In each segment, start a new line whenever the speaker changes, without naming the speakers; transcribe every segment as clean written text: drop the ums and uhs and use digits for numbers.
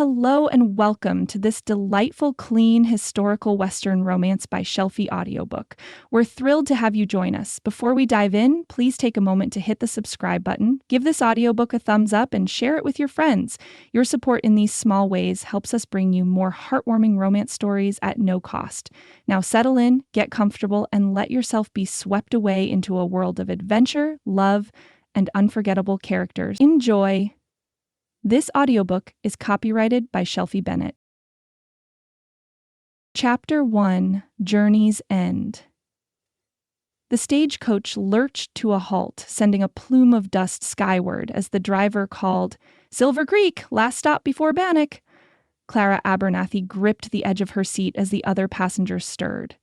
Hello and welcome to this delightful, clean, historical Western romance by Shelfie audiobook. We're thrilled to have you join us. Before we dive in, please take a moment to hit the subscribe button, give this audiobook a thumbs up, and share it with your friends. Your support in these small ways helps us bring you more heartwarming romance stories at no cost. Now settle in, get comfortable, and let yourself be swept away into a world of adventure, love, and unforgettable characters. Enjoy! This audiobook is copyrighted by Shelfie Bennett. Chapter 1: Journey's End. The stagecoach lurched to a halt, sending a plume of dust skyward as the driver called, "Silver Creek, last stop before Bannock." Clara Abernathy gripped the edge of her seat as the other passengers stirred.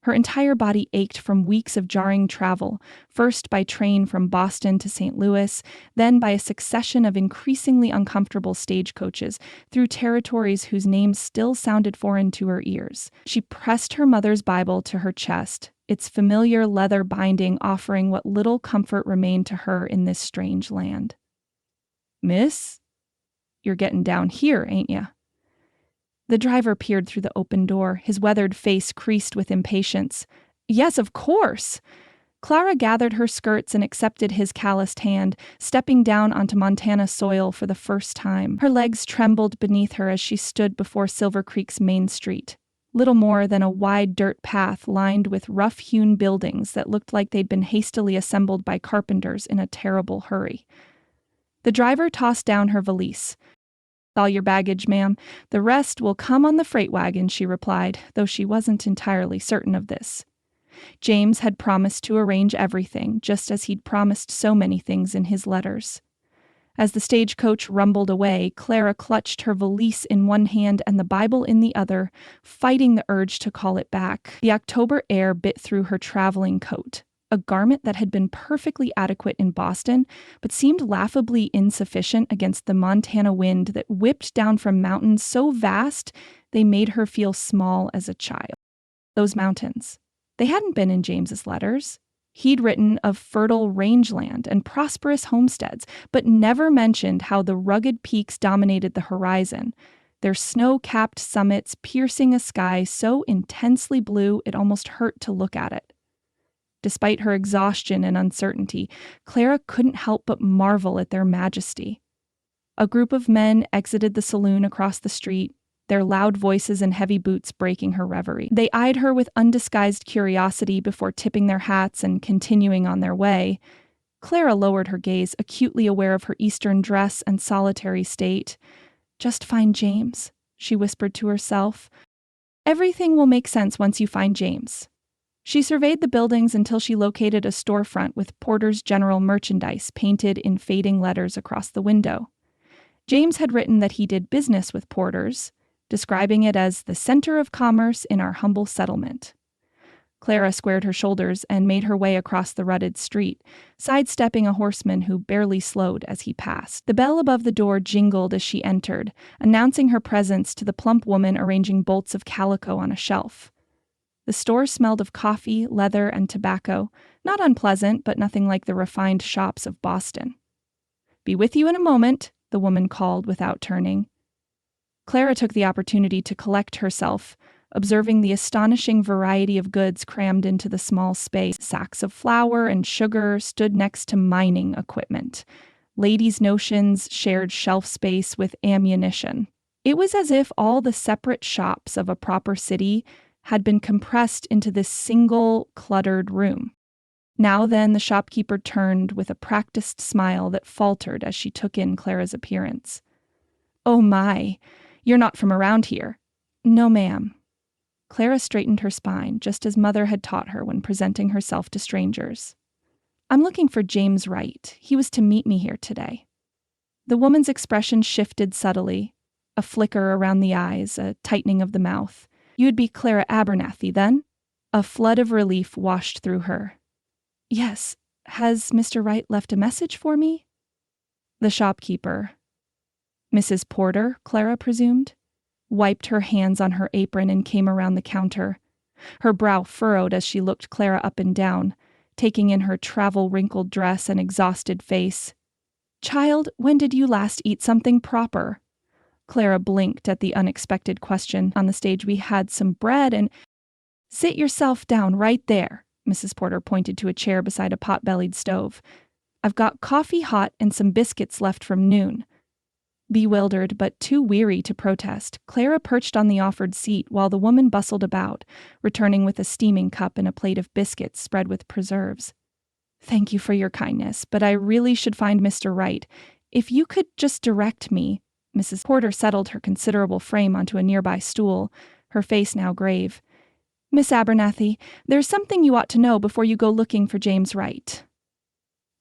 Her entire body ached from weeks of jarring travel, first by train from Boston to St. Louis, then by a succession of increasingly uncomfortable stagecoaches through territories whose names still sounded foreign to her ears. She pressed her mother's Bible to her chest, its familiar leather binding offering what little comfort remained to her in this strange land. "Miss? You're getting down here, ain't ya?" The driver peered through the open door, his weathered face creased with impatience. "Yes, of course." Clara gathered her skirts and accepted his calloused hand, stepping down onto Montana soil for the first time. Her legs trembled beneath her as she stood before Silver Creek's main street, little more than a wide dirt path lined with rough-hewn buildings that looked like they'd been hastily assembled by carpenters in a terrible hurry. The driver tossed down her valise. "All your baggage, ma'am. The rest will come on the freight wagon," she replied, though she wasn't entirely certain of this. James had promised to arrange everything, just as he'd promised so many things in his letters. As the stagecoach rumbled away, Clara clutched her valise in one hand and the Bible in the other, fighting the urge to call it back. The October air bit through her traveling coat, a garment that had been perfectly adequate in Boston, but seemed laughably insufficient against the Montana wind that whipped down from mountains so vast they made her feel small as a child. Those mountains. They hadn't been in James's letters. He'd written of fertile rangeland and prosperous homesteads, but never mentioned how the rugged peaks dominated the horizon, their snow-capped summits piercing a sky so intensely blue it almost hurt to look at it. Despite her exhaustion and uncertainty, Clara couldn't help but marvel at their majesty. A group of men exited the saloon across the street, their loud voices and heavy boots breaking her reverie. They eyed her with undisguised curiosity before tipping their hats and continuing on their way. Clara lowered her gaze, acutely aware of her Eastern dress and solitary state. "Just find James," she whispered to herself. "Everything will make sense once you find James." She surveyed the buildings until she located a storefront with Porter's General Merchandise painted in fading letters across the window. James had written that he did business with Porter's, describing it as the center of commerce in our humble settlement. Clara squared her shoulders and made her way across the rutted street, sidestepping a horseman who barely slowed as he passed. The bell above the door jingled as she entered, announcing her presence to the plump woman arranging bolts of calico on a shelf. The store smelled of coffee, leather, and tobacco, not unpleasant, but nothing like the refined shops of Boston. "Be with you in a moment," the woman called without turning. Clara took the opportunity to collect herself, observing the astonishing variety of goods crammed into the small space. Sacks of flour and sugar stood next to mining equipment. Ladies' notions shared shelf space with ammunition. It was as if all the separate shops of a proper city had been compressed into this single, cluttered room. Now then, the shopkeeper turned with a practiced smile that faltered as she took in Clara's appearance. "Oh my, you're not from around here." "No, ma'am." Clara straightened her spine, just as Mother had taught her when presenting herself to strangers. "I'm looking for James Wright. He was to meet me here today." The woman's expression shifted subtly, a flicker around the eyes, a tightening of the mouth. "You'd be Clara Abernathy, then?" A flood of relief washed through her. "Yes. Has Mr. Wright left a message for me?" The shopkeeper, Mrs. Porter, Clara presumed, wiped her hands on her apron and came around the counter. Her brow furrowed as she looked Clara up and down, taking in her travel-wrinkled dress and exhausted face. "Child, when did you last eat something proper?" Clara blinked at the unexpected question. On the stage, we had some bread and... Sit yourself down right there. Mrs. Porter pointed to a chair beside a pot-bellied stove. I've got coffee hot and some biscuits left from noon. Bewildered, but too weary to protest, Clara perched on the offered seat while the woman bustled about, returning with a steaming cup and a plate of biscuits spread with preserves. Thank you for your kindness, but I really should find Mr. Wright. If you could just direct me... Mrs. Porter settled her considerable frame onto a nearby stool, her face now grave. Miss Abernathy, there's something you ought to know before you go looking for James Wright.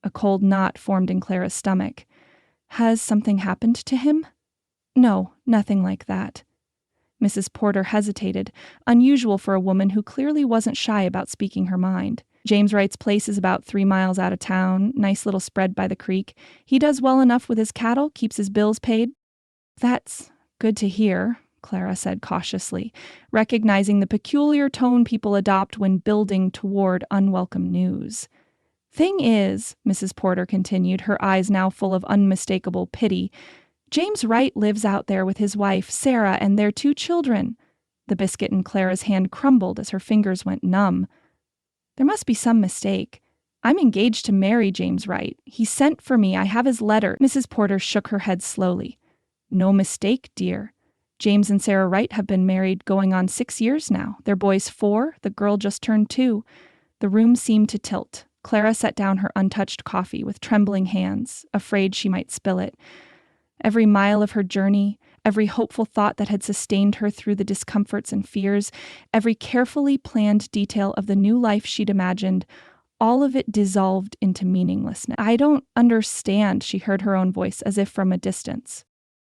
A cold knot formed in Clara's stomach. Has something happened to him? No, nothing like that. Mrs. Porter hesitated, unusual for a woman who clearly wasn't shy about speaking her mind. James Wright's place is about 3 miles out of town, nice little spread by the creek. He does well enough with his cattle, keeps his bills paid. That's good to hear, Clara said cautiously, recognizing the peculiar tone people adopt when building toward unwelcome news. Thing is, Mrs. Porter continued, her eyes now full of unmistakable pity, James Wright lives out there with his wife, Sarah, and their 2 children. The biscuit in Clara's hand crumbled as her fingers went numb. There must be some mistake. I'm engaged to marry James Wright. He sent for me. I have his letter. Mrs. Porter shook her head slowly. No mistake, dear. James and Sarah Wright have been married going on 6 years now. Their boy's 4, the girl just turned 2. The room seemed to tilt. Clara set down her untouched coffee with trembling hands, afraid she might spill it. Every mile of her journey, every hopeful thought that had sustained her through the discomforts and fears, every carefully planned detail of the new life she'd imagined, all of it dissolved into meaninglessness. I don't understand, she heard her own voice as if from a distance.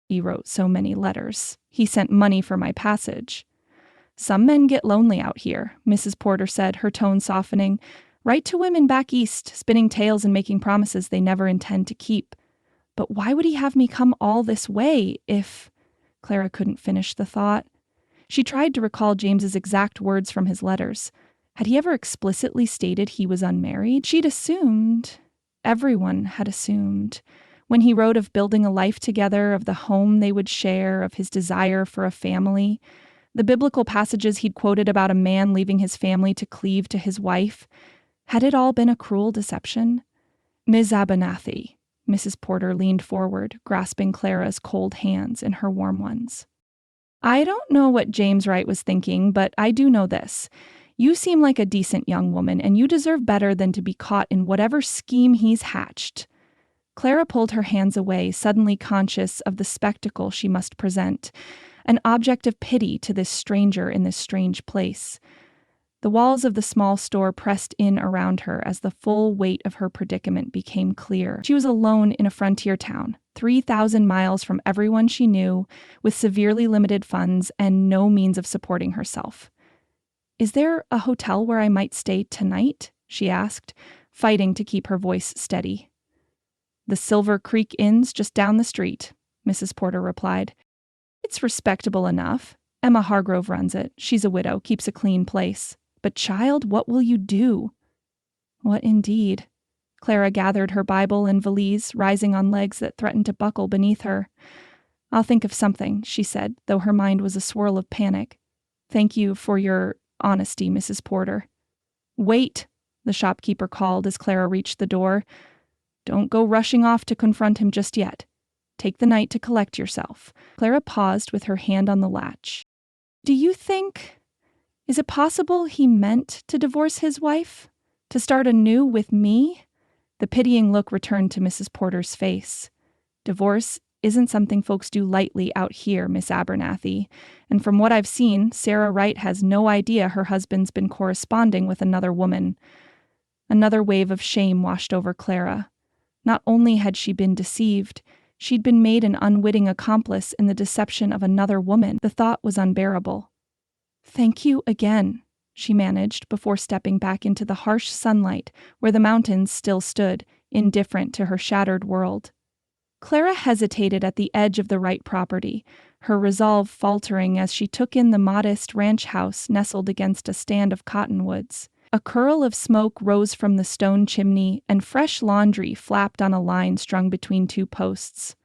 He wrote so many letters. He sent money for my passage. Some men get lonely out here, Mrs. Porter said, her tone softening. Write to women back east, spinning tales and making promises they never intend to keep. But why would he have me come all this way if... Clara couldn't finish the thought. She tried to recall James's exact words from his letters. Had he ever explicitly stated he was unmarried? She'd assumed. Everyone had assumed. When he wrote of building a life together, of the home they would share, of his desire for a family, the biblical passages he'd quoted about a man leaving his family to cleave to his wife, had it all been a cruel deception? Ms. Abernathy, Mrs. Porter leaned forward, grasping Clara's cold hands in her warm ones. I don't know what James Wright was thinking, but I do know this. You seem like a decent young woman, and you deserve better than to be caught in whatever scheme he's hatched. Clara pulled her hands away, suddenly conscious of the spectacle she must present, an object of pity to this stranger in this strange place. The walls of the small store pressed in around her as the full weight of her predicament became clear. She was alone in a frontier town, 3,000 miles from everyone she knew, with severely limited funds and no means of supporting herself. Is there a hotel where I might stay tonight? She asked, fighting to keep her voice steady. The Silver Creek Inn's just down the street, Mrs. Porter replied. It's respectable enough. Emma Hargrove runs it. She's a widow, keeps a clean place. But child, what will you do? What indeed? Clara gathered her Bible and valise, rising on legs that threatened to buckle beneath her. I'll think of something, she said, though her mind was a swirl of panic. Thank you for your honesty, Mrs. Porter. Wait, the shopkeeper called as Clara reached the door. Don't go rushing off to confront him just yet. Take the night to collect yourself. Clara paused with her hand on the latch. Do you think... Is it possible he meant to divorce his wife? To start anew with me? The pitying look returned to Mrs. Porter's face. Divorce isn't something folks do lightly out here, Miss Abernathy. And from what I've seen, Sarah Wright has no idea her husband's been corresponding with another woman. Another wave of shame washed over Clara. Not only had she been deceived, she'd been made an unwitting accomplice in the deception of another woman. The thought was unbearable. Thank you again, she managed before stepping back into the harsh sunlight where the mountains still stood, indifferent to her shattered world. Clara hesitated at the edge of the Wright property, her resolve faltering as she took in the modest ranch house nestled against a stand of cottonwoods. A curl of smoke rose from the stone chimney, and fresh laundry flapped on a line strung between two posts.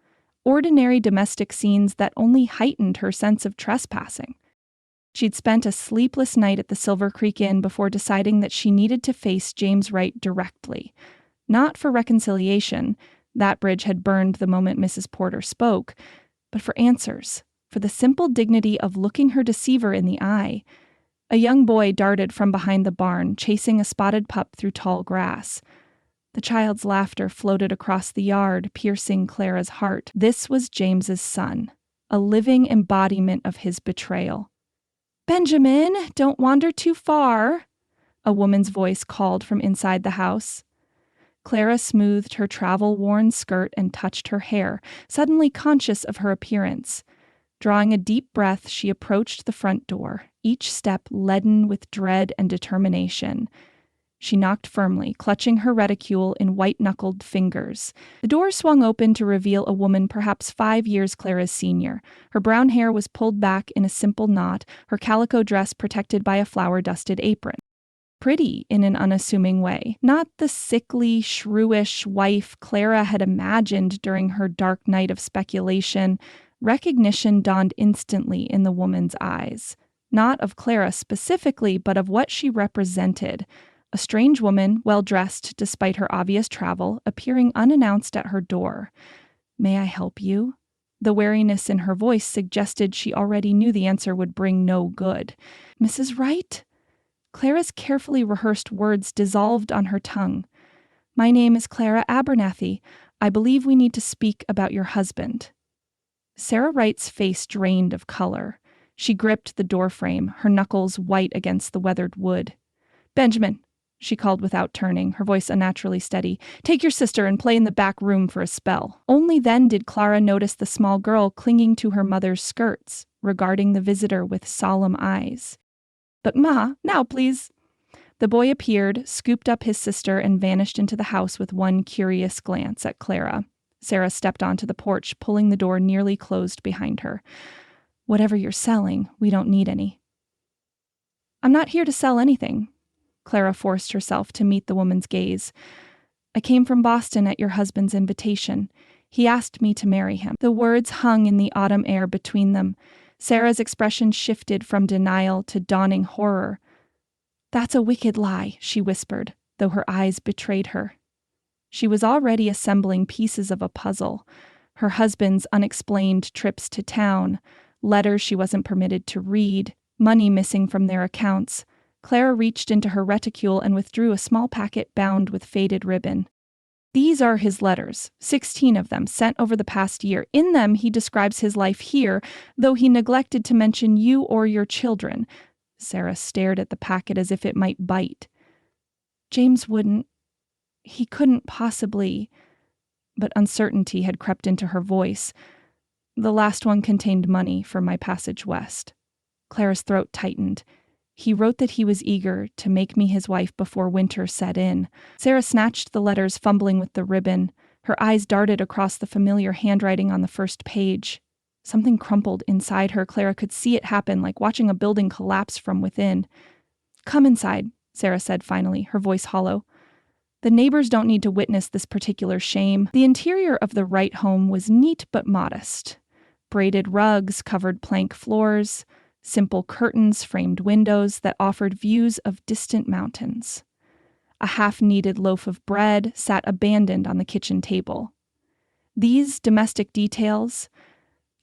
ordinary domestic scenes that only heightened her sense of trespassing. She'd spent a sleepless night at the Silver Creek Inn before deciding that she needed to face James Wright directly. Not for reconciliation, that bridge had burned the moment Mrs. Porter spoke, but for answers, for the simple dignity of looking her deceiver in the eye. A young boy darted from behind the barn, chasing a spotted pup through tall grass. The child's laughter floated across the yard, piercing Clara's heart. This was James's son, a living embodiment of his betrayal. "Benjamin, don't wander too far," a woman's voice called from inside the house. Clara smoothed her travel-worn skirt and touched her hair, suddenly conscious of her appearance. Drawing a deep breath, she approached the front door, each step leaden with dread and determination. She knocked firmly, clutching her reticule in white-knuckled fingers. The door swung open to reveal a woman perhaps 5 years Clara's senior. Her brown hair was pulled back in a simple knot, her calico dress protected by a flour-dusted apron. Pretty in an unassuming way, not the sickly, shrewish wife Clara had imagined during her dark night of speculation. Recognition dawned instantly in the woman's eyes, not of Clara specifically, but of what she represented. A strange woman, well-dressed despite her obvious travel, appearing unannounced at her door. "May I help you?" The wariness in her voice suggested she already knew the answer would bring no good. "Mrs. Wright?" Clara's carefully rehearsed words dissolved on her tongue. "My name is Clara Abernathy. I believe we need to speak about your husband." Sarah Wright's face drained of color. She gripped the doorframe, her knuckles white against the weathered wood. "Benjamin," she called without turning, her voice unnaturally steady, "take your sister and play in the back room for a spell." Only then did Clara notice the small girl clinging to her mother's skirts, regarding the visitor with solemn eyes. "But Ma, now please." The boy appeared, scooped up his sister, and vanished into the house with one curious glance at Clara. Sarah stepped onto the porch, pulling the door nearly closed behind her. "Whatever you're selling, we don't need any." "I'm not here to sell anything." Clara forced herself to meet the woman's gaze. "I came from Boston at your husband's invitation. He asked me to marry him." The words hung in the autumn air between them. Sarah's expression shifted from denial to dawning horror. "That's a wicked lie," she whispered, though her eyes betrayed her. She was already assembling pieces of a puzzle. Her husband's unexplained trips to town, letters she wasn't permitted to read, money missing from their accounts. Clara reached into her reticule and withdrew a small packet bound with faded ribbon. "These are his letters, 16 of them, sent over the past year. In them, he describes his life here, though he neglected to mention you or your children." Sarah stared at the packet as if it might bite. "James wouldn't. He couldn't possibly." But uncertainty had crept into her voice. "The last one contained money for my passage west." Clara's throat tightened. "He wrote that he was eager to make me his wife before winter set in." Sarah snatched the letters, fumbling with the ribbon. Her eyes darted across the familiar handwriting on the first page. Something crumpled inside her. Clara could see it happen, like watching a building collapse from within. "Come inside," Sarah said finally, her voice hollow. "The neighbors don't need to witness this particular shame." The interior of the Wright home was neat but modest. Braided rugs covered plank floors, simple curtains framed windows that offered views of distant mountains. A half-kneaded loaf of bread sat abandoned on the kitchen table. These domestic details,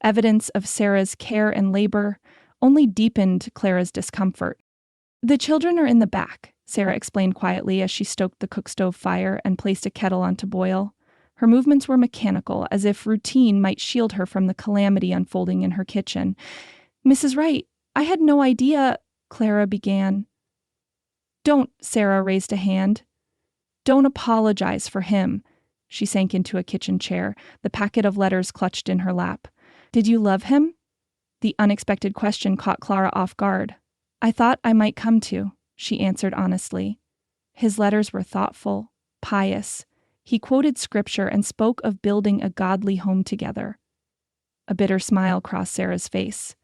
evidence of Sarah's care and labor, only deepened Clara's discomfort. "The children are in the back," Sarah explained quietly as she stoked the cookstove fire and placed a kettle on to boil. Her movements were mechanical, as if routine might shield her from the calamity unfolding in her kitchen. "Mrs. Wright, I had no idea," Clara began. "Don't," Sarah raised a hand. "Don't apologize for him." She sank into a kitchen chair, the packet of letters clutched in her lap. "Did you love him?" The unexpected question caught Clara off guard. "I thought I might come to," she answered honestly. His letters were thoughtful, pious. He quoted scripture and spoke of building a godly home together. A bitter smile crossed Sarah's face.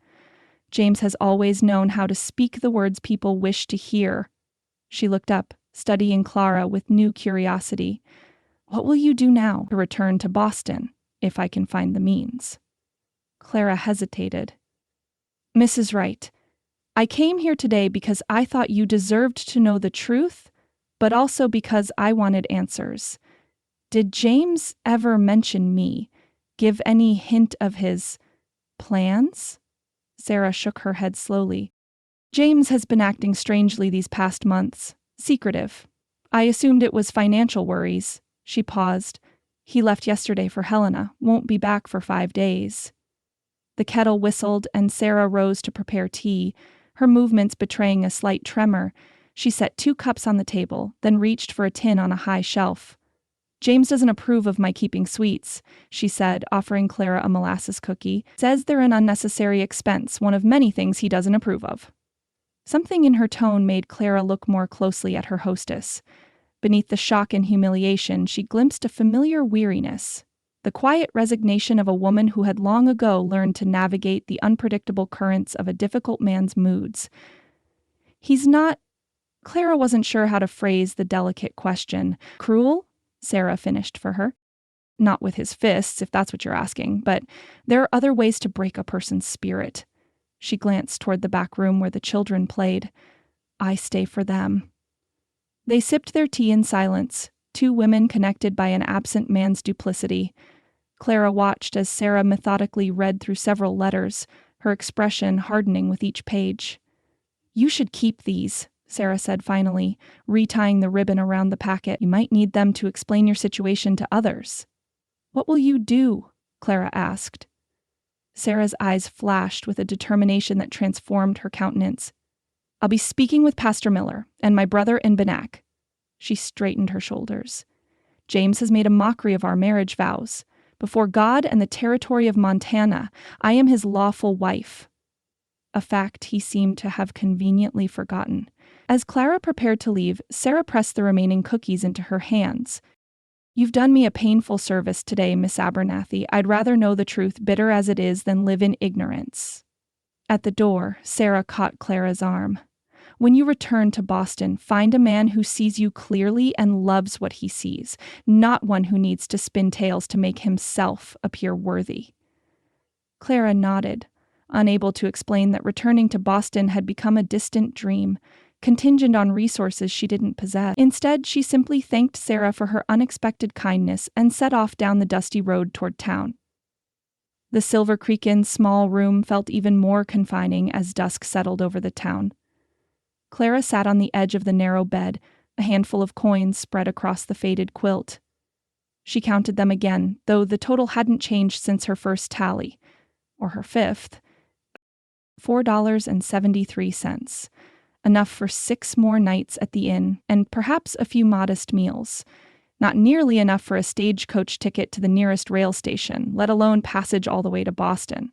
"James has always known how to speak the words people wish to hear." She looked up, studying Clara with new curiosity. "What will you do now?" "To return to Boston. if I can find the means. Clara hesitated. Mrs. Wright, I came here today because I thought you deserved to know the truth, but also because I wanted answers. Did James ever mention me? Give any hint of his plans? Sarah shook her head slowly. James has been acting strangely these past months. Secretive. I assumed it was financial worries. She paused. He left yesterday for Helena. Won't be back for 5 days. The kettle whistled, and Sarah rose to prepare tea, her movements betraying a slight tremor. She set 2 cups on the table, then reached for a tin on a high shelf. James doesn't approve of my keeping sweets, she said, offering Clara a molasses cookie. Says they're an unnecessary expense, one of many things he doesn't approve of. Something in her tone made Clara look more closely at her hostess. Beneath the shock and humiliation, she glimpsed a familiar weariness, the quiet resignation of a woman who had long ago learned to navigate the unpredictable currents of a difficult man's moods. He's not... Clara wasn't sure how to phrase the delicate question. Cruel? Sarah finished for her. Not with his fists, if that's what you're asking, but there are other ways to break a person's spirit. She glanced toward the back room where the children played. I stay for them. They sipped their tea in silence, 2 women connected by an absent man's duplicity. Clara watched as Sarah methodically read through several letters, her expression hardening with each page. You should keep these, Sarah said finally, retying the ribbon around the packet. You might need them to explain your situation to others. What will you do? Clara asked. Sarah's eyes flashed with a determination that transformed her countenance. I'll be speaking with Pastor Miller and my brother in Benak. She straightened her shoulders. James has made a mockery of our marriage vows. Before God and the territory of Montana, I am his lawful wife. A fact he seemed to have conveniently forgotten. As Clara prepared to leave, Sarah pressed the remaining cookies into her hands. You've done me a painful service today, Miss Abernathy. I'd rather know the truth, bitter as it is, than live in ignorance. At the door, Sarah caught Clara's arm. When you return to Boston, find a man who sees you clearly and loves what he sees, not one who needs to spin tales to make himself appear worthy. Clara nodded, unable to explain that returning to Boston had become a distant dream, contingent on resources she didn't possess. Instead, she simply thanked Sarah for her unexpected kindness and set off down the dusty road toward town. The Silver Creek Inn's small room felt even more confining as dusk settled over the town. Clara sat on the edge of the narrow bed, a handful of coins spread across the faded quilt. She counted them again, though the total hadn't changed since her first tally, or her 5th. $4.73. Enough for 6 more nights at the inn, and perhaps a few modest meals. Not nearly enough for a stagecoach ticket to the nearest rail station, let alone passage all the way to Boston.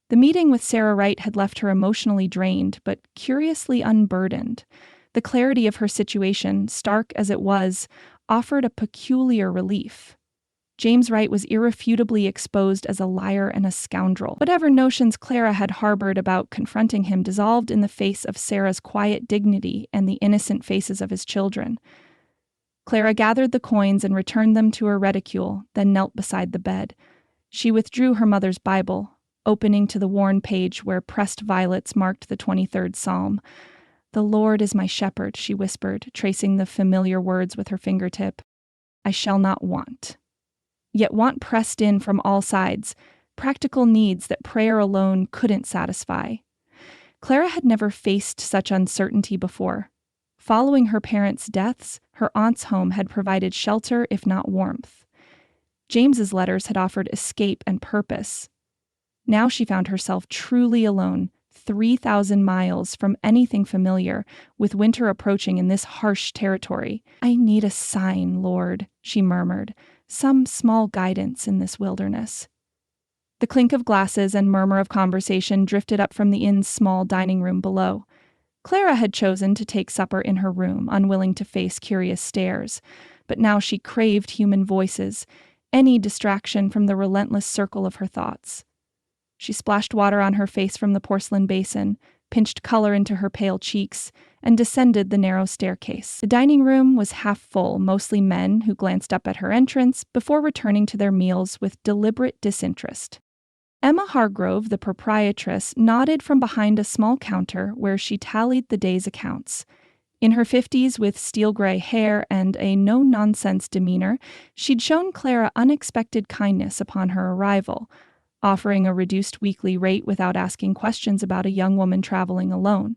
The meeting with Sarah Wright had left her emotionally drained, but curiously unburdened. The clarity of her situation, stark as it was, offered a peculiar relief. James Wright was irrefutably exposed as a liar and a scoundrel. Whatever notions Clara had harbored about confronting him dissolved in the face of Sarah's quiet dignity and the innocent faces of his children. Clara gathered the coins and returned them to her reticule, then knelt beside the bed. She withdrew her mother's Bible, opening to the worn page where pressed violets marked the 23rd Psalm. "The Lord is my shepherd," she whispered, tracing the familiar words with her fingertip. "I shall not want." Yet want pressed in from all sides, practical needs that prayer alone couldn't satisfy. Clara had never faced such uncertainty before. Following her parents' deaths, her aunt's home had provided shelter if not warmth. James's letters had offered escape and purpose. Now she found herself truly alone, 3,000 miles from anything familiar, with winter approaching in this harsh territory. "I need a sign, Lord," she murmured, "some small guidance in this wilderness." The clink of glasses and murmur of conversation drifted up from the inn's small dining room below. Clara had chosen to take supper in her room, unwilling to face curious stares, but now she craved human voices, any distraction from the relentless circle of her thoughts. She splashed water on her face from the porcelain basin, pinched color into her pale cheeks, and descended the narrow staircase. The dining room was half full, mostly men who glanced up at her entrance before returning to their meals with deliberate disinterest. Emma Hargrove, the proprietress, nodded from behind a small counter where she tallied the day's accounts. In her 50s, with steel-gray hair and a no-nonsense demeanor, she'd shown Clara unexpected kindness upon her arrival, offering a reduced weekly rate without asking questions about a young woman traveling alone.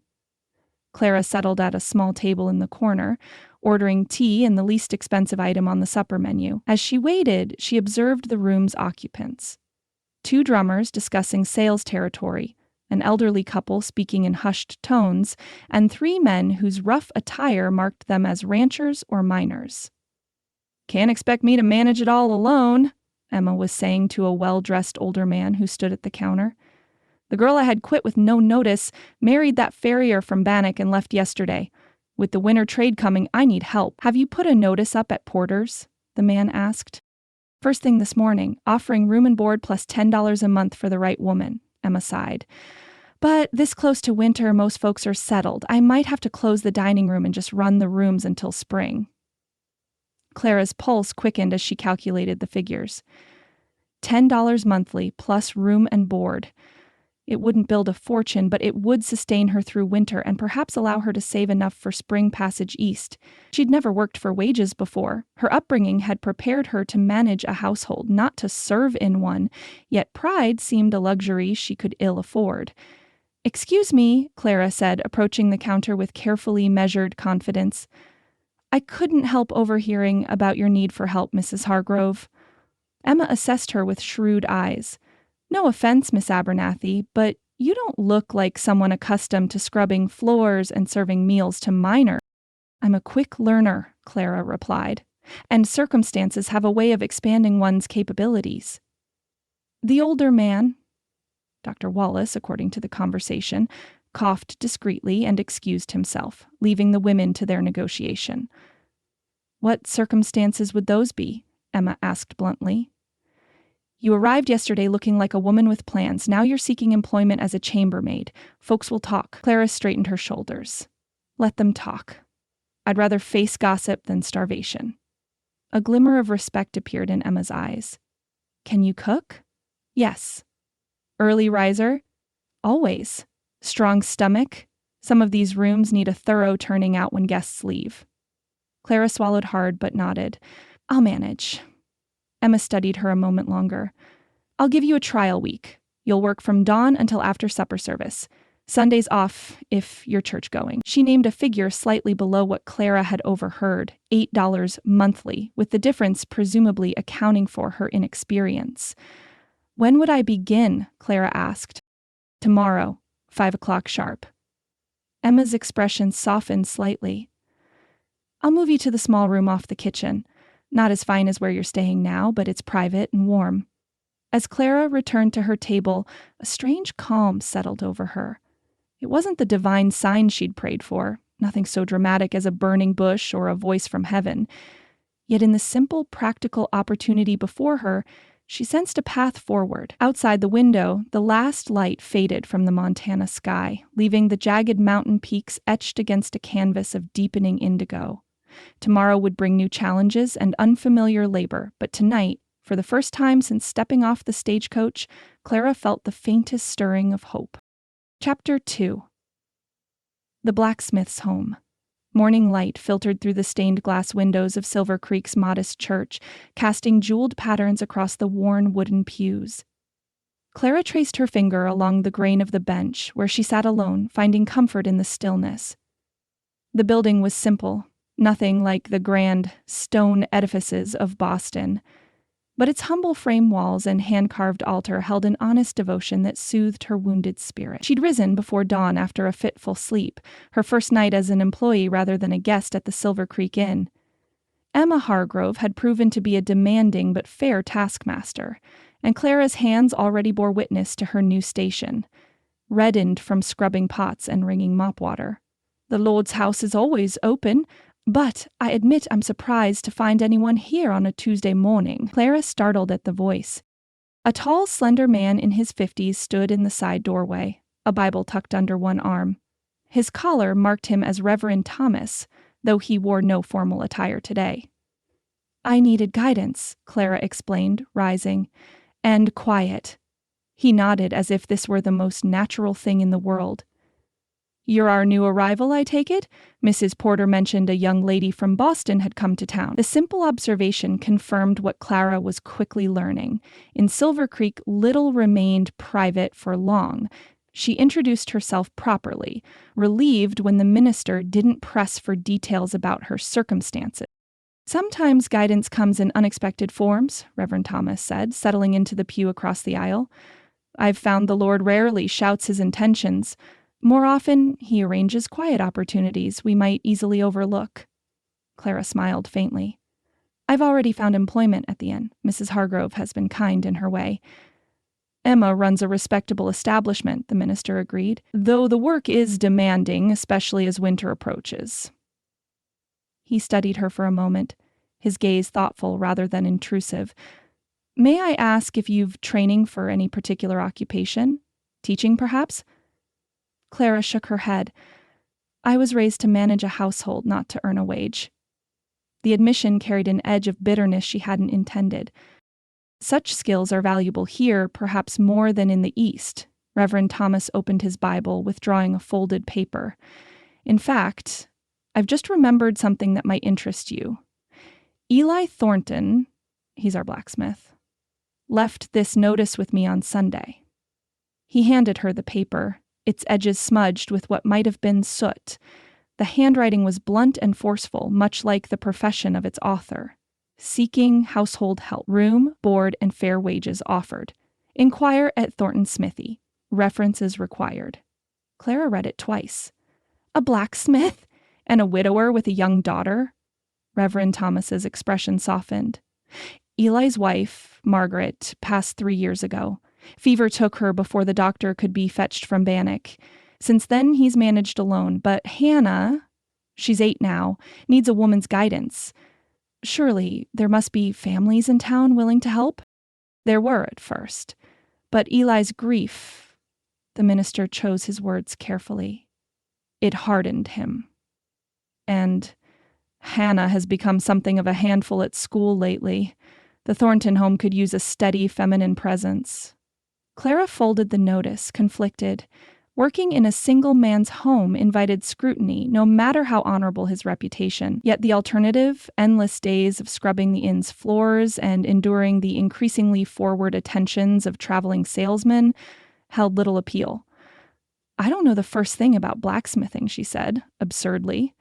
Clara settled at a small table in the corner, ordering tea and the least expensive item on the supper menu. As she waited, she observed the room's occupants. 2 drummers discussing sales territory, an elderly couple speaking in hushed tones, and 3 men whose rough attire marked them as ranchers or miners. "Can't expect me to manage it all alone," Emma was saying to a well-dressed older man who stood at the counter. "The girl I had quit with no notice married that farrier from Bannock and left yesterday. With the winter trade coming, I need help. Have you put a notice up at Porter's?" the man asked. "First thing this morning, offering room and board plus $10 a month for the right woman," Emma sighed. "But this close to winter, most folks are settled. I might have to close the dining room and just run the rooms until spring." Clara's pulse quickened as she calculated the figures. $10 monthly plus room and board. It wouldn't build a fortune, but it would sustain her through winter and perhaps allow her to save enough for spring passage east. She'd never worked for wages before. Her upbringing had prepared her to manage a household, not to serve in one, yet pride seemed a luxury she could ill afford. "Excuse me," Clara said, approaching the counter with carefully measured confidence. "I couldn't help overhearing about your need for help, Mrs. Hargrove." Emma assessed her with shrewd eyes. "No offense, Miss Abernathy, but you don't look like someone accustomed to scrubbing floors and serving meals to minors." "I'm a quick learner," Clara replied, "and circumstances have a way of expanding one's capabilities." The older man, Dr. Wallace, according to the conversation, coughed discreetly and excused himself, leaving the women to their negotiation. "What circumstances would those be?" Emma asked bluntly. "You arrived yesterday looking like a woman with plans. Now you're seeking employment as a chambermaid. Folks will talk." Clara straightened her shoulders. "Let them talk. I'd rather face gossip than starvation." A glimmer of respect appeared in Emma's eyes. "Can you cook?" "Yes." "Early riser?" "Always." "Strong stomach?" "Some of these rooms need a thorough turning out when guests leave." Clara swallowed hard but nodded. "I'll manage." Emma studied her a moment longer. "I'll give you a trial week. You'll work from dawn until after supper service. Sundays off if you're church-going." She named a figure slightly below what Clara had overheard, $8 monthly, with the difference presumably accounting for her inexperience. "When would I begin?" Clara asked. "Tomorrow, 5 o'clock sharp." Emma's expression softened slightly. "I'll move you to the small room off the kitchen. Not as fine as where you're staying now, but it's private and warm." As Clara returned to her table, a strange calm settled over her. It wasn't the divine sign she'd prayed for, nothing so dramatic as a burning bush or a voice from heaven. Yet in the simple, practical opportunity before her, she sensed a path forward. Outside the window, the last light faded from the Montana sky, leaving the jagged mountain peaks etched against a canvas of deepening indigo. Tomorrow would bring new challenges and unfamiliar labor, but tonight, for the first time since stepping off the stagecoach, Clara felt the faintest stirring of hope. Chapter 2. The blacksmith's home. Morning light filtered through the stained glass windows of Silver Creek's modest church, casting jeweled patterns across the worn wooden pews. Clara traced her finger along the grain of the bench, where she sat alone, finding comfort in the stillness. The building was simple, nothing like the grand stone edifices of Boston, but its humble frame walls and hand-carved altar held an honest devotion that soothed her wounded spirit. She'd risen before dawn after a fitful sleep, her first night as an employee rather than a guest at the Silver Creek Inn. Emma Hargrove had proven to be a demanding but fair taskmaster, and Clara's hands already bore witness to her new station, reddened from scrubbing pots and wringing mop water. "The Lord's house is always open, but I admit I'm surprised to find anyone here on a Tuesday morning." Clara startled at the voice. A tall, slender man in his 50s stood in the side doorway, a Bible tucked under one arm. His collar marked him as Reverend Thomas, though he wore no formal attire today. "I needed guidance," Clara explained, rising. "And quiet." He nodded as if this were the most natural thing in the world. "You're our new arrival, I take it?" Mrs. Porter mentioned a young lady from Boston had come to town. The simple observation confirmed what Clara was quickly learning. In Silver Creek, little remained private for long. She introduced herself properly, relieved when the minister didn't press for details about her circumstances. "Sometimes guidance comes in unexpected forms," Reverend Thomas said, settling into the pew across the aisle. "I've found the Lord rarely shouts his intentions. More often, he arranges quiet opportunities we might easily overlook." Clara smiled faintly. "I've already found employment at the inn. Mrs. Hargrove has been kind in her way." "Emma runs a respectable establishment," the minister agreed, "though the work is demanding, especially as winter approaches." He studied her for a moment, his gaze thoughtful rather than intrusive. "May I ask if you've training for any particular occupation? Teaching, perhaps?" Clara shook her head. "I was raised to manage a household, not to earn a wage." The admission carried an edge of bitterness she hadn't intended. "Such skills are valuable here, perhaps more than in the East." Reverend Thomas opened his Bible, withdrawing a folded paper. "In fact, I've just remembered something that might interest you. Eli Thornton, he's our blacksmith, left this notice with me on Sunday." He handed her the paper, its edges smudged with what might have been soot. The handwriting was blunt and forceful, much like the profession of its author. "Seeking household help. Room, board, and fair wages offered. Inquire at Thornton Smithy. References required." Clara read it twice. "A blacksmith? And a widower with a young daughter?" Reverend Thomas's expression softened. "Eli's wife, Margaret, passed 3 years ago. Fever took her before the doctor could be fetched from Bannock. Since then, he's managed alone. But Hannah, she's 8 now, needs a woman's guidance. Surely there must be families in town willing to help?" There were at first. But Eli's grief, the minister chose his words carefully, it hardened him. And Hannah has become something of a handful at school lately. The Thornton home could use a steady feminine presence. Clara folded the notice, conflicted. Working in a single man's home invited scrutiny, no matter how honorable his reputation. Yet the alternative, endless days of scrubbing the inn's floors and enduring the increasingly forward attentions of traveling salesmen, held little appeal. "I don't know the first thing about blacksmithing," she said, absurdly.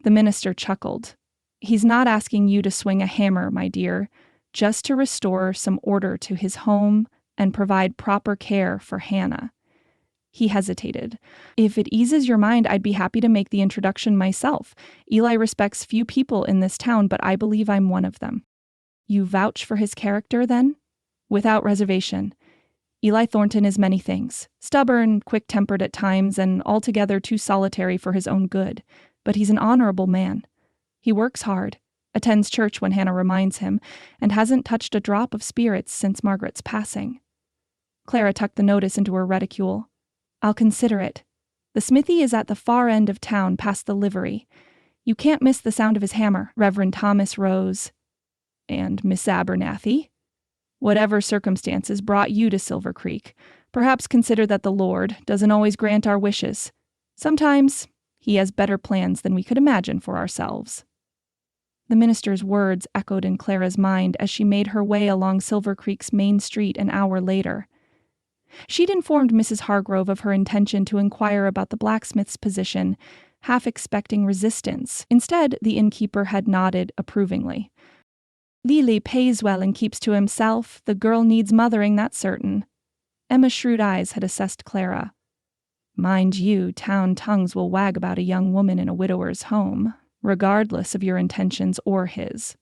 The minister chuckled. "He's not asking you to swing a hammer, my dear, just to restore some order to his home and provide proper care for Hannah." He hesitated. "If it eases your mind, I'd be happy to make the introduction myself. Eli respects few people in this town, but I believe I'm one of them." "You vouch for his character, then?" "Without reservation. Eli Thornton is many things. Stubborn, quick-tempered at times, and altogether too solitary for his own good. But he's an honorable man. He works hard, attends church when Hannah reminds him, and hasn't touched a drop of spirits since Margaret's passing." Clara tucked the notice into her reticule. "I'll consider it. The smithy is at the far end of town, past the livery. You can't miss the sound of his hammer." Reverend Thomas rose. "And Miss Abernathy? Whatever circumstances brought you to Silver Creek, perhaps consider that the Lord doesn't always grant our wishes. Sometimes he has better plans than we could imagine for ourselves." The minister's words echoed in Clara's mind as she made her way along Silver Creek's main street an hour later. She'd informed Mrs. Hargrove of her intention to inquire about the blacksmith's position, half expecting resistance. Instead, the innkeeper had nodded approvingly. "Lily pays well and keeps to himself. The girl needs mothering, that's certain." Emma's shrewd eyes had assessed Clara. "Mind you, town tongues will wag about a young woman in a widower's home, regardless of your intentions or his."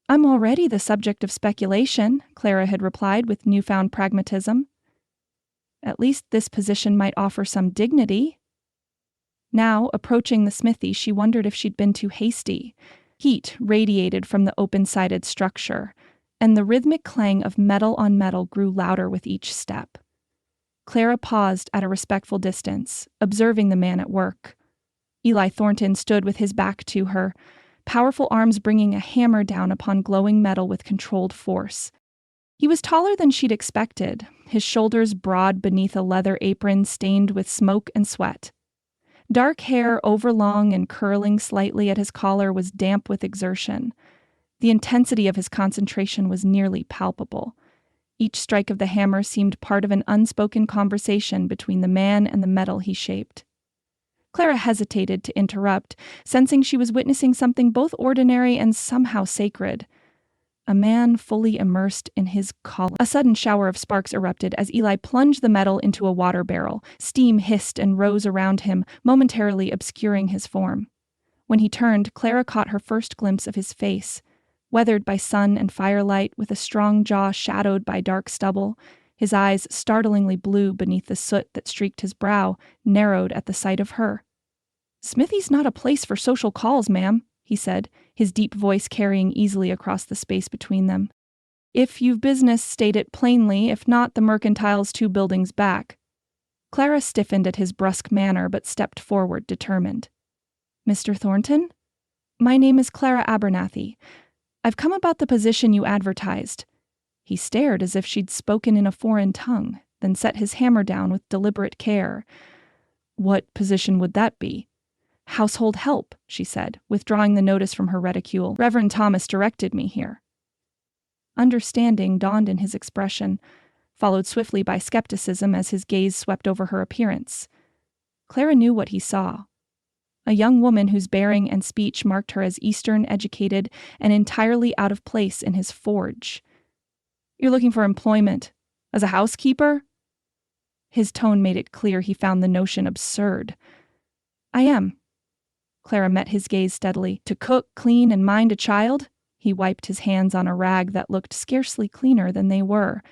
"I'm already the subject of speculation," Clara had replied with newfound pragmatism. "At least this position might offer some dignity." Now, approaching the smithy, she wondered if she'd been too hasty. Heat radiated from the open-sided structure, and the rhythmic clang of metal on metal grew louder with each step. Clara paused at a respectful distance, observing the man at work. Eli Thornton stood with his back to her, powerful arms bringing a hammer down upon glowing metal with controlled force. He was taller than she'd expected, his shoulders broad beneath a leather apron stained with smoke and sweat. Dark hair, overlong and curling slightly at his collar, was damp with exertion. The intensity of his concentration was nearly palpable. Each strike of the hammer seemed part of an unspoken conversation between the man and the metal he shaped. Clara hesitated to interrupt, sensing she was witnessing something both ordinary and somehow sacred. A man fully immersed in his calling. A sudden shower of sparks erupted as Eli plunged the metal into a water barrel. Steam hissed and rose around him, momentarily obscuring his form. When he turned, Clara caught her first glimpse of his face, weathered by sun and firelight, with a strong jaw shadowed by dark stubble. His eyes, startlingly blue beneath the soot that streaked his brow, narrowed at the sight of her. "Smithy's not a place for social calls, ma'am," he said, his deep voice carrying easily across the space between them. "If you've business, state it plainly. If not, the mercantile's 2 buildings back." Clara stiffened at his brusque manner, but stepped forward, determined. "Mr. Thornton? My name is Clara Abernathy. I've come about the position you advertised." He stared as if she'd spoken in a foreign tongue, then set his hammer down with deliberate care. "What position would that be?" "Household help," she said, withdrawing the notice from her reticule. "Reverend Thomas directed me here." Understanding dawned in his expression, followed swiftly by skepticism as his gaze swept over her appearance. Clara knew what he saw. A young woman whose bearing and speech marked her as Eastern, educated, and entirely out of place in his forge. "You're looking for employment. As a housekeeper?" His tone made it clear he found the notion absurd. "I am." Clara met his gaze steadily. "To cook, clean, and mind a child?" He wiped his hands on a rag that looked scarcely cleaner than they were.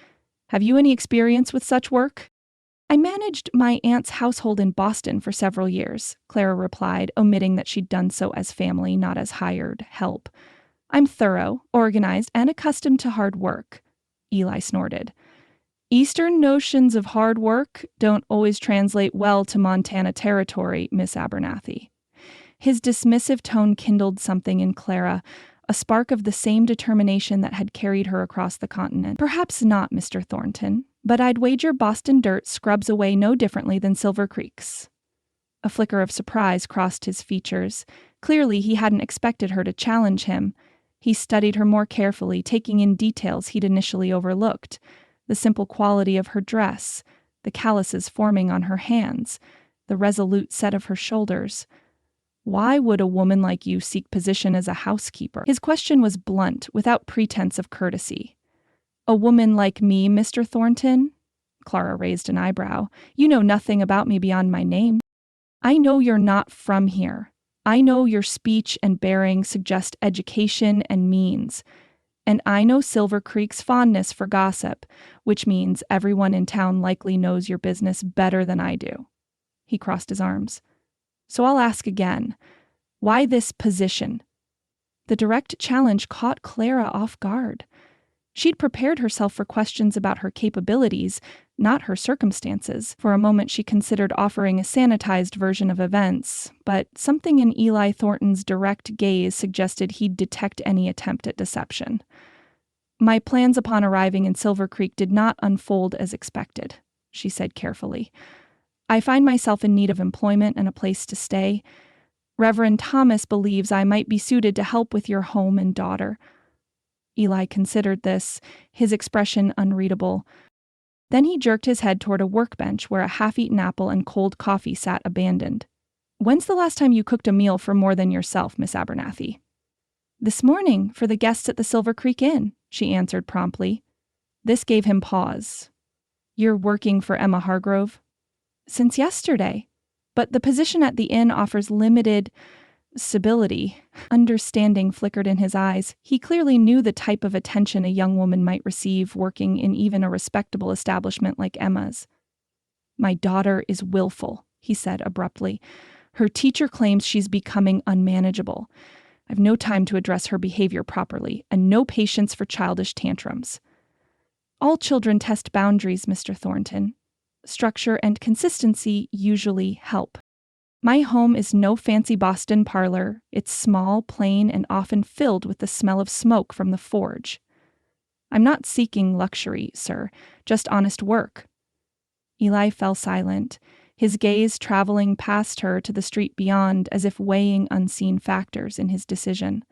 "Have you any experience with such work?" "I managed my aunt's household in Boston for several years," Clara replied, omitting that she'd done so as family, not as hired help. "I'm thorough, organized, and accustomed to hard work." Eli snorted. "Eastern notions of hard work don't always translate well to Montana territory, Miss Abernathy." His dismissive tone kindled something in Clara, a spark of the same determination that had carried her across the continent. "Perhaps not, Mr. Thornton, but I'd wager Boston dirt scrubs away no differently than Silver Creek's." A flicker of surprise crossed his features. Clearly, he hadn't expected her to challenge him. He studied her more carefully, taking in details he'd initially overlooked. The simple quality of her dress, the calluses forming on her hands, the resolute set of her shoulders. "Why would a woman like you seek position as a housekeeper?" His question was blunt, without pretense of courtesy. "A woman like me, Mr. Thornton?" Clara raised an eyebrow. "You know nothing about me beyond my name." "I know you're not from here. I know your speech and bearing suggest education and means. And I know Silver Creek's fondness for gossip, which means everyone in town likely knows your business better than I do." He crossed his arms. "So I'll ask again. Why this position?" The direct challenge caught Clara off guard. She'd prepared herself for questions about her capabilities, not her circumstances. For a moment she considered offering a sanitized version of events, but something in Eli Thornton's direct gaze suggested he'd detect any attempt at deception. "My plans upon arriving in Silver Creek did not unfold as expected," she said carefully. "I find myself in need of employment and a place to stay. Reverend Thomas believes I might be suited to help with your home and daughter." Eli considered this, his expression unreadable. Then he jerked his head toward a workbench where a half-eaten apple and cold coffee sat abandoned. "When's the last time you cooked a meal for more than yourself, Miss Abernathy?" "This morning, for the guests at the Silver Creek Inn," she answered promptly. This gave him pause. "You're working for Emma Hargrove?" "Since yesterday. But the position at the inn offers limited stability." Understanding flickered in his eyes. He clearly knew the type of attention a young woman might receive working in even a respectable establishment like Emma's. "My daughter is willful," he said abruptly. "Her teacher claims she's becoming unmanageable. I've no time to address her behavior properly, and no patience for childish tantrums." "All children test boundaries, Mr. Thornton." Structure and consistency usually help. My home is no fancy Boston parlor. It's small, plain, and often filled with the smell of smoke from the forge. I'm not seeking luxury, sir, just honest work. Eli fell silent, his gaze traveling past her to the street beyond as if weighing unseen factors in his decision.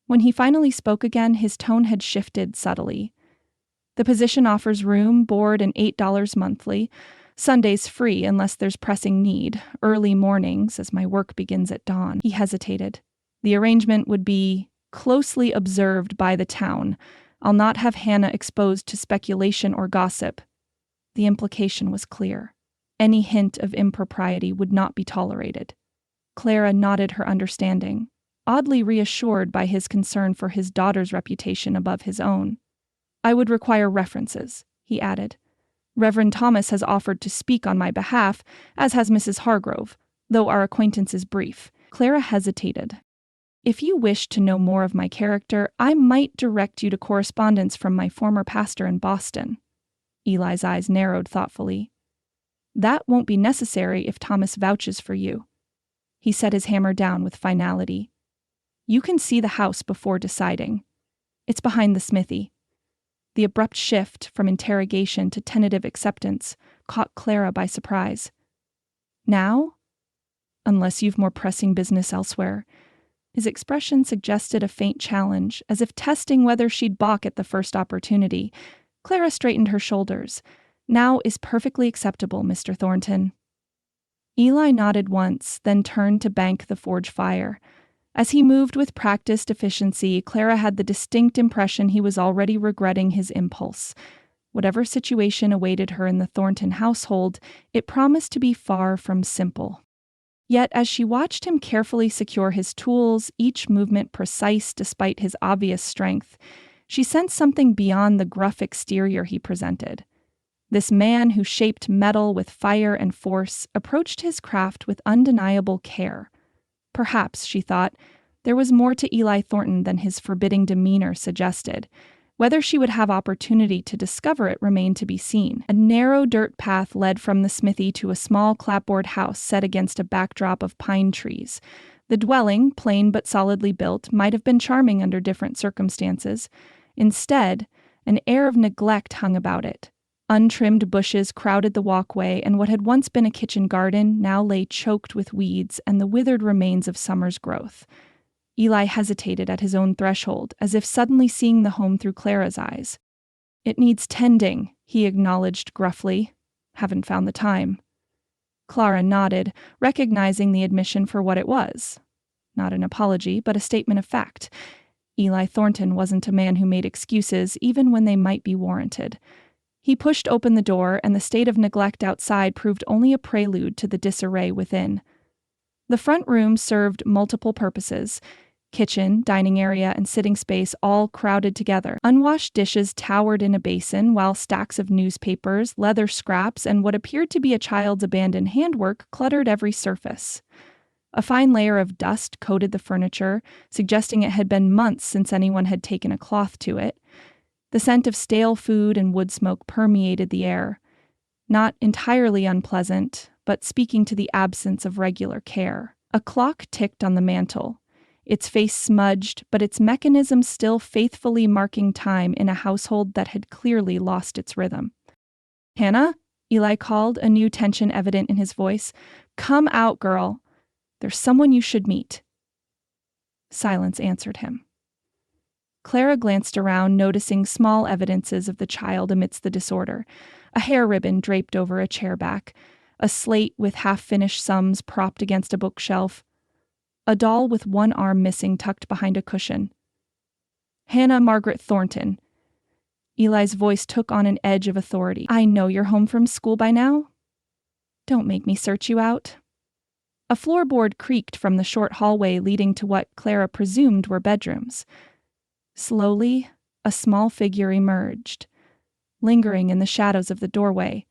When he finally spoke again, his tone had shifted subtly. The position offers room, board, and $8 monthly. Sundays free unless there's pressing need. Early mornings, as my work begins at dawn. He hesitated. The arrangement would be closely observed by the town. I'll not have Hannah exposed to speculation or gossip. The implication was clear. Any hint of impropriety would not be tolerated. Clara nodded her understanding, oddly reassured by his concern for his daughter's reputation above his own. I would require references, he added. Reverend Thomas has offered to speak on my behalf, as has Mrs. Hargrove, though our acquaintance is brief. Clara hesitated. If you wish to know more of my character, I might direct you to correspondence from my former pastor in Boston. Eli's eyes narrowed thoughtfully. That won't be necessary if Thomas vouches for you. He set his hammer down with finality. You can see the house before deciding. It's behind the smithy. The abrupt shift from interrogation to tentative acceptance caught Clara by surprise. Now? Unless you've more pressing business elsewhere. His expression suggested a faint challenge, as if testing whether she'd balk at the first opportunity. Clara straightened her shoulders. Now is perfectly acceptable, Mr. Thornton. Eli nodded once, then turned to bank the forge fire. As he moved with practiced efficiency, Clara had the distinct impression he was already regretting his impulse. Whatever situation awaited her in the Thornton household, it promised to be far from simple. Yet as she watched him carefully secure his tools, each movement precise despite his obvious strength, she sensed something beyond the gruff exterior he presented. This man who shaped metal with fire and force approached his craft with undeniable care. Perhaps, she thought, there was more to Eli Thornton than his forbidding demeanor suggested. Whether she would have opportunity to discover it remained to be seen. A narrow dirt path led from the smithy to a small clapboard house set against a backdrop of pine trees. The dwelling, plain but solidly built, might have been charming under different circumstances. Instead, an air of neglect hung about it. Untrimmed bushes crowded the walkway, and what had once been a kitchen garden now lay choked with weeds and the withered remains of summer's growth. Eli hesitated at his own threshold, as if suddenly seeing the home through Clara's eyes. It needs tending, he acknowledged gruffly. Haven't found the time. Clara nodded, recognizing the admission for what it was. Not an apology, but a statement of fact. Eli Thornton wasn't a man who made excuses, even when they might be warranted. He pushed open the door, and the state of neglect outside proved only a prelude to the disarray within. The front room served multiple purposes. Kitchen, dining area, and sitting space all crowded together. Unwashed dishes towered in a basin, while stacks of newspapers, leather scraps, and what appeared to be a child's abandoned handwork cluttered every surface. A fine layer of dust coated the furniture, suggesting it had been months since anyone had taken a cloth to it. The scent of stale food and wood smoke permeated the air. Not entirely unpleasant, but speaking to the absence of regular care. A clock ticked on the mantel, its face smudged, but its mechanism still faithfully marking time in a household that had clearly lost its rhythm. "Hannah?" Eli called, a new tension evident in his voice. "Come out, girl. There's someone you should meet." Silence answered him. Clara glanced around, noticing small evidences of the child amidst the disorder. A hair ribbon draped over a chair back, a slate with half-finished sums propped against a bookshelf, a doll with one arm missing tucked behind a cushion. "Hannah Margaret Thornton." Eli's voice took on an edge of authority. "I know you're home from school by now. Don't make me search you out." A floorboard creaked from the short hallway leading to what Clara presumed were bedrooms. Slowly, a small figure emerged, lingering in the shadows of the doorway.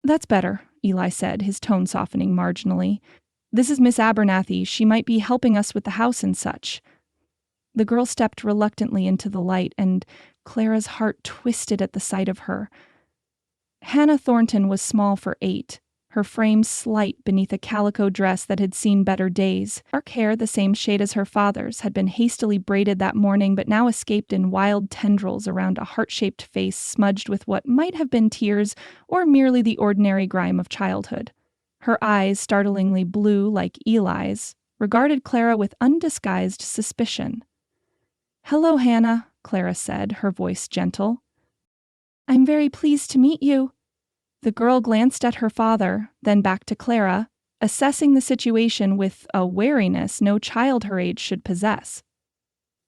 "That's better," Eli said, his tone softening marginally. "This is Miss Abernathy. She might be helping us with the house and such." The girl stepped reluctantly into the light, and Clara's heart twisted at the sight of her. Hannah Thornton was small for 8, her frame slight beneath a calico dress that had seen better days. Dark hair, the same shade as her father's, had been hastily braided that morning but now escaped in wild tendrils around a heart-shaped face smudged with what might have been tears or merely the ordinary grime of childhood. Her eyes, startlingly blue like Eli's, regarded Clara with undisguised suspicion. "Hello, Hannah," Clara said, her voice gentle. "I'm very pleased to meet you." The girl glanced at her father, then back to Clara, assessing the situation with a wariness no child her age should possess.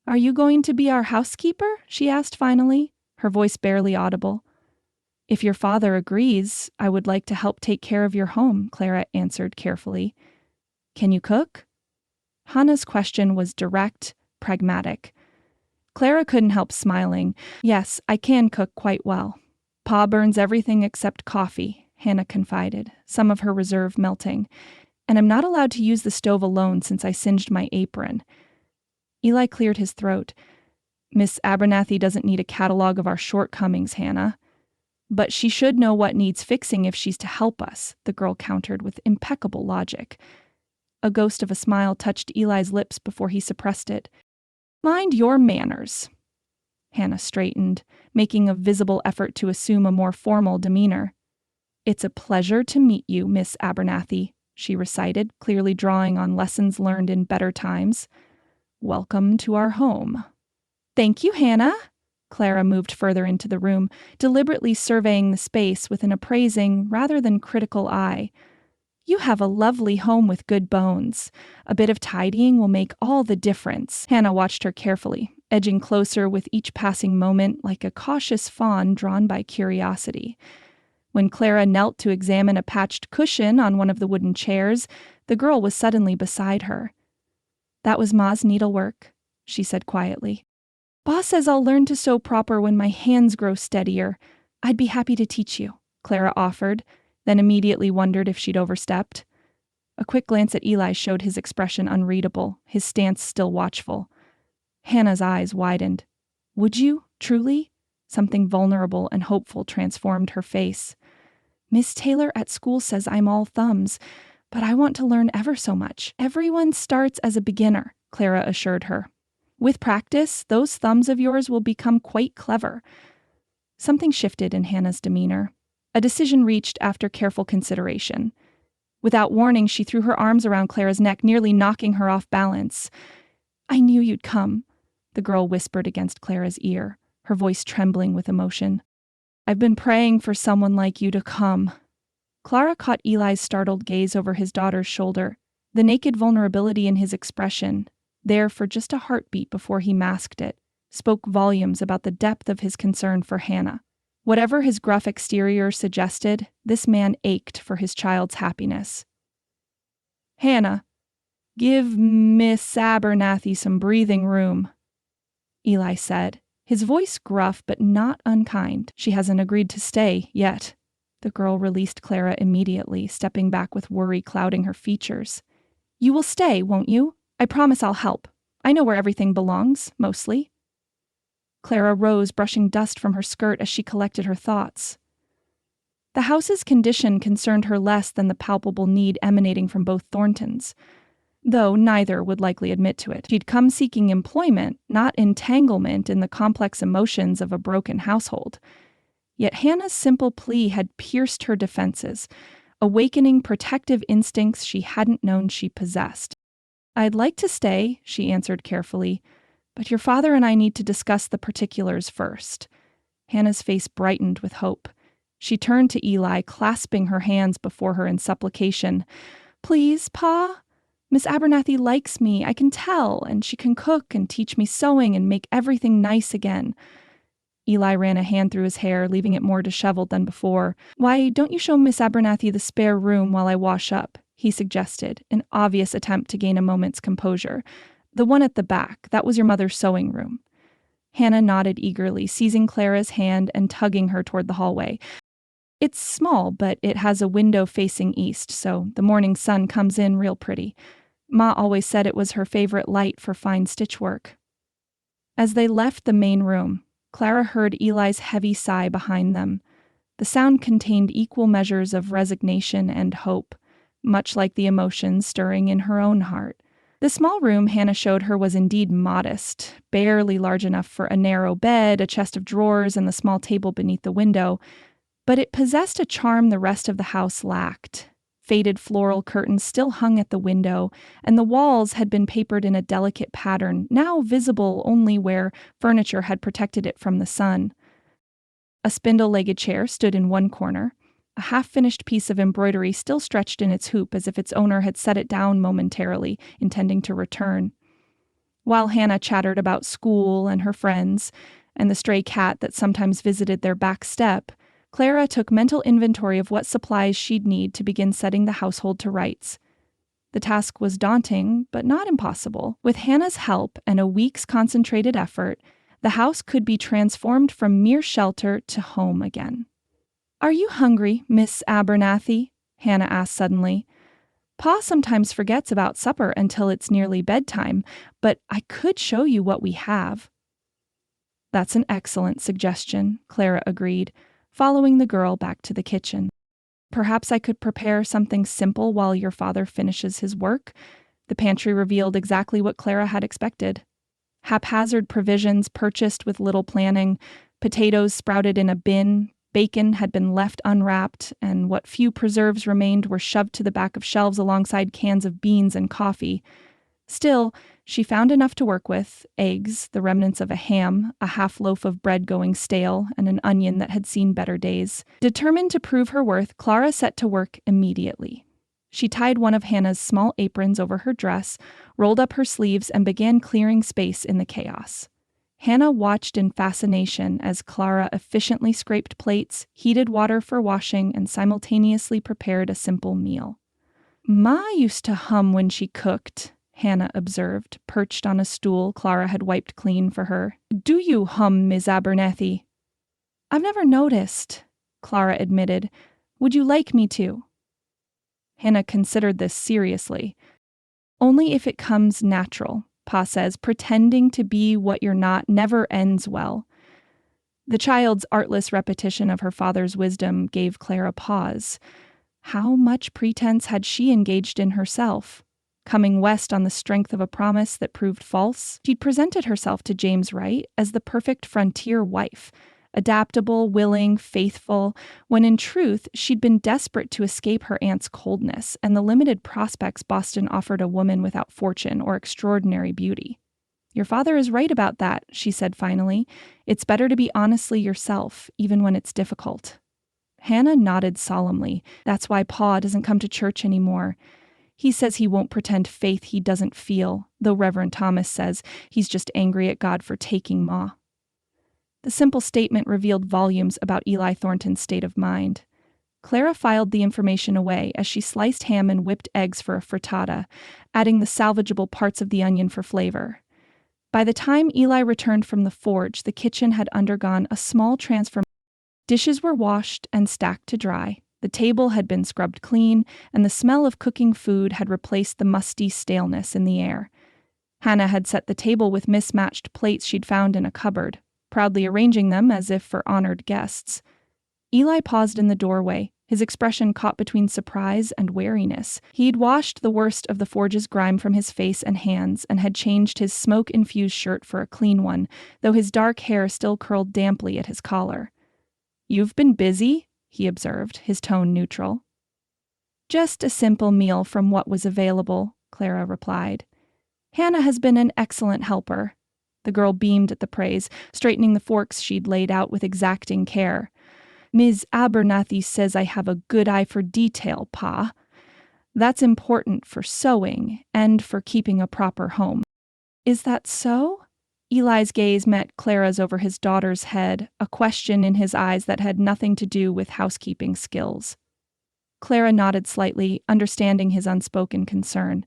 "Are you going to be our housekeeper?" she asked finally, her voice barely audible. "If your father agrees, I would like to help take care of your home," Clara answered carefully. "Can you cook?" Hannah's question was direct, pragmatic. Clara couldn't help smiling. "Yes, I can cook quite well. Pa burns everything except coffee," Hannah confided, some of her reserve melting. "And I'm not allowed to use the stove alone since I singed my apron." Eli cleared his throat. "Miss Abernathy doesn't need a catalog of our shortcomings, Hannah. But she should know what needs fixing if she's to help us," the girl countered with impeccable logic. A ghost of a smile touched Eli's lips before he suppressed it. "Mind your manners." Hannah straightened, making a visible effort to assume a more formal demeanor. "It's a pleasure to meet you, Miss Abernathy," she recited, clearly drawing on lessons learned in better times. "Welcome to our home." "Thank you, Hannah." Clara moved further into the room, deliberately surveying the space with an appraising rather than critical eye. "You have a lovely home with good bones. A bit of tidying will make all the difference." Hannah watched her carefully, edging closer with each passing moment like a cautious fawn drawn by curiosity. When Clara knelt to examine a patched cushion on one of the wooden chairs, the girl was suddenly beside her. "That was Ma's needlework," she said quietly. "Pa says I'll learn to sew proper when my hands grow steadier. I'd be happy to teach you," Clara offered, then immediately wondered if she'd overstepped. A quick glance at Eli showed his expression unreadable, his stance still watchful. Hannah's eyes widened. "Would you, truly?" Something vulnerable and hopeful transformed her face. "Miss Taylor at school says I'm all thumbs, but I want to learn ever so much." "Everyone starts as a beginner," Clara assured her. "With practice, those thumbs of yours will become quite clever." Something shifted in Hannah's demeanor. A decision reached after careful consideration. Without warning, she threw her arms around Clara's neck, nearly knocking her off balance. "I knew you'd come," the girl whispered against Clara's ear, her voice trembling with emotion. "I've been praying for someone like you to come." Clara caught Eli's startled gaze over his daughter's shoulder, the naked vulnerability in his expression, there for just a heartbeat before he masked it, spoke volumes about the depth of his concern for Hannah. Whatever his gruff exterior suggested, this man ached for his child's happiness. "Hannah, give Miss Abernathy some breathing room," Eli said, his voice gruff but not unkind. "She hasn't agreed to stay yet." The girl released Clara immediately, stepping back with worry clouding her features. "You will stay, won't you? I promise I'll help. I know where everything belongs, mostly." Clara rose, brushing dust from her skirt as she collected her thoughts. The house's condition concerned her less than the palpable need emanating from both Thorntons, though neither would likely admit to it. She'd come seeking employment, not entanglement in the complex emotions of a broken household. Yet Hannah's simple plea had pierced her defenses, awakening protective instincts she hadn't known she possessed. "I'd like to stay," she answered carefully, "but your father and I need to discuss the particulars first." Hannah's face brightened with hope. She turned to Eli, clasping her hands before her in supplication. "Please, Pa? Miss Abernathy likes me, I can tell, and she can cook and teach me sewing and make everything nice again." Eli ran a hand through his hair, leaving it more disheveled than before. "Why don't you show Miss Abernathy the spare room while I wash up?" he suggested, an obvious attempt to gain a moment's composure. "The one at the back, that was your mother's sewing room." Hannah nodded eagerly, seizing Clara's hand and tugging her toward the hallway. "It's small, but it has a window facing east, so the morning sun comes in real pretty. Ma always said it was her favorite light for fine stitchwork." As they left the main room, Clara heard Eli's heavy sigh behind them. The sound contained equal measures of resignation and hope, much like the emotions stirring in her own heart. The small room Hannah showed her was indeed modest, barely large enough for a narrow bed, a chest of drawers, and the small table beneath the window, but it possessed a charm the rest of the house lacked. Faded floral curtains still hung at the window, and the walls had been papered in a delicate pattern, now visible only where furniture had protected it from the sun. A spindle-legged chair stood in one corner. A half-finished piece of embroidery still stretched in its hoop as if its owner had set it down momentarily, intending to return. While Hannah chattered about school and her friends, and the stray cat that sometimes visited their back step, Clara took mental inventory of what supplies she'd need to begin setting the household to rights. The task was daunting, but not impossible. With Hannah's help and a week's concentrated effort, the house could be transformed from mere shelter to home again. "Are you hungry, Miss Abernathy?" Hannah asked suddenly. "Pa sometimes forgets about supper until it's nearly bedtime, but I could show you what we have." "That's an excellent suggestion," Clara agreed, following the girl back to the kitchen. "Perhaps I could prepare something simple while your father finishes his work." The pantry revealed exactly what Clara had expected. Haphazard provisions purchased with little planning, potatoes sprouted in a bin, bacon had been left unwrapped, and what few preserves remained were shoved to the back of shelves alongside cans of beans and coffee. Still, she found enough to work with: eggs, the remnants of a ham, a half loaf of bread going stale, and an onion that had seen better days. Determined to prove her worth, Clara set to work immediately. She tied one of Hannah's small aprons over her dress, rolled up her sleeves, and began clearing space in the chaos. Hannah watched in fascination as Clara efficiently scraped plates, heated water for washing, and simultaneously prepared a simple meal. "Ma used to hum when she cooked," Hannah observed, perched on a stool Clara had wiped clean for her. "Do you hum, Miss Abernathy?" "I've never noticed," Clara admitted. "Would you like me to?" Hannah considered this seriously. "Only if it comes natural," Pa says. "Pretending to be what you're not never ends well." The child's artless repetition of her father's wisdom gave Clara pause. How much pretense had she engaged in herself? Coming west on the strength of a promise that proved false, she'd presented herself to James Wright as the perfect frontier wife, adaptable, willing, faithful, when in truth she'd been desperate to escape her aunt's coldness and the limited prospects Boston offered a woman without fortune or extraordinary beauty. "Your father is right about that," she said finally. "It's better to be honestly yourself, even when it's difficult." Hannah nodded solemnly. "That's why Pa doesn't come to church anymore. He says he won't pretend faith he doesn't feel, though Reverend Thomas says he's just angry at God for taking Ma." The simple statement revealed volumes about Eli Thornton's state of mind. Clara filed the information away as she sliced ham and whipped eggs for a frittata, adding the salvageable parts of the onion for flavor. By the time Eli returned from the forge, the kitchen had undergone a small transformation. Dishes were washed and stacked to dry. The table had been scrubbed clean, and the smell of cooking food had replaced the musty staleness in the air. Hannah had set the table with mismatched plates she'd found in a cupboard, proudly arranging them as if for honored guests. Eli paused in the doorway, his expression caught between surprise and wariness. He'd washed the worst of the forge's grime from his face and hands and had changed his smoke-infused shirt for a clean one, though his dark hair still curled damply at his collar. "You've been busy?" he observed, his tone neutral. "Just a simple meal from what was available," Clara replied. "Hannah has been an excellent helper." The girl beamed at the praise, straightening the forks she'd laid out with exacting care. "Ms. Abernathy says I have a good eye for detail, Pa. That's important for sewing and for keeping a proper home." "Is that so?" Eli's gaze met Clara's over his daughter's head, a question in his eyes that had nothing to do with housekeeping skills. Clara nodded slightly, understanding his unspoken concern.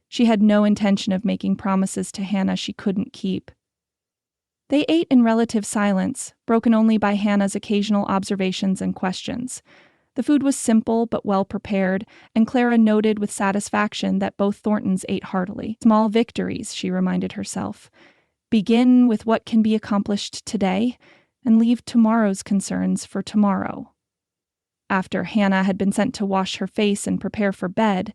She had no intention of making promises to Hannah she couldn't keep. They ate in relative silence, broken only by Hannah's occasional observations and questions. The food was simple but well prepared, and Clara noted with satisfaction that both Thorntons ate heartily. Small victories, she reminded herself. Begin with what can be accomplished today, and leave tomorrow's concerns for tomorrow. After Hannah had been sent to wash her face and prepare for bed,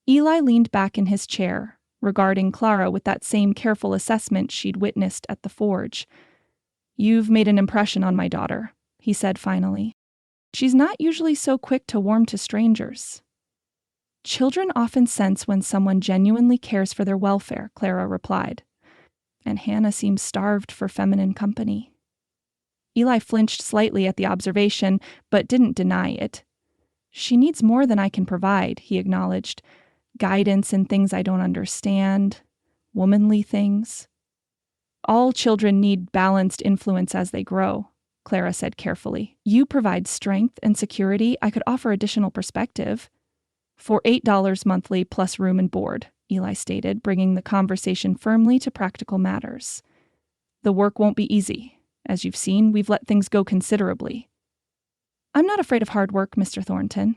Eli leaned back in his chair, regarding Clara with that same careful assessment she'd witnessed at the forge. "You've made an impression on my daughter," he said finally. "She's not usually so quick to warm to strangers." "Children often sense when someone genuinely cares for their welfare," Clara replied. "And Hannah seems starved for feminine company." Eli flinched slightly at the observation, but didn't deny it. "She needs more than I can provide," he acknowledged. "Guidance in things I don't understand, womanly things." "All children need balanced influence as they grow," Clara said carefully. "You provide strength and security. I could offer additional perspective." "For $8 monthly plus room and board," Eli stated, bringing the conversation firmly to practical matters. "The work won't be easy. As you've seen, we've let things go considerably." "I'm not afraid of hard work, Mr. Thornton."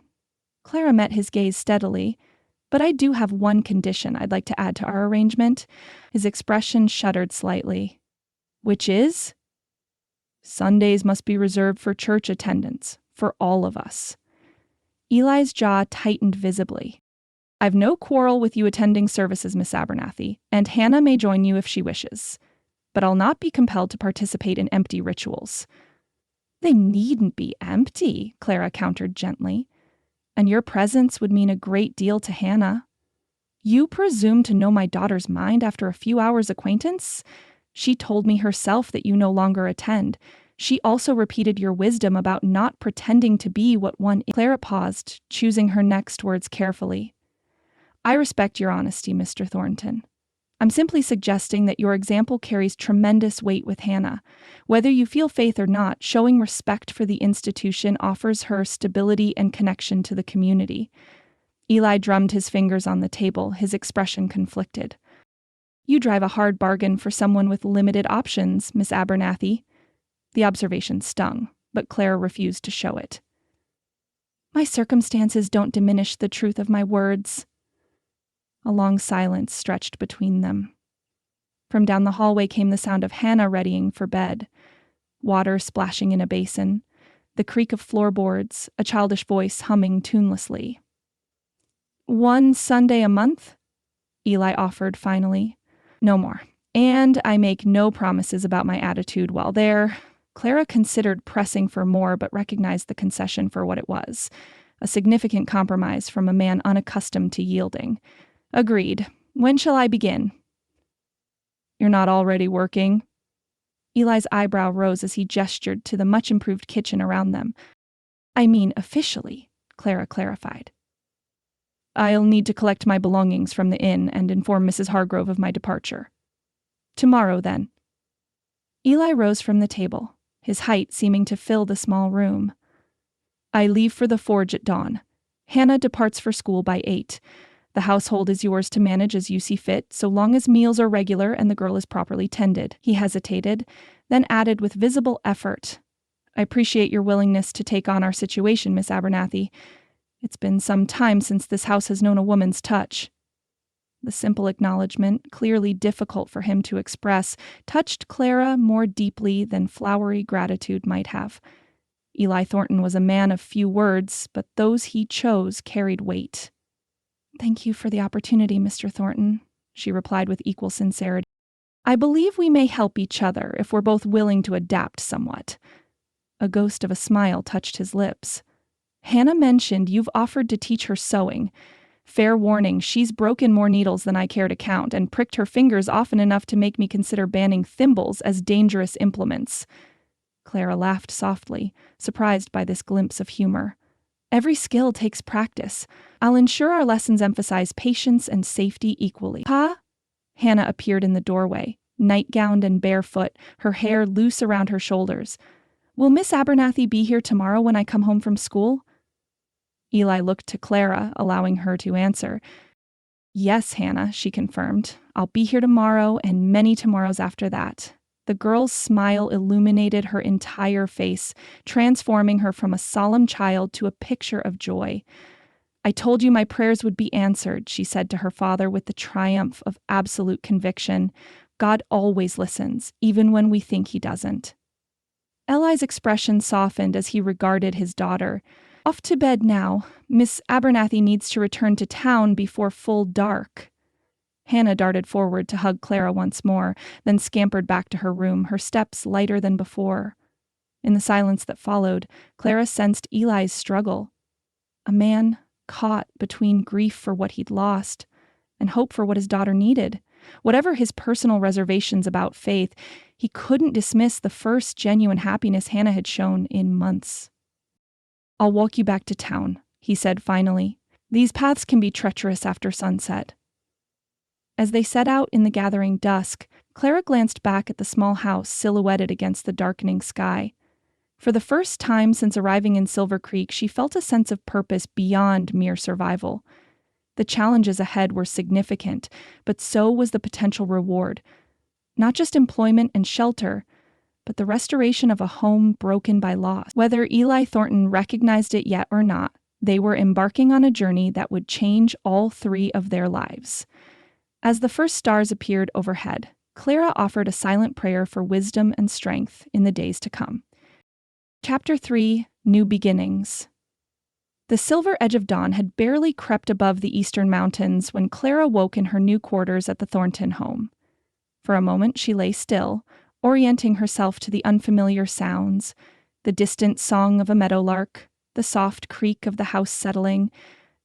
Clara met his gaze steadily. "But I do have one condition I'd like to add to our arrangement." His expression shuddered slightly. "Which is?" "Sundays must be reserved for church attendance, for all of us." Eli's jaw tightened visibly. "I've no quarrel with you attending services, Miss Abernathy, and Hannah may join you if she wishes. But I'll not be compelled to participate in empty rituals." "They needn't be empty," Clara countered gently. "And your presence would mean a great deal to Hannah." "You presume to know my daughter's mind after a few hours' acquaintance? She told me herself that you no longer attend. She also repeated your wisdom about not pretending to be what one is." Clara paused, choosing her next words carefully. "I respect your honesty, Mr. Thornton. I'm simply suggesting that your example carries tremendous weight with Hannah. Whether you feel faith or not, showing respect for the institution offers her stability and connection to the community." Eli drummed his fingers on the table, his expression conflicted. "You drive a hard bargain for someone with limited options, Miss Abernathy." The observation stung, but Clara refused to show it. "My circumstances don't diminish the truth of my words." A long silence stretched between them. From down the hallway came the sound of Hannah readying for bed, water splashing in a basin, the creak of floorboards, a childish voice humming tunelessly. "One Sunday a month?" Eli offered finally. "No more. And I make no promises about my attitude while there." Clara considered pressing for more, but recognized the concession for what it was, a significant compromise from a man unaccustomed to yielding. "Agreed. When shall I begin?" "You're not already working?" Eli's eyebrow rose as he gestured to the much-improved kitchen around them. "I mean officially," Clara clarified. "I'll need to collect my belongings from the inn and inform Mrs. Hargrove of my departure." "Tomorrow, then." Eli rose from the table, his height seeming to fill the small room. "I leave for the forge at dawn. Hannah departs for school by 8. The household is yours to manage as you see fit, so long as meals are regular and the girl is properly tended." He hesitated, then added with visible effort, "I appreciate your willingness to take on our situation, Miss Abernathy. It's been some time since this house has known a woman's touch." The simple acknowledgement, clearly difficult for him to express, touched Clara more deeply than flowery gratitude might have. Eli Thornton was a man of few words, but those he chose carried weight. "Thank you for the opportunity, Mr. Thornton," she replied with equal sincerity. "I believe we may help each other if we're both willing to adapt somewhat." A ghost of a smile touched his lips. "Hannah mentioned you've offered to teach her sewing. Fair warning, she's broken more needles than I care to count and pricked her fingers often enough to make me consider banning thimbles as dangerous implements." Clara laughed softly, surprised by this glimpse of humor. "Every skill takes practice. I'll ensure our lessons emphasize patience and safety equally." "Pa?" Hannah appeared in the doorway, night-gowned and barefoot, her hair loose around her shoulders. "Will Miss Abernathy be here tomorrow when I come home from school?" Eli looked to Clara, allowing her to answer. "Yes, Hannah," she confirmed. "I'll be here tomorrow and many tomorrows after that." The girl's smile illuminated her entire face, transforming her from a solemn child to a picture of joy. "I told you my prayers would be answered," she said to her father with the triumph of absolute conviction. "God always listens, even when we think he doesn't." Eli's expression softened as he regarded his daughter. Off to bed now. Miss Abernathy needs to return to town before full dark. Hannah darted forward to hug Clara once more, then scampered back to her room, her steps lighter than before. In the silence that followed, Clara sensed Eli's struggle. A man caught between grief for what he'd lost and hope for what his daughter needed. Whatever his personal reservations about faith, he couldn't dismiss the first genuine happiness Hannah had shown in months. "I'll walk you back to town," he said finally. "These paths can be treacherous after sunset." As they set out in the gathering dusk, Clara glanced back at the small house silhouetted against the darkening sky. For the first time since arriving in Silver Creek, she felt a sense of purpose beyond mere survival. The challenges ahead were significant, but so was the potential reward. Not just employment and shelter, but the restoration of a home broken by loss. Whether Eli Thornton recognized it yet or not, they were embarking on a journey that would change all three of their lives. As the first stars appeared overhead, Clara offered a silent prayer for wisdom and strength in the days to come. Chapter 3: New Beginnings. The silver edge of dawn had barely crept above the eastern mountains when Clara woke in her new quarters at the Thornton home. For a moment she lay still, orienting herself to the unfamiliar sounds, the distant song of a meadowlark, the soft creak of the house settling,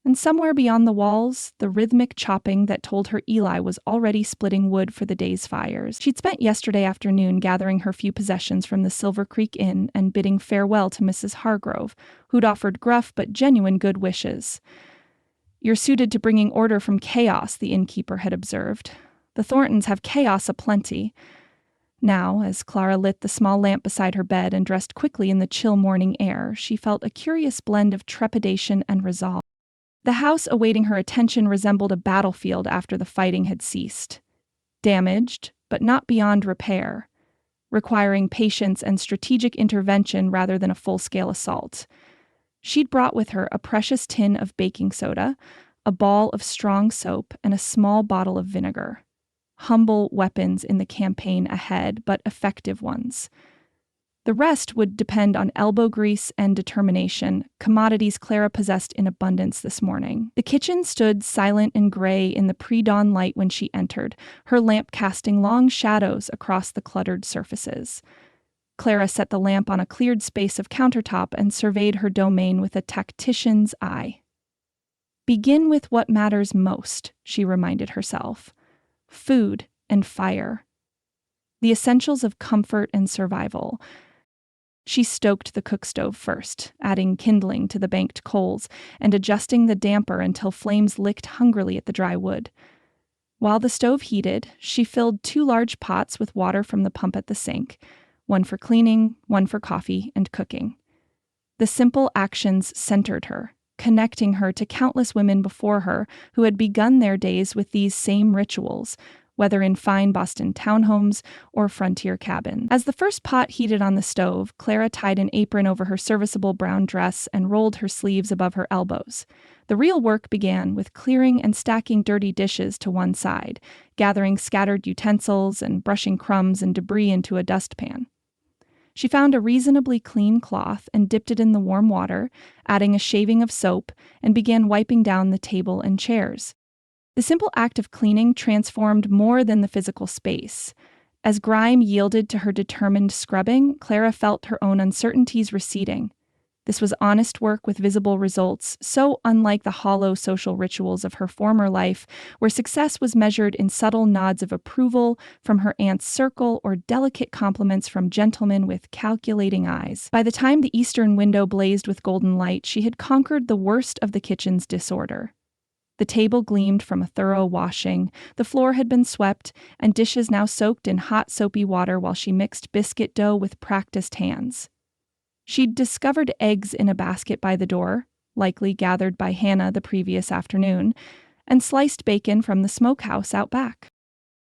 and somewhere beyond the walls, the rhythmic chopping that told her Eli was already splitting wood for the day's fires. She'd spent yesterday afternoon gathering her few possessions from the Silver Creek Inn and bidding farewell to Mrs. Hargrove, who'd offered gruff but genuine good wishes. "You're suited to bringing order from chaos," the innkeeper had observed. "The Thorntons have chaos aplenty." Now, as Clara lit the small lamp beside her bed and dressed quickly in the chill morning air, she felt a curious blend of trepidation and resolve. The house awaiting her attention resembled a battlefield after the fighting had ceased. Damaged, but not beyond repair, requiring patience and strategic intervention rather than a full-scale assault. She'd brought with her a precious tin of baking soda, a ball of strong soap, and a small bottle of vinegar. Humble weapons in the campaign ahead, but effective ones. The rest would depend on elbow grease and determination, commodities Clara possessed in abundance this morning. The kitchen stood silent and gray in the pre-dawn light when she entered, her lamp casting long shadows across the cluttered surfaces. Clara set the lamp on a cleared space of countertop and surveyed her domain with a tactician's eye. "Begin with what matters most," she reminded herself. Food and fire. The essentials of comfort and survival. She stoked the cook stove first, adding kindling to the banked coals and adjusting the damper until flames licked hungrily at the dry wood. While the stove heated, she filled 2 large pots with water from the pump at the sink, one for cleaning, one for coffee and cooking. The simple actions centered her, connecting her to countless women before her who had begun their days with these same rituals, whether in fine Boston townhomes or frontier cabins. As the first pot heated on the stove, Clara tied an apron over her serviceable brown dress and rolled her sleeves above her elbows. The real work began with clearing and stacking dirty dishes to one side, gathering scattered utensils and brushing crumbs and debris into a dustpan. She found a reasonably clean cloth and dipped it in the warm water, adding a shaving of soap, and began wiping down the table and chairs. The simple act of cleaning transformed more than the physical space. As grime yielded to her determined scrubbing, Clara felt her own uncertainties receding. This was honest work with visible results, so unlike the hollow social rituals of her former life, where success was measured in subtle nods of approval from her aunt's circle or delicate compliments from gentlemen with calculating eyes. By the time the eastern window blazed with golden light, she had conquered the worst of the kitchen's disorder. The table gleamed from a thorough washing, the floor had been swept, and dishes now soaked in hot soapy water while she mixed biscuit dough with practiced hands. She'd discovered eggs in a basket by the door, likely gathered by Hannah the previous afternoon, and sliced bacon from the smokehouse out back.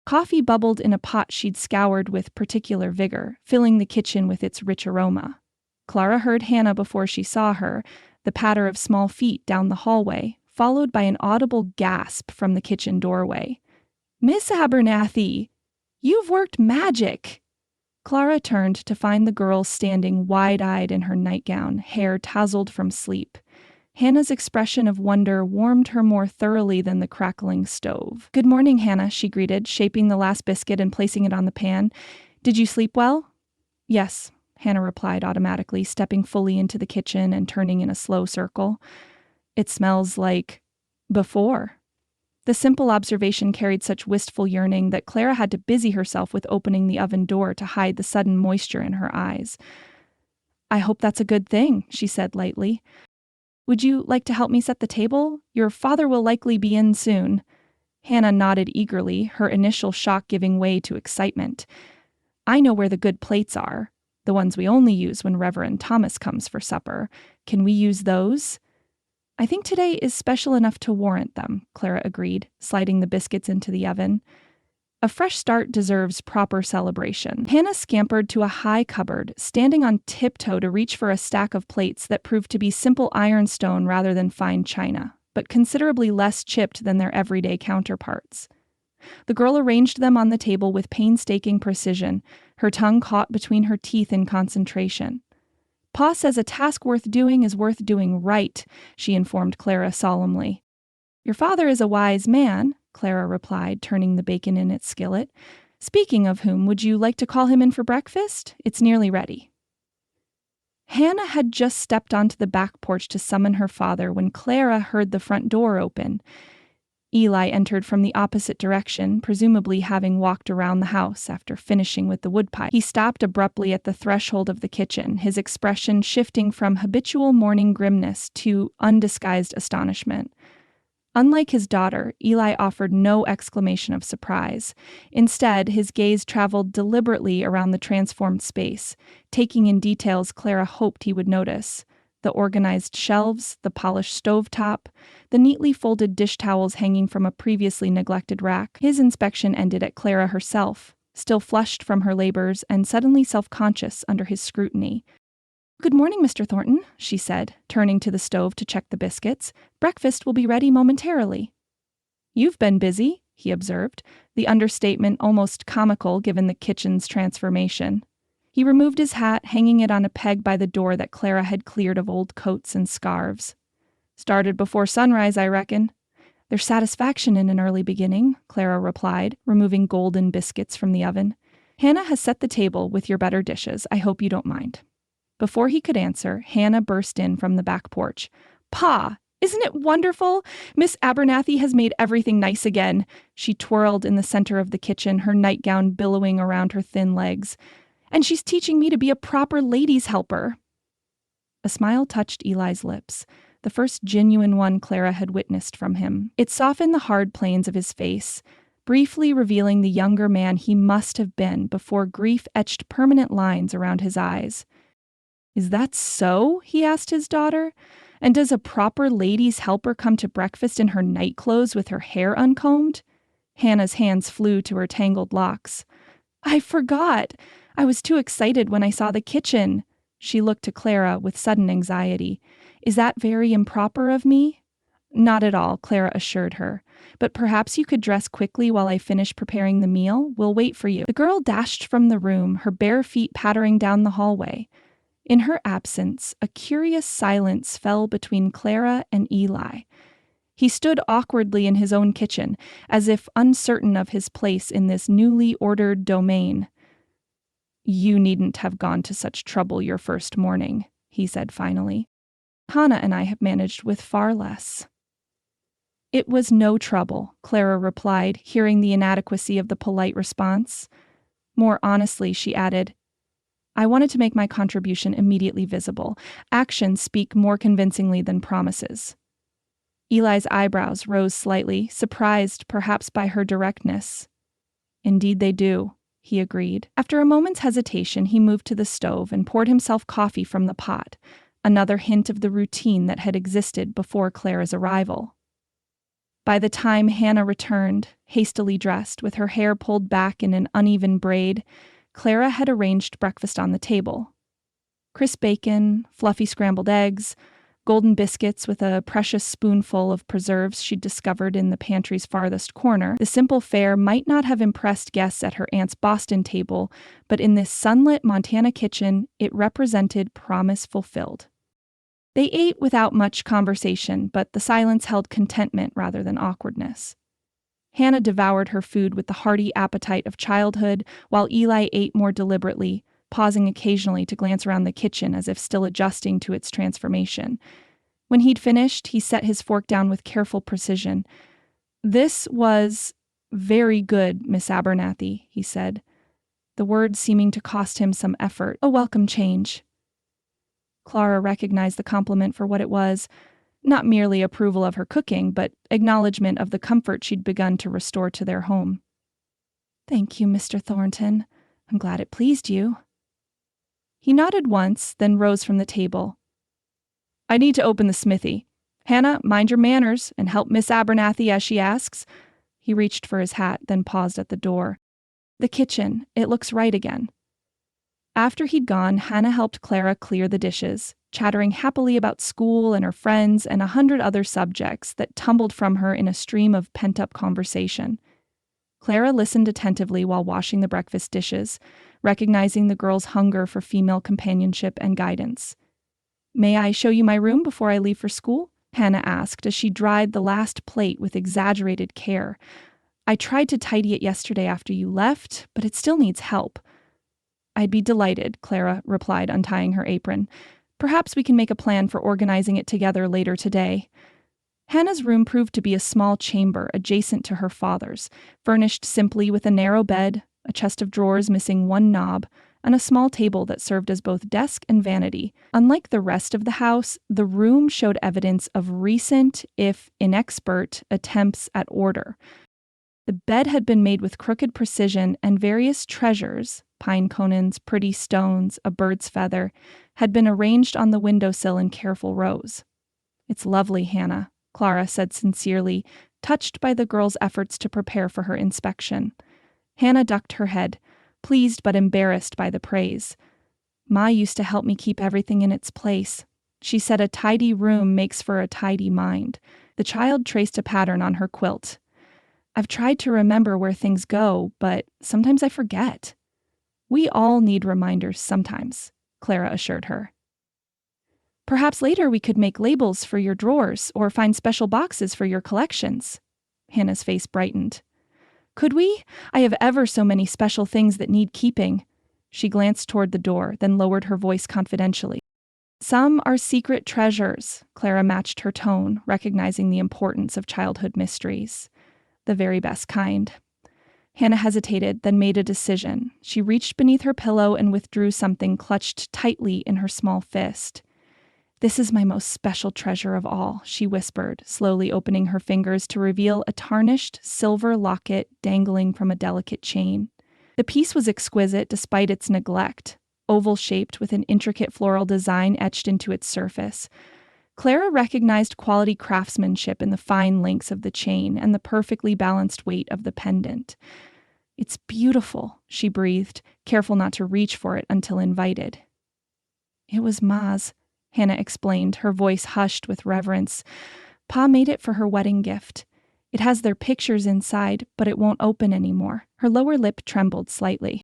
Coffee bubbled in a pot she'd scoured with particular vigor, filling the kitchen with its rich aroma. Clara heard Hannah before she saw her, the patter of small feet down the hallway, followed by an audible gasp from the kitchen doorway. "Miss Abernathy, you've worked magic!" Clara turned to find the girl standing wide-eyed in her nightgown, hair tousled from sleep. Hannah's expression of wonder warmed her more thoroughly than the crackling stove. "Good morning, Hannah," she greeted, shaping the last biscuit and placing it on the pan. "Did you sleep well?" "Yes," Hannah replied automatically, stepping fully into the kitchen and turning in a slow circle. "It smells like before." The simple observation carried such wistful yearning that Clara had to busy herself with opening the oven door to hide the sudden moisture in her eyes. "I hope that's a good thing," she said lightly. "Would you like to help me set the table? Your father will likely be in soon." Hannah nodded eagerly, her initial shock giving way to excitement. "I know where the good plates are, the ones we only use when Reverend Thomas comes for supper. Can we use those?" "I think today is special enough to warrant them," Clara agreed, sliding the biscuits into the oven. A fresh start deserves proper celebration. Hannah scampered to a high cupboard, standing on tiptoe to reach for a stack of plates that proved to be simple ironstone rather than fine china, but considerably less chipped than their everyday counterparts. The girl arranged them on the table with painstaking precision, her tongue caught between her teeth in concentration. "Pa says a task worth doing is worth doing right," she informed Clara solemnly. "Your father is a wise man," Clara replied, turning the bacon in its skillet. "Speaking of whom, would you like to call him in for breakfast? It's nearly ready." Hannah had just stepped onto the back porch to summon her father when Clara heard the front door open. Eli entered from the opposite direction, presumably having walked around the house after finishing with the woodpile. He stopped abruptly at the threshold of the kitchen, his expression shifting from habitual morning grimness to undisguised astonishment. Unlike his daughter, Eli offered no exclamation of surprise. Instead, his gaze traveled deliberately around the transformed space, taking in details Clara hoped he would notice: the organized shelves, the polished stovetop, the neatly folded dish towels hanging from a previously neglected rack. His inspection ended at Clara herself, still flushed from her labors and suddenly self-conscious under his scrutiny. "Good morning, Mr. Thornton," she said, turning to the stove to check the biscuits. "Breakfast will be ready momentarily." "You've been busy," he observed, the understatement almost comical given the kitchen's transformation. He removed his hat, hanging it on a peg by the door that Clara had cleared of old coats and scarves. "Started before sunrise, I reckon." "There's satisfaction in an early beginning," Clara replied, removing golden biscuits from the oven. "Hannah has set the table with your better dishes. I hope you don't mind." Before he could answer, Hannah burst in from the back porch. "Pa, isn't it wonderful? Miss Abernathy has made everything nice again." She twirled in the center of the kitchen, her nightgown billowing around her thin legs. "And she's teaching me to be a proper lady's helper." A smile touched Eli's lips, the first genuine one Clara had witnessed from him. It softened the hard planes of his face, briefly revealing the younger man he must have been before grief etched permanent lines around his eyes. "Is that so?" he asked his daughter. "And does a proper lady's helper come to breakfast in her nightclothes with her hair uncombed?" Hannah's hands flew to her tangled locks. "I forgot. I was too excited when I saw the kitchen." She looked to Clara with sudden anxiety. "Is that very improper of me?" "Not at all," Clara assured her. "But perhaps you could dress quickly while I finish preparing the meal. We'll wait for you." The girl dashed from the room, her bare feet pattering down the hallway. In her absence, a curious silence fell between Clara and Eli. He stood awkwardly in his own kitchen, as if uncertain of his place in this newly ordered domain. "You needn't have gone to such trouble your first morning," he said finally. "Hannah and I have managed with far less." "It was no trouble," Clara replied, hearing the inadequacy of the polite response. More honestly, she added, "I wanted to make my contribution immediately visible. Actions speak more convincingly than promises." Eli's eyebrows rose slightly, surprised perhaps by her directness. "Indeed they do," he agreed. After a moment's hesitation, he moved to the stove and poured himself coffee from the pot, another hint of the routine that had existed before Clara's arrival. By the time Hannah returned, hastily dressed, with her hair pulled back in an uneven braid, Clara had arranged breakfast on the table. Crisp bacon, fluffy scrambled eggs, golden biscuits with a precious spoonful of preserves she'd discovered in the pantry's farthest corner. The simple fare might not have impressed guests at her aunt's Boston table, but in this sunlit Montana kitchen, it represented promise fulfilled. They ate without much conversation, but the silence held contentment rather than awkwardness. Hannah devoured her food with the hearty appetite of childhood, while Eli ate more deliberately, pausing occasionally to glance around the kitchen as if still adjusting to its transformation. When he'd finished, he set his fork down with careful precision. "This was very good, Miss Abernathy," he said, the words seeming to cost him some effort. "A welcome change." Clara recognized the compliment for what it was, not merely approval of her cooking, but acknowledgement of the comfort she'd begun to restore to their home. "Thank you, Mr. Thornton. I'm glad it pleased you." He nodded once, then rose from the table. "I need to open the smithy. Hannah, mind your manners and help Miss Abernathy as she asks." He reached for his hat, then paused at the door. "The kitchen, it looks right again." After he'd gone, Hannah helped Clara clear the dishes, chattering happily about school and her friends and 100 other subjects that tumbled from her in a stream of pent-up conversation. Clara listened attentively while washing the breakfast dishes, recognizing the girl's hunger for female companionship and guidance. "May I show you my room before I leave for school?" Hannah asked as she dried the last plate with exaggerated care. "I tried to tidy it yesterday after you left, but it still needs help." "I'd be delighted," Clara replied, untying her apron. "Perhaps we can make a plan for organizing it together later today." Hannah's room proved to be a small chamber adjacent to her father's, furnished simply with a narrow bed, a chest of drawers missing one knob, and a small table that served as both desk and vanity. Unlike the rest of the house, the room showed evidence of recent, if inexpert, attempts at order. The bed had been made with crooked precision, and various treasures, pine conans, pretty stones, a bird's feather, had been arranged on the windowsill in careful rows. "It's lovely, Hannah," Clara said sincerely, touched by the girl's efforts to prepare for her inspection. Hannah ducked her head, pleased but embarrassed by the praise. "Ma used to help me keep everything in its place. She said a tidy room makes for a tidy mind." The child traced a pattern on her quilt. "I've tried to remember where things go, but sometimes I forget." "We all need reminders sometimes," Clara assured her. "Perhaps later we could make labels for your drawers or find special boxes for your collections." Hannah's face brightened. "Could we? I have ever so many special things that need keeping." She glanced toward the door, then lowered her voice confidentially. "Some are secret treasures," Clara matched her tone, recognizing the importance of childhood mysteries. "The very best kind." Hannah hesitated, then made a decision. She reached beneath her pillow and withdrew something clutched tightly in her small fist. "This is my most special treasure of all," she whispered, slowly opening her fingers to reveal a tarnished silver locket dangling from a delicate chain. The piece was exquisite despite its neglect, oval-shaped with an intricate floral design etched into its surface. Clara recognized quality craftsmanship in the fine links of the chain and the perfectly balanced weight of the pendant. "It's beautiful," she breathed, careful not to reach for it until invited. "It was Ma's," Hannah explained, her voice hushed with reverence. "Pa made it for her wedding gift. It has their pictures inside, but it won't open anymore." Her lower lip trembled slightly.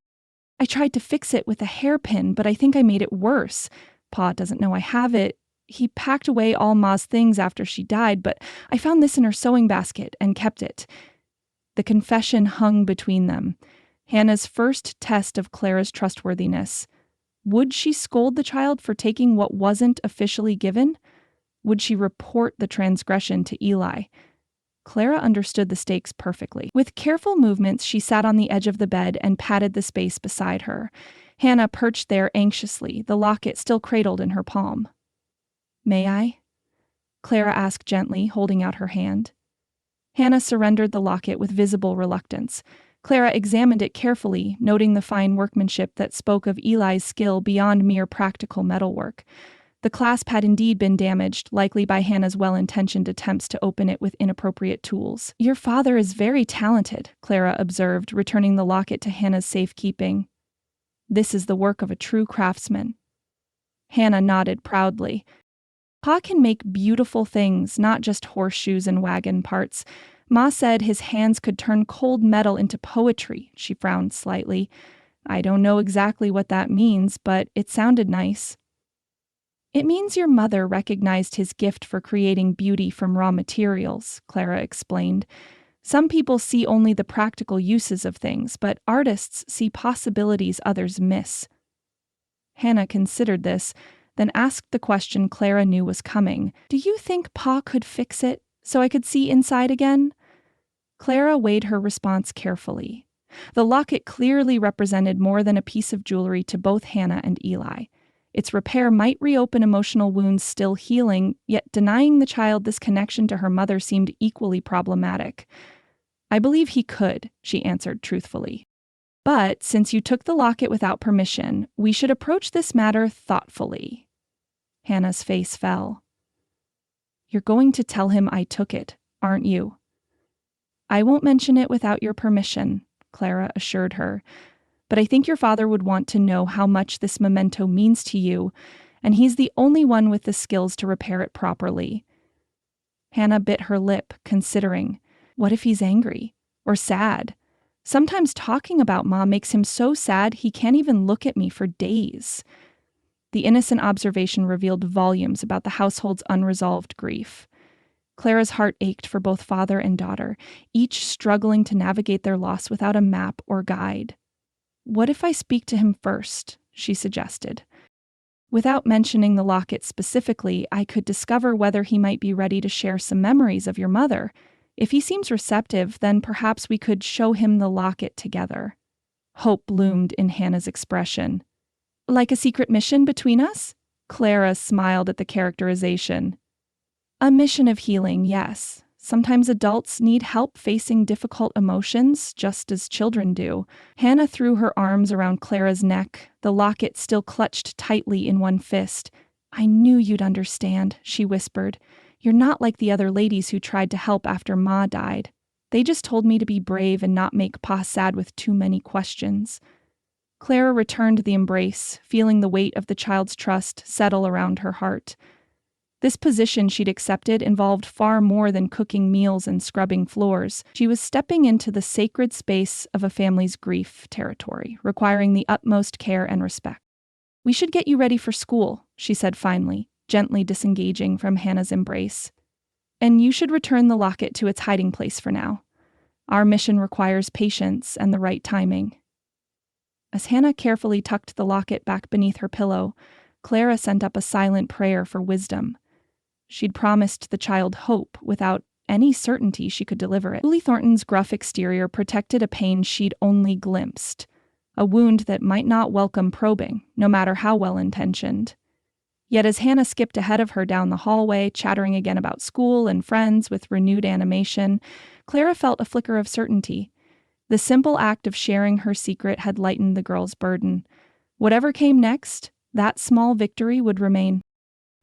"I tried to fix it with a hairpin, but I think I made it worse. Pa doesn't know I have it. He packed away all Ma's things after she died, but I found this in her sewing basket and kept it." The confession hung between them. Hannah's first test of Clara's trustworthiness. Would she scold the child for taking what wasn't officially given? Would she report the transgression to Eli? Clara understood the stakes perfectly. With careful movements, she sat on the edge of the bed and patted the space beside her. Hannah perched there anxiously, the locket still cradled in her palm. "May I?" Clara asked gently, holding out her hand. Hannah surrendered the locket with visible reluctance. Clara examined it carefully, noting the fine workmanship that spoke of Eli's skill beyond mere practical metalwork. The clasp had indeed been damaged, likely by Hannah's well-intentioned attempts to open it with inappropriate tools. "Your father is very talented," Clara observed, returning the locket to Hannah's safekeeping. "This is the work of a true craftsman." Hannah nodded proudly. "Pa can make beautiful things, not just horseshoes and wagon parts. Ma said his hands could turn cold metal into poetry." She frowned slightly. "I don't know exactly what that means, but it sounded nice." It means your mother recognized his gift for creating beauty from raw materials, Clara explained. Some people see only the practical uses of things, but artists see possibilities others miss. Hannah considered this, then asked the question Clara knew was coming. Do you think Pa could fix it so I could see inside again? Clara weighed her response carefully. The locket clearly represented more than a piece of jewelry to both Hannah and Eli. Its repair might reopen emotional wounds still healing, yet denying the child this connection to her mother seemed equally problematic. I believe he could, she answered truthfully. But since you took the locket without permission, we should approach this matter thoughtfully. Hannah's face fell. You're going to tell him I took it, aren't you? I won't mention it without your permission, Clara assured her. But I think your father would want to know how much this memento means to you, and he's the only one with the skills to repair it properly. Hannah bit her lip, considering. What if he's angry? Or sad? Sometimes talking about Ma makes him so sad he can't even look at me for days. The innocent observation revealed volumes about the household's unresolved grief. Clara's heart ached for both father and daughter, each struggling to navigate their loss without a map or guide. What if I speak to him first? She suggested. Without mentioning the locket specifically, I could discover whether he might be ready to share some memories of your mother. If he seems receptive, then perhaps we could show him the locket together. Hope bloomed in Hannah's expression. Like a secret mission between us? Clara smiled at the characterization. A mission of healing, yes. Sometimes adults need help facing difficult emotions, just as children do. Hannah threw her arms around Clara's neck, the locket still clutched tightly in one fist. I knew you'd understand, she whispered. You're not like the other ladies who tried to help after Ma died. They just told me to be brave and not make Pa sad with too many questions. Clara returned the embrace, feeling the weight of the child's trust settle around her heart. This position she'd accepted involved far more than cooking meals and scrubbing floors. She was stepping into the sacred space of a family's grief territory, requiring the utmost care and respect. We should get you ready for school, she said finally, gently disengaging from Hannah's embrace. And you should return the locket to its hiding place for now. Our mission requires patience and the right timing. As Hannah carefully tucked the locket back beneath her pillow, Clara sent up a silent prayer for wisdom. She'd promised the child hope without any certainty she could deliver it. Julie Thornton's gruff exterior protected a pain she'd only glimpsed, a wound that might not welcome probing, no matter how well-intentioned. Yet as Hannah skipped ahead of her down the hallway, chattering again about school and friends with renewed animation, Clara felt a flicker of certainty. The simple act of sharing her secret had lightened the girl's burden. Whatever came next, that small victory would remain.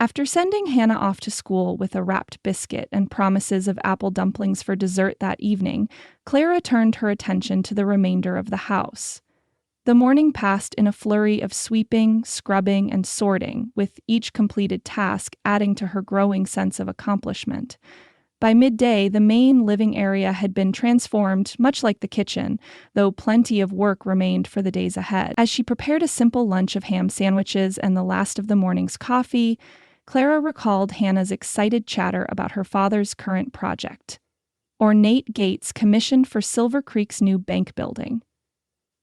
After sending Hannah off to school with a wrapped biscuit and promises of apple dumplings for dessert that evening, Clara turned her attention to the remainder of the house. The morning passed in a flurry of sweeping, scrubbing, and sorting, with each completed task adding to her growing sense of accomplishment. By midday, the main living area had been transformed, much like the kitchen, though plenty of work remained for the days ahead. As she prepared a simple lunch of ham sandwiches and the last of the morning's coffee, Clara recalled Hannah's excited chatter about her father's current project, ornate gates commissioned for Silver Creek's new bank building.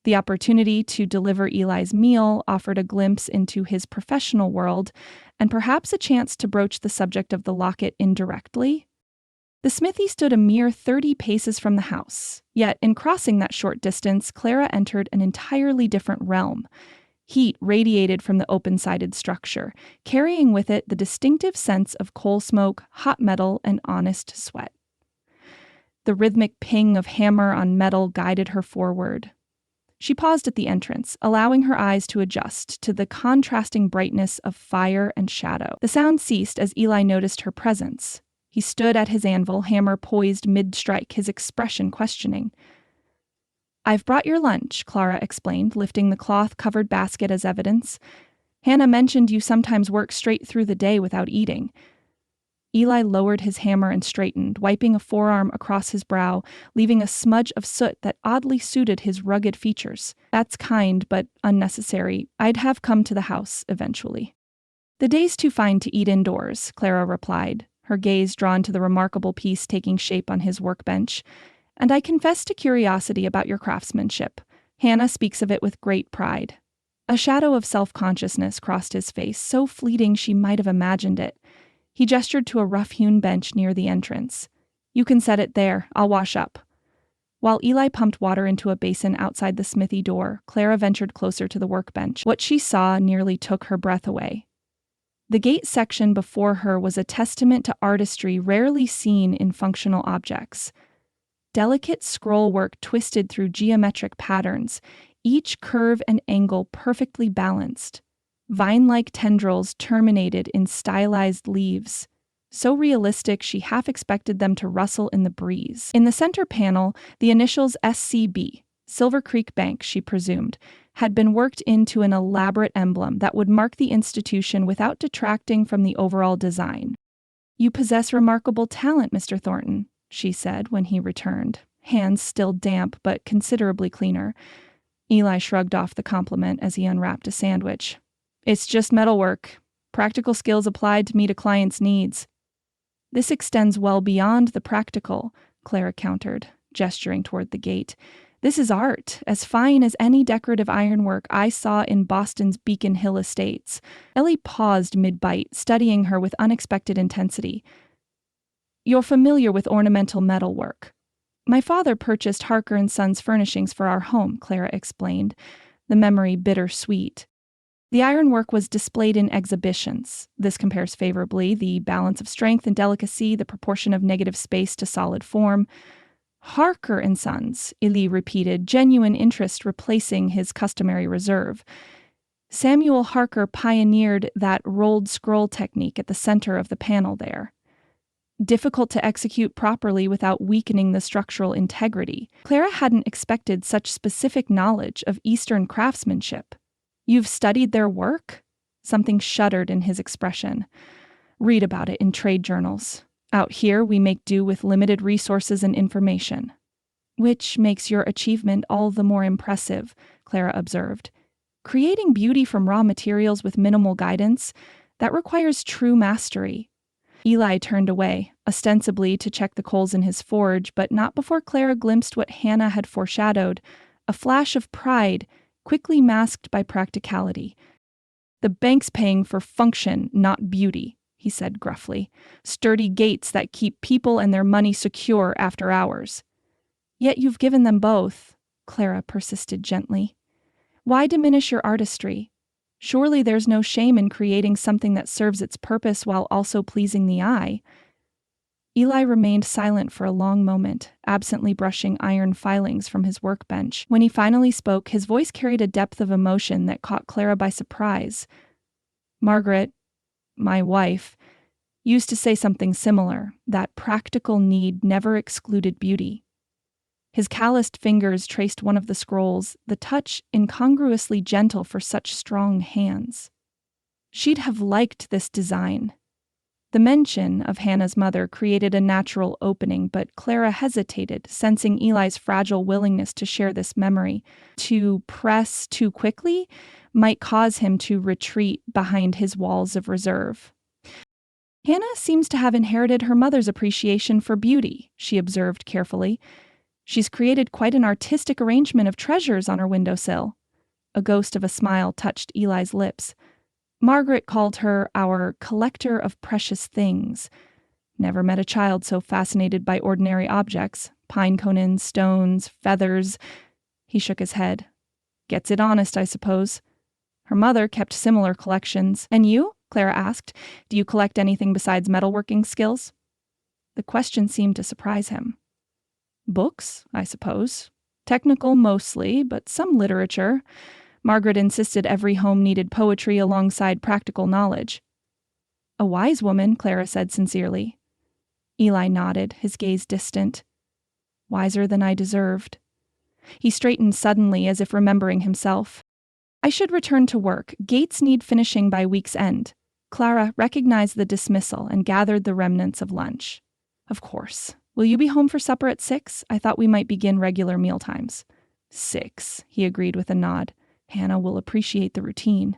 The opportunity to deliver Eli's meal offered a glimpse into his professional world, and perhaps a chance to broach the subject of the locket indirectly. The smithy stood a mere 30 paces from the house, yet in crossing that short distance, Clara entered an entirely different realm. Heat radiated from the open-sided structure, carrying with it the distinctive sense of coal smoke, hot metal, and honest sweat. The rhythmic ping of hammer on metal guided her forward. She paused at the entrance, allowing her eyes to adjust to the contrasting brightness of fire and shadow. The sound ceased as Eli noticed her presence. He stood at his anvil, hammer poised mid-strike, his expression questioning. I've brought your lunch, Clara explained, lifting the cloth-covered basket as evidence. Hannah mentioned you sometimes work straight through the day without eating. Eli lowered his hammer and straightened, wiping a forearm across his brow, leaving a smudge of soot that oddly suited his rugged features. That's kind, but unnecessary. I'd have come to the house eventually. The day's too fine to eat indoors, Clara replied, her gaze drawn to the remarkable piece taking shape on his workbench. And I confess to curiosity about your craftsmanship. Hannah speaks of it with great pride. A shadow of self-consciousness crossed his face, so fleeting she might have imagined it. He gestured to a rough-hewn bench near the entrance. You can set it there. I'll wash up. While Eli pumped water into a basin outside the smithy door, Clara ventured closer to the workbench. What she saw nearly took her breath away. The gate section before her was a testament to artistry rarely seen in functional objects. Delicate scroll work twisted through geometric patterns, each curve and angle perfectly balanced. Vine-like tendrils terminated in stylized leaves, so realistic she half expected them to rustle in the breeze. In the center panel, the initials SCB, Silver Creek Bank, she presumed, had been worked into an elaborate emblem that would mark the institution without detracting from the overall design. You possess remarkable talent, Mr. Thornton, she said when he returned, hands still damp but considerably cleaner. Eli shrugged off the compliment as he unwrapped a sandwich. It's just metalwork, practical skills applied to meet a client's needs. This extends well beyond the practical, Clara countered, gesturing toward the gate. This is art, as fine as any decorative ironwork I saw in Boston's Beacon Hill estates. Ellie paused mid-bite, studying her with unexpected intensity. You're familiar with ornamental metalwork. My father purchased Harker & Sons furnishings for our home, Clara explained, the memory bittersweet. The ironwork was displayed in exhibitions. This compares favorably the balance of strength and delicacy, the proportion of negative space to solid form. Harker & Sons, Eli repeated, genuine interest replacing his customary reserve. Samuel Harker pioneered that rolled scroll technique at the center of the panel there. Difficult to execute properly without weakening the structural integrity. Clara hadn't expected such specific knowledge of Eastern craftsmanship. You've studied their work? Something shuddered in his expression. Read about it in trade journals. Out here, we make do with limited resources and information. Which makes your achievement all the more impressive, Clara observed. Creating beauty from raw materials with minimal guidance, that requires true mastery. Eli turned away, ostensibly to check the coals in his forge, but not before Clara glimpsed what Hannah had foreshadowed, a flash of pride, quickly masked by practicality. The bank's paying for function, not beauty, he said gruffly. Sturdy gates that keep people and their money secure after hours. Yet you've given them both, Clara persisted gently. Why diminish your artistry? Surely there's no shame in creating something that serves its purpose while also pleasing the eye. Eli remained silent for a long moment, absently brushing iron filings from his workbench. When he finally spoke, his voice carried a depth of emotion that caught Clara by surprise. Margaret, my wife, used to say something similar, that practical need never excluded beauty. His calloused fingers traced one of the scrolls, the touch incongruously gentle for such strong hands. She'd have liked this design. The mention of Hannah's mother created a natural opening, but Clara hesitated, sensing Eli's fragile willingness to share this memory. To press too quickly might cause him to retreat behind his walls of reserve. Hannah seems to have inherited her mother's appreciation for beauty, she observed carefully. She's created quite an artistic arrangement of treasures on her windowsill. A ghost of a smile touched Eli's lips. Margaret called her our collector of precious things. Never met a child so fascinated by ordinary objects, pine conins, stones, feathers. He shook his head. Gets it honest, I suppose. Her mother kept similar collections. And you? Clara asked. Do you collect anything besides metalworking skills? The question seemed to surprise him. Books, I suppose. Technical mostly, but some literature. Margaret insisted every home needed poetry alongside practical knowledge. A wise woman, Clara said sincerely. Eli nodded, his gaze distant. Wiser than I deserved. He straightened suddenly as if remembering himself. I should return to work. Gates need finishing by week's end. Clara recognized the dismissal and gathered the remnants of lunch. Of course. Will you be home for supper at 6? I thought we might begin regular mealtimes. 6, he agreed with a nod. Hannah will appreciate the routine.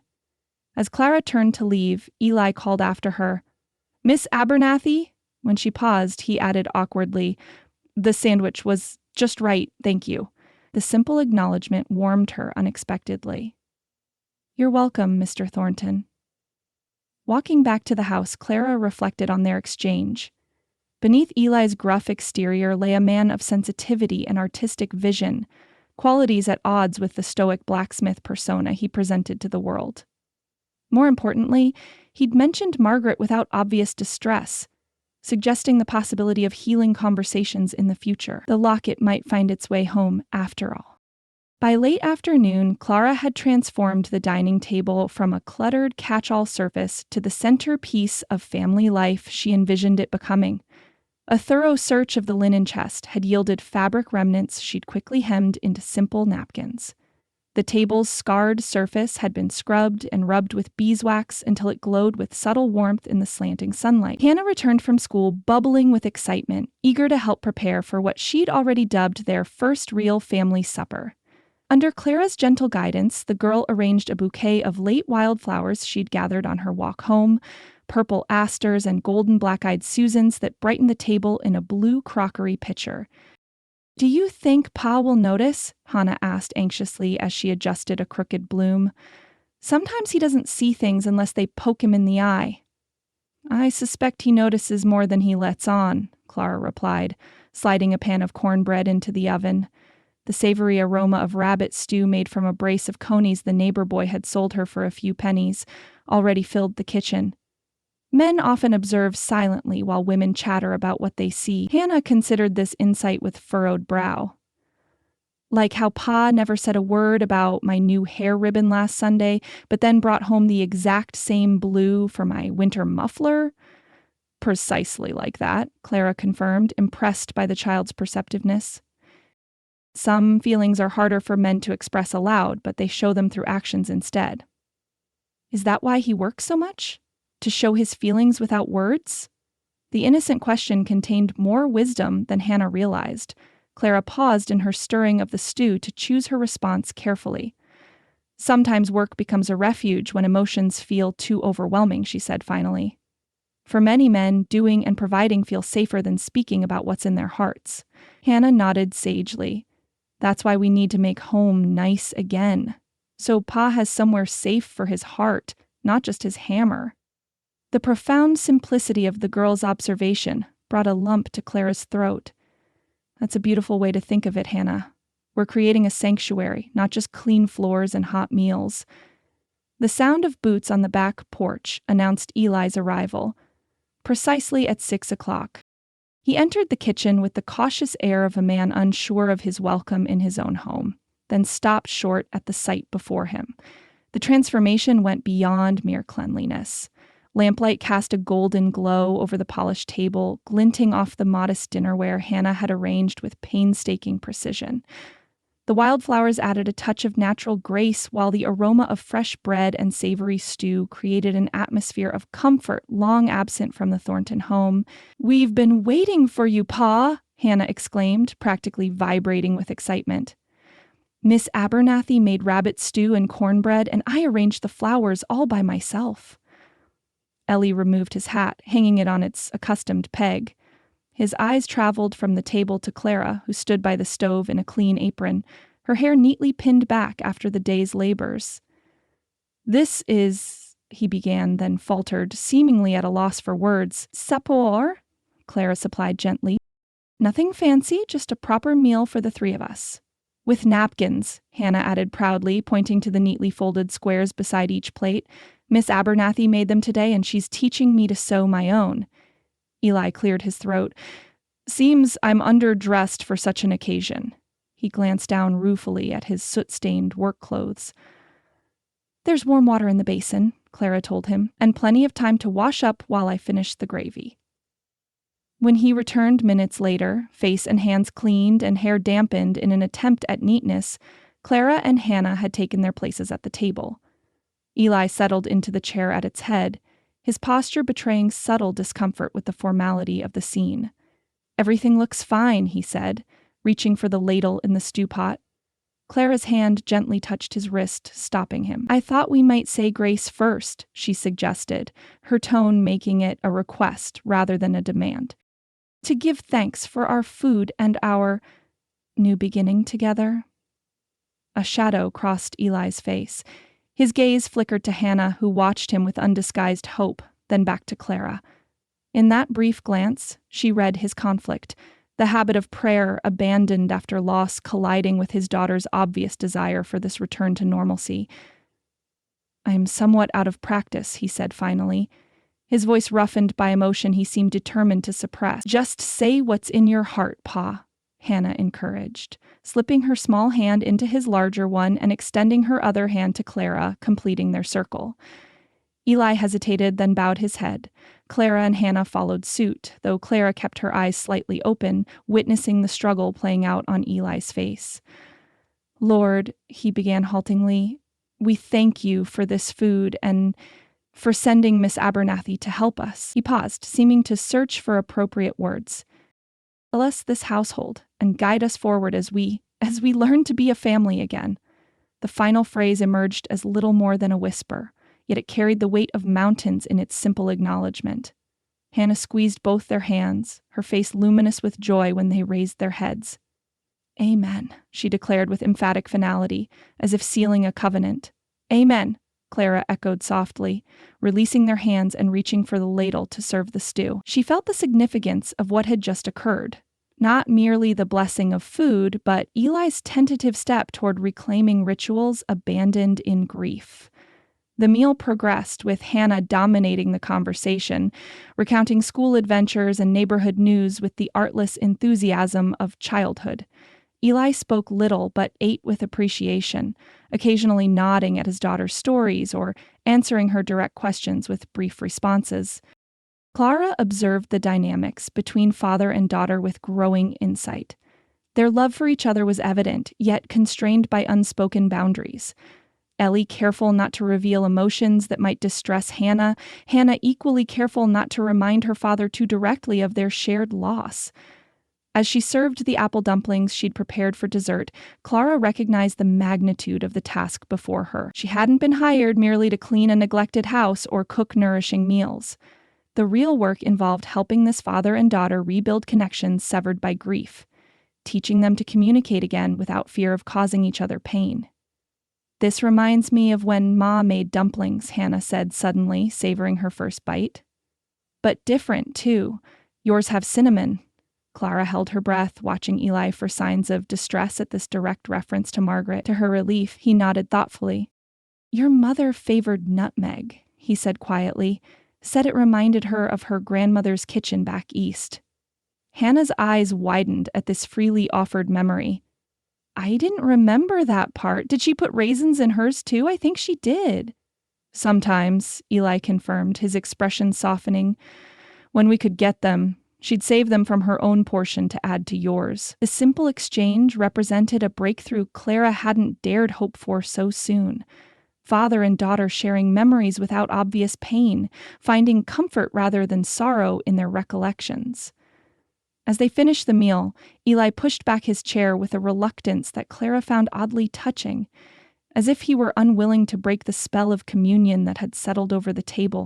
As Clara turned to leave, Eli called after her, "Miss Abernathy?" When she paused, he added awkwardly, "The sandwich was just right, thank you." The simple acknowledgement warmed her unexpectedly. "You're welcome, Mr. Thornton." Walking back to the house, Clara reflected on their exchange. Beneath Eli's gruff exterior lay a man of sensitivity and artistic vision, qualities at odds with the stoic blacksmith persona he presented to the world. More importantly, he'd mentioned Margaret without obvious distress, suggesting the possibility of healing conversations in the future. The locket might find its way home after all. By late afternoon, Clara had transformed the dining table from a cluttered catch-all surface to the centerpiece of family life she envisioned it becoming. A thorough search of the linen chest had yielded fabric remnants she'd quickly hemmed into simple napkins. The table's scarred surface had been scrubbed and rubbed with beeswax until it glowed with subtle warmth in the slanting sunlight. Hannah returned from school bubbling with excitement, eager to help prepare for what she'd already dubbed their first real family supper. Under Clara's gentle guidance, the girl arranged a bouquet of late wildflowers she'd gathered on her walk home, purple asters and golden black-eyed Susans that brightened the table in a blue crockery pitcher. "Do you think Pa will notice?" Hannah asked anxiously as she adjusted a crooked bloom. "Sometimes he doesn't see things unless they poke him in the eye." "I suspect he notices more than he lets on," Clara replied, sliding a pan of cornbread into the oven. The savory aroma of rabbit stew made from a brace of conies the neighbor boy had sold her for a few pennies already filled the kitchen. Men often observe silently while women chatter about what they see. Hannah considered this insight with furrowed brow. Like how Pa never said a word about my new hair ribbon last Sunday, but then brought home the exact same blue for my winter muffler? Precisely like that, Clara confirmed, impressed by the child's perceptiveness. Some feelings are harder for men to express aloud, but they show them through actions instead. Is that why he works so much? To show his feelings without words? The innocent question contained more wisdom than Hannah realized. Clara paused in her stirring of the stew to choose her response carefully. "Sometimes work becomes a refuge when emotions feel too overwhelming," she said finally. "For many men, doing and providing feel safer than speaking about what's in their hearts." Hannah nodded sagely. "That's why we need to make home nice again. So Pa has somewhere safe for his heart, not just his hammer." The profound simplicity of the girl's observation brought a lump to Clara's throat. "That's a beautiful way to think of it, Hannah. We're creating a sanctuary, not just clean floors and hot meals." The sound of boots on the back porch announced Eli's arrival, precisely at 6 o'clock. He entered the kitchen with the cautious air of a man unsure of his welcome in his own home, then stopped short at the sight before him. The transformation went beyond mere cleanliness. Lamplight cast a golden glow over the polished table, glinting off the modest dinnerware Hannah had arranged with painstaking precision. The wildflowers added a touch of natural grace, while the aroma of fresh bread and savory stew created an atmosphere of comfort long absent from the Thornton home. "We've been waiting for you, Pa!" Hannah exclaimed, practically vibrating with excitement. "Miss Abernathy made rabbit stew and cornbread, and I arranged the flowers all by myself." Ellie removed his hat, hanging it on its accustomed peg. His eyes traveled from the table to Clara, who stood by the stove in a clean apron, her hair neatly pinned back after the day's labors. "This is," he began, then faltered, seemingly at a loss for words. "Sapor," Clara supplied gently. "Nothing fancy, just a proper meal for the three of us." "With napkins," Hannah added proudly, pointing to the neatly folded squares beside each plate. "Miss Abernathy made them today, and she's teaching me to sew my own." Eli cleared his throat. "Seems I'm underdressed for such an occasion." He glanced down ruefully at his soot-stained work clothes. "There's warm water in the basin," Clara told him, "and plenty of time to wash up while I finish the gravy." When he returned minutes later, face and hands cleaned and hair dampened in an attempt at neatness, Clara and Hannah had taken their places at the table. Eli settled into the chair at its head, his posture betraying subtle discomfort with the formality of the scene. "Everything looks fine," he said, reaching for the ladle in the stew pot. Clara's hand gently touched his wrist, stopping him. "I thought we might say grace first," she suggested, her tone making it a request rather than a demand. "To give thanks for our food and our new beginning together." A shadow crossed Eli's face. His gaze flickered to Hannah, who watched him with undisguised hope, then back to Clara. In that brief glance, she read his conflict, the habit of prayer abandoned after loss colliding with his daughter's obvious desire for this return to normalcy. "I am somewhat out of practice," he said finally. His voice roughened by emotion he seemed determined to suppress. "Just say what's in your heart, Pa," Hannah encouraged, slipping her small hand into his larger one and extending her other hand to Clara, completing their circle. Eli hesitated, then bowed his head. Clara and Hannah followed suit, though Clara kept her eyes slightly open, witnessing the struggle playing out on Eli's face. "Lord," he began haltingly, "we thank you for this food and for sending Miss Abernathy to help us." He paused, seeming to search for appropriate words. "Bless this household and guide us forward as we learn to be a family again." The final phrase emerged as little more than a whisper, yet it carried the weight of mountains in its simple acknowledgement. Hannah squeezed both their hands, her face luminous with joy when they raised their heads. "Amen," she declared with emphatic finality, as if sealing a covenant. "Amen," Clara echoed softly, releasing their hands and reaching for the ladle to serve the stew. She felt the significance of what had just occurred. Not merely the blessing of food, but Eli's tentative step toward reclaiming rituals abandoned in grief. The meal progressed, with Hannah dominating the conversation, recounting school adventures and neighborhood news with the artless enthusiasm of childhood. Eli spoke little but ate with appreciation, occasionally nodding at his daughter's stories or answering her direct questions with brief responses. Clara observed the dynamics between father and daughter with growing insight. Their love for each other was evident, yet constrained by unspoken boundaries. Ellie careful not to reveal emotions that might distress Hannah, Hannah equally careful not to remind her father too directly of their shared loss. As she served the apple dumplings she'd prepared for dessert, Clara recognized the magnitude of the task before her. She hadn't been hired merely to clean a neglected house or cook nourishing meals. The real work involved helping this father and daughter rebuild connections severed by grief, teaching them to communicate again without fear of causing each other pain. "This reminds me of when Ma made dumplings," Hannah said suddenly, savoring her first bite. "But different, too. Yours have cinnamon." Clara held her breath, watching Eli for signs of distress at this direct reference to Margaret. To her relief, he nodded thoughtfully. "Your mother favored nutmeg," he said quietly, said it reminded her of her grandmother's kitchen back east. Hannah's eyes widened at this freely offered memory. "I didn't remember that part. Did she put raisins in hers too? I think she did." "Sometimes," Eli confirmed, his expression softening. "When we could get them, she'd save them from her own portion to add to yours." The simple exchange represented a breakthrough Clara hadn't dared hope for so soon. Father and daughter sharing memories without obvious pain, finding comfort rather than sorrow in their recollections. As they finished the meal, Eli pushed back his chair with a reluctance that Clara found oddly touching, as if he were unwilling to break the spell of communion that had settled over the table.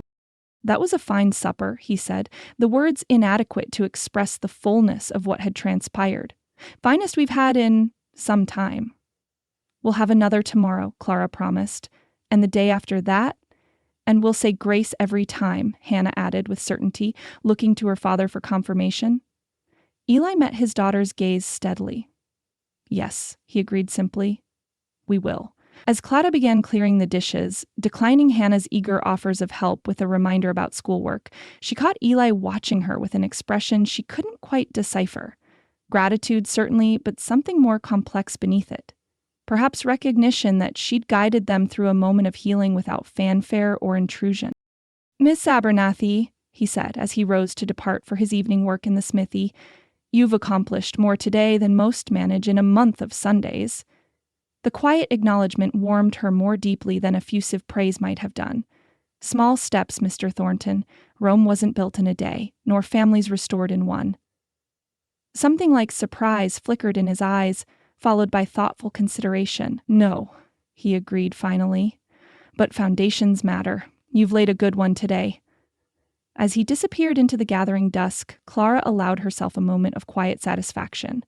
"That was a fine supper," he said, the words inadequate to express the fullness of what had transpired. "Finest we've had in some time." "We'll have another tomorrow," Clara promised. "And the day after that? And we'll say grace every time," Hannah added with certainty, looking to her father for confirmation. Eli met his daughter's gaze steadily. "Yes," he agreed simply. "We will." As Clara began clearing the dishes, declining Hannah's eager offers of help with a reminder about schoolwork, she caught Eli watching her with an expression she couldn't quite decipher. Gratitude, certainly, but something more complex beneath it. Perhaps recognition that she'd guided them through a moment of healing without fanfare or intrusion. "Miss Abernathy," he said as he rose to depart for his evening work in the smithy, "you've accomplished more today than most manage in a month of Sundays." The quiet acknowledgement warmed her more deeply than effusive praise might have done. "Small steps, Mr. Thornton. Rome wasn't built in a day, nor families restored in one." Something like surprise flickered in his eyes, followed by thoughtful consideration. "No," he agreed finally. "But foundations matter. You've laid a good one today." As he disappeared into the gathering dusk, Clara allowed herself a moment of quiet satisfaction.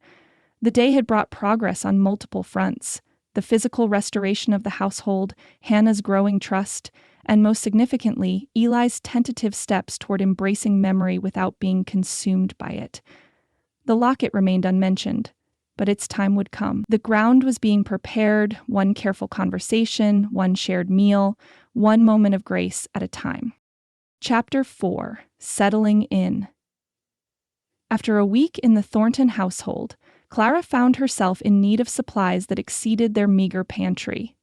The day had brought progress on multiple fronts: the physical restoration of the household, Hannah's growing trust, and most significantly, Eli's tentative steps toward embracing memory without being consumed by it. The locket remained unmentioned, but its time would come. The ground was being prepared, one careful conversation, one shared meal, one moment of grace at a time. Chapter 4: Settling In. After a week in the Thornton household, Clara found herself in need of supplies that exceeded their meager pantry.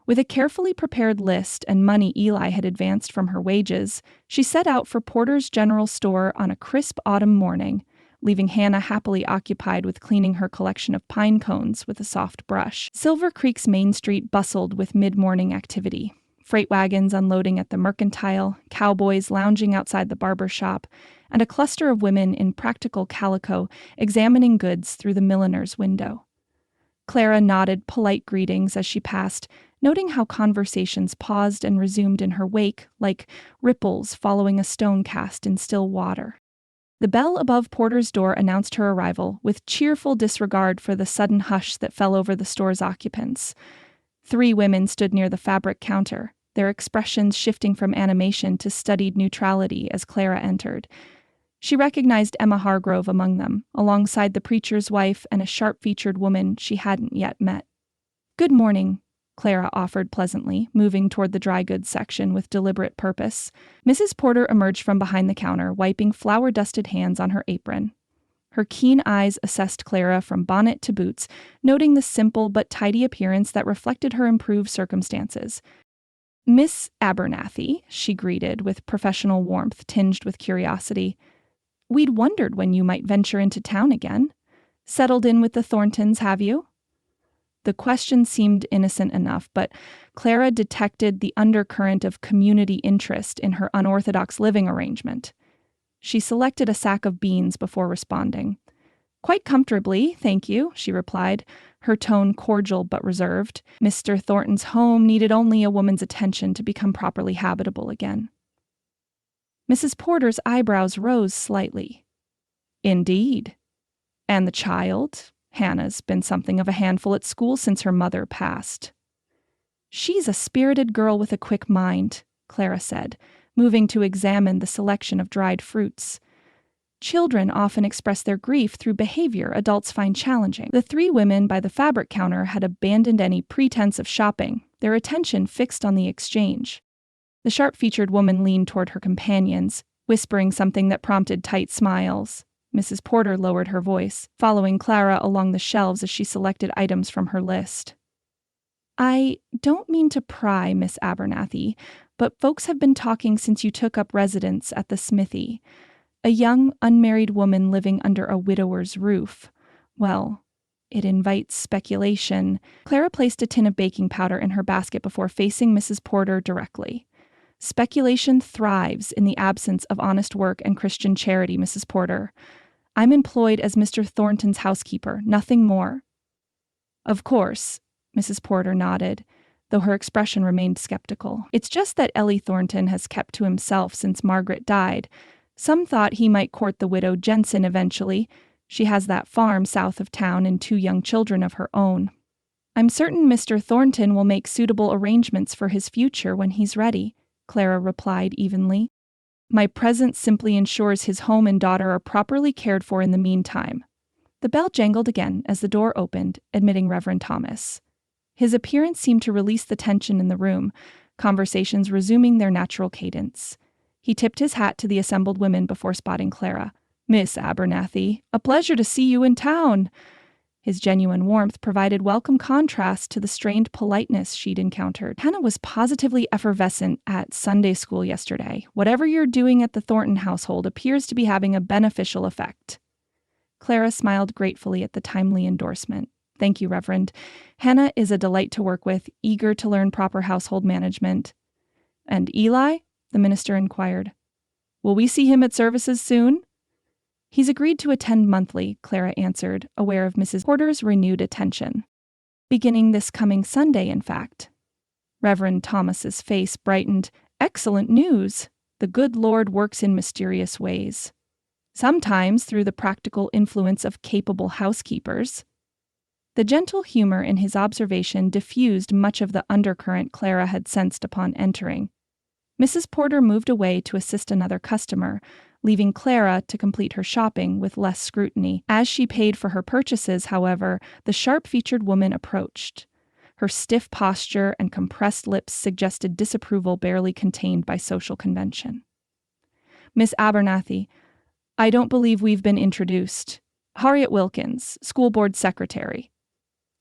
With a carefully prepared list and money Eli had advanced from her wages, she set out for Porter's General Store on a crisp autumn morning, leaving Hannah happily occupied with cleaning her collection of pine cones with a soft brush. Silver Creek's Main Street bustled with mid-morning activity. Freight wagons unloading at the mercantile, cowboys lounging outside the barber shop, and a cluster of women in practical calico examining goods through the milliner's window. Clara nodded polite greetings as she passed, noting how conversations paused and resumed in her wake like ripples following a stone cast in still water. The bell above Porter's door announced her arrival, with cheerful disregard for the sudden hush that fell over the store's occupants. 3 women stood near the fabric counter, their expressions shifting from animation to studied neutrality as Clara entered. She recognized Emma Hargrove among them, alongside the preacher's wife and a sharp-featured woman she hadn't yet met. "Good morning," Clara offered pleasantly, moving toward the dry goods section with deliberate purpose. Mrs. Porter emerged from behind the counter, wiping flour-dusted hands on her apron. Her keen eyes assessed Clara from bonnet to boots, noting the simple but tidy appearance that reflected her improved circumstances. "Miss Abernathy," she greeted with professional warmth tinged with curiosity. "We'd wondered when you might venture into town again. Settled in with the Thorntons, have you?" The question seemed innocent enough, but Clara detected the undercurrent of community interest in her unorthodox living arrangement. She selected a sack of beans before responding. "Quite comfortably, thank you," she replied, her tone cordial but reserved. Mr. Thornton's home needed only a woman's attention to become properly habitable again. Mrs. Porter's eyebrows rose slightly. "Indeed. And the child? Hannah's been something of a handful at school since her mother passed." "She's a spirited girl with a quick mind," Clara said, moving to examine the selection of dried fruits. "Children often express their grief through behavior adults find challenging." The 3 women by the fabric counter had abandoned any pretense of shopping, their attention fixed on the exchange. The sharp-featured woman leaned toward her companions, whispering something that prompted tight smiles. Mrs. Porter lowered her voice, following Clara along the shelves as she selected items from her list. "I don't mean to pry, Miss Abernathy, but folks have been talking since you took up residence at the smithy. A young, unmarried woman living under a widower's roof. Well, it invites speculation." Clara placed a tin of baking powder in her basket before facing Mrs. Porter directly. "Speculation thrives in the absence of honest work and Christian charity, Mrs. Porter. I'm employed as Mr. Thornton's housekeeper, nothing more." "Of course," Mrs. Porter nodded, though her expression remained skeptical. "It's just that Ellie Thornton has kept to himself since Margaret died. Some thought he might court the widow Jensen eventually. She has that farm south of town and 2 young children of her own. I'm certain Mr. Thornton will make suitable arrangements for his future when he's ready," Clara replied evenly. "My presence simply ensures his home and daughter are properly cared for in the meantime." The bell jangled again as the door opened, admitting Reverend Thomas. His appearance seemed to release the tension in the room, conversations resuming their natural cadence. He tipped his hat to the assembled women before spotting Clara. "Miss Abernathy, a pleasure to see you in town." His genuine warmth provided welcome contrast to the strained politeness she'd encountered. "Hannah was positively effervescent at Sunday school yesterday. Whatever you're doing at the Thornton household appears to be having a beneficial effect." Clara smiled gratefully at the timely endorsement. "Thank you, Reverend. Hannah is a delight to work with, eager to learn proper household management." "And Eli?" the minister inquired. "Will we see him at services soon?" He's agreed to attend monthly, Clara answered, aware of Mrs. Porter's renewed attention. Beginning this coming Sunday, in fact. Reverend Thomas's face brightened. Excellent news! The good Lord works in mysterious ways. Sometimes through the practical influence of capable housekeepers. The gentle humor in his observation diffused much of the undercurrent Clara had sensed upon entering. Mrs. Porter moved away to assist another customer, leaving Clara to complete her shopping with less scrutiny. As she paid for her purchases, however, the sharp-featured woman approached. Her stiff posture and compressed lips suggested disapproval barely contained by social convention. "Miss Abernathy, I don't believe we've been introduced. Harriet Wilkins, school board secretary."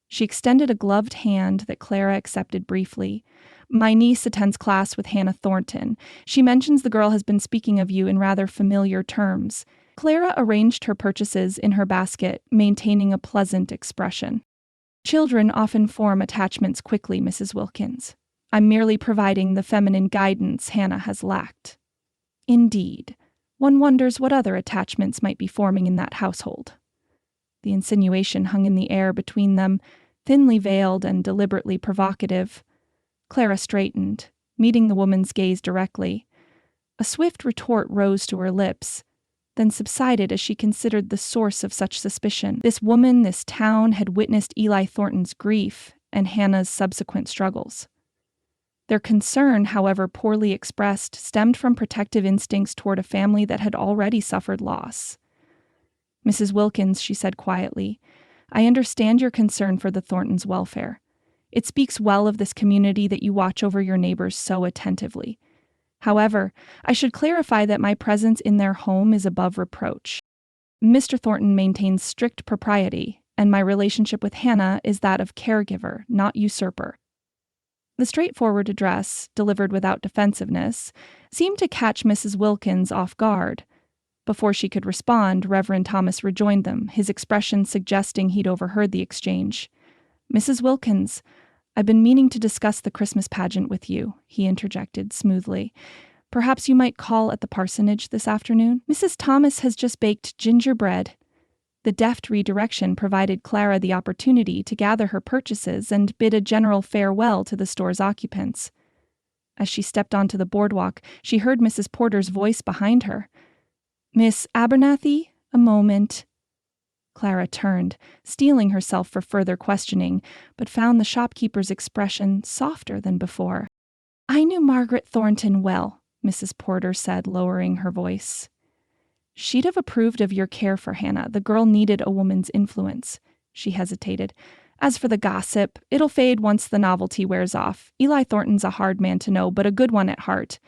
She extended a gloved hand that Clara accepted briefly. "My niece attends class with Hannah Thornton. She mentions the girl has been speaking of you in rather familiar terms." Clara arranged her purchases in her basket, maintaining a pleasant expression. "Children often form attachments quickly, Mrs. Wilkins. I'm merely providing the feminine guidance Hannah has lacked." Indeed, one wonders what other attachments might be forming in that household. The insinuation hung in the air between them, thinly veiled and deliberately provocative. Clara straightened, meeting the woman's gaze directly. A swift retort rose to her lips, then subsided as she considered the source of such suspicion. This woman, this town, had witnessed Eli Thornton's grief and Hannah's subsequent struggles. Their concern, however poorly expressed, stemmed from protective instincts toward a family that had already suffered loss. "Mrs. Wilkins," she said quietly, "I understand your concern for the Thorntons' welfare. It speaks well of this community that you watch over your neighbors so attentively. However, I should clarify that my presence in their home is above reproach. Mr. Thornton maintains strict propriety, and my relationship with Hannah is that of caregiver, not usurper." The straightforward address, delivered without defensiveness, seemed to catch Mrs. Wilkins off guard. Before she could respond, Reverend Thomas rejoined them, his expression suggesting he'd overheard the exchange. "Mrs. Wilkins, I've been meaning to discuss the Christmas pageant with you," he interjected smoothly. "Perhaps you might call at the parsonage this afternoon? Mrs. Thomas has just baked gingerbread." The deft redirection provided Clara the opportunity to gather her purchases and bid a general farewell to the store's occupants. As she stepped onto the boardwalk, she heard Mrs. Porter's voice behind her. "Miss Abernathy, a moment." Clara turned, steeling herself for further questioning, but found the shopkeeper's expression softer than before. "I knew Margaret Thornton well," Mrs. Porter said, lowering her voice. "She'd have approved of your care for Hannah. The girl needed a woman's influence." She hesitated. "As for the gossip, it'll fade once the novelty wears off. Eli Thornton's a hard man to know, but a good one at heart.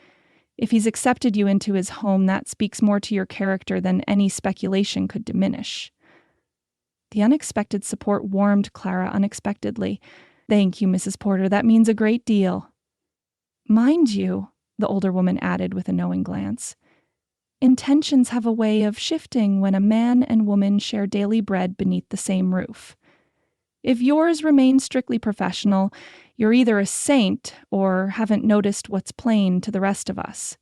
If he's accepted you into his home, that speaks more to your character than any speculation could diminish." The unexpected support warmed Clara unexpectedly. "Thank you, Mrs. Porter. That means a great deal." "Mind you," the older woman added with a knowing glance, "intentions have a way of shifting when a man and woman share daily bread beneath the same roof. If yours remains strictly professional, you're either a saint or haven't noticed what's plain to the rest of us."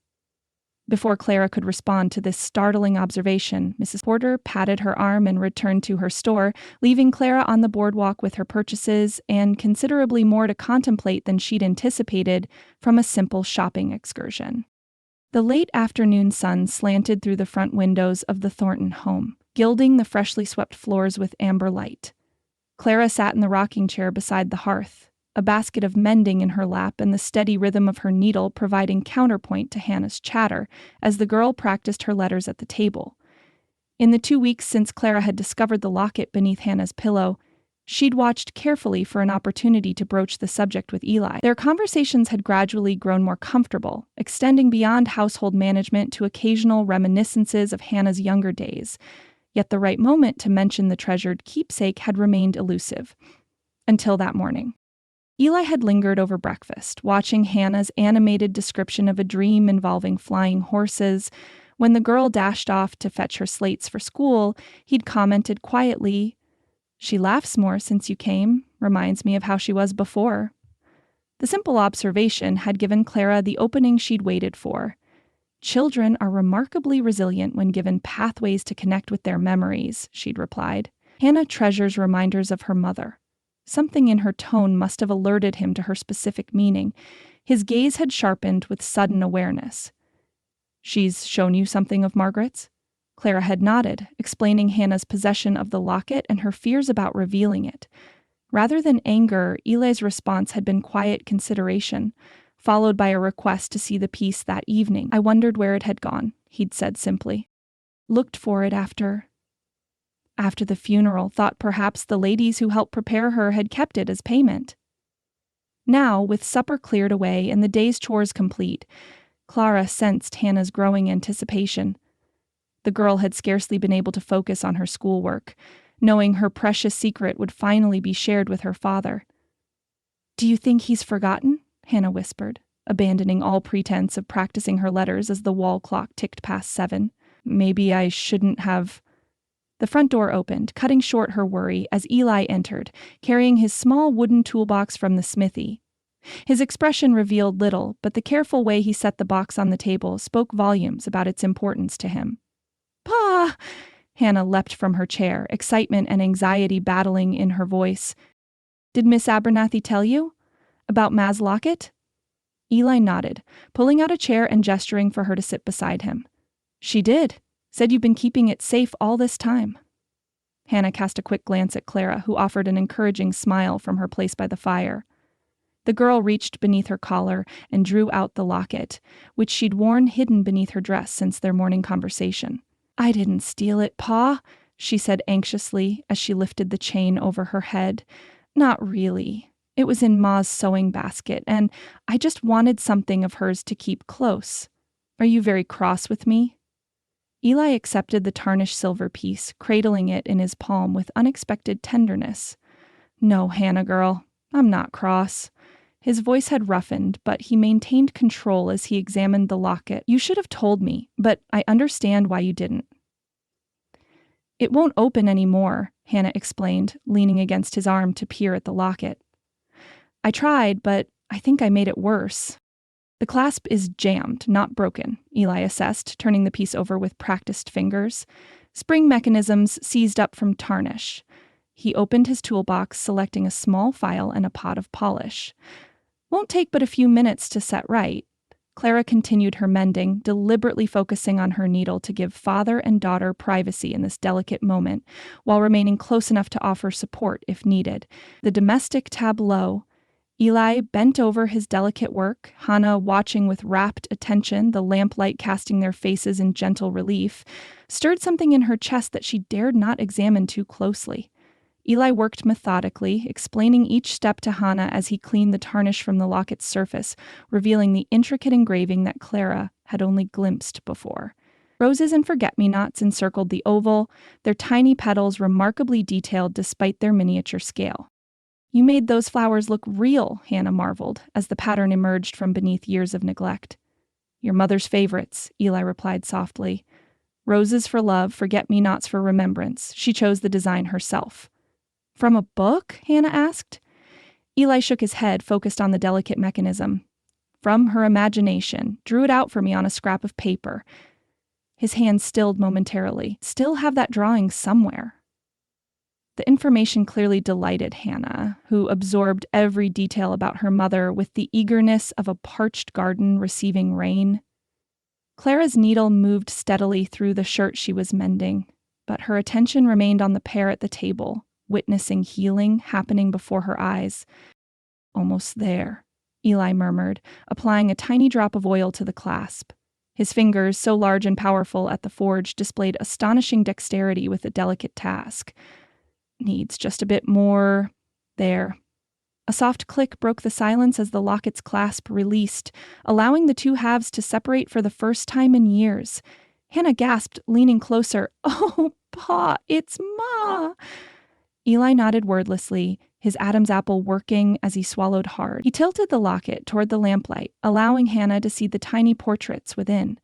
Before Clara could respond to this startling observation, Mrs. Porter patted her arm and returned to her store, leaving Clara on the boardwalk with her purchases and considerably more to contemplate than she'd anticipated from a simple shopping excursion. The late afternoon sun slanted through the front windows of the Thornton home, gilding the freshly swept floors with amber light. Clara sat in the rocking chair beside the hearth, a basket of mending in her lap and the steady rhythm of her needle providing counterpoint to Hannah's chatter as the girl practiced her letters at the table. In the 2 weeks since Clara had discovered the locket beneath Hannah's pillow, she'd watched carefully for an opportunity to broach the subject with Eli. Their conversations had gradually grown more comfortable, extending beyond household management to occasional reminiscences of Hannah's younger days. Yet the right moment to mention the treasured keepsake had remained elusive. Until that morning. Eli had lingered over breakfast, watching Hannah's animated description of a dream involving flying horses. When the girl dashed off to fetch her slates for school, he'd commented quietly, "She laughs more since you came. Reminds me of how she was before." The simple observation had given Clara the opening she'd waited for. Children are remarkably resilient when given pathways to connect with their memories, she'd replied. Hannah treasures reminders of her mother. Something in her tone must have alerted him to her specific meaning. His gaze had sharpened with sudden awareness. She's shown you something of Margaret's? Clara had nodded, explaining Hannah's possession of the locket and her fears about revealing it. Rather than anger, Eli's response had been quiet consideration, followed by a request to see the piece that evening. I wondered where it had gone, he'd said simply. Looked for it after the funeral, thought perhaps the ladies who helped prepare her had kept it as payment. Now, with supper cleared away and the day's chores complete, Clara sensed Hannah's growing anticipation. The girl had scarcely been able to focus on her schoolwork, knowing her precious secret would finally be shared with her father. Do you think he's forgotten? Hannah whispered, abandoning all pretense of practicing her letters as the wall clock ticked past 7. Maybe I shouldn't have... The front door opened, cutting short her worry as Eli entered, carrying his small wooden toolbox from the smithy. His expression revealed little, but the careful way he set the box on the table spoke volumes about its importance to him. Pa! Hannah leapt from her chair, excitement and anxiety battling in her voice. Did Miss Abernathy tell you? About Ma's locket? Eli nodded, pulling out a chair and gesturing for her to sit beside him. She did. Said you've been keeping it safe all this time. Hannah cast a quick glance at Clara, who offered an encouraging smile from her place by the fire. The girl reached beneath her collar and drew out the locket, which she'd worn hidden beneath her dress since their morning conversation. I didn't steal it, Pa, she said anxiously as she lifted the chain over her head. Not really. It was in Ma's sewing basket, and I just wanted something of hers to keep close. Are you very cross with me? Eli accepted the tarnished silver piece, cradling it in his palm with unexpected tenderness. No, Hannah girl, I'm not cross. His voice had roughened, but he maintained control as he examined the locket. You should have told me, but I understand why you didn't. It won't open anymore, Hannah explained, leaning against his arm to peer at the locket. I tried, but I think I made it worse. The clasp is jammed, not broken, Eli assessed, turning the piece over with practiced fingers. Spring mechanisms seized up from tarnish. He opened his toolbox, selecting a small file and a pot of polish. Won't take but a few minutes to set right. Clara continued her mending, deliberately focusing on her needle to give father and daughter privacy in this delicate moment, while remaining close enough to offer support if needed. The domestic tableau. Eli bent over his delicate work, Hannah watching with rapt attention, the lamplight casting their faces in gentle relief, stirred something in her chest that she dared not examine too closely. Eli worked methodically, explaining each step to Hannah as he cleaned the tarnish from the locket's surface, revealing the intricate engraving that Clara had only glimpsed before. Roses and forget-me-nots encircled the oval, their tiny petals remarkably detailed despite their miniature scale. You made those flowers look real, Hannah marveled, as the pattern emerged from beneath years of neglect. Your mother's favorites, Eli replied softly. Roses for love, forget-me-nots for remembrance. She chose the design herself. From a book? Hannah asked. Eli shook his head, focused on the delicate mechanism. From her imagination, drew it out for me on a scrap of paper. His hand stilled momentarily. Still have that drawing somewhere. The information clearly delighted Hannah, who absorbed every detail about her mother with the eagerness of a parched garden receiving rain. Clara's needle moved steadily through the shirt she was mending, but her attention remained on the pair at the table, witnessing healing happening before her eyes. Almost there, Eli murmured, applying a tiny drop of oil to the clasp. His fingers, so large and powerful at the forge, displayed astonishing dexterity with the delicate task. Needs just a bit more. There. A soft click broke the silence as the locket's clasp released, allowing the two halves to separate for the first time in years. Hannah gasped, leaning closer. Oh, Pa, it's Ma! Eli nodded wordlessly, his Adam's apple working as he swallowed hard. He tilted the locket toward the lamplight, allowing Hannah to see the tiny portraits within.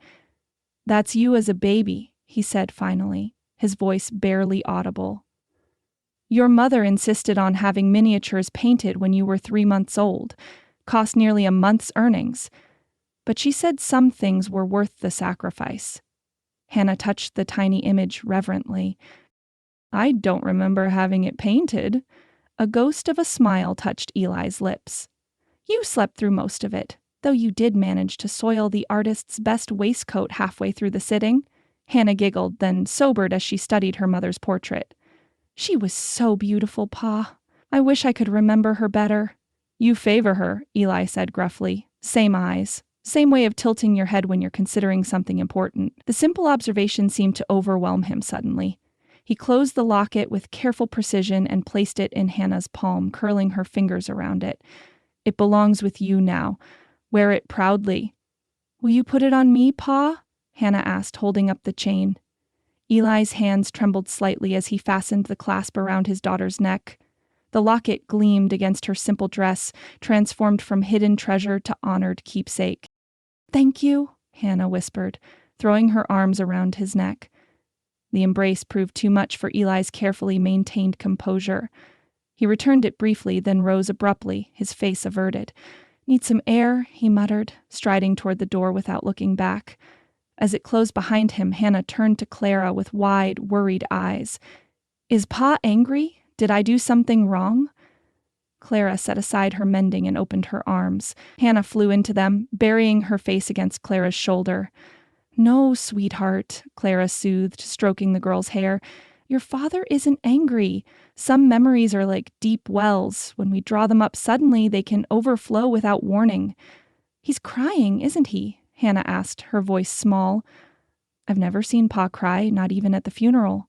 That's you as a baby, he said finally, his voice barely audible. Your mother insisted on having miniatures painted when you were 3 months old. Cost nearly a month's earnings. but she said some things were worth the sacrifice. Hannah touched the tiny image reverently. I don't remember having it painted. A ghost of a smile touched Eli's lips. You slept through most of it, though you did manage to soil the artist's best waistcoat halfway through the sitting. Hannah giggled, then sobered as she studied her mother's portrait. She was so beautiful, Pa. I wish I could remember her better. You favor her, Eli said gruffly. Same eyes. Same way of tilting your head when you're considering something important. The simple observation seemed to overwhelm him suddenly. He closed the locket with careful precision and placed it in Hannah's palm, curling her fingers around it. It belongs with you now. Wear it proudly. Will you put it on me, Pa? Hannah asked, holding up the chain. Eli's hands trembled slightly as he fastened the clasp around his daughter's neck. The locket gleamed against her simple dress, transformed from hidden treasure to honored keepsake. Thank you, Hannah whispered, throwing her arms around his neck. The embrace proved too much for Eli's carefully maintained composure. He returned it briefly, then rose abruptly, his face averted. Need some air, he muttered, striding toward the door without looking back. As it closed behind him, Hannah turned to Clara with wide, worried eyes. Is Pa angry? Did I do something wrong? Clara set aside her mending and opened her arms. Hannah flew into them, burying her face against Clara's shoulder. No, sweetheart, Clara soothed, stroking the girl's hair. Your father isn't angry. Some memories are like deep wells. When we draw them up suddenly, they can overflow without warning. He's crying, isn't he? Hannah asked, her voice small. I've never seen Pa cry, not even at the funeral.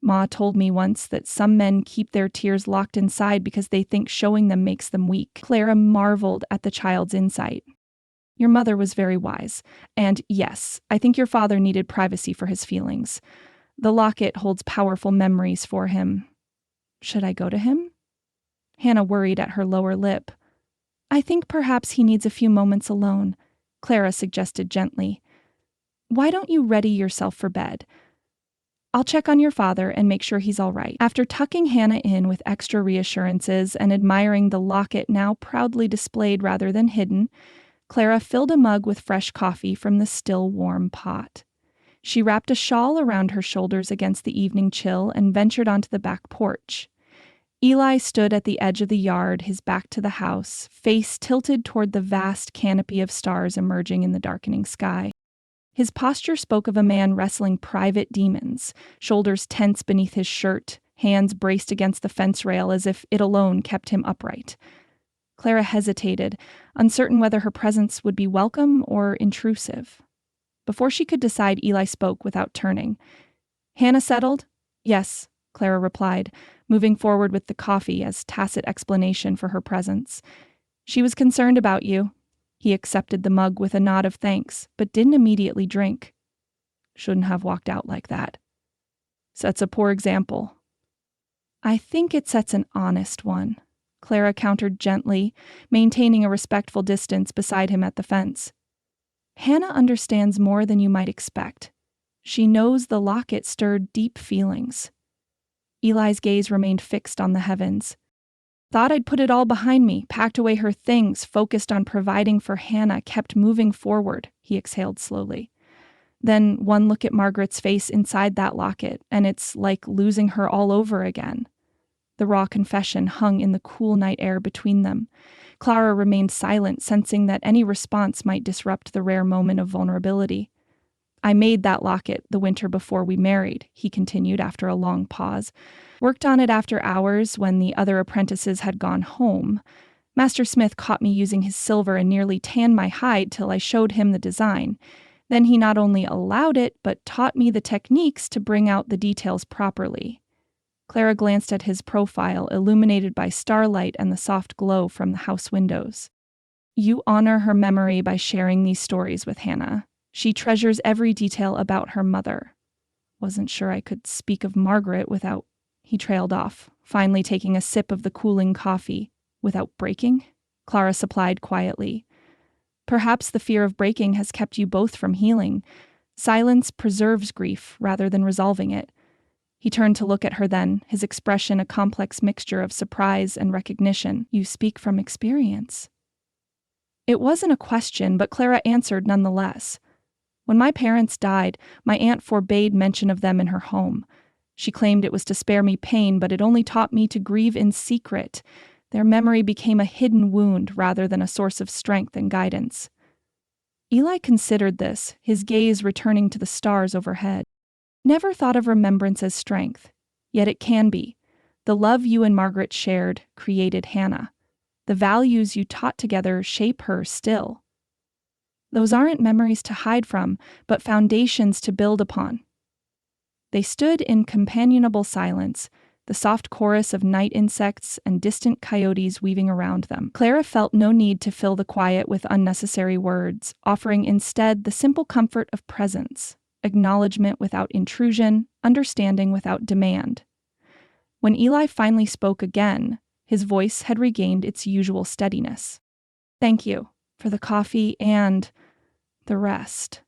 Ma told me once that some men keep their tears locked inside because they think showing them makes them weak. Clara marveled at the child's insight. Your mother was very wise. And yes, I think your father needed privacy for his feelings. The locket holds powerful memories for him. Should I go to him? Hannah worried at her lower lip. I think perhaps he needs a few moments alone, Clara suggested gently. Why don't you ready yourself for bed? I'll check on your father and make sure he's all right. After tucking Hannah in with extra reassurances and admiring the locket now proudly displayed rather than hidden, Clara filled a mug with fresh coffee from the still warm pot. She wrapped a shawl around her shoulders against the evening chill and ventured onto the back porch. Eli stood at the edge of the yard, his back to the house, face tilted toward the vast canopy of stars emerging in the darkening sky. His posture spoke of a man wrestling private demons, shoulders tense beneath his shirt, hands braced against the fence rail as if it alone kept him upright. Clara hesitated, uncertain whether her presence would be welcome or intrusive. Before she could decide, Eli spoke without turning. Hannah settled? Yes, Clara replied, moving forward with the coffee as tacit explanation for her presence. She was concerned about you. He accepted the mug with a nod of thanks, but didn't immediately drink. Shouldn't have walked out like that. Sets a poor example. I think it sets an honest one, Clara countered gently, maintaining a respectful distance beside him at the fence. Hannah understands more than you might expect. She knows the locket stirred deep feelings. Eli's gaze remained fixed on the heavens. Thought I'd put it all behind me, packed away her things, focused on providing for Hannah, kept moving forward, he exhaled slowly. Then one look at Margaret's face inside that locket, and it's like losing her all over again. The raw confession hung in the cool night air between them. Clara remained silent, sensing that any response might disrupt the rare moment of vulnerability. I made that locket the winter before we married, he continued after a long pause. Worked on it after hours when the other apprentices had gone home. Master Smith caught me using his silver and nearly tanned my hide till I showed him the design. Then he not only allowed it, but taught me the techniques to bring out the details properly. Clara glanced at his profile, illuminated by starlight and the soft glow from the house windows. You honor her memory by sharing these stories with Hannah. She treasures every detail about her mother. Wasn't sure I could speak of Margaret without... He trailed off, finally taking a sip of the cooling coffee. Without breaking? Clara supplied quietly. Perhaps the fear of breaking has kept you both from healing. Silence preserves grief rather than resolving it. He turned to look at her then, his expression a complex mixture of surprise and recognition. You speak from experience. It wasn't a question, but Clara answered nonetheless. When my parents died, my aunt forbade mention of them in her home. She claimed it was to spare me pain, but it only taught me to grieve in secret. Their memory became a hidden wound rather than a source of strength and guidance. Eli considered this, his gaze returning to the stars overhead. Never thought of remembrance as strength. Yet it can be. The love you and Margaret shared created Hannah. The values you taught together shape her still. Those aren't memories to hide from, but foundations to build upon. They stood in companionable silence, the soft chorus of night insects and distant coyotes weaving around them. Clara felt no need to fill the quiet with unnecessary words, offering instead the simple comfort of presence, acknowledgement without intrusion, understanding without demand. When Eli finally spoke again, his voice had regained its usual steadiness. "Thank you for the coffee and the rest."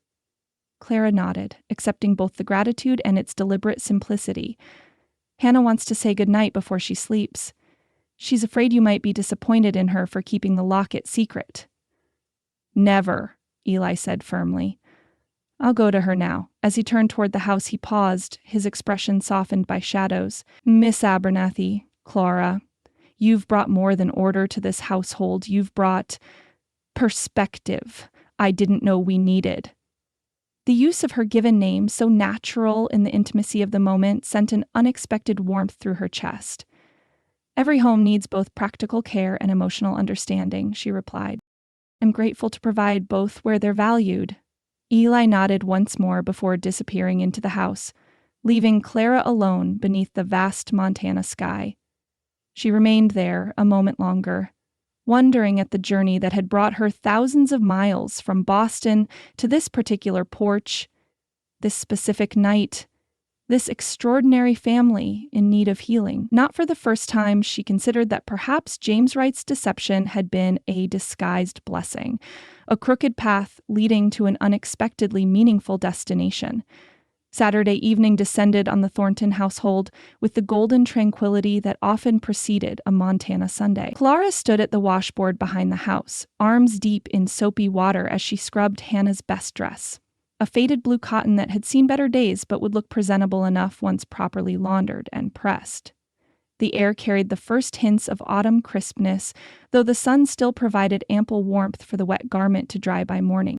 Clara nodded, accepting both the gratitude and its deliberate simplicity. "Hannah wants to say goodnight before she sleeps. She's afraid you might be disappointed in her for keeping the locket secret." "Never," Eli said firmly. "I'll go to her now." As he turned toward the house, he paused, his expression softened by shadows. "Miss Abernathy, Clara, you've brought more than order to this household. You've brought perspective I didn't know we needed." The use of her given name, so natural in the intimacy of the moment, sent an unexpected warmth through her chest. "Every home needs both practical care and emotional understanding," she replied. "I'm grateful to provide both where they're valued." Eli nodded once more before disappearing into the house, leaving Clara alone beneath the vast Montana sky. She remained there a moment longer, wondering at the journey that had brought her thousands of miles from Boston to this particular porch, this specific night, this extraordinary family in need of healing. Not for the first time, she considered that perhaps James Wright's deception had been a disguised blessing, a crooked path leading to an unexpectedly meaningful destination. Saturday evening descended on the Thornton household with the golden tranquility that often preceded a Montana Sunday. Clara stood at the washboard behind the house, arms deep in soapy water as she scrubbed Hannah's best dress, a faded blue cotton that had seen better days but would look presentable enough once properly laundered and pressed. The air carried the first hints of autumn crispness, though the sun still provided ample warmth for the wet garment to dry by morning.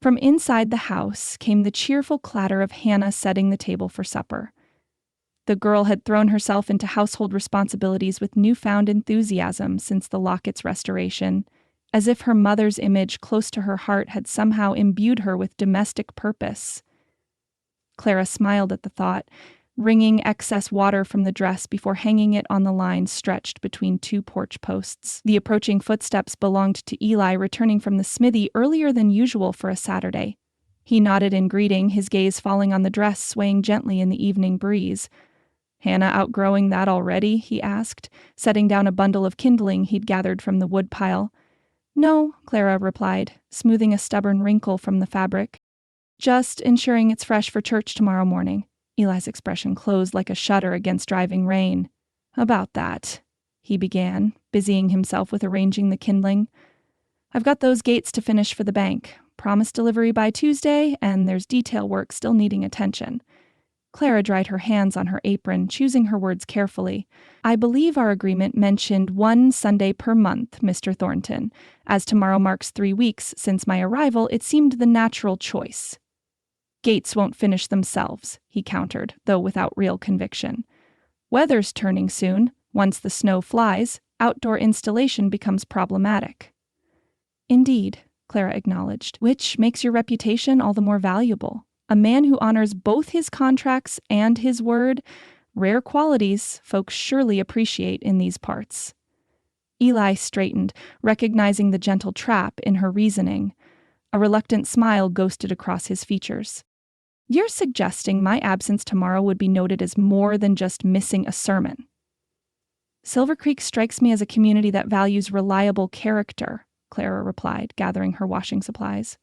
From inside the house came the cheerful clatter of Hannah setting the table for supper. The girl had thrown herself into household responsibilities with newfound enthusiasm since the locket's restoration, as if her mother's image close to her heart had somehow imbued her with domestic purpose. Clara smiled at the thought, wringing excess water from the dress before hanging it on the line stretched between two porch posts. The approaching footsteps belonged to Eli, returning from the smithy earlier than usual for a Saturday. He nodded in greeting, his gaze falling on the dress swaying gently in the evening breeze. "Hannah outgrowing that already?" he asked, setting down a bundle of kindling he'd gathered from the woodpile. "No," Clara replied, smoothing a stubborn wrinkle from the fabric. "Just ensuring it's fresh for church tomorrow morning." Eli's expression closed like a shutter against driving rain. "About that," he began, busying himself with arranging the kindling. "I've got those gates to finish for the bank. Promised delivery by Tuesday, and there's detail work still needing attention." Clara dried her hands on her apron, choosing her words carefully. "I believe our agreement mentioned one Sunday per month, Mr. Thornton. As tomorrow marks 3 weeks since my arrival, it seemed the natural choice." "Gates won't finish themselves," he countered, though without real conviction. "Weather's turning soon. Once the snow flies, outdoor installation becomes problematic." "Indeed," Clara acknowledged, "which makes your reputation all the more valuable. A man who honors both his contracts and his word, rare qualities folks surely appreciate in these parts." Eli straightened, recognizing the gentle trap in her reasoning. A reluctant smile ghosted across his features. "You're suggesting my absence tomorrow would be noted as more than just missing a sermon." "Silver Creek strikes me as a community that values reliable character," Clara replied, gathering her washing supplies.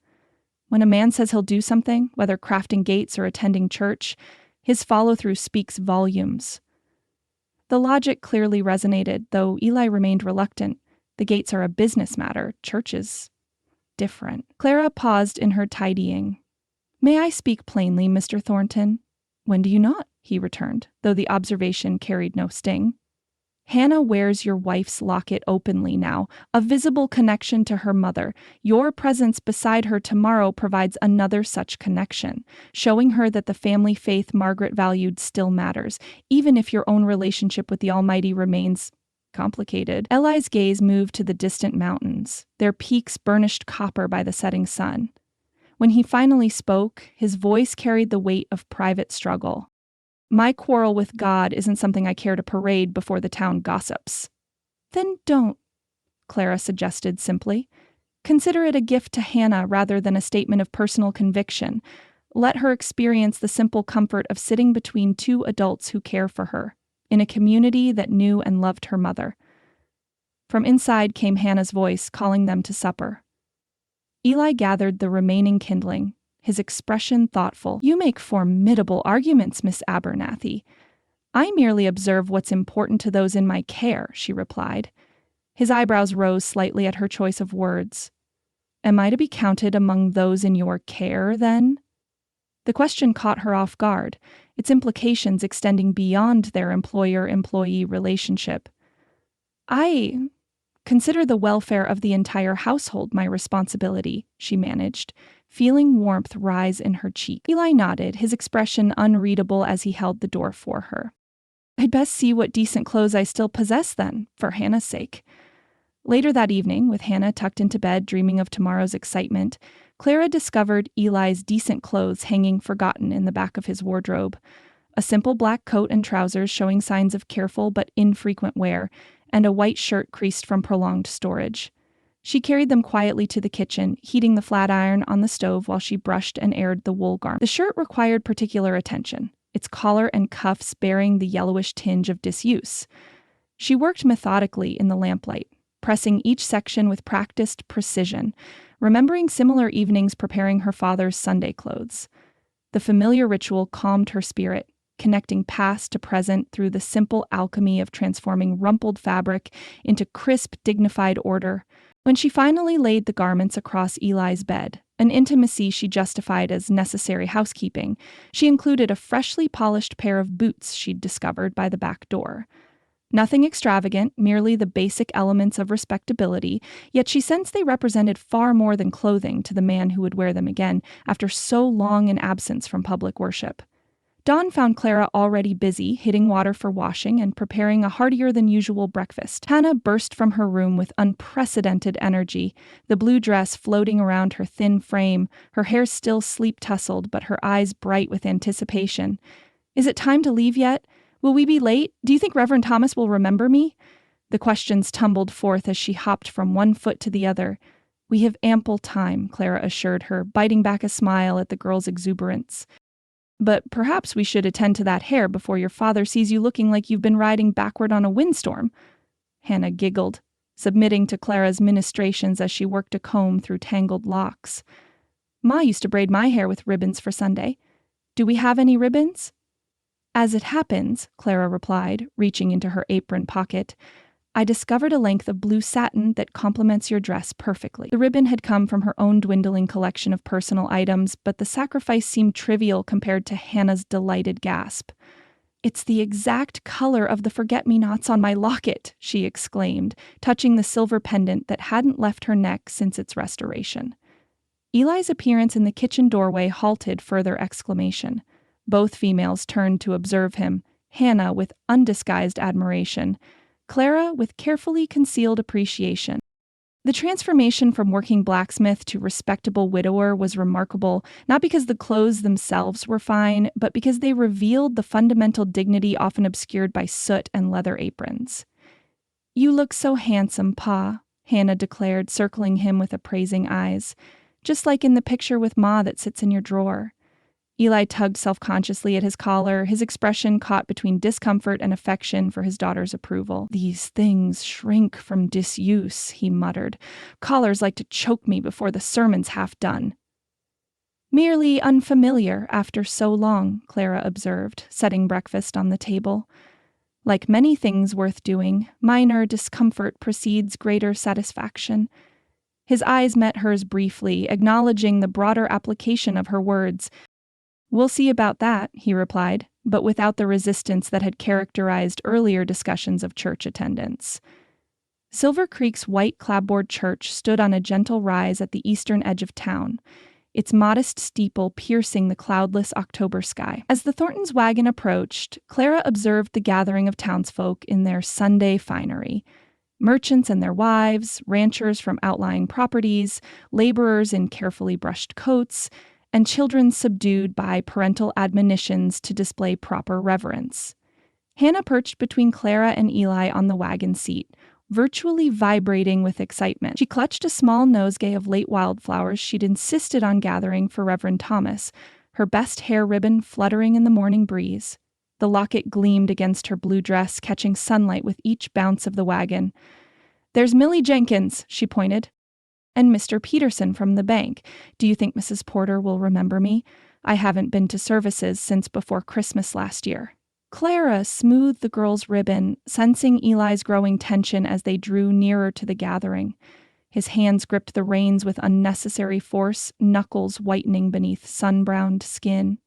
"When a man says he'll do something, whether crafting gates or attending church, his follow-through speaks volumes." The logic clearly resonated, though Eli remained reluctant. The gates are a business matter, church is different. Clara paused in her tidying. "May I speak plainly, Mr. Thornton?" "When do you not?" he returned, though the observation carried no sting. "Hannah wears your wife's locket openly now, a visible connection to her mother. Your presence beside her tomorrow provides another such connection, showing her that the family faith Margaret valued still matters, even if your own relationship with the Almighty remains complicated." Eli's gaze moved to the distant mountains, their peaks burnished copper by the setting sun. When he finally spoke, his voice carried the weight of private struggle. "My quarrel with God isn't something I care to parade before the town gossips." "Then don't," Clara suggested simply. "Consider it a gift to Hannah rather than a statement of personal conviction. Let her experience the simple comfort of sitting between two adults who care for her, in a community that knew and loved her mother." From inside came Hannah's voice, calling them to supper. Eli gathered the remaining kindling, his expression thoughtful. "You make formidable arguments, Miss Abernathy." "I merely observe what's important to those in my care," she replied. His eyebrows rose slightly at her choice of words. "Am I to be counted among those in your care, then?" The question caught her off guard, its implications extending beyond their employer-employee relationship. "I consider the welfare of the entire household my responsibility," she managed, feeling warmth rise in her cheek. Eli nodded, his expression unreadable as he held the door for her. "I'd best see what decent clothes I still possess then, for Hannah's sake." Later that evening, with Hannah tucked into bed dreaming of tomorrow's excitement, Clara discovered Eli's decent clothes hanging forgotten in the back of his wardrobe. A simple black coat and trousers showing signs of careful but infrequent wear, and a white shirt creased from prolonged storage. She carried them quietly to the kitchen, heating the flat iron on the stove while she brushed and aired the wool garment. The shirt required particular attention, its collar and cuffs bearing the yellowish tinge of disuse. She worked methodically in the lamplight, pressing each section with practiced precision, remembering similar evenings preparing her father's Sunday clothes. The familiar ritual calmed her spirit, connecting past to present through the simple alchemy of transforming rumpled fabric into crisp, dignified order. When she finally laid the garments across Eli's bed, an intimacy she justified as necessary housekeeping, she included a freshly polished pair of boots she'd discovered by the back door. Nothing extravagant, merely the basic elements of respectability, yet she sensed they represented far more than clothing to the man who would wear them again after so long an absence from public worship. Dawn found Clara already busy, hitting water for washing and preparing a heartier-than-usual breakfast. Hannah burst from her room with unprecedented energy, the blue dress floating around her thin frame, her hair still sleep-tousled but her eyes bright with anticipation. "Is it time to leave yet? Will we be late? Do you think Reverend Thomas will remember me?" The questions tumbled forth as she hopped from one foot to the other. "We have ample time," Clara assured her, biting back a smile at the girl's exuberance. "But perhaps we should attend to that hair before your father sees you looking like you've been riding backward on a windstorm." Hannah giggled, submitting to Clara's ministrations as she worked a comb through tangled locks. "Ma used to braid my hair with ribbons for Sunday. Do we have any ribbons?" "As it happens," Clara replied, reaching into her apron pocket, "I discovered a length of blue satin that complements your dress perfectly." The ribbon had come from her own dwindling collection of personal items, but the sacrifice seemed trivial compared to Hannah's delighted gasp. "It's the exact color of the forget-me-nots on my locket," she exclaimed, touching the silver pendant that hadn't left her neck since its restoration. Eli's appearance in the kitchen doorway halted further exclamation. Both females turned to observe him, Hannah with undisguised admiration, Clara with carefully concealed appreciation. The transformation from working blacksmith to respectable widower was remarkable, not because the clothes themselves were fine, but because they revealed the fundamental dignity often obscured by soot and leather aprons. "You look so handsome, Pa," Hannah declared, circling him with appraising eyes, "just like in the picture with Ma that sits in your drawer." Eli tugged self-consciously at his collar, his expression caught between discomfort and affection for his daughter's approval. "These things shrink from disuse," he muttered. "Collars like to choke me before the sermon's half done." "Merely unfamiliar after so long," Clara observed, setting breakfast on the table. "Like many things worth doing, minor discomfort precedes greater satisfaction." His eyes met hers briefly, acknowledging the broader application of her words. "We'll see about that," he replied, but without the resistance that had characterized earlier discussions of church attendance. Silver Creek's white clapboard church stood on a gentle rise at the eastern edge of town, its modest steeple piercing the cloudless October sky. As the Thorntons' wagon approached, Clara observed the gathering of townsfolk in their Sunday finery. Merchants and their wives, ranchers from outlying properties, laborers in carefully brushed coats, and children subdued by parental admonitions to display proper reverence. Hannah perched between Clara and Eli on the wagon seat, virtually vibrating with excitement. She clutched a small nosegay of late wildflowers she'd insisted on gathering for Reverend Thomas, her best hair ribbon fluttering in the morning breeze. The locket gleamed against her blue dress, catching sunlight with each bounce of the wagon. "There's Millie Jenkins," she pointed. "And Mr. Peterson from the bank. Do you think Mrs. Porter will remember me? I haven't been to services since before Christmas last year." Clara smoothed the girl's ribbon, sensing Eli's growing tension as they drew nearer to the gathering. His hands gripped the reins with unnecessary force, knuckles whitening beneath sun-browned skin.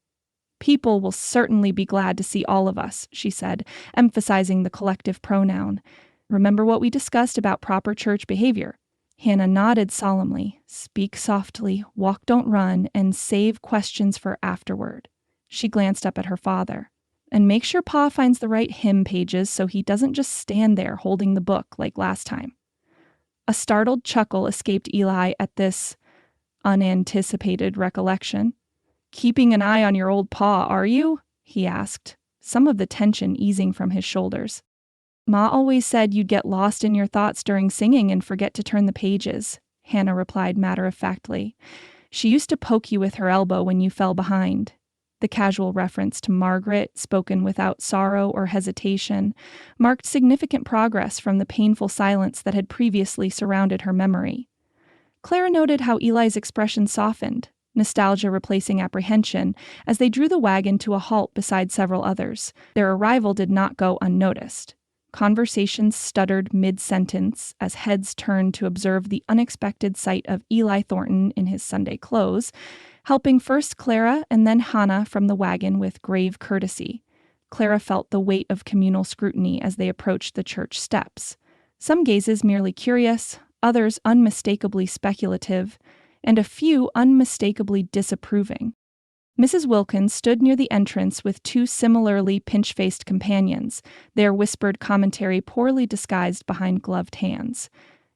"People will certainly be glad to see all of us," she said, emphasizing the collective pronoun. "Remember what we discussed about proper church behavior?" Hannah nodded solemnly. "Speak softly, walk, don't run, and save questions for afterward." She glanced up at her father. "And make sure Pa finds the right hymn pages so he doesn't just stand there holding the book like last time." A startled chuckle escaped Eli at this unanticipated recollection. "Keeping an eye on your old Pa, are you?" he asked, some of the tension easing from his shoulders. "Ma always said you'd get lost in your thoughts during singing and forget to turn the pages," Hannah replied matter-of-factly. "She used to poke you with her elbow when you fell behind." The casual reference to Margaret, spoken without sorrow or hesitation, marked significant progress from the painful silence that had previously surrounded her memory. Clara noted how Eli's expression softened, nostalgia replacing apprehension, as they drew the wagon to a halt beside several others. Their arrival did not go unnoticed. Conversations stuttered mid-sentence as heads turned to observe the unexpected sight of Eli Thornton in his Sunday clothes, helping first Clara and then Hannah from the wagon with grave courtesy. Clara felt the weight of communal scrutiny as they approached the church steps. Some gazes merely curious, others unmistakably speculative, and a few unmistakably disapproving. Mrs. Wilkins stood near the entrance with two similarly pinch-faced companions, their whispered commentary poorly disguised behind gloved hands.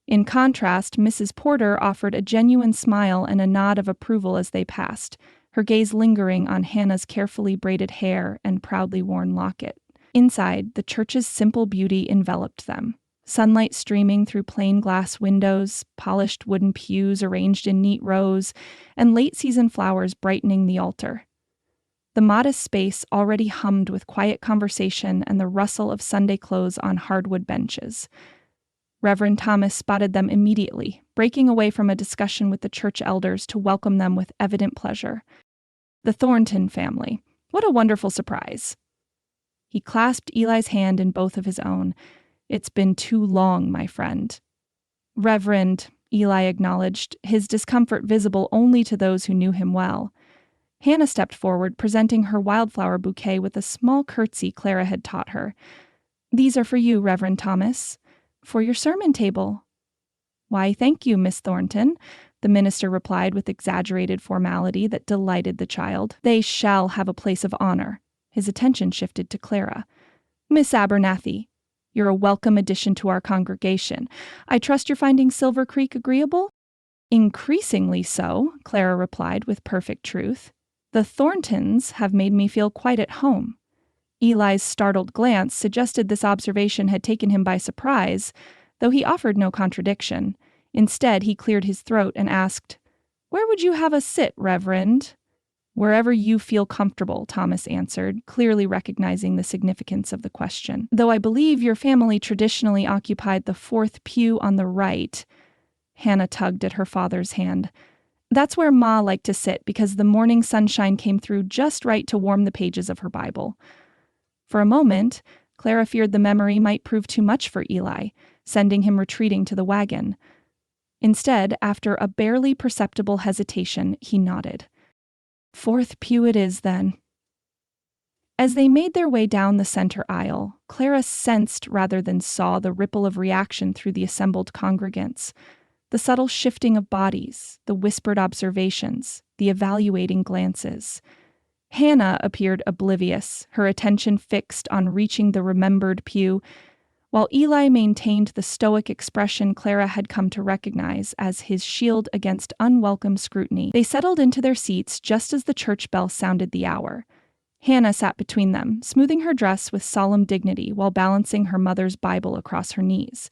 In contrast, Mrs. Porter offered a genuine smile and a nod of approval as they passed, her gaze lingering on Hannah's carefully braided hair and proudly worn locket. Inside, the church's simple beauty enveloped them. Sunlight streaming through plain glass windows, polished wooden pews arranged in neat rows, and late-season flowers brightening the altar. The modest space already hummed with quiet conversation and the rustle of Sunday clothes on hardwood benches. Reverend Thomas spotted them immediately, breaking away from a discussion with the church elders to welcome them with evident pleasure. "The Thornton family. What a wonderful surprise." He clasped Eli's hand in both of his own. "It's been too long, my friend." "Reverend," Eli acknowledged, his discomfort visible only to those who knew him well. Hannah stepped forward, presenting her wildflower bouquet with a small curtsy Clara had taught her. "These are for you, Reverend Thomas. For your sermon table." "Why, thank you, Miss Thornton," the minister replied with exaggerated formality that delighted the child. "They shall have a place of honor." His attention shifted to Clara. "Miss Abernathy, you're a welcome addition to our congregation. I trust you're finding Silver Creek agreeable?" "Increasingly so," Clara replied with perfect truth. "The Thorntons have made me feel quite at home." Eli's startled glance suggested this observation had taken him by surprise, though he offered no contradiction. Instead, he cleared his throat and asked, "Where would you have us sit, Reverend?" "Wherever you feel comfortable," Thomas answered, clearly recognizing the significance of the question. "Though I believe your family traditionally occupied the fourth pew on the right." Hannah tugged at her father's hand. "That's where Ma liked to sit because the morning sunshine came through just right to warm the pages of her Bible." For a moment, Clara feared the memory might prove too much for Eli, sending him retreating to the wagon. Instead, after a barely perceptible hesitation, he nodded. "Fourth pew it is, then." As they made their way down the center aisle, Clara sensed rather than saw the ripple of reaction through the assembled congregants. The subtle shifting of bodies, the whispered observations, the evaluating glances. Hannah appeared oblivious, her attention fixed on reaching the remembered pew, while Eli maintained the stoic expression Clara had come to recognize as his shield against unwelcome scrutiny. They settled into their seats just as the church bell sounded the hour. Hannah sat between them, smoothing her dress with solemn dignity while balancing her mother's Bible across her knees.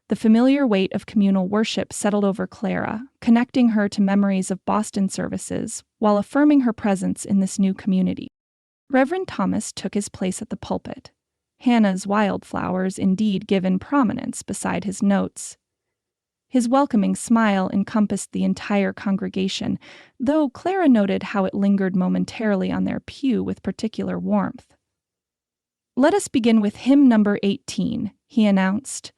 The familiar weight of communal worship settled over Clara, connecting her to memories of Boston services while affirming her presence in this new community. Reverend Thomas took his place at the pulpit, Hannah's wildflowers indeed given prominence beside his notes. His welcoming smile encompassed the entire congregation, though Clara noted how it lingered momentarily on their pew with particular warmth. "Let us begin with hymn number 18, he announced.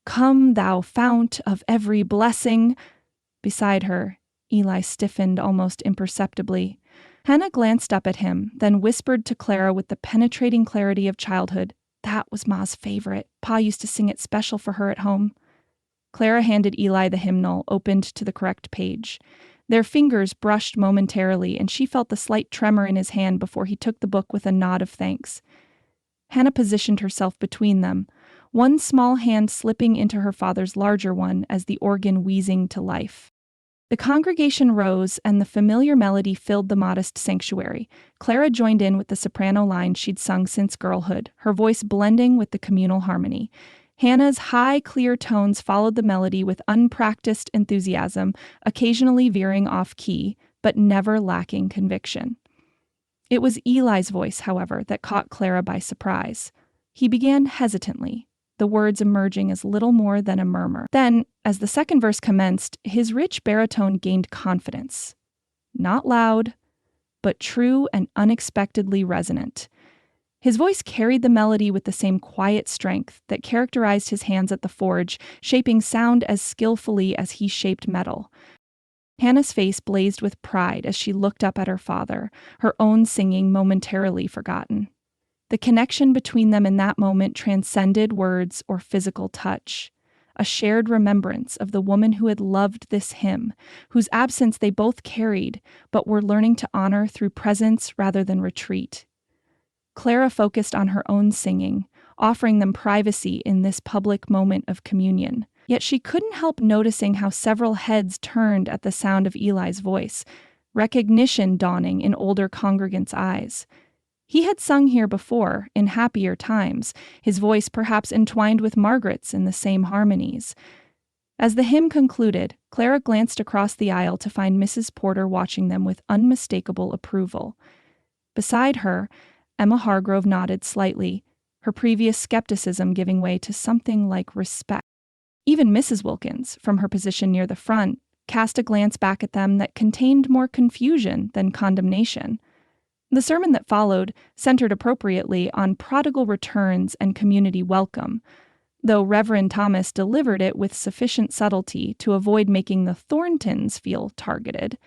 "Come, thou fount of every blessing." Beside her, Eli stiffened almost imperceptibly. Hannah glanced up at him, then whispered to Clara with the penetrating clarity of childhood, "That was Ma's favorite. Pa used to sing it special for her at home." Clara handed Eli the hymnal, opened to the correct page. Their fingers brushed momentarily, and she felt the slight tremor in his hand before he took the book with a nod of thanks. Hannah positioned herself between them, one small hand slipping into her father's larger one as the organ wheezing to life. The congregation rose, and the familiar melody filled the modest sanctuary. Clara joined in with the soprano line she'd sung since girlhood, her voice blending with the communal harmony. Hannah's high, clear tones followed the melody with unpracticed enthusiasm, occasionally veering off key, but never lacking conviction. It was Eli's voice, however, that caught Clara by surprise. He began hesitantly, the words emerging as little more than a murmur. Then, as the second verse commenced, his rich baritone gained confidence. Not loud, but true and unexpectedly resonant. His voice carried the melody with the same quiet strength that characterized his hands at the forge, shaping sound as skillfully as he shaped metal. Hannah's face blazed with pride as she looked up at her father, her own singing momentarily forgotten. The connection between them in that moment transcended words or physical touch. A shared remembrance of the woman who had loved this hymn, whose absence they both carried, but were learning to honor through presence rather than retreat. Clara focused on her own singing, offering them privacy in this public moment of communion. Yet she couldn't help noticing how several heads turned at the sound of Eli's voice, recognition dawning in older congregants' eyes. He had sung here before, in happier times, his voice perhaps entwined with Margaret's in the same harmonies. As the hymn concluded, Clara glanced across the aisle to find Mrs. Porter watching them with unmistakable approval. Beside her, Emma Hargrove nodded slightly, her previous skepticism giving way to something like respect. Even Mrs. Wilkins, from her position near the front, cast a glance back at them that contained more confusion than condemnation. The sermon that followed centered appropriately on prodigal returns and community welcome, though Reverend Thomas delivered it with sufficient subtlety to avoid making the Thorntons feel targeted.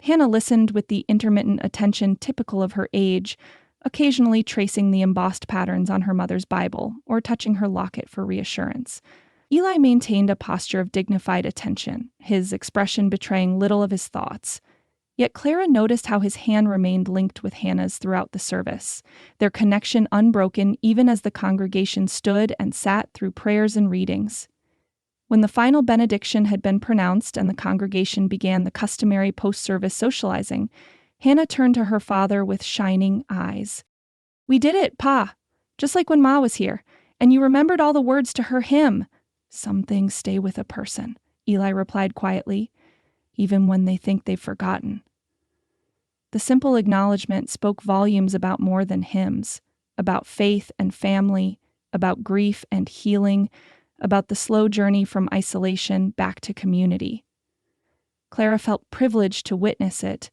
Hannah listened with the intermittent attention typical of her age, occasionally tracing the embossed patterns on her mother's Bible or touching her locket for reassurance. Eli maintained a posture of dignified attention, his expression betraying little of his thoughts. Yet Clara noticed how his hand remained linked with Hannah's throughout the service, their connection unbroken even as the congregation stood and sat through prayers and readings. When the final benediction had been pronounced and the congregation began the customary post-service socializing, Hannah turned to her father with shining eyes. "We did it, Pa, just like when Ma was here, and you remembered all the words to her hymn." "Some things stay with a person," Eli replied quietly, "even when they think they've forgotten." The simple acknowledgement spoke volumes about more than hymns, about faith and family, about grief and healing, about the slow journey from isolation back to community. Clara felt privileged to witness it,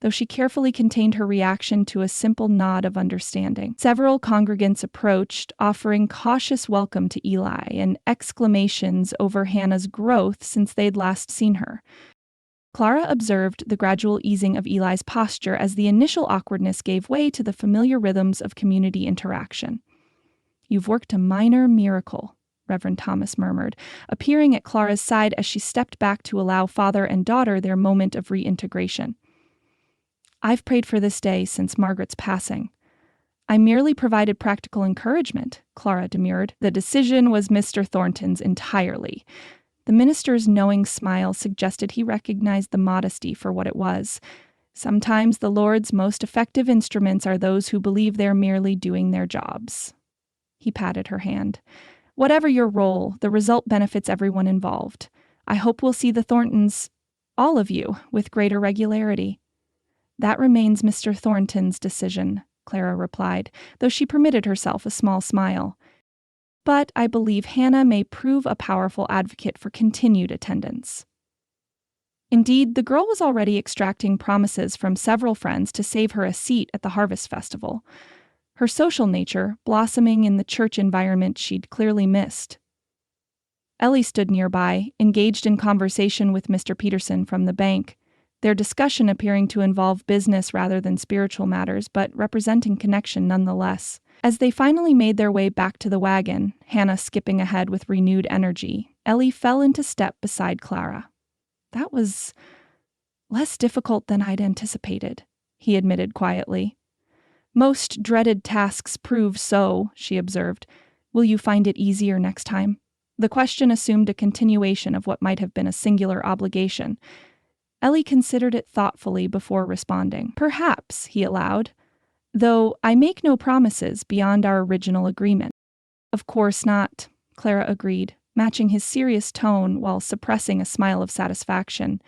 though she carefully contained her reaction to a simple nod of understanding. Several congregants approached, offering cautious welcome to Eli and exclamations over Hannah's growth since they'd last seen her. Clara observed the gradual easing of Eli's posture as the initial awkwardness gave way to the familiar rhythms of community interaction. "You've worked a minor miracle," Reverend Thomas murmured, appearing at Clara's side as she stepped back to allow father and daughter their moment of reintegration. "I've prayed for this day since Margaret's passing." "I merely provided practical encouragement," Clara demurred. "The decision was Mr. Thornton's entirely." The minister's knowing smile suggested he recognized the modesty for what it was. Sometimes the Lord's most effective instruments are those who believe they're merely doing their jobs. He patted her hand. "Whatever your role, the result benefits everyone involved. I hope we'll see the Thorntons, all of you, with greater regularity." "That remains Mr. Thornton's decision," Clara replied, though she permitted herself a small smile. "But I believe Hannah may prove a powerful advocate for continued attendance." Indeed, the girl was already extracting promises from several friends to save her a seat at the Harvest Festival, her social nature blossoming in the church environment she'd clearly missed. Ellie stood nearby, engaged in conversation with Mr. Peterson from the bank, their discussion appearing to involve business rather than spiritual matters, but representing connection nonetheless. As they finally made their way back to the wagon, Hannah skipping ahead with renewed energy, Ellie fell into step beside Clara. "That was less difficult than I'd anticipated," he admitted quietly. "Most dreaded tasks prove so," she observed. "Will you find it easier next time?" The question assumed a continuation of what might have been a singular obligation. Ellie considered it thoughtfully before responding. "Perhaps," he allowed, "though I make no promises beyond our original agreement." "Of course not," Clara agreed, matching his serious tone while suppressing a smile of satisfaction.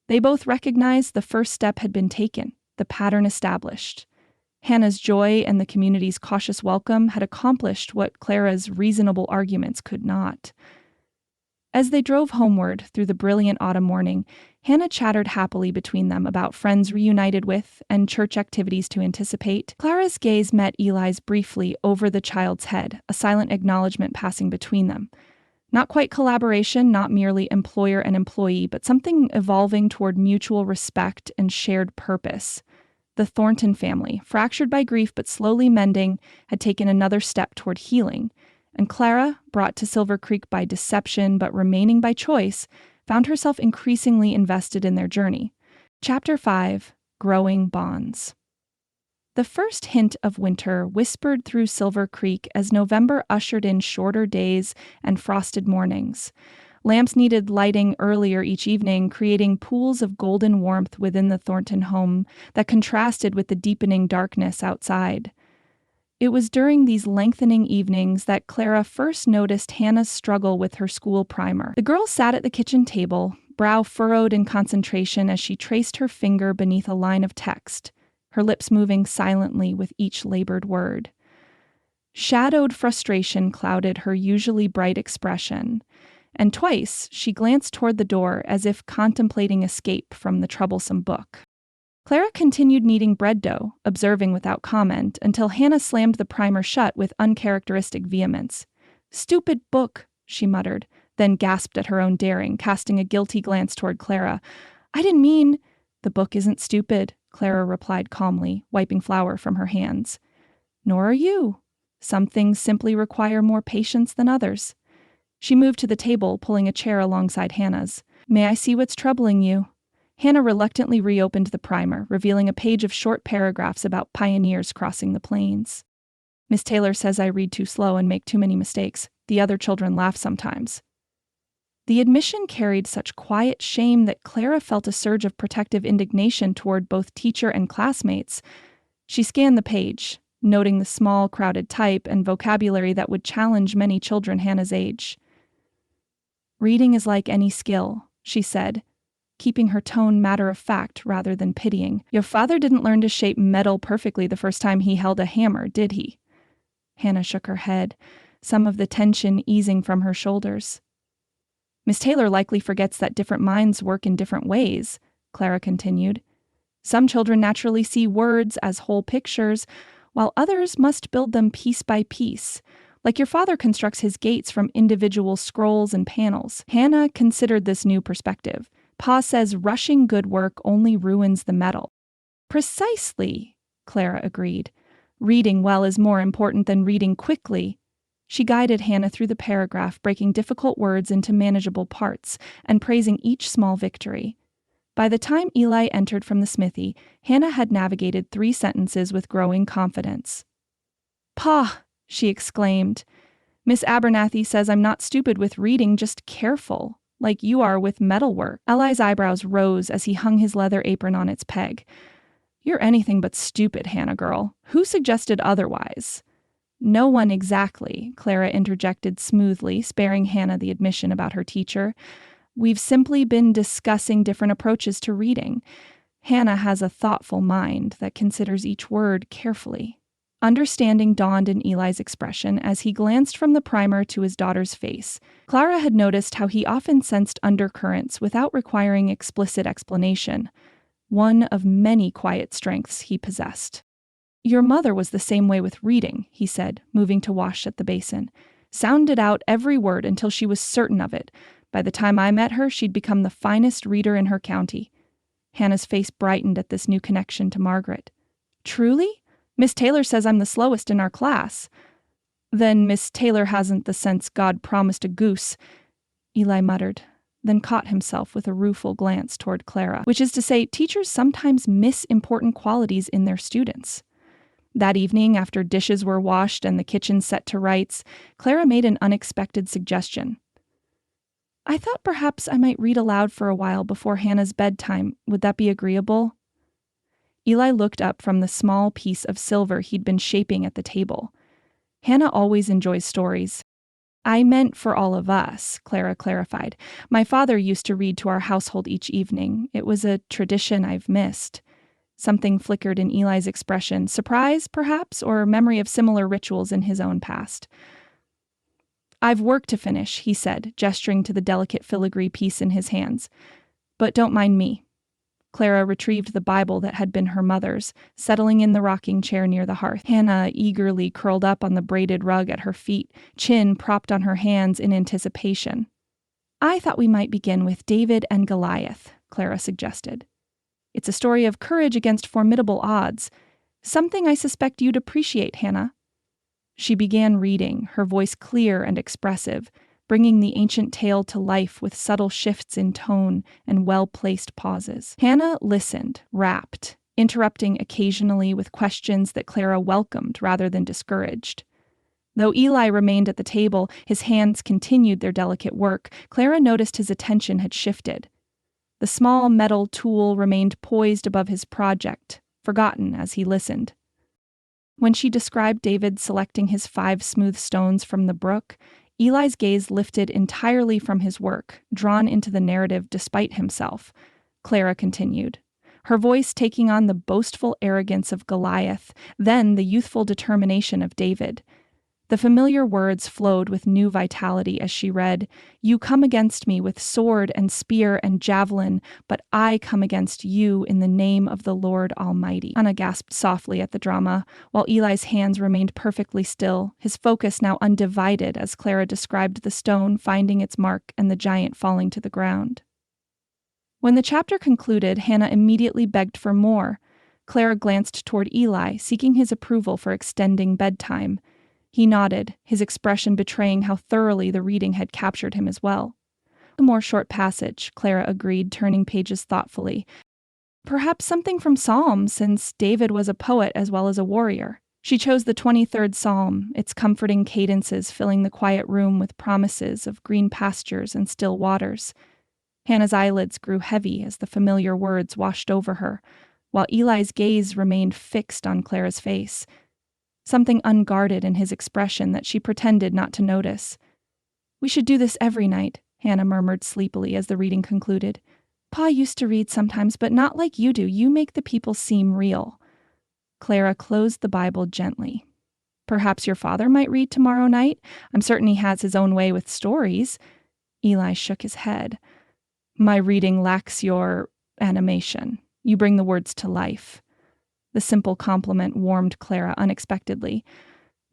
They both recognized the first step had been taken, the pattern established. Hannah's joy and the community's cautious welcome had accomplished what Clara's reasonable arguments could not. As they drove homeward through the brilliant autumn morning, Hannah chattered happily between them about friends reunited with and church activities to anticipate. Clara's gaze met Eli's briefly over the child's head, a silent acknowledgement passing between them. Not quite collaboration, not merely employer and employee, but something evolving toward mutual respect and shared purpose. The Thornton family, fractured by grief but slowly mending, had taken another step toward healing, and Clara, brought to Silver Creek by deception but remaining by choice, found herself increasingly invested in their journey. Chapter 5: Growing Bonds. The first hint of winter whispered through Silver Creek as November ushered in shorter days and frosted mornings. Lamps needed lighting earlier each evening, creating pools of golden warmth within the Thornton home that contrasted with the deepening darkness outside. It was during these lengthening evenings that Clara first noticed Hannah's struggle with her school primer. The girl sat at the kitchen table, brow furrowed in concentration as she traced her finger beneath a line of text, her lips moving silently with each labored word. Shadowed frustration clouded her usually bright expression, and twice she glanced toward the door as if contemplating escape from the troublesome book. Clara continued kneading bread dough, observing without comment, until Hannah slammed the primer shut with uncharacteristic vehemence. "Stupid book," she muttered, then gasped at her own daring, casting a guilty glance toward Clara. "I didn't mean—" "The book isn't stupid," Clara replied calmly, wiping flour from her hands. "Nor are you. Some things simply require more patience than others." She moved to the table, pulling a chair alongside Hannah's. "May I see what's troubling you?" Hannah reluctantly reopened the primer, revealing a page of short paragraphs about pioneers crossing the plains. "Miss Taylor says I read too slow and make too many mistakes. The other children laugh sometimes." The admission carried such quiet shame that Clara felt a surge of protective indignation toward both teacher and classmates. She scanned the page, noting the small, crowded type and vocabulary that would challenge many children Hannah's age. "Reading is like any skill," she said, keeping her tone matter-of-fact rather than pitying. "Your father didn't learn to shape metal perfectly the first time he held a hammer, did he?" Hannah shook her head, some of the tension easing from her shoulders. "Miss Taylor likely forgets that different minds work in different ways," Clara continued. Some children naturally see words as whole pictures, while others must build them piece by piece, like your father constructs his gates from individual scrolls and panels. Hannah considered this new perspective. Pa says rushing good work only ruins the metal. Precisely, Clara agreed. Reading well is more important than reading quickly. She guided Hannah through the paragraph, breaking difficult words into manageable parts and praising each small victory. By the time Eli entered from the smithy, Hannah had navigated 3 sentences with growing confidence. Pa, she exclaimed. Miss Abernathy says I'm not stupid with reading, just careful, like you are with metalwork. Eli's eyebrows rose as he hung his leather apron on its peg. You're anything but stupid, Hannah girl. Who suggested otherwise? No one exactly, Clara interjected smoothly, sparing Hannah the admission about her teacher. We've simply been discussing different approaches to reading. Hannah has a thoughtful mind that considers each word carefully. Understanding dawned in Eli's expression as he glanced from the primer to his daughter's face. Clara had noticed how he often sensed undercurrents without requiring explicit explanation, one of many quiet strengths he possessed. Your mother was the same way with reading, he said, moving to wash at the basin. Sounded out every word until she was certain of it. By the time I met her, she'd become the finest reader in her county. Hannah's face brightened at this new connection to Margaret. Truly? Miss Taylor says I'm the slowest in our class. Then Miss Taylor hasn't the sense God promised a goose, Eli muttered, then caught himself with a rueful glance toward Clara, which is to say, teachers sometimes miss important qualities in their students. That evening, after dishes were washed and the kitchen set to rights, Clara made an unexpected suggestion. I thought perhaps I might read aloud for a while before Hannah's bedtime. Would that be agreeable? Eli looked up from the small piece of silver he'd been shaping at the table. Hannah always enjoys stories. I meant for all of us, Clara clarified. My father used to read to our household each evening. It was a tradition I've missed. Something flickered in Eli's expression, surprise, perhaps, or memory of similar rituals in his own past. I've work to finish, he said, gesturing to the delicate filigree piece in his hands. But don't mind me. Clara retrieved the Bible that had been her mother's, settling in the rocking chair near the hearth. Hannah eagerly curled up on the braided rug at her feet, chin propped on her hands in anticipation. I thought we might begin with David and Goliath, Clara suggested. It's a story of courage against formidable odds, something I suspect you'd appreciate, Hannah. She began reading, her voice clear and expressive, bringing the ancient tale to life with subtle shifts in tone and well-placed pauses. Hannah listened, rapt, interrupting occasionally with questions that Clara welcomed rather than discouraged. Though Eli remained at the table, his hands continued their delicate work, Clara noticed his attention had shifted. The small metal tool remained poised above his project, forgotten as he listened. When she described David selecting his 5 smooth stones from the brook, Eli's gaze lifted entirely from his work, drawn into the narrative despite himself. Clara continued, her voice taking on the boastful arrogance of Goliath, then the youthful determination of David. The familiar words flowed with new vitality as she read, You come against me with sword and spear and javelin, but I come against you in the name of the Lord Almighty. Anna gasped softly at the drama, while Eli's hands remained perfectly still, his focus now undivided as Clara described the stone finding its mark and the giant falling to the ground. When the chapter concluded, Hannah immediately begged for more. Clara glanced toward Eli, seeking his approval for extending bedtime. He nodded, his expression betraying how thoroughly the reading had captured him as well. A more short passage, Clara agreed, turning pages thoughtfully. Perhaps something from Psalms, since David was a poet as well as a warrior. She chose the 23rd Psalm, its comforting cadences filling the quiet room with promises of green pastures and still waters. Hannah's eyelids grew heavy as the familiar words washed over her, while Eli's gaze remained fixed on Clara's face. Something unguarded in his expression that she pretended not to notice. We should do this every night, Hannah murmured sleepily as the reading concluded. Pa used to read sometimes, but not like you do. You make the people seem real. Clara closed the Bible gently. Perhaps your father might read tomorrow night? I'm certain he has his own way with stories. Eli shook his head. My reading lacks your animation. You bring the words to life." The simple compliment warmed Clara unexpectedly.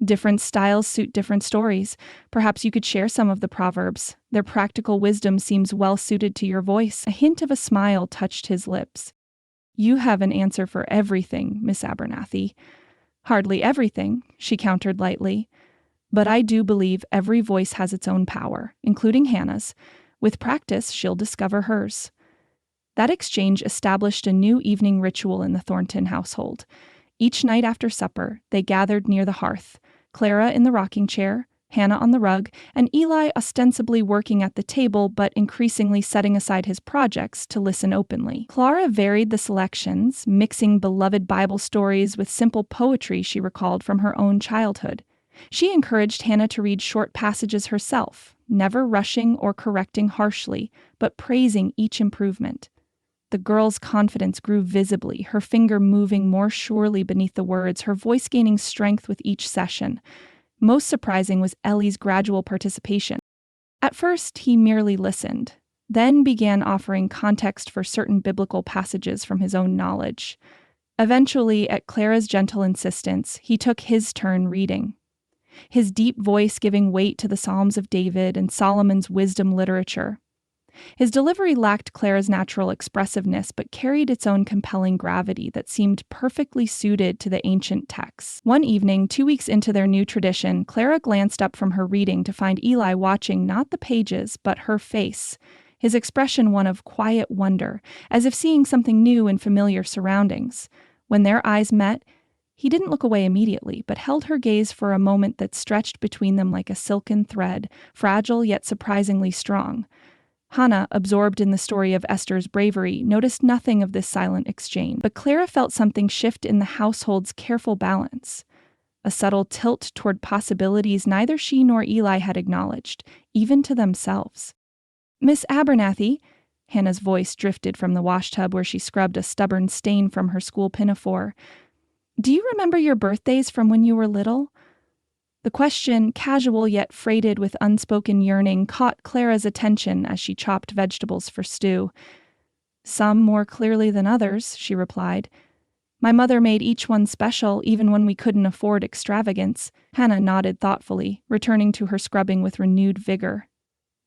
Different styles suit different stories. Perhaps you could share some of the proverbs. Their practical wisdom seems well suited to your voice. A hint of a smile touched his lips. "You have an answer for everything, Miss Abernathy." "Hardly everything," she countered lightly. "But I do believe every voice has its own power, including Hannah's. With practice, she'll discover hers." That exchange established a new evening ritual in the Thornton household. Each night after supper, they gathered near the hearth, Clara in the rocking chair, Hannah on the rug, and Eli ostensibly working at the table but increasingly setting aside his projects to listen openly. Clara varied the selections, mixing beloved Bible stories with simple poetry she recalled from her own childhood. She encouraged Hannah to read short passages herself, never rushing or correcting harshly, but praising each improvement. The girl's confidence grew visibly, her finger moving more surely beneath the words, her voice gaining strength with each session. Most surprising was Ellie's gradual participation. At first, he merely listened, then began offering context for certain biblical passages from his own knowledge. Eventually, at Clara's gentle insistence, he took his turn reading, his deep voice giving weight to the Psalms of David and Solomon's wisdom literature. His delivery lacked Clara's natural expressiveness, but carried its own compelling gravity that seemed perfectly suited to the ancient texts. One evening, 2 weeks into their new tradition, Clara glanced up from her reading to find Eli watching not the pages, but her face, his expression one of quiet wonder, as if seeing something new in familiar surroundings. When their eyes met, he didn't look away immediately, but held her gaze for a moment that stretched between them like a silken thread, fragile yet surprisingly strong. Hannah, absorbed in the story of Esther's bravery, noticed nothing of this silent exchange, but Clara felt something shift in the household's careful balance. A subtle tilt toward possibilities neither she nor Eli had acknowledged, even to themselves. "Miss Abernathy," Hannah's voice drifted from the washtub where she scrubbed a stubborn stain from her school pinafore. "Do you remember your birthdays from when you were little?" The question, casual yet freighted with unspoken yearning, caught Clara's attention as she chopped vegetables for stew. "Some more clearly than others," she replied. "My mother made each one special, even when we couldn't afford extravagance." Hannah nodded thoughtfully, returning to her scrubbing with renewed vigor.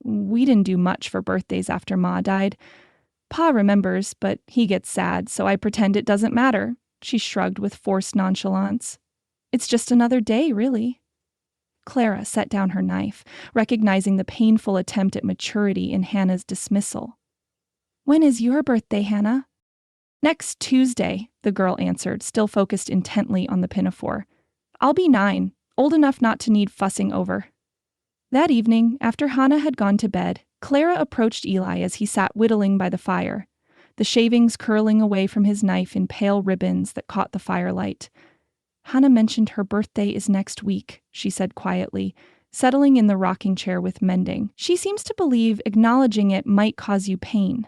"We didn't do much for birthdays after Ma died. Pa remembers, but he gets sad, so I pretend it doesn't matter." She shrugged with forced nonchalance. "It's just another day, really." Clara set down her knife, recognizing the painful attempt at maturity in Hannah's dismissal. "When is your birthday, Hannah?" "Next Tuesday," the girl answered, still focused intently on the pinafore. "I'll be 9, old enough not to need fussing over." That evening, after Hannah had gone to bed, Clara approached Eli as he sat whittling by the fire, the shavings curling away from his knife in pale ribbons that caught the firelight. "Hannah mentioned her birthday is next week," she said quietly, settling in the rocking chair with mending. "She seems to believe acknowledging it might cause you pain."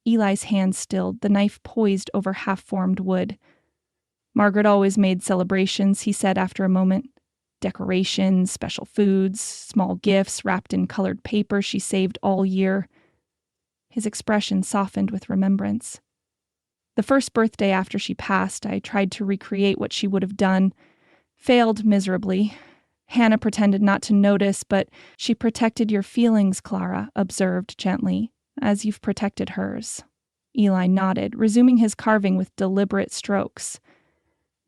Eli's hand stilled, the knife poised over half-formed wood. "Margaret always made celebrations," he said after a moment. "Decorations, special foods, small gifts wrapped in colored paper she saved all year." His expression softened with remembrance. "The first birthday after she passed, I tried to recreate what she would have done. Failed miserably. Hannah pretended not to notice, but she protected your feelings, Clara," observed gently, "as you've protected hers." Eli nodded, resuming his carving with deliberate strokes.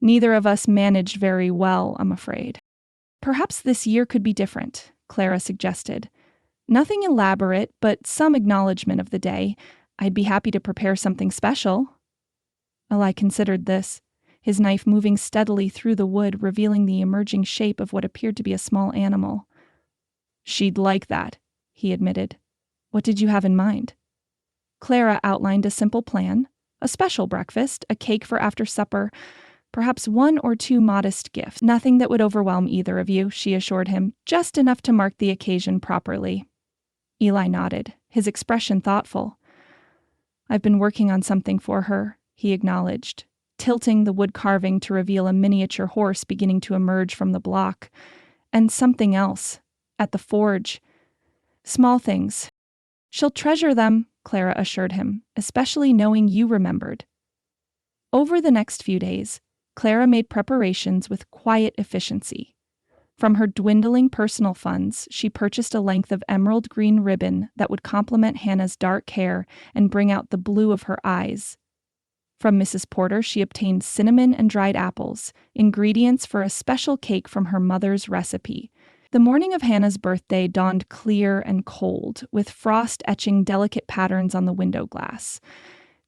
"Neither of us managed very well, I'm afraid." "Perhaps this year could be different," Clara suggested. "Nothing elaborate, but some acknowledgement of the day. I'd be happy to prepare something special." Eli considered this, his knife moving steadily through the wood, revealing the emerging shape of what appeared to be a small animal. "She'd like that," he admitted. "What did you have in mind?" Clara outlined a simple plan: a special breakfast, a cake for after supper, perhaps 1 or 2 modest gifts. "Nothing that would overwhelm either of you," she assured him, "just enough to mark the occasion properly." Eli nodded, his expression thoughtful. "I've been working on something for her," he acknowledged, tilting the wood carving to reveal a miniature horse beginning to emerge from the block. "And something else. At the forge. Small things. She'll treasure them," Clara assured him, "especially knowing you remembered." Over the next few days, Clara made preparations with quiet efficiency. From her dwindling personal funds, she purchased a length of emerald green ribbon that would complement Hannah's dark hair and bring out the blue of her eyes. From Mrs. Porter, she obtained cinnamon and dried apples, ingredients for a special cake from her mother's recipe. The morning of Hannah's birthday dawned clear and cold, with frost etching delicate patterns on the window glass.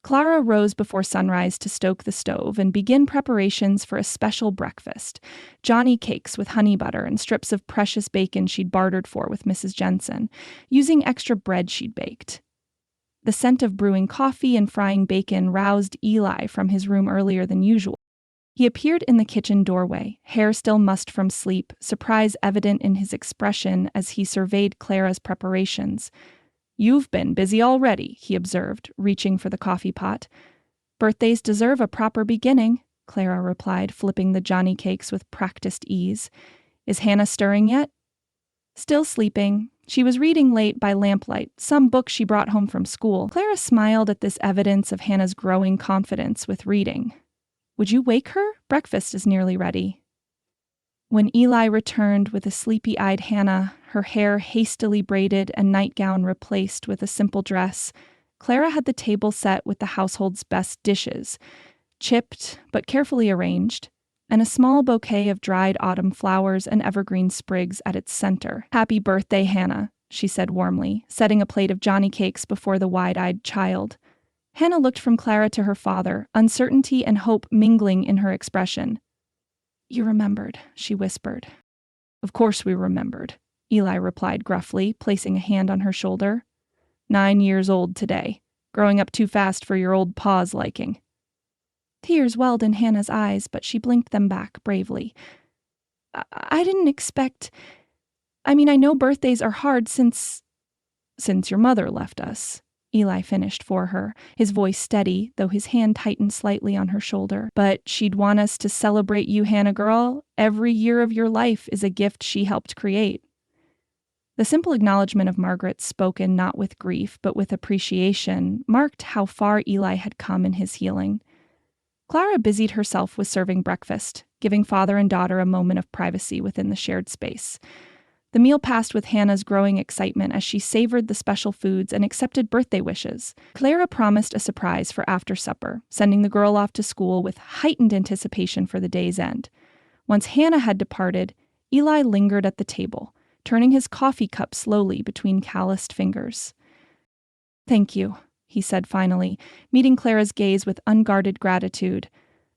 Clara rose before sunrise to stoke the stove and begin preparations for a special breakfast, Johnny cakes with honey butter and strips of precious bacon she'd bartered for with Mrs. Jensen, using extra bread she'd baked. The scent of brewing coffee and frying bacon roused Eli from his room earlier than usual. He appeared in the kitchen doorway, hair still mussed from sleep, surprise evident in his expression as he surveyed Clara's preparations. "You've been busy already," he observed, reaching for the coffee pot. "Birthdays deserve a proper beginning," Clara replied, flipping the Johnny cakes with practiced ease. "Is Hannah stirring yet?" "Still sleeping. She was reading late by lamplight, some book she brought home from school." Clara smiled at this evidence of Hannah's growing confidence with reading. "Would you wake her? Breakfast is nearly ready." When Eli returned with a sleepy-eyed Hannah, her hair hastily braided and nightgown replaced with a simple dress, Clara had the table set with the household's best dishes, chipped but carefully arranged, and a small bouquet of dried autumn flowers and evergreen sprigs at its center. "Happy birthday, Hannah," she said warmly, setting a plate of Johnny cakes before the wide-eyed child. Hannah looked from Clara to her father, uncertainty and hope mingling in her expression. "You remembered," she whispered. "Of course we remembered," Eli replied gruffly, placing a hand on her shoulder. 9 years old today, growing up too fast for your old pa's liking." Tears welled in Hannah's eyes, but she blinked them back bravely. I didn't expect... I know birthdays are hard since your mother left us," Eli finished for her, his voice steady, though his hand tightened slightly on her shoulder. "But she'd want us to celebrate you, Hannah girl. Every year of your life is a gift she helped create." The simple acknowledgement of Margaret, spoken not with grief, but with appreciation, marked how far Eli had come in his healing. Clara busied herself with serving breakfast, giving father and daughter a moment of privacy within the shared space. The meal passed with Hannah's growing excitement as she savored the special foods and accepted birthday wishes. Clara promised a surprise for after supper, sending the girl off to school with heightened anticipation for the day's end. Once Hannah had departed, Eli lingered at the table, turning his coffee cup slowly between calloused fingers. "Thank you," he said finally, meeting Clara's gaze with unguarded gratitude,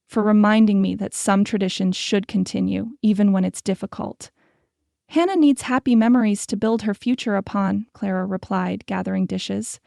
"for reminding me that some traditions should continue, even when it's difficult." "Hannah needs happy memories to build her future upon," Clara replied, gathering dishes.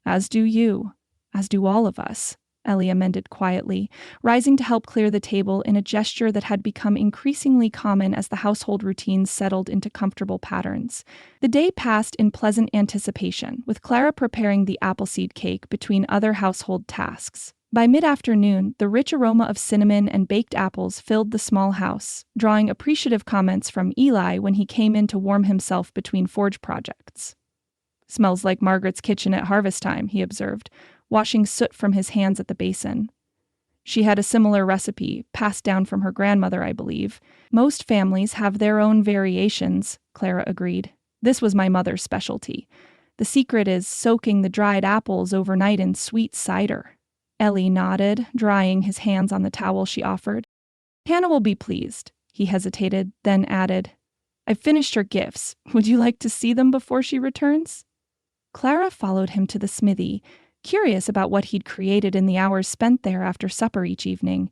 "As do you. As do all of us," Ellie amended quietly, rising to help clear the table in a gesture that had become increasingly common as the household routines settled into comfortable patterns. The day passed in pleasant anticipation, with Clara preparing the appleseed cake between other household tasks. By mid-afternoon, the rich aroma of cinnamon and baked apples filled the small house, drawing appreciative comments from Eli when he came in to warm himself between forge projects. "Smells like Margaret's kitchen at harvest time," he observed, washing soot from his hands at the basin. "She had a similar recipe, passed down from her grandmother, I believe. Most families have their own variations," Clara agreed. "This was my mother's specialty. The secret is soaking the dried apples overnight in sweet cider." Ellie nodded, drying his hands on the towel she offered. "Hannah will be pleased." He hesitated, then added, "I've finished her gifts. Would you like to see them before she returns?" Clara followed him to the smithy, curious about what he'd created in the hours spent there after supper each evening.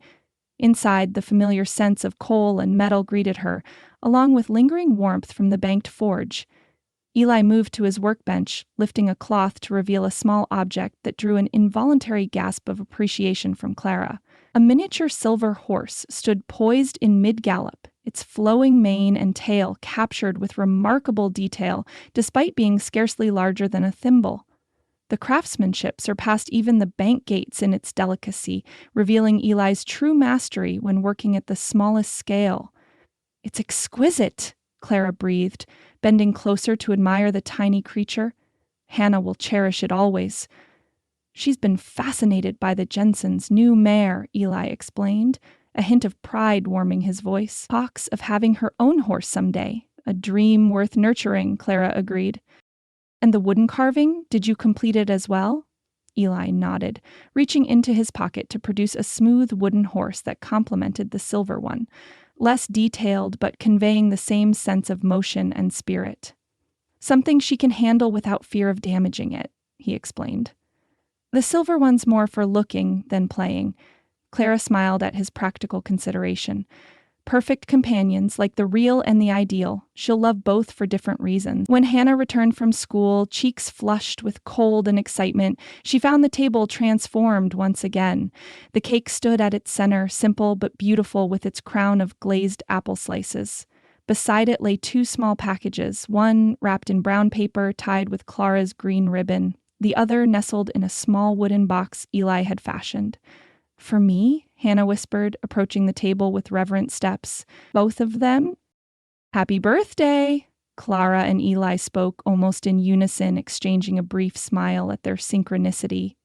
Inside, the familiar scents of coal and metal greeted her, along with lingering warmth from the banked forge. Eli moved to his workbench, lifting a cloth to reveal a small object that drew an involuntary gasp of appreciation from Clara. A miniature silver horse stood poised in mid-gallop, its flowing mane and tail captured with remarkable detail, despite being scarcely larger than a thimble. The craftsmanship surpassed even the bank gates in its delicacy, revealing Eli's true mastery when working at the smallest scale. "It's exquisite," Clara breathed, bending closer to admire the tiny creature. "Hannah will cherish it always." She's been fascinated by the Jensen's new mare, Eli explained, a hint of pride warming his voice. Talks of having her own horse someday. A dream worth nurturing, Clara agreed. And the wooden carving, did you complete it as well? Eli nodded, reaching into his pocket to produce a smooth wooden horse that complemented the silver one, less detailed but conveying the same sense of motion and spirit. Something she can handle without fear of damaging it, he explained. The silver one's more for looking than playing. Clara smiled at his practical consideration. Perfect companions, like the real and the ideal. She'll love both for different reasons. When Hannah returned from school, cheeks flushed with cold and excitement, she found the table transformed once again. The cake stood at its center, simple but beautiful with its crown of glazed apple slices. Beside it lay two small packages, one wrapped in brown paper tied with Clara's green ribbon, the other nestled in a small wooden box Eli had fashioned. For me? Hannah whispered, approaching the table with reverent steps. Both of them? Happy birthday! Clara and Eli spoke almost in unison, exchanging a brief smile at their synchronicity.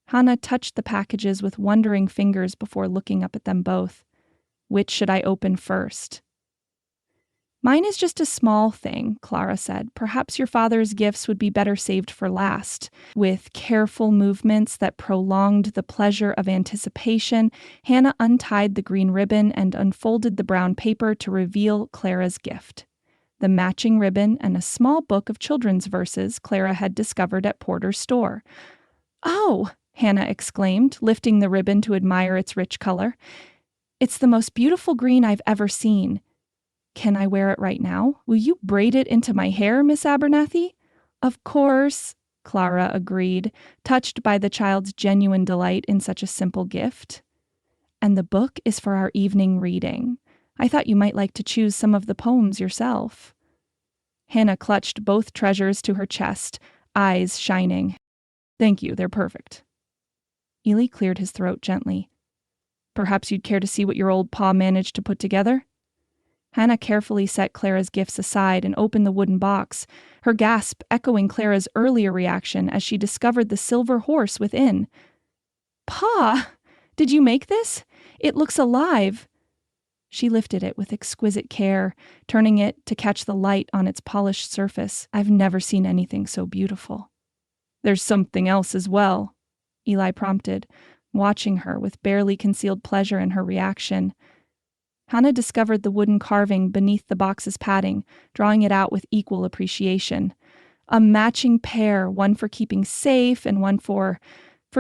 Hannah touched the packages with wondering fingers before looking up at them both. Which should I open first? Mine is just a small thing, Clara said. Perhaps your father's gifts would be better saved for last. With careful movements that prolonged the pleasure of anticipation, Hannah untied the green ribbon and unfolded the brown paper to reveal Clara's gift. The matching ribbon and a small book of children's verses Clara had discovered at Porter's store. Oh, Hannah exclaimed, lifting the ribbon to admire its rich color. It's the most beautiful green I've ever seen. Can I wear it right now? Will you braid it into my hair, Miss Abernathy? Of course, Clara agreed, touched by the child's genuine delight in such a simple gift. And the book is for our evening reading. I thought you might like to choose some of the poems yourself. Hannah clutched both treasures to her chest, eyes shining. Thank you, they're perfect. Ely cleared his throat gently. Perhaps you'd care to see what your old pa managed to put together? Hannah carefully set Clara's gifts aside and opened the wooden box, her gasp echoing Clara's earlier reaction as she discovered the silver horse within. Pa! Did you make this? It looks alive. She lifted it with exquisite care, turning it to catch the light on its polished surface. I've never seen anything so beautiful. There's something else as well, Eli prompted, watching her with barely concealed pleasure in her reaction. Hannah discovered the wooden carving beneath the box's padding, drawing it out with equal appreciation. A matching pair, one for keeping safe and one for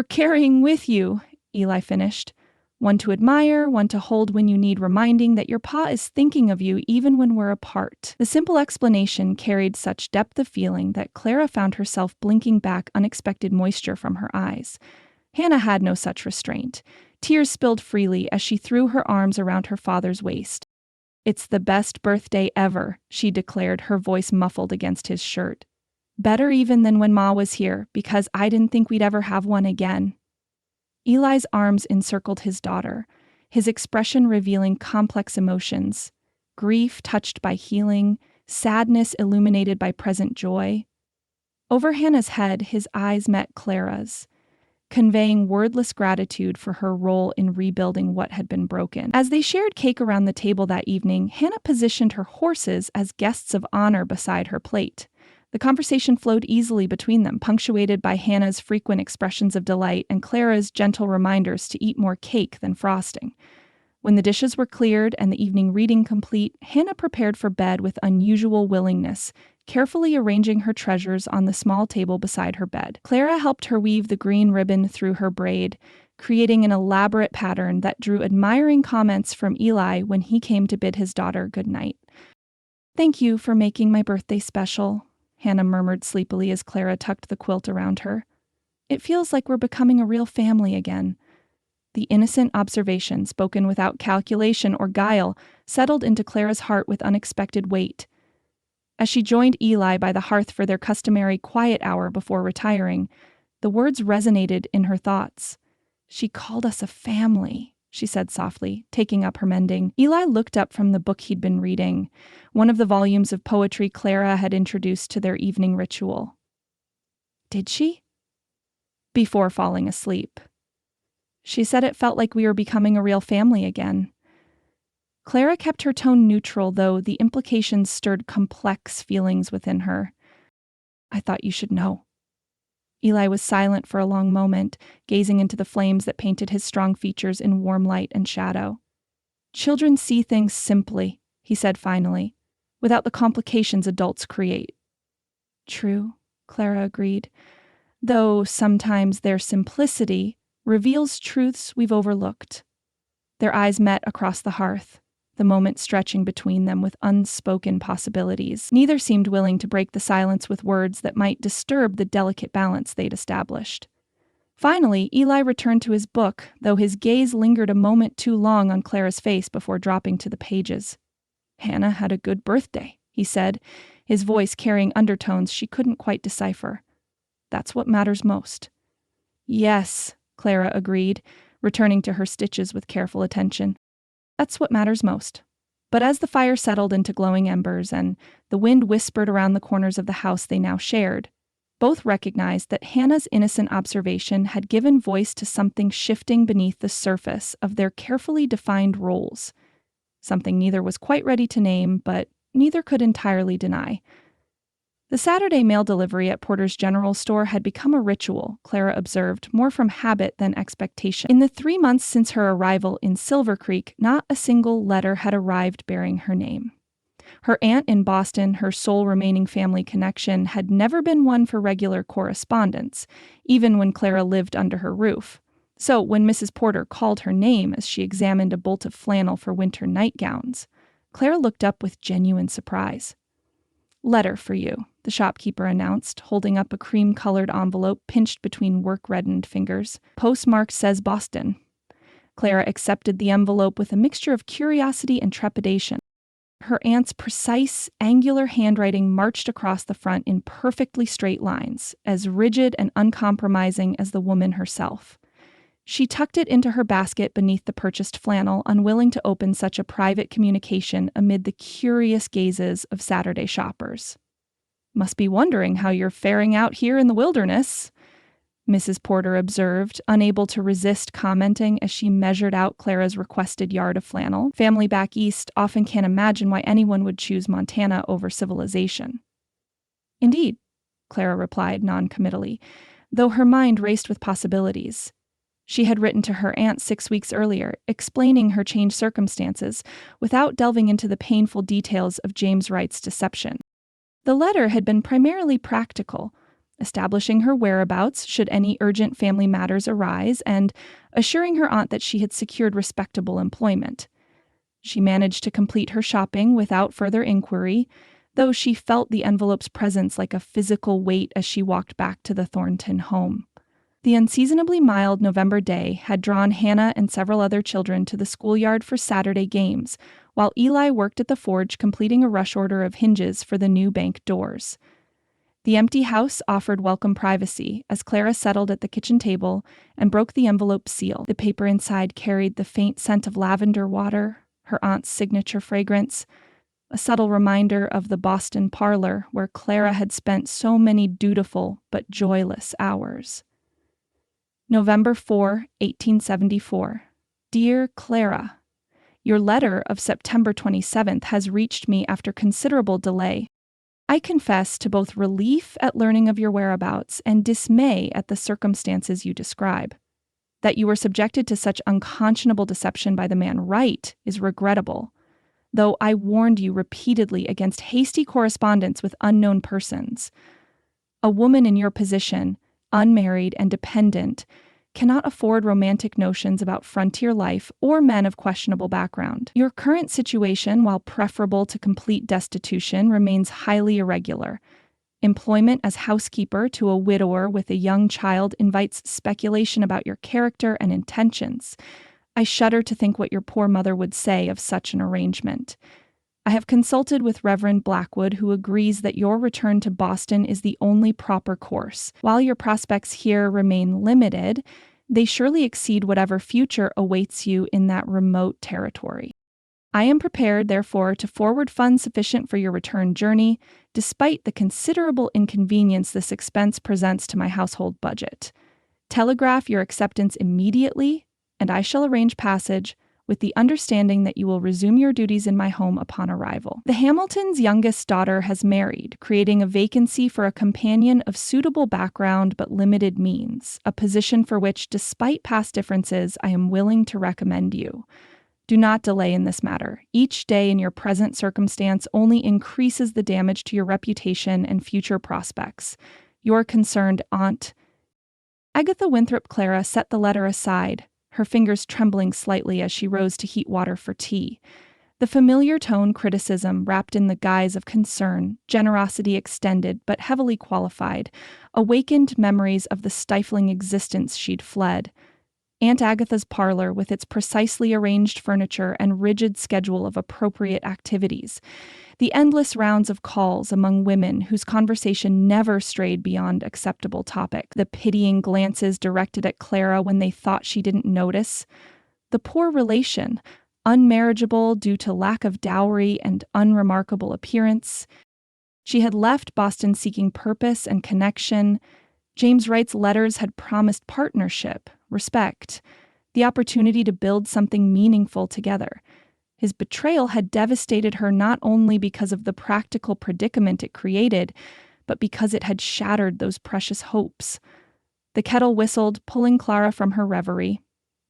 carrying with you, Eli finished. One to admire, one to hold when you need reminding that your pa is thinking of you even when we're apart. The simple explanation carried such depth of feeling that Clara found herself blinking back unexpected moisture from her eyes. Hannah had no such restraint. Tears spilled freely as she threw her arms around her father's waist. It's the best birthday ever, she declared, her voice muffled against his shirt. Better even than when Ma was here, because I didn't think we'd ever have one again. Eli's arms encircled his daughter, his expression revealing complex emotions. Grief touched by healing, sadness illuminated by present joy. Over Hannah's head, his eyes met Clara's, conveying wordless gratitude for her role in rebuilding what had been broken. As they shared cake around the table that evening, Hannah positioned her horses as guests of honor beside her plate. The conversation flowed easily between them, punctuated by Hannah's frequent expressions of delight and Clara's gentle reminders to eat more cake than frosting. When the dishes were cleared and the evening reading complete, Hannah prepared for bed with unusual willingness, carefully arranging her treasures on the small table beside her bed. Clara helped her weave the green ribbon through her braid, creating an elaborate pattern that drew admiring comments from Eli when he came to bid his daughter good night. Thank you for making my birthday special, Hannah murmured sleepily as Clara tucked the quilt around her. It feels like we're becoming a real family again. The innocent observation, spoken without calculation or guile, settled into Clara's heart with unexpected weight. As she joined Eli by the hearth for their customary quiet hour before retiring, the words resonated in her thoughts. She called us a family, she said softly, taking up her mending. Eli looked up from the book he'd been reading, one of the volumes of poetry Clara had introduced to their evening ritual. Did she? before falling asleep. She said it felt like we were becoming a real family again. Clara kept her tone neutral, though the implications stirred complex feelings within her. I thought you should know. Eli was silent for a long moment, gazing into the flames that painted his strong features in warm light and shadow. Children see things simply, he said finally, without the complications adults create. True, Clara agreed, though sometimes their simplicity reveals truths we've overlooked. Their eyes met across the hearth, the moment stretching between them with unspoken possibilities. Neither seemed willing to break the silence with words that might disturb the delicate balance they'd established. Finally, Eli returned to his book, though his gaze lingered a moment too long on Clara's face before dropping to the pages. Hannah had a good birthday, he said, his voice carrying undertones she couldn't quite decipher. That's what matters most. Yes, Clara agreed, returning to her stitches with careful attention. That's what matters most. But as the fire settled into glowing embers and the wind whispered around the corners of the house they now shared, both recognized that Hannah's innocent observation had given voice to something shifting beneath the surface of their carefully defined roles. Something neither was quite ready to name, but neither could entirely deny. The Saturday mail delivery at Porter's General Store had become a ritual, Clara observed, more from habit than expectation. In the 3 months since her arrival in Silver Creek, not a single letter had arrived bearing her name. Her aunt in Boston, her sole remaining family connection, had never been one for regular correspondence, even when Clara lived under her roof. So when Mrs. Porter called her name as she examined a bolt of flannel for winter nightgowns, Clara looked up with genuine surprise. Letter for you, the shopkeeper announced, holding up a cream-colored envelope pinched between work-reddened fingers. Postmark says Boston. Clara accepted the envelope with a mixture of curiosity and trepidation. Her aunt's precise, angular handwriting marched across the front in perfectly straight lines, as rigid and uncompromising as the woman herself. She tucked it into her basket beneath the purchased flannel, unwilling to open such a private communication amid the curious gazes of Saturday shoppers. Must be wondering how you're faring out here in the wilderness, Mrs. Porter observed, unable to resist commenting as she measured out Clara's requested yard of flannel. Family back east often can't imagine why anyone would choose Montana over civilization. Indeed, Clara replied noncommittally, though her mind raced with possibilities. She had written to her aunt 6 weeks earlier, explaining her changed circumstances, without delving into the painful details of James Wright's deception. The letter had been primarily practical, establishing her whereabouts should any urgent family matters arise, and assuring her aunt that she had secured respectable employment. She managed to complete her shopping without further inquiry, though she felt the envelope's presence like a physical weight as she walked back to the Thornton home. The unseasonably mild November day had drawn Hannah and several other children to the schoolyard for Saturday games, while Eli worked at the forge completing a rush order of hinges for the new bank doors. The empty house offered welcome privacy as Clara settled at the kitchen table and broke the envelope seal. The paper inside carried the faint scent of lavender water, her aunt's signature fragrance, a subtle reminder of the Boston parlor where Clara had spent so many dutiful but joyless hours. November 4, 1874. Dear Clara, your letter of September 27th has reached me after considerable delay. I confess to both relief at learning of your whereabouts and dismay at the circumstances you describe. That you were subjected to such unconscionable deception by the man Wright is regrettable, though I warned you repeatedly against hasty correspondence with unknown persons. A woman in your position, unmarried and dependent, cannot afford romantic notions about frontier life or men of questionable background. Your current situation, while preferable to complete destitution, remains highly irregular. Employment as housekeeper to a widower with a young child invites speculation about your character and intentions. I shudder to think what your poor mother would say of such an arrangement. I have consulted with Reverend Blackwood, who agrees that your return to Boston is the only proper course. While your prospects here remain limited, they surely exceed whatever future awaits you in that remote territory. I am prepared, therefore, to forward funds sufficient for your return journey, despite the considerable inconvenience this expense presents to my household budget. Telegraph your acceptance immediately, and I shall arrange passage with the understanding that you will resume your duties in my home upon arrival. The Hamiltons' youngest daughter has married, creating a vacancy for a companion of suitable background but limited means, a position for which, despite past differences, I am willing to recommend you. Do not delay in this matter. Each day in your present circumstance only increases the damage to your reputation and future prospects. Your concerned aunt. Agatha Winthrop Clara set the letter aside, her fingers trembling slightly as she rose to heat water for tea. The familiar tone criticism wrapped in the guise of concern, generosity extended but heavily qualified, awakened memories of the stifling existence she'd fled. Aunt Agatha's parlor, with its precisely arranged furniture and rigid schedule of appropriate activities. The endless rounds of calls among women whose conversation never strayed beyond acceptable topic. The pitying glances directed at Clara when they thought she didn't notice. The poor relation, unmarriageable due to lack of dowry and unremarkable appearance. She had left Boston seeking purpose and connection. James Wright's letters had promised partnership, respect, the opportunity to build something meaningful together. His betrayal had devastated her not only because of the practical predicament it created, but because it had shattered those precious hopes. The kettle whistled, pulling Clara from her reverie.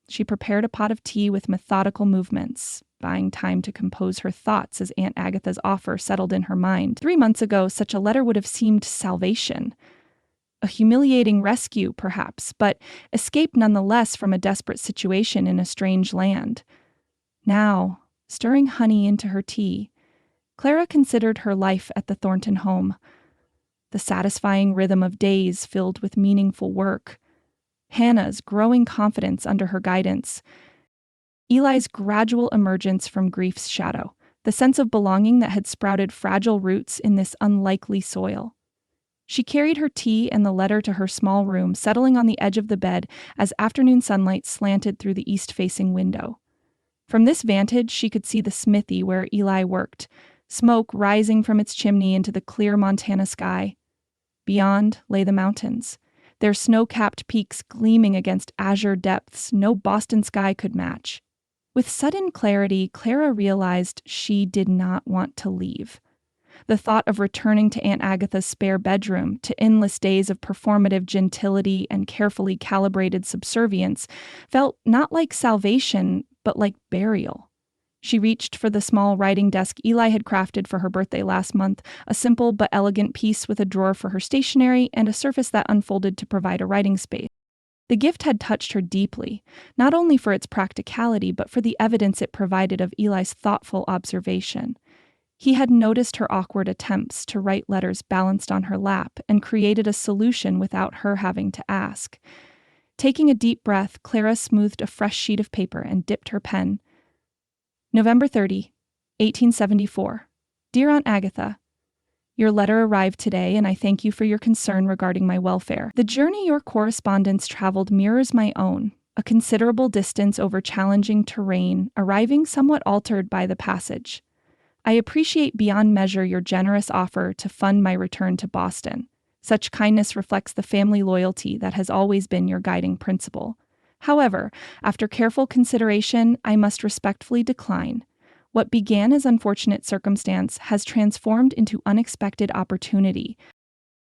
She prepared a pot of tea with methodical movements, buying time to compose her thoughts as Aunt Agatha's offer settled in her mind. 3 months ago, such a letter would have seemed salvation. A humiliating rescue, perhaps, but escape nonetheless from a desperate situation in a strange land. Now, stirring honey into her tea, Clara considered her life at the Thornton home. The satisfying rhythm of days filled with meaningful work. Hannah's growing confidence under her guidance. Eli's gradual emergence from grief's shadow. The sense of belonging that had sprouted fragile roots in this unlikely soil. She carried her tea and the letter to her small room, settling on the edge of the bed as afternoon sunlight slanted through the east-facing window. From this vantage, she could see the smithy where Eli worked, smoke rising from its chimney into the clear Montana sky. Beyond lay the mountains, their snow-capped peaks gleaming against azure depths no Boston sky could match. With sudden clarity, Clara realized she did not want to leave. The thought of returning to Aunt Agatha's spare bedroom, to endless days of performative gentility and carefully calibrated subservience, felt not like salvation, but like burial. She reached for the small writing desk Eli had crafted for her birthday last month, a simple but elegant piece with a drawer for her stationery and a surface that unfolded to provide a writing space. The gift had touched her deeply, not only for its practicality, but for the evidence it provided of Eli's thoughtful observation. He had noticed her awkward attempts to write letters balanced on her lap and created a solution without her having to ask. Taking a deep breath, Clara smoothed a fresh sheet of paper and dipped her pen. November 30, 1874. Dear Aunt Agatha, your letter arrived today, and I thank you for your concern regarding my welfare. The journey your correspondence traveled mirrors my own, a considerable distance over challenging terrain, arriving somewhat altered by the passage. I appreciate beyond measure your generous offer to fund my return to Boston. Such kindness reflects the family loyalty that has always been your guiding principle. However, after careful consideration, I must respectfully decline. What began as unfortunate circumstance has transformed into unexpected opportunity.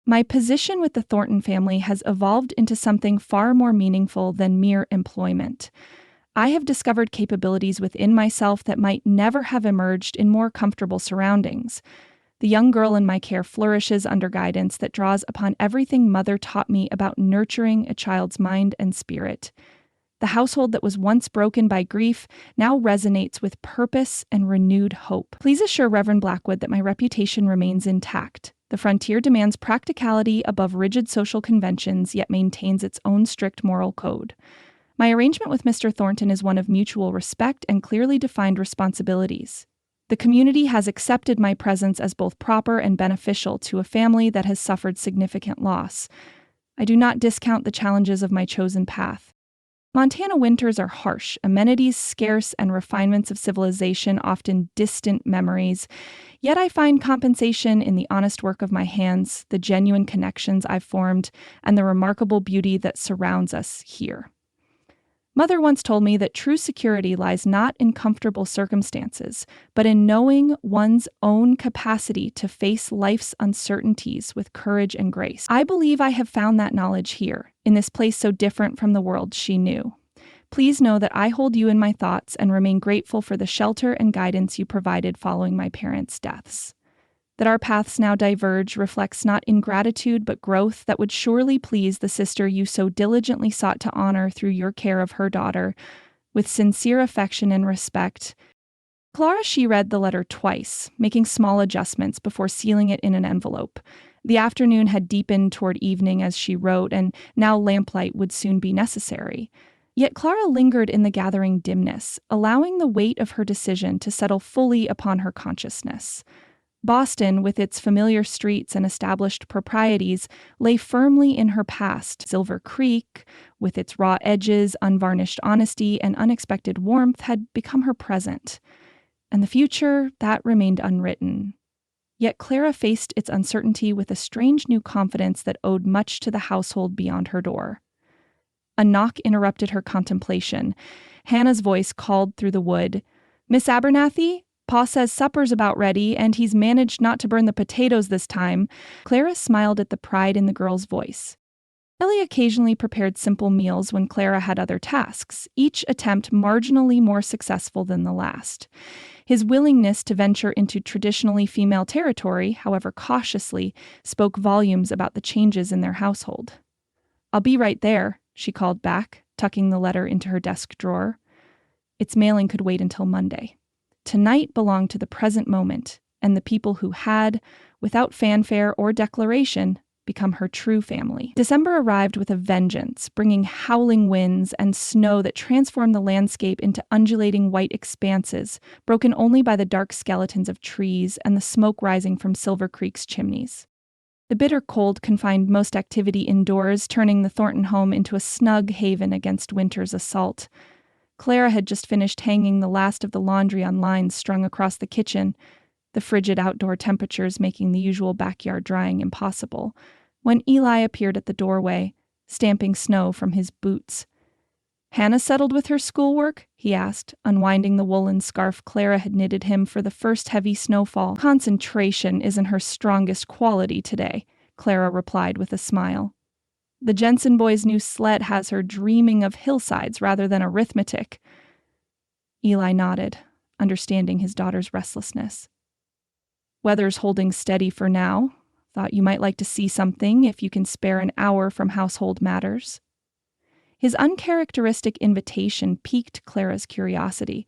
My position with the Thornton family has evolved into something far more meaningful than mere employment. I have discovered capabilities within myself that might never have emerged in more comfortable surroundings. The young girl in my care flourishes under guidance that draws upon everything Mother taught me about nurturing a child's mind and spirit. The household that was once broken by grief now resonates with purpose and renewed hope. Please assure Reverend Blackwood that my reputation remains intact. The frontier demands practicality above rigid social conventions, yet maintains its own strict moral code. My arrangement with Mr. Thornton is one of mutual respect and clearly defined responsibilities. The community has accepted my presence as both proper and beneficial to a family that has suffered significant loss. I do not discount the challenges of my chosen path. Montana winters are harsh, amenities scarce, and refinements of civilization often distant memories. Yet I find compensation in the honest work of my hands, the genuine connections I've formed, and the remarkable beauty that surrounds us here. Mother once told me that true security lies not in comfortable circumstances, but in knowing one's own capacity to face life's uncertainties with courage and grace. I believe I have found that knowledge here, in this place so different from the world she knew. Please know that I hold you in my thoughts and remain grateful for the shelter and guidance you provided following my parents' deaths. That our paths now diverge reflects not ingratitude but growth that would surely please the sister you so diligently sought to honor through your care of her daughter. With sincere affection and respect. Clara, she read the letter twice, making small adjustments before sealing it in an envelope. The afternoon had deepened toward evening as she wrote, and now lamplight would soon be necessary. Yet Clara lingered in the gathering dimness, allowing the weight of her decision to settle fully upon her consciousness. Boston, with its familiar streets and established proprieties, lay firmly in her past. Silver Creek, with its raw edges, unvarnished honesty, and unexpected warmth, had become her present. And the future, that remained unwritten. Yet Clara faced its uncertainty with a strange new confidence that owed much to the household beyond her door. A knock interrupted her contemplation. Hannah's voice called through the wood. "Miss Abernathy? Pa says supper's about ready, and he's managed not to burn the potatoes this time." Clara smiled at the pride in the girl's voice. Ellie occasionally prepared simple meals when Clara had other tasks, each attempt marginally more successful than the last. His willingness to venture into traditionally female territory, however cautiously, spoke volumes about the changes in their household. "I'll be right there," she called back, tucking the letter into her desk drawer. Its mailing could wait until Monday. Tonight belonged to the present moment, and the people who had, without fanfare or declaration, become her true family. December arrived with a vengeance, bringing howling winds and snow that transformed the landscape into undulating white expanses, broken only by the dark skeletons of trees and the smoke rising from Silver Creek's chimneys. The bitter cold confined most activity indoors, turning the Thornton home into a snug haven against winter's assault. Clara had just finished hanging the last of the laundry on lines strung across the kitchen, the frigid outdoor temperatures making the usual backyard drying impossible, when Eli appeared at the doorway, stamping snow from his boots. "Hannah settled with her schoolwork?" he asked, unwinding the woolen scarf Clara had knitted him for the first heavy snowfall. "Concentration isn't her strongest quality today," Clara replied with a smile. "The Jensen boy's new sled has her dreaming of hillsides rather than arithmetic." Eli nodded, understanding his daughter's restlessness. "Weather's holding steady for now. Thought you might like to see something if you can spare an hour from household matters." His uncharacteristic invitation piqued Clara's curiosity.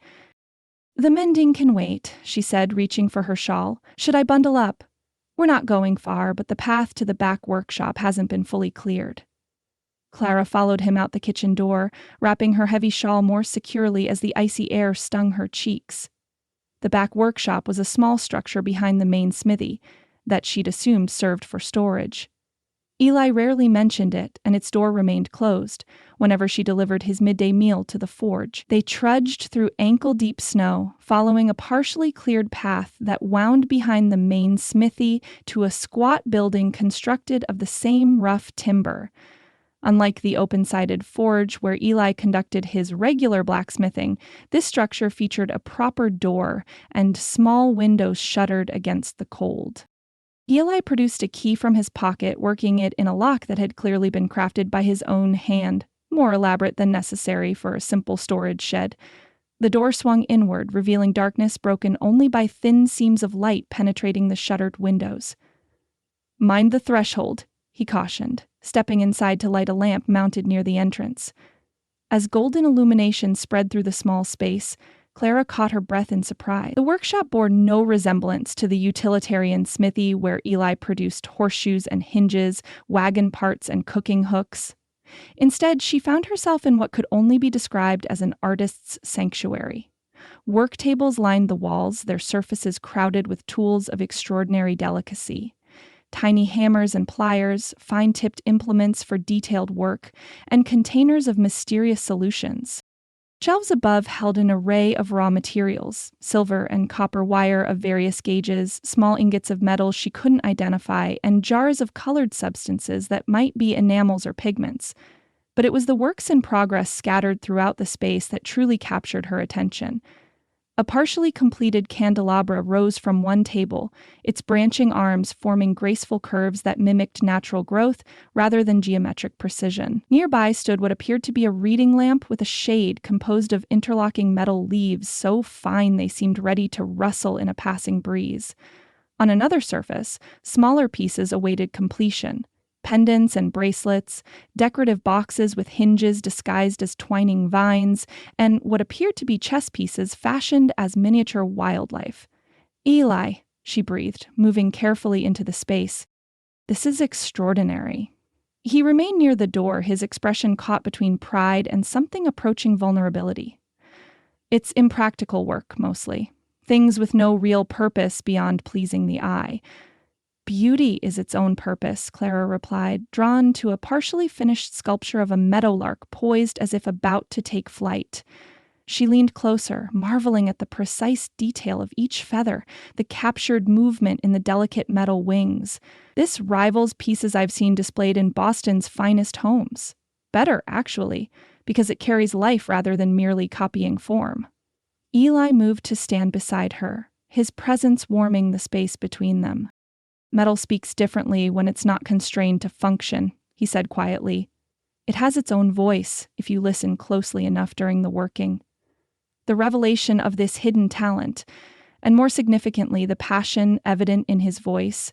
"The mending can wait," she said, reaching for her shawl. "Should I bundle up? We're not going far, but the path to the back workshop hasn't been fully cleared." Clara followed him out the kitchen door, wrapping her heavy shawl more securely as the icy air stung her cheeks. The back workshop was a small structure behind the main smithy that she'd assumed served for storage. Eli rarely mentioned it, and its door remained closed whenever she delivered his midday meal to the forge. They trudged through ankle-deep snow, following a partially cleared path that wound behind the main smithy to a squat building constructed of the same rough timber. Unlike the open-sided forge where Eli conducted his regular blacksmithing, this structure featured a proper door and small windows shuttered against the cold. Eli produced a key from his pocket, working it in a lock that had clearly been crafted by his own hand, more elaborate than necessary for a simple storage shed. The door swung inward, revealing darkness broken only by thin seams of light penetrating the shuttered windows. "Mind the threshold," he cautioned, stepping inside to light a lamp mounted near the entrance. As golden illumination spread through the small space, Clara caught her breath in surprise. The workshop bore no resemblance to the utilitarian smithy where Eli produced horseshoes and hinges, wagon parts and cooking hooks. Instead, she found herself in what could only be described as an artist's sanctuary. Work tables lined the walls, their surfaces crowded with tools of extraordinary delicacy. tiny hammers and pliers, fine-tipped implements for detailed work, and containers of mysterious solutions. Shelves above held an array of raw materials, silver and copper wire of various gauges, small ingots of metal she couldn't identify, and jars of colored substances that might be enamels or pigments. But it was the works in progress scattered throughout the space that truly captured her attention. A partially completed candelabra rose from one table, its branching arms forming graceful curves that mimicked natural growth rather than geometric precision. Nearby stood what appeared to be a reading lamp with a shade composed of interlocking metal leaves so fine they seemed ready to rustle in a passing breeze. On another surface, smaller pieces awaited completion. Pendants and bracelets, decorative boxes with hinges disguised as twining vines, and what appeared to be chess pieces fashioned as miniature wildlife. "Eli," she breathed, moving carefully into the space. "This is extraordinary." He remained near the door, his expression caught between pride and something approaching vulnerability. "It's impractical work, mostly. Things with no real purpose beyond pleasing the eye." "Beauty is its own purpose," Clara replied, drawn to a partially finished sculpture of a meadowlark poised as if about to take flight. She leaned closer, marveling at the precise detail of each feather, the captured movement in the delicate metal wings. "This rivals pieces I've seen displayed in Boston's finest homes. Better, actually, because it carries life rather than merely copying form." Eli moved to stand beside her, his presence warming the space between them. "Metal speaks differently when it's not constrained to function," he said quietly. "It has its own voice if you listen closely enough during the working." The revelation of this hidden talent, and more significantly the passion evident in his voice,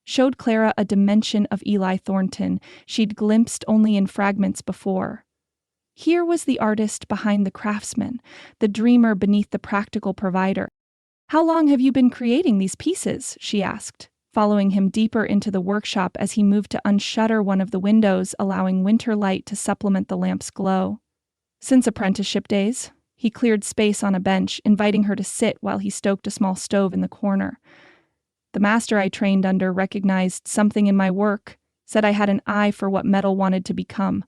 showed Clara a dimension of Eli Thornton she'd glimpsed only in fragments before. Here was the artist behind the craftsman, the dreamer beneath the practical provider. "How long have you been creating these pieces?" she asked, following him deeper into the workshop as he moved to unshutter one of the windows, allowing winter light to supplement the lamp's glow. "Since apprenticeship days." He cleared space on a bench, inviting her to sit while he stoked a small stove in the corner. "The master I trained under recognized something in my work, said I had an eye for what metal wanted to become,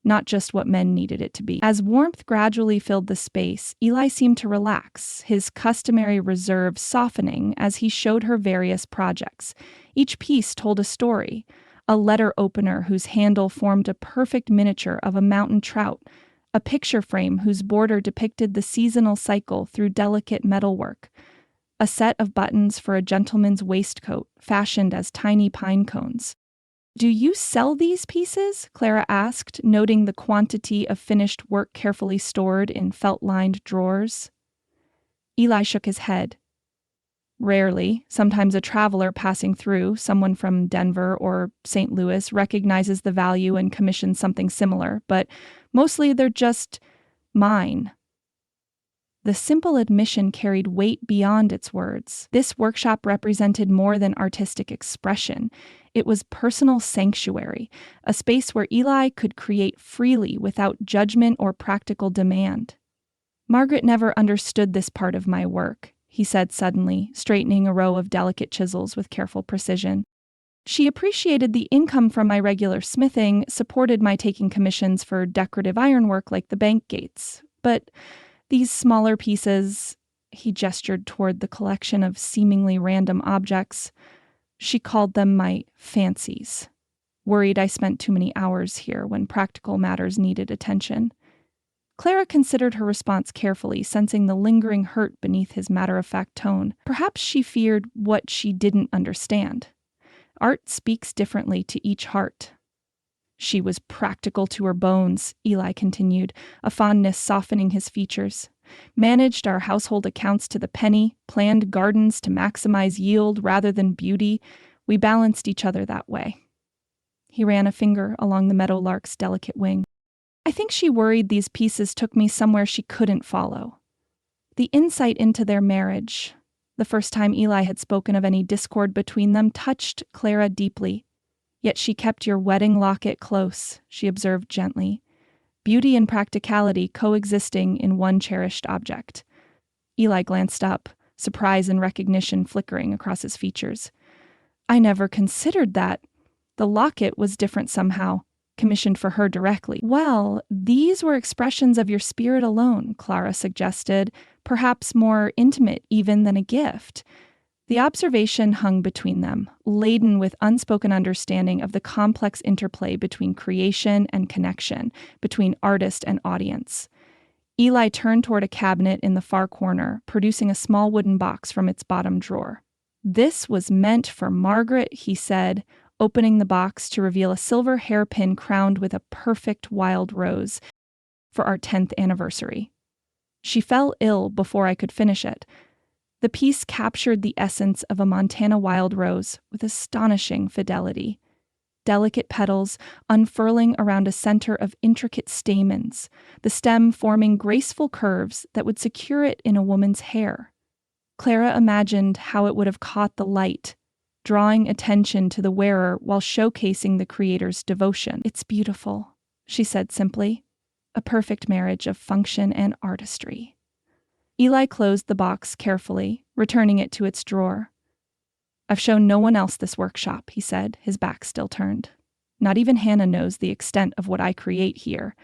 not just what men needed it to be." As warmth gradually filled the space, Eli seemed to relax, his customary reserve softening as he showed her various projects. Each piece told a story, a letter opener whose handle formed a perfect miniature of a mountain trout, a picture frame whose border depicted the seasonal cycle through delicate metalwork, a set of buttons for a gentleman's waistcoat fashioned as tiny pine cones. "Do you sell these pieces?" Clara asked, noting the quantity of finished work carefully stored in felt-lined drawers. Eli shook his head. "Rarely. Sometimes a traveler passing through, someone from Denver or St. Louis, recognizes the value and commissions something similar, but mostly they're just mine." The simple admission carried weight beyond its words. This workshop represented more than artistic expression. It was personal sanctuary, a space where Eli could create freely without judgment or practical demand. "Margaret never understood this part of my work," he said suddenly, straightening a row of delicate chisels with careful precision. "She appreciated the income from my regular smithing, supported my taking commissions for decorative ironwork like the bank gates. But these smaller pieces," he gestured toward the collection of seemingly random objects, "she called them my fancies. Worried I spent too many hours here when practical matters needed attention." Clara considered her response carefully, sensing the lingering hurt beneath his matter-of-fact tone. Perhaps she feared what she didn't understand. Art speaks differently to each heart. "She was practical to her bones," Eli continued, a fondness softening his features. "Managed our household accounts to the penny, planned gardens to maximize yield rather than beauty. We balanced each other that way." He ran a finger along the meadowlark's delicate wing. "I think she worried these pieces took me somewhere she couldn't follow." The insight into their marriage, the first time Eli had spoken of any discord between them, touched Clara deeply. "Yet she kept your wedding locket close," she observed gently. "Beauty and practicality coexisting in one cherished object." Eli glanced up, surprise and recognition flickering across his features. I never considered that. The locket was different somehow, commissioned for her directly. Well, these were expressions of your spirit alone, Clara suggested, perhaps more intimate even than a gift. The observation hung between them, laden with unspoken understanding of the complex interplay between creation and connection, between artist and audience. Eli turned toward a cabinet in the far corner, producing a small wooden box from its bottom drawer. This was meant for Margaret, he said, opening the box to reveal a silver hairpin crowned with a perfect wild rose for our 10th anniversary. She fell ill before I could finish it. The piece captured the essence of a Montana wild rose with astonishing fidelity. Delicate petals unfurling around a center of intricate stamens, the stem forming graceful curves that would secure it in a woman's hair. Clara imagined how it would have caught the light, drawing attention to the wearer while showcasing the creator's devotion. "It's beautiful," she said simply. "A perfect marriage of function and artistry." Eli closed the box carefully, returning it to its drawer. "I've shown no one else this workshop," he said, his back still turned. "Not even Hannah knows the extent of what I create here."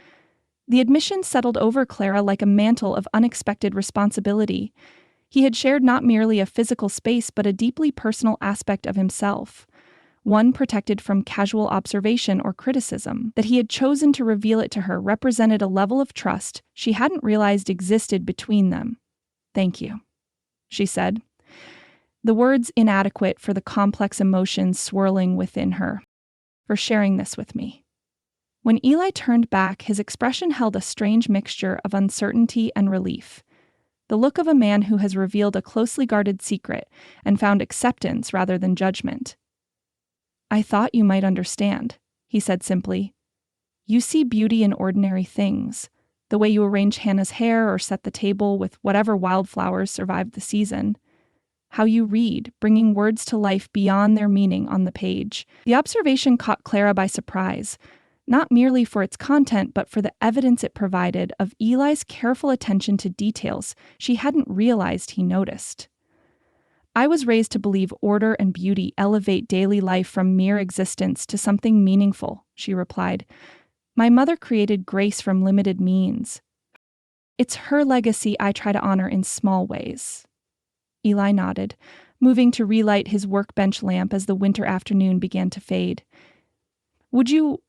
The admission settled over Clara like a mantle of unexpected responsibility. He had shared not merely a physical space but a deeply personal aspect of himself, one protected from casual observation or criticism. That he had chosen to reveal it to her represented a level of trust she hadn't realized existed between them. "Thank you," she said, the words inadequate for the complex emotions swirling within her, "for sharing this with me." When Eli turned back, his expression held a strange mixture of uncertainty and relief. The look of a man who has revealed a closely guarded secret and found acceptance rather than judgment. "I thought you might understand," he said simply. "You see beauty in ordinary things, the way you arrange Hannah's hair or set the table with whatever wildflowers survived the season. How you read, bringing words to life beyond their meaning on the page." The observation caught Clara by surprise, not merely for its content but for the evidence it provided of Eli's careful attention to details she hadn't realized he noticed. "I was raised to believe order and beauty elevate daily life from mere existence to something meaningful," she replied. "My mother created grace from limited means. It's her legacy I try to honor in small ways." Eli nodded, moving to relight his workbench lamp as the winter afternoon began to fade. Would you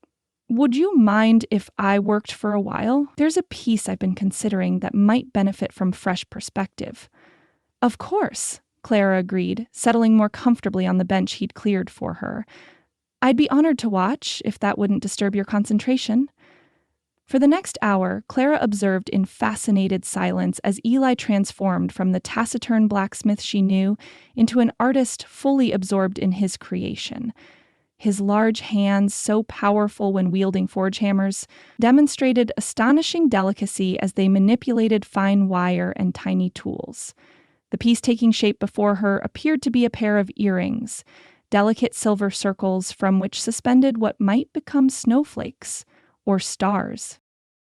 mind if I worked for a while? There's a piece I've been considering that might benefit from fresh perspective." "Of course," Clara agreed, settling more comfortably on the bench he'd cleared for her. "I'd be honored to watch, if that wouldn't disturb your concentration." For the next hour, Clara observed in fascinated silence as Eli transformed from the taciturn blacksmith she knew into an artist fully absorbed in his creation. His large hands, so powerful when wielding forge hammers, demonstrated astonishing delicacy as they manipulated fine wire and tiny tools. The piece taking shape before her appeared to be a pair of earrings, delicate silver circles from which suspended what might become snowflakes or stars.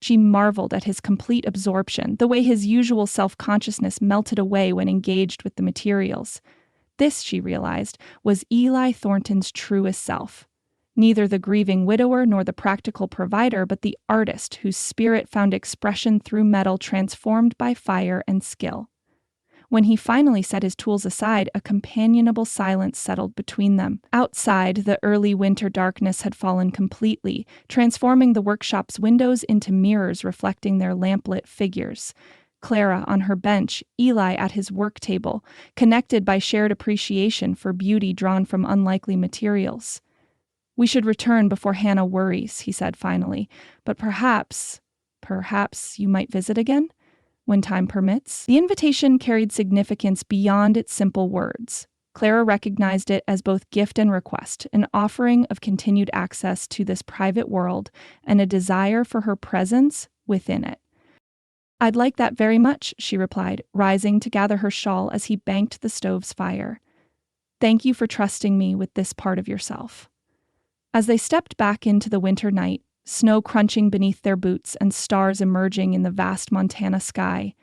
She marveled at his complete absorption, the way his usual self-consciousness melted away when engaged with the materials. This, she realized, was Eli Thornton's truest self. Neither the grieving widower nor the practical provider, but the artist whose spirit found expression through metal transformed by fire and skill. When he finally set his tools aside, a companionable silence settled between them. Outside, the early winter darkness had fallen completely, transforming the workshop's windows into mirrors reflecting their lamplit figures. Clara on her bench, Eli at his work table, connected by shared appreciation for beauty drawn from unlikely materials. "We should return before Hannah worries," he said finally, "but perhaps you might visit again? When time permits." The invitation carried significance beyond its simple words. Clara recognized it as both gift and request, an offering of continued access to this private world and a desire for her presence within it. "I'd like that very much," she replied, rising to gather her shawl as he banked the stove's fire. "Thank you for trusting me with this part of yourself." As they stepped back into the winter night, snow crunching beneath their boots and stars emerging in the vast Montana sky,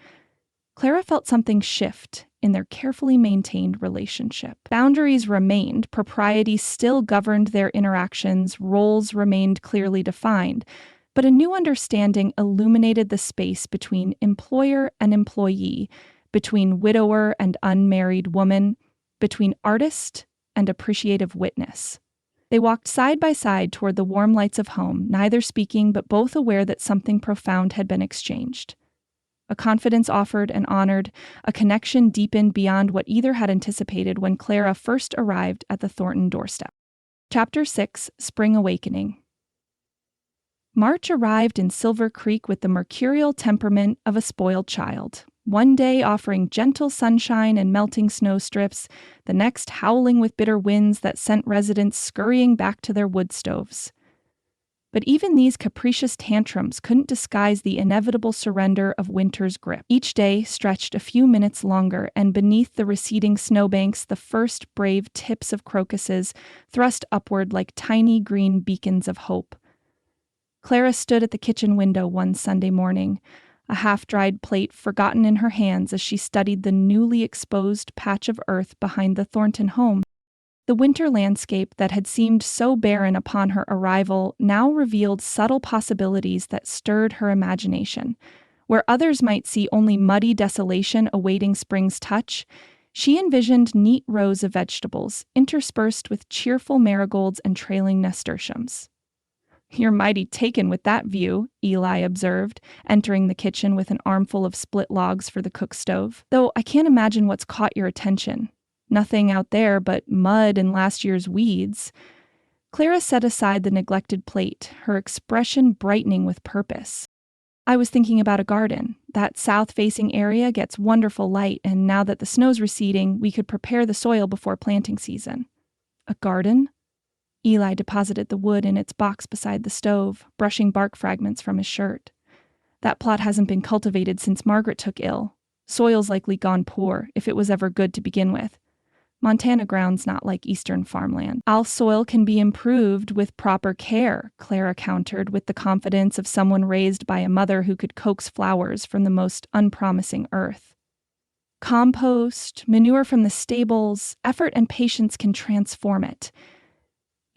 Clara felt something shift in their carefully maintained relationship. Boundaries remained, propriety still governed their interactions, roles remained clearly defined, but a new understanding illuminated the space between employer and employee, between widower and unmarried woman, between artist and appreciative witness. They walked side by side toward the warm lights of home, neither speaking but both aware that something profound had been exchanged. A confidence offered and honored, a connection deepened beyond what either had anticipated when Clara first arrived at the Thornton doorstep. Chapter 6, Spring Awakening. March arrived in Silver Creek with the mercurial temperament of a spoiled child. One day offering gentle sunshine and melting snow strips, the next howling with bitter winds that sent residents scurrying back to their wood stoves. But even these capricious tantrums couldn't disguise the inevitable surrender of winter's grip. Each day stretched a few minutes longer, and beneath the receding snowbanks, the first brave tips of crocuses thrust upward like tiny green beacons of hope. Clara stood at the kitchen window one Sunday morning, a half-dried plate forgotten in her hands as she studied the newly exposed patch of earth behind the Thornton home. The winter landscape that had seemed so barren upon her arrival now revealed subtle possibilities that stirred her imagination. Where others might see only muddy desolation awaiting spring's touch, she envisioned neat rows of vegetables, interspersed with cheerful marigolds and trailing nasturtiums. "You're mighty taken with that view," Eli observed, entering the kitchen with an armful of split logs for the cook stove. "Though I can't imagine what's caught your attention. Nothing out there but mud and last year's weeds." Clara set aside the neglected plate, her expression brightening with purpose. "I was thinking about a garden. That south-facing area gets wonderful light, and now that the snow's receding, we could prepare the soil before planting season." "A garden?" Eli deposited the wood in its box beside the stove, brushing bark fragments from his shirt. "That plot hasn't been cultivated since Margaret took ill. Soil's likely gone poor, if it was ever good to begin with. Montana ground's not like eastern farmland." "All soil can be improved with proper care," Clara countered with the confidence of someone raised by a mother who could coax flowers from the most unpromising earth. "Compost, manure from the stables, effort and patience can transform it."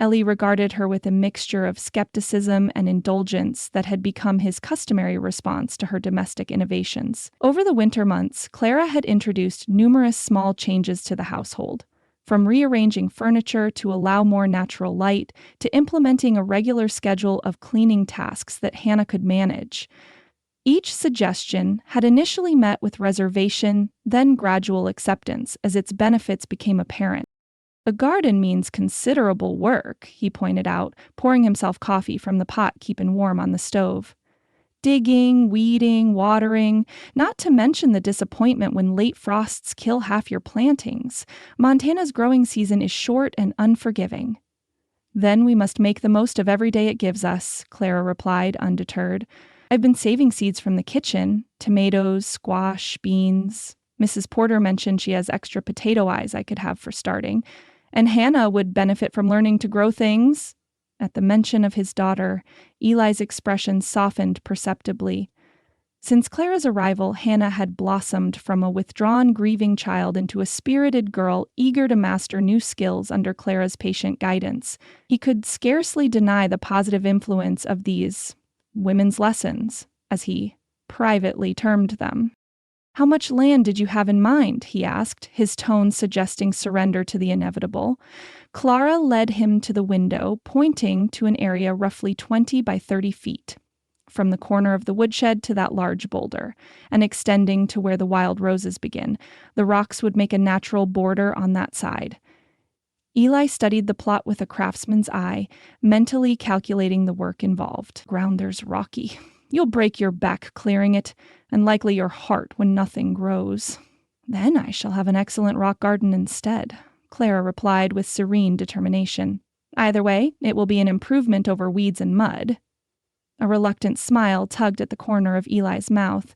Ellie regarded her with a mixture of skepticism and indulgence that had become his customary response to her domestic innovations. Over the winter months, Clara had introduced numerous small changes to the household, from rearranging furniture to allow more natural light, to implementing a regular schedule of cleaning tasks that Hannah could manage. Each suggestion had initially met with reservation, then gradual acceptance as its benefits became apparent. "A garden means considerable work," he pointed out, pouring himself coffee from the pot keeping warm on the stove. "Digging, weeding, watering, not to mention the disappointment when late frosts kill half your plantings. Montana's growing season is short and unforgiving." "Then we must make the most of every day it gives us," Clara replied, undeterred. "I've been saving seeds from the kitchen, tomatoes, squash, beans. Mrs. Porter mentioned she has extra potato eyes I could have for starting. And Hannah would benefit from learning to grow things." At the mention of his daughter, Eli's expression softened perceptibly. Since Clara's arrival, Hannah had blossomed from a withdrawn, grieving child into a spirited girl eager to master new skills under Clara's patient guidance. He could scarcely deny the positive influence of these women's lessons, as he privately termed them. "How much land did you have in mind?" he asked, his tone suggesting surrender to the inevitable. Clara led him to the window, pointing to an area roughly 20 by 30 feet, from the corner of the woodshed to that large boulder, and extending to where the wild roses begin. The rocks would make a natural border on that side. Eli studied the plot with a craftsman's eye, mentally calculating the work involved. "Ground there's rocky. You'll break your back clearing it, and likely your heart when nothing grows." "Then I shall have an excellent rock garden instead," Clara replied with serene determination. "Either way, it will be an improvement over weeds and mud." A reluctant smile tugged at the corner of Eli's mouth.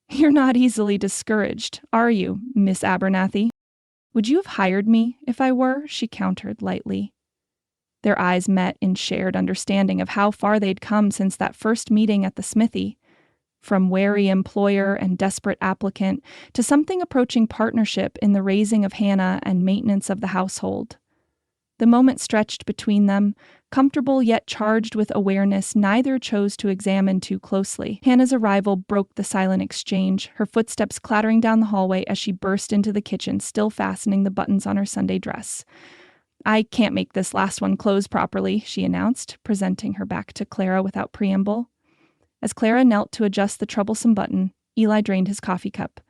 "You're not easily discouraged, are you, Miss Abernathy?" "Would you have hired me if I were?" she countered lightly. Their eyes met in shared understanding of how far they'd come since that first meeting at the smithy. from wary employer and desperate applicant to something approaching partnership in the raising of Hannah and maintenance of the household. The moment stretched between them, comfortable yet charged with awareness neither chose to examine too closely. Hannah's arrival broke the silent exchange, her footsteps clattering down the hallway as she burst into the kitchen, still fastening the buttons on her Sunday dress. "I can't make this last one close properly," she announced, presenting her back to Clara without preamble. As Clara knelt to adjust the troublesome button, Eli drained his coffee cup.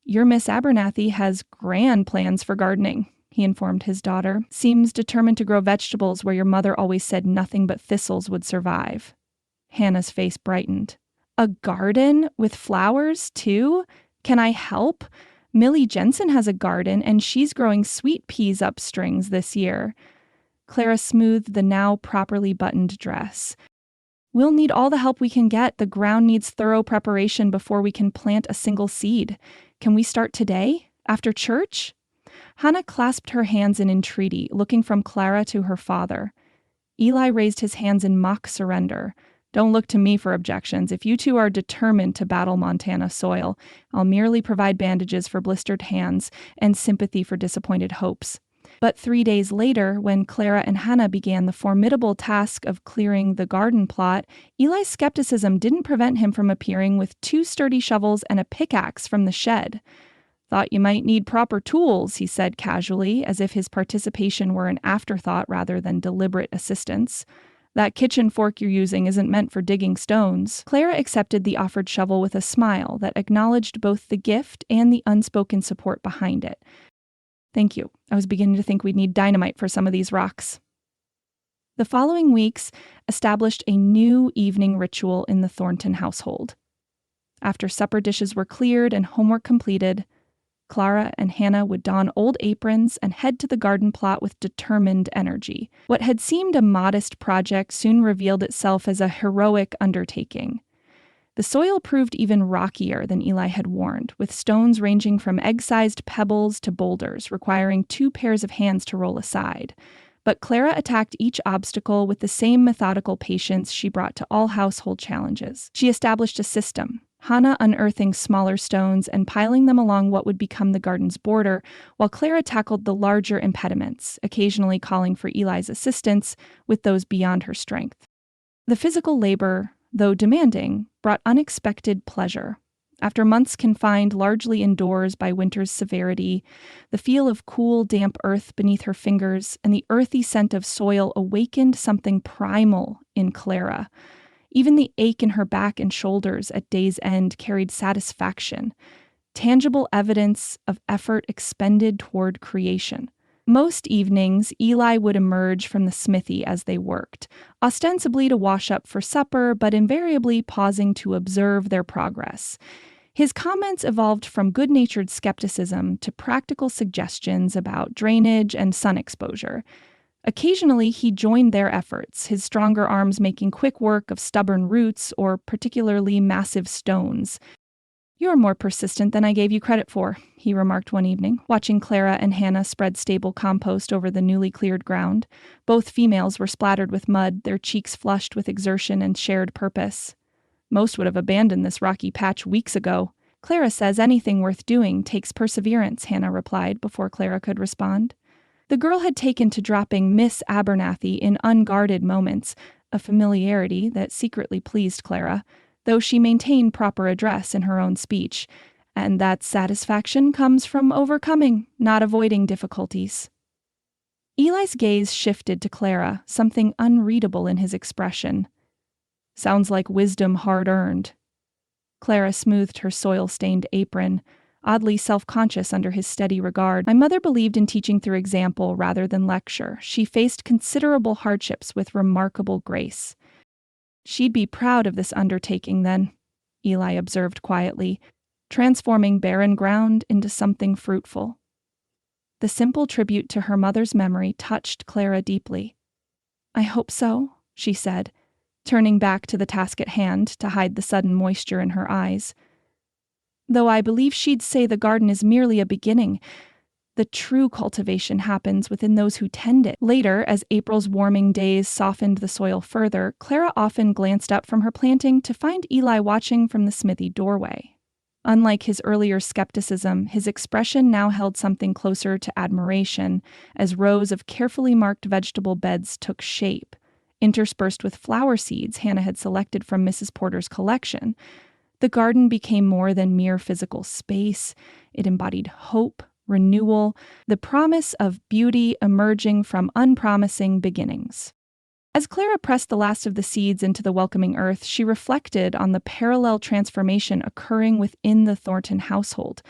"Your Miss Abernathy has grand plans for gardening," he informed his daughter. "Seems determined to grow vegetables where your mother always said nothing but thistles would survive." Hannah's face brightened. "A garden? With flowers, too? Can I help? Millie Jensen has a garden, and she's growing sweet peas up strings this year." Clara smoothed the now properly buttoned dress. "We'll need all the help we can get. The ground needs thorough preparation before we can plant a single seed. Can we start today? After church?" Hannah clasped her hands in entreaty, looking from Clara to her father. Eli raised his hands in mock surrender. "Don't look to me for objections. If you two are determined to battle Montana soil, I'll merely provide bandages for blistered hands and sympathy for disappointed hopes." But 3 days later, when Clara and Hannah began the formidable task of clearing the garden plot, Eli's skepticism didn't prevent him from appearing with 2 sturdy shovels and a pickaxe from the shed. "Thought you might need proper tools," he said casually, as if his participation were an afterthought rather than deliberate assistance. "That kitchen fork you're using isn't meant for digging stones." Clara accepted the offered shovel with a smile that acknowledged both the gift and the unspoken support behind it. "Thank you. I was beginning to think we'd need dynamite for some of these rocks." The following weeks established a new evening ritual in the Thornton household. After supper dishes were cleared and homework completed, Clara and Hannah would don old aprons and head to the garden plot with determined energy. What had seemed a modest project soon revealed itself as a heroic undertaking. The soil proved even rockier than Eli had warned, with stones ranging from egg-sized pebbles to boulders, requiring 2 pairs of hands to roll aside. But Clara attacked each obstacle with the same methodical patience she brought to all household challenges. She established a system, Hannah unearthing smaller stones and piling them along what would become the garden's border, while Clara tackled the larger impediments, occasionally calling for Eli's assistance with those beyond her strength. The physical labor, though demanding, brought unexpected pleasure. After months confined largely indoors by winter's severity, the feel of cool, damp earth beneath her fingers and the earthy scent of soil awakened something primal in Clara. Even the ache in her back and shoulders at day's end carried satisfaction, tangible evidence of effort expended toward creation. Most evenings, Eli would emerge from the smithy as they worked, ostensibly to wash up for supper, but invariably pausing to observe their progress. His comments evolved from good-natured skepticism to practical suggestions about drainage and sun exposure. Occasionally, he joined their efforts, his stronger arms making quick work of stubborn roots or particularly massive stones. "You're more persistent than I gave you credit for," he remarked one evening, watching Clara and Hannah spread stable compost over the newly cleared ground. Both females were splattered with mud, their cheeks flushed with exertion and shared purpose. "Most would have abandoned this rocky patch weeks ago." "Clara says anything worth doing takes perseverance," Hannah replied before Clara could respond. The girl had taken to dropping Miss Abernathy in unguarded moments, a familiarity that secretly pleased Clara, though she maintained proper address in her own speech, and that satisfaction comes from overcoming, not avoiding difficulties. Eli's gaze shifted to Clara, something unreadable in his expression. "Sounds like wisdom hard-earned." Clara smoothed her soil-stained apron, oddly self-conscious under his steady regard. "My mother believed in teaching through example rather than lecture. She faced considerable hardships with remarkable grace." "She'd be proud of this undertaking, then," Eli observed quietly, "transforming barren ground into something fruitful." The simple tribute to her mother's memory touched Clara deeply. "I hope so," she said, turning back to the task at hand to hide the sudden moisture in her eyes. "Though I believe she'd say the garden is merely a beginning. The true cultivation happens within those who tend it. Later, as April's warming days softened the soil further, Clara often glanced up from her planting to find Eli watching from the smithy doorway. Unlike his earlier skepticism, his expression now held something closer to admiration as rows of carefully marked vegetable beds took shape, interspersed with flower seeds Hannah had selected from Mrs. Porter's collection. The garden became more than mere physical space. It embodied hope, renewal, the promise of beauty emerging from unpromising beginnings. As Clara pressed the last of the seeds into the welcoming earth, she reflected on the parallel transformation occurring within the Thornton household.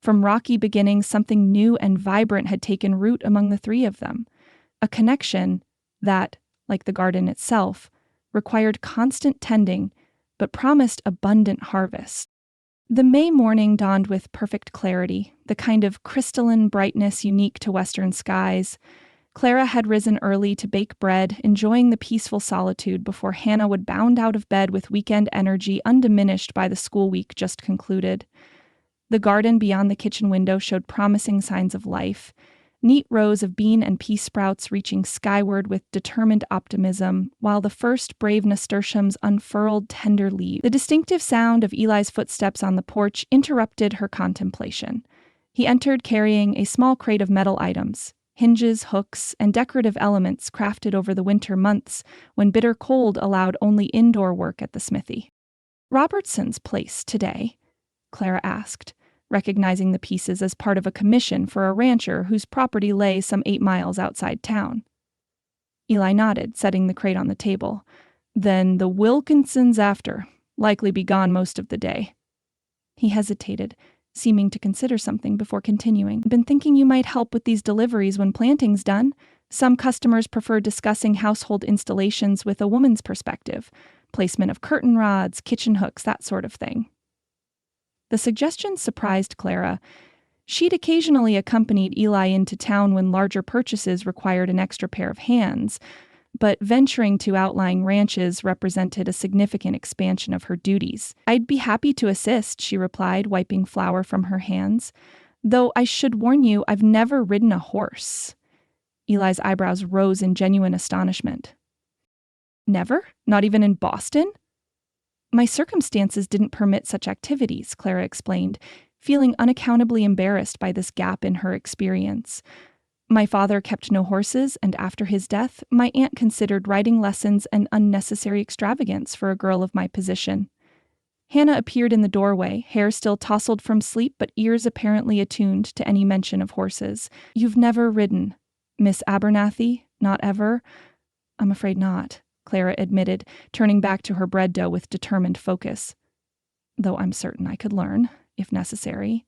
From rocky beginnings, something new and vibrant had taken root among the three of them. A connection that, like the garden itself, required constant tending, but promised abundant harvest. The May morning dawned with perfect clarity, the kind of crystalline brightness unique to western skies. Clara had risen early to bake bread, enjoying the peaceful solitude before Hannah would bound out of bed with weekend energy undiminished by the school week just concluded. The garden beyond the kitchen window showed promising signs of life. Neat rows of bean and pea sprouts reaching skyward with determined optimism, while the first brave nasturtiums unfurled tender leaves. The distinctive sound of Eli's footsteps on the porch interrupted her contemplation. He entered carrying a small crate of metal items, hinges, hooks, and decorative elements crafted over the winter months when bitter cold allowed only indoor work at the smithy. "Robertson's place today?" Clara asked, recognizing the pieces as part of a commission for a rancher whose property lay some 8 miles outside town. Eli nodded, setting the crate on the table. "Then the Wilkinsons after. Likely be gone most of the day." He hesitated, seeming to consider something before continuing. "Been thinking you might help with these deliveries when planting's done. Some customers prefer discussing household installations with a woman's perspective. Placement of curtain rods, kitchen hooks, that sort of thing." The suggestion surprised Clara. She'd occasionally accompanied Eli into town when larger purchases required an extra pair of hands, but venturing to outlying ranches represented a significant expansion of her duties. "I'd be happy to assist," she replied, wiping flour from her hands. "Though I should warn you, I've never ridden a horse." Eli's eyebrows rose in genuine astonishment. "Never? Not even in Boston?" "My circumstances didn't permit such activities," Clara explained, feeling unaccountably embarrassed by this gap in her experience. "My father kept no horses, and after his death, my aunt considered riding lessons an unnecessary extravagance for a girl of my position." Hannah appeared in the doorway, hair still tousled from sleep but ears apparently attuned to any mention of horses. "You've never ridden, Miss Abernathy? Not ever?" "I'm afraid not," Clara admitted, turning back to her bread dough with determined focus. "Though I'm certain I could learn, if necessary."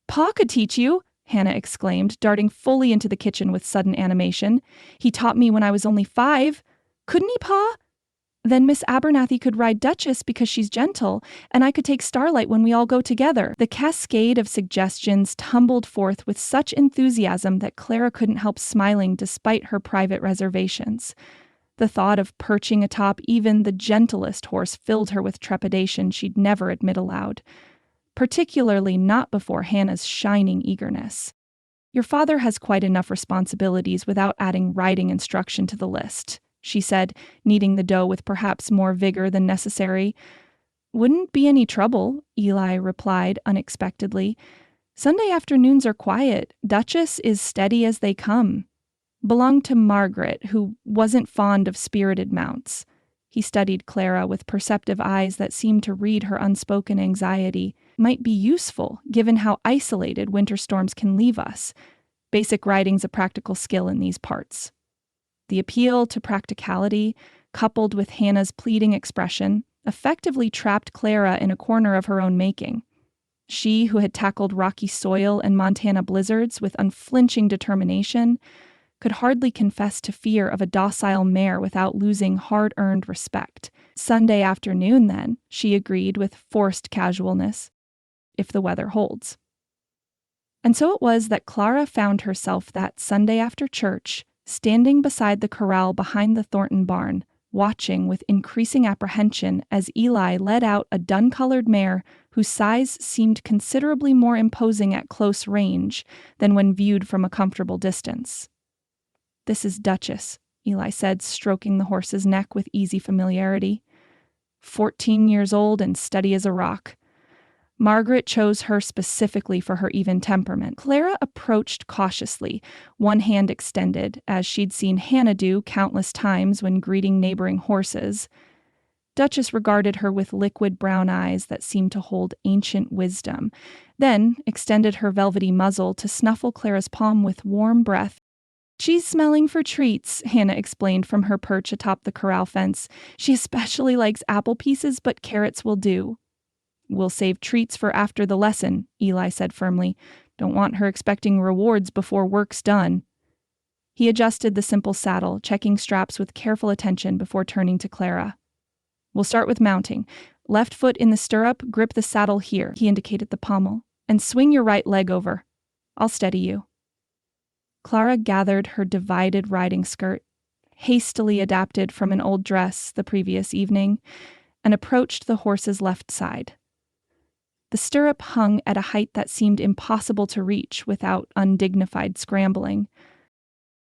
"Pa could teach you!" Hannah exclaimed, darting fully into the kitchen with sudden animation. "He taught me when I was only 5. Couldn't he, Pa? Then Miss Abernathy could ride Duchess because she's gentle, and I could take Starlight when we all go together." The cascade of suggestions tumbled forth with such enthusiasm that Clara couldn't help smiling despite her private reservations. The thought of perching atop even the gentlest horse filled her with trepidation she'd never admit aloud, particularly not before Hannah's shining eagerness. "Your father has quite enough responsibilities without adding riding instruction to the list," she said, kneading the dough with perhaps more vigor than necessary. "Wouldn't be any trouble," Eli replied unexpectedly. "Sunday afternoons are quiet. Duchess is steady as they come. Belonged to Margaret, who wasn't fond of spirited mounts." He studied Clara with perceptive eyes that seemed to read her unspoken anxiety. "Might be useful, given how isolated winter storms can leave us. Basic riding's a practical skill in these parts." The appeal to practicality, coupled with Hannah's pleading expression, effectively trapped Clara in a corner of her own making. She, who had tackled rocky soil and Montana blizzards with unflinching determination, could hardly confess to fear of a docile mare without losing hard-earned respect. "Sunday afternoon, then," she agreed with forced casualness, "if the weather holds." And so it was that Clara found herself that Sunday after church, standing beside the corral behind the Thornton barn, watching with increasing apprehension as Eli led out a dun-colored mare whose size seemed considerably more imposing at close range than when viewed from a comfortable distance. "This is Duchess," Eli said, stroking the horse's neck with easy familiarity. 14 years old and steady as a rock. Margaret chose her specifically for her even temperament. Clara approached cautiously, one hand extended, as she'd seen Hannah do countless times when greeting neighboring horses. Duchess regarded her with liquid brown eyes that seemed to hold ancient wisdom, then extended her velvety muzzle to snuffle Clara's palm with warm breath. "She's smelling for treats," Hannah explained from her perch atop the corral fence. "She especially likes apple pieces, but carrots will do." "We'll save treats for after the lesson," Eli said firmly. "Don't want her expecting rewards before work's done." He adjusted the simple saddle, checking straps with careful attention before turning to Clara. "We'll start with mounting. Left foot in the stirrup, grip the saddle here," he indicated the pommel, "and swing your right leg over. I'll steady you." Clara gathered her divided riding skirt, hastily adapted from an old dress the previous evening, and approached the horse's left side. The stirrup hung at a height that seemed impossible to reach without undignified scrambling.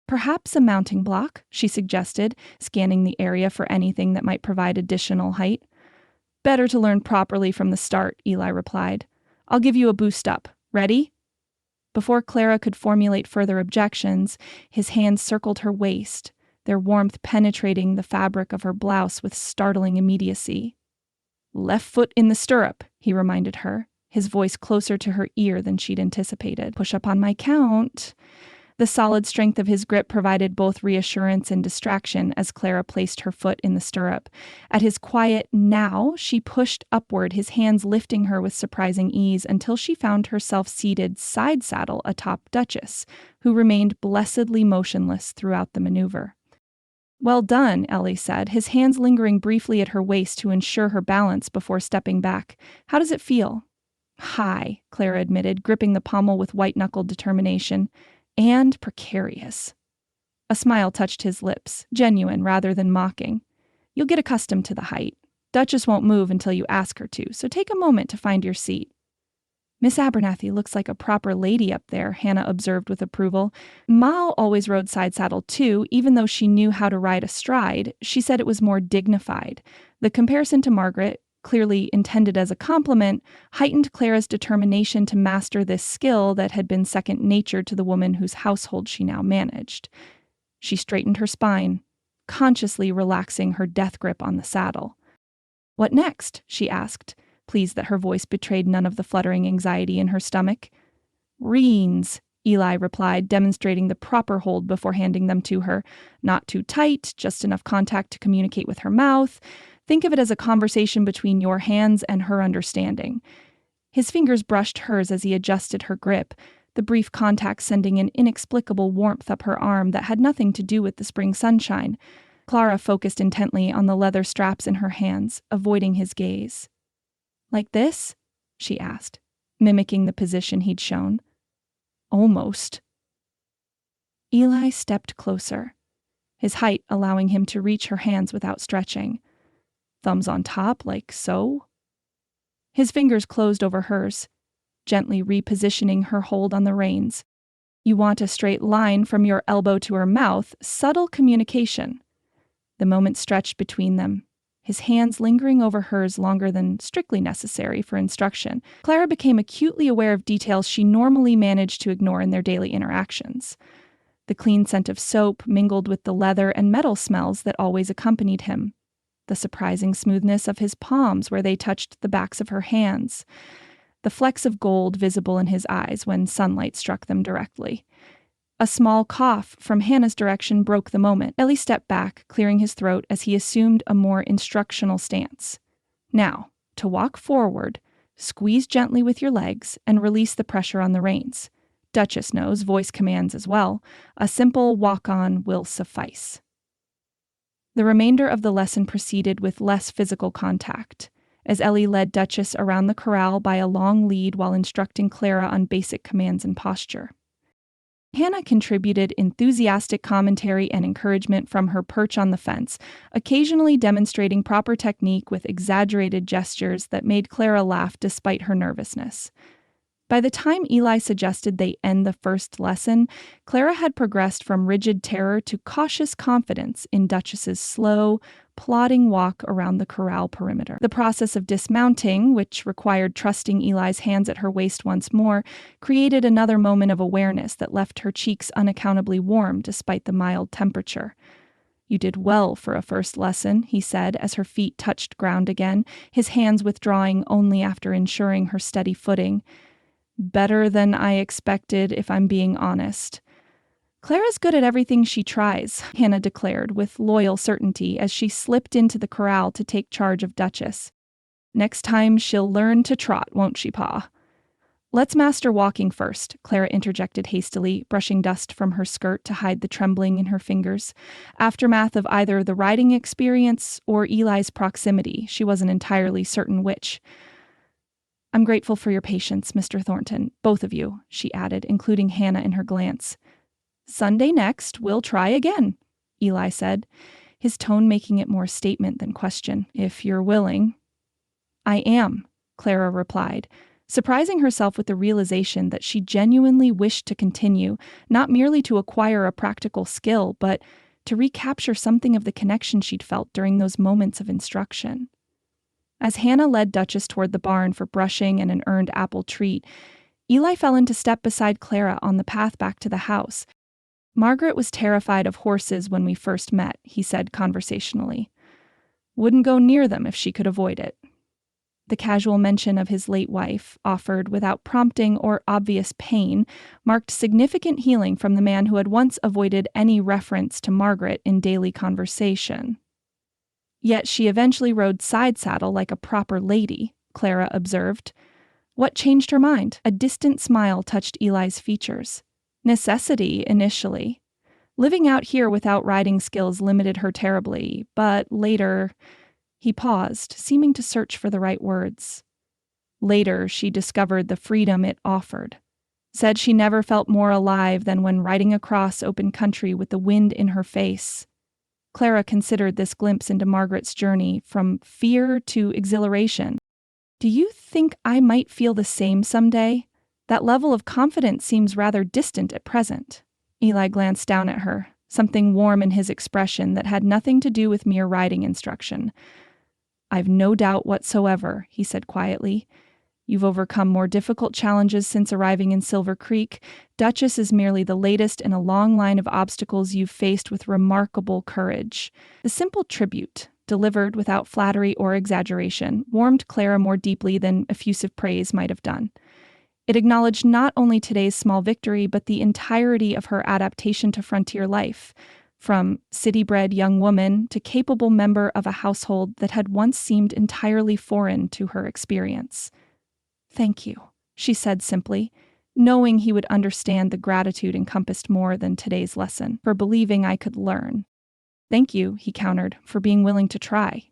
"Perhaps a mounting block," she suggested, scanning the area for anything that might provide additional height. "Better to learn properly from the start," Eli replied. "I'll give you a boost up. Ready?" Before Clara could formulate further objections, his hands circled her waist, their warmth penetrating the fabric of her blouse with startling immediacy. "Left foot in the stirrup," he reminded her, his voice closer to her ear than she'd anticipated. "Push up on my count." The solid strength of his grip provided both reassurance and distraction as Clara placed her foot in the stirrup. At his quiet "now," she pushed upward, his hands lifting her with surprising ease until she found herself seated side saddle atop Duchess, who remained blessedly motionless throughout the maneuver. "Well done," Ellie said, his hands lingering briefly at her waist to ensure her balance before stepping back. "How does it feel?" "High," Clara admitted, gripping the pommel with white-knuckled determination. "And precarious." A smile touched his lips, genuine rather than mocking. "You'll get accustomed to the height. Duchess won't move until you ask her to, so take a moment to find your seat." "Miss Abernathy looks like a proper lady up there," Hannah observed with approval. "Ma always rode side saddle too, even though she knew how to ride astride. She said it was more dignified." The comparison to Margaret, clearly intended as a compliment, heightened Clara's determination to master this skill that had been second nature to the woman whose household she now managed. She straightened her spine, consciously relaxing her death grip on the saddle. "What next?" she asked, pleased that her voice betrayed none of the fluttering anxiety in her stomach. "Reins," Eli replied, demonstrating the proper hold before handing them to her. "Not too tight, just enough contact to communicate with her mouth. Think of it as a conversation between your hands and her understanding." His fingers brushed hers as he adjusted her grip, the brief contact sending an inexplicable warmth up her arm that had nothing to do with the spring sunshine. Clara focused intently on the leather straps in her hands, avoiding his gaze. "Like this?" she asked, mimicking the position he'd shown. "Almost." Eli stepped closer, his height allowing him to reach her hands without stretching. "Thumbs on top, like so?" His fingers closed over hers, gently repositioning her hold on the reins. "You want a straight line from your elbow to her mouth, subtle communication." The moment stretched between them, his hands lingering over hers longer than strictly necessary for instruction. Clara became acutely aware of details she normally managed to ignore in their daily interactions. The clean scent of soap mingled with the leather and metal smells that always accompanied him. The surprising smoothness of his palms where they touched the backs of her hands. The flecks of gold visible in his eyes when sunlight struck them directly. A small cough from Hannah's direction broke the moment. Ellie stepped back, clearing his throat as he assumed a more instructional stance. "Now, to walk forward, squeeze gently with your legs and release the pressure on the reins. Duchess knows voice commands as well. A simple walk-on will suffice." The remainder of the lesson proceeded with less physical contact, as Ellie led Duchess around the corral by a long lead while instructing Clara on basic commands and posture. Hannah contributed enthusiastic commentary and encouragement from her perch on the fence, occasionally demonstrating proper technique with exaggerated gestures that made Clara laugh despite her nervousness. By the time Eli suggested they end the first lesson, Clara had progressed from rigid terror to cautious confidence in Duchess's slow, plodding walk around the corral perimeter. The process of dismounting, which required trusting Eli's hands at her waist once more, created another moment of awareness that left her cheeks unaccountably warm despite the mild temperature. "You did well for a first lesson," he said as her feet touched ground again, his hands withdrawing only after ensuring her steady footing. "Better than I expected, if I'm being honest." "Clara's good at everything she tries," Hannah declared with loyal certainty as she slipped into the corral to take charge of Duchess. "Next time she'll learn to trot, won't she, Pa?" "Let's master walking first," Clara interjected hastily, brushing dust from her skirt to hide the trembling in her fingers. Aftermath of either the riding experience or Eli's proximity, she wasn't entirely certain which. "I'm grateful for your patience, Mr. Thornton, both of you," she added, including Hannah in her glance. "Sunday next, we'll try again," Eli said, his tone making it more statement than question. "If you're willing." "I am," Clara replied, surprising herself with the realization that she genuinely wished to continue, not merely to acquire a practical skill, but to recapture something of the connection she'd felt during those moments of instruction. As Hannah led Duchess toward the barn for brushing and an earned apple treat, Eli fell into step beside Clara on the path back to the house. "Margaret was terrified of horses when we first met," he said conversationally. "Wouldn't go near them if she could avoid it." The casual mention of his late wife, offered without prompting or obvious pain, marked significant healing from the man who had once avoided any reference to Margaret in daily conversation. "Yet she eventually rode side saddle like a proper lady," Clara observed. "What changed her mind?" A distant smile touched Eli's features. "Necessity, initially. Living out here without riding skills limited her terribly, but later—" He paused, seeming to search for the right words. "Later, she discovered the freedom it offered. Said she never felt more alive than when riding across open country with the wind in her face." Clara considered this glimpse into Margaret's journey from fear to exhilaration. "Do you think I might feel the same someday? That level of confidence seems rather distant at present." Eli glanced down at her, something warm in his expression that had nothing to do with mere riding instruction. "I've no doubt whatsoever," he said quietly. "You've overcome more difficult challenges since arriving in Silver Creek. Duchess is merely the latest in a long line of obstacles you've faced with remarkable courage." The simple tribute, delivered without flattery or exaggeration, warmed Clara more deeply than effusive praise might have done. It acknowledged not only today's small victory, but the entirety of her adaptation to frontier life, from city-bred young woman to capable member of a household that had once seemed entirely foreign to her experience. "Thank you," she said simply, knowing he would understand the gratitude encompassed more than today's lesson, for believing I could learn. "Thank you," he countered, "for being willing to try."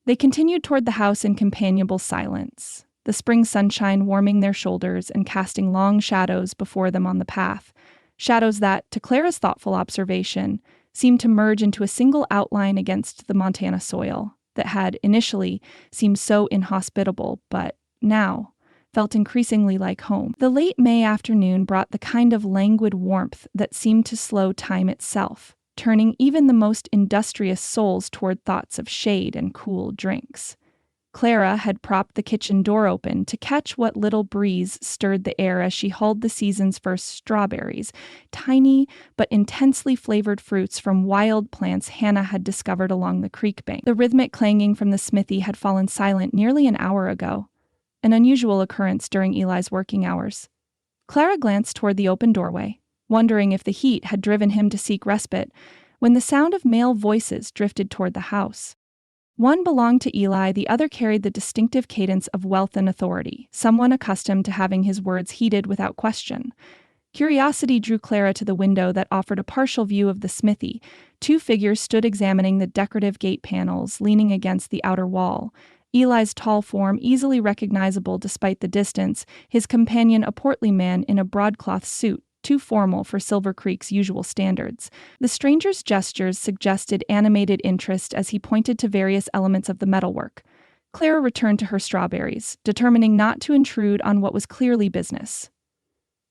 They continued toward the house in companionable silence, the spring sunshine warming their shoulders and casting long shadows before them on the path, shadows that, to Clara's thoughtful observation, seemed to merge into a single outline against the Montana soil that had, initially, seemed so inhospitable, but now felt increasingly like home. The late May afternoon brought the kind of languid warmth that seemed to slow time itself, turning even the most industrious souls toward thoughts of shade and cool drinks. Clara had propped the kitchen door open to catch what little breeze stirred the air as she hulled the season's first strawberries, tiny but intensely flavored fruits from wild plants Hannah had discovered along the creek bank. The rhythmic clanging from the smithy had fallen silent nearly an hour ago, an unusual occurrence during Eli's working hours. Clara glanced toward the open doorway, wondering if the heat had driven him to seek respite, when the sound of male voices drifted toward the house. One belonged to Eli, the other carried the distinctive cadence of wealth and authority, someone accustomed to having his words heeded without question. Curiosity drew Clara to the window that offered a partial view of the smithy. Two figures stood examining the decorative gate panels, leaning against the outer wall. Eli's tall form easily recognizable despite the distance, his companion a portly man in a broadcloth suit, too formal for Silver Creek's usual standards. The stranger's gestures suggested animated interest as he pointed to various elements of the metalwork. Clara returned to her strawberries, determining not to intrude on what was clearly business.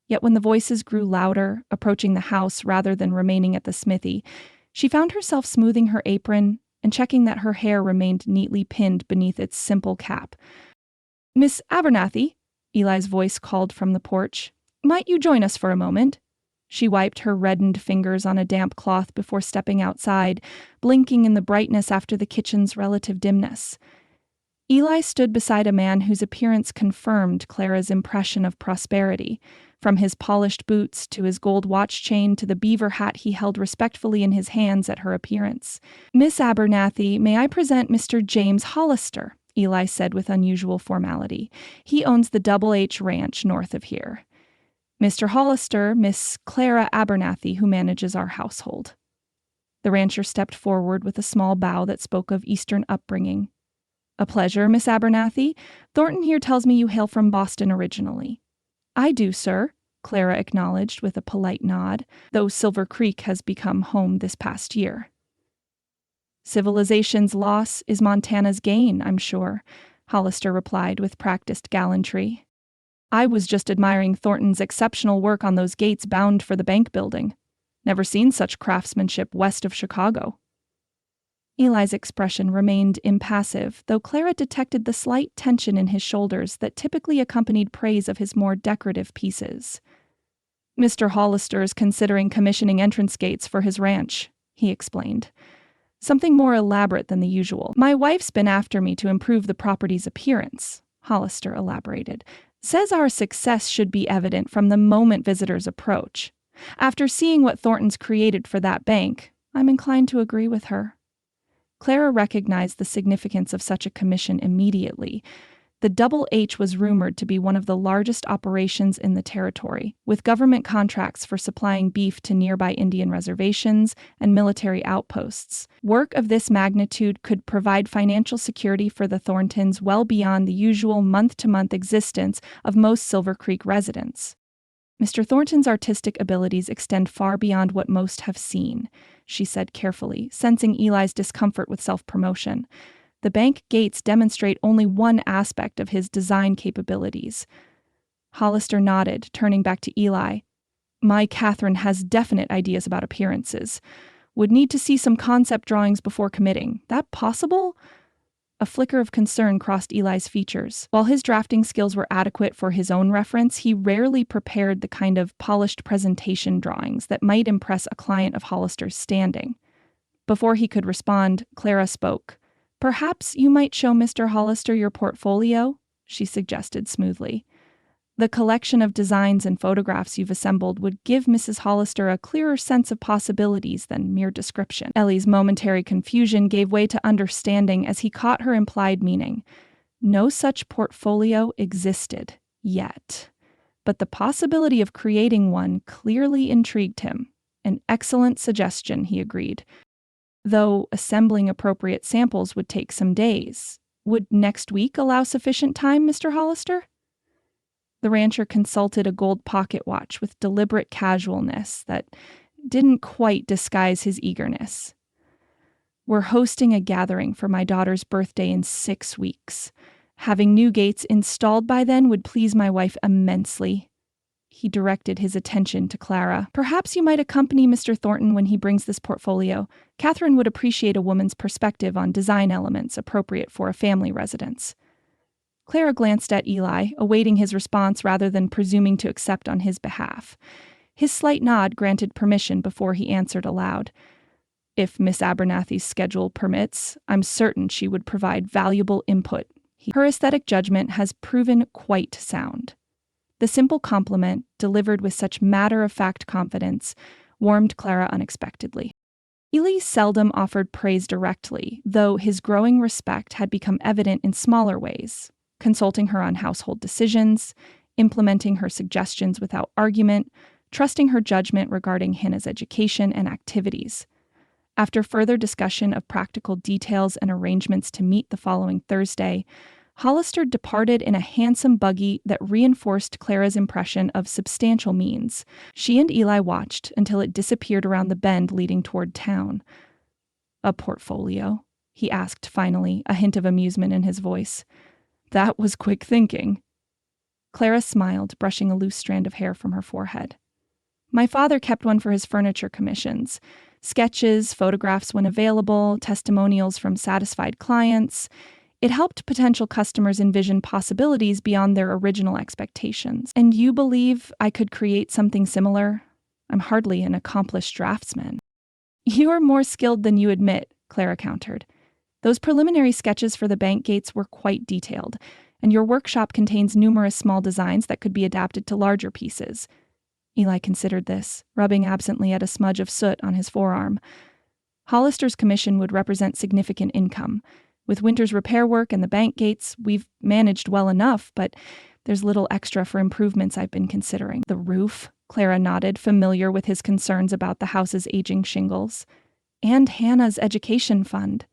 Yet when the voices grew louder, approaching the house rather than remaining at the smithy, she found herself smoothing her apron and checking that her hair remained neatly pinned beneath its simple cap. "Miss Abernathy," Eli's voice called from the porch, "might you join us for a moment?" She wiped her reddened fingers on a damp cloth before stepping outside, blinking in the brightness after the kitchen's relative dimness. Eli stood beside a man whose appearance confirmed Clara's impression of prosperity, from his polished boots to his gold watch chain to the beaver hat he held respectfully in his hands at her appearance. "Miss Abernathy, may I present Mr. James Hollister?" Eli said with unusual formality. "He owns the Double H Ranch north of here. Mr. Hollister, Miss Clara Abernathy, who manages our household." The rancher stepped forward with a small bow that spoke of Eastern upbringing. "A pleasure, Miss Abernathy. Thornton here tells me you hail from Boston originally." "I do, sir," Clara acknowledged with a polite nod, though Silver Creek has become home this past year. "Civilization's loss is Montana's gain, I'm sure," Hollister replied with practiced gallantry. "I was just admiring Thornton's exceptional work on those gates bound for the bank building. Never seen such craftsmanship west of Chicago." Eli's expression remained impassive, though Clara detected the slight tension in his shoulders that typically accompanied praise of his more decorative pieces. "Mr. Hollister is considering commissioning entrance gates for his ranch," he explained. "Something more elaborate than the usual. My wife's been after me to improve the property's appearance," Hollister elaborated. "Says our success should be evident from the moment visitors approach. After seeing what Thornton's created for that bank, I'm inclined to agree with her." Clara recognized the significance of such a commission immediately. The Double H was rumored to be one of the largest operations in the territory, with government contracts for supplying beef to nearby Indian reservations and military outposts. Work of this magnitude could provide financial security for the Thorntons well beyond the usual month-to-month existence of most Silver Creek residents. "Mr. Thornton's artistic abilities extend far beyond what most have seen," she said carefully, sensing Eli's discomfort with self-promotion. "The bank gates demonstrate only one aspect of his design capabilities." Hollister nodded, turning back to Eli. "My Catherine has definite ideas about appearances. Would need to see some concept drawings before committing. That possible?" A flicker of concern crossed Eli's features. While his drafting skills were adequate for his own reference, he rarely prepared the kind of polished presentation drawings that might impress a client of Hollister's standing. Before he could respond, Clara spoke. "Perhaps you might show Mr. Hollister your portfolio," she suggested smoothly. "The collection of designs and photographs you've assembled would give Mrs. Hollister a clearer sense of possibilities than mere description." Ellie's momentary confusion gave way to understanding as he caught her implied meaning. No such portfolio existed, yet. But the possibility of creating one clearly intrigued him. "An excellent suggestion," he agreed. "Though assembling appropriate samples would take some days. Would next week allow sufficient time, Mr. Hollister?" The rancher consulted a gold pocket watch with deliberate casualness that didn't quite disguise his eagerness. "We're hosting a gathering for my daughter's birthday in 6 weeks. Having new gates installed by then would please my wife immensely." He directed his attention to Clara. "Perhaps you might accompany Mr. Thornton when he brings this portfolio. Catherine would appreciate a woman's perspective on design elements appropriate for a family residence." Clara glanced at Eli, awaiting his response rather than presuming to accept on his behalf. His slight nod granted permission before he answered aloud. "If Miss Abernathy's schedule permits, I'm certain she would provide valuable input. Her aesthetic judgment has proven quite sound." The simple compliment, delivered with such matter-of-fact confidence, warmed Clara unexpectedly. Eli seldom offered praise directly, though his growing respect had become evident in smaller ways. Consulting her on household decisions, implementing her suggestions without argument, trusting her judgment regarding Hannah's education and activities. After further discussion of practical details and arrangements to meet the following Thursday, Hollister departed in a handsome buggy that reinforced Clara's impression of substantial means. She and Eli watched until it disappeared around the bend leading toward town. "A portfolio?" he asked finally, a hint of amusement in his voice. "That was quick thinking." Clara smiled, brushing a loose strand of hair from her forehead. "My father kept one for his furniture commissions. Sketches, photographs when available, testimonials from satisfied clients. It helped potential customers envision possibilities beyond their original expectations. And you believe I could create something similar? I'm hardly an accomplished draftsman." "You're more skilled than you admit," Clara countered. "Those preliminary sketches for the bank gates were quite detailed, and your workshop contains numerous small designs that could be adapted to larger pieces." Eli considered this, rubbing absently at a smudge of soot on his forearm. Hollister's commission would represent significant income. With winter's repair work and the bank gates, we've managed well enough, but there's little extra for improvements I've been considering. "The roof," Clara nodded, familiar with his concerns about the house's aging shingles. "And Hannah's education fund."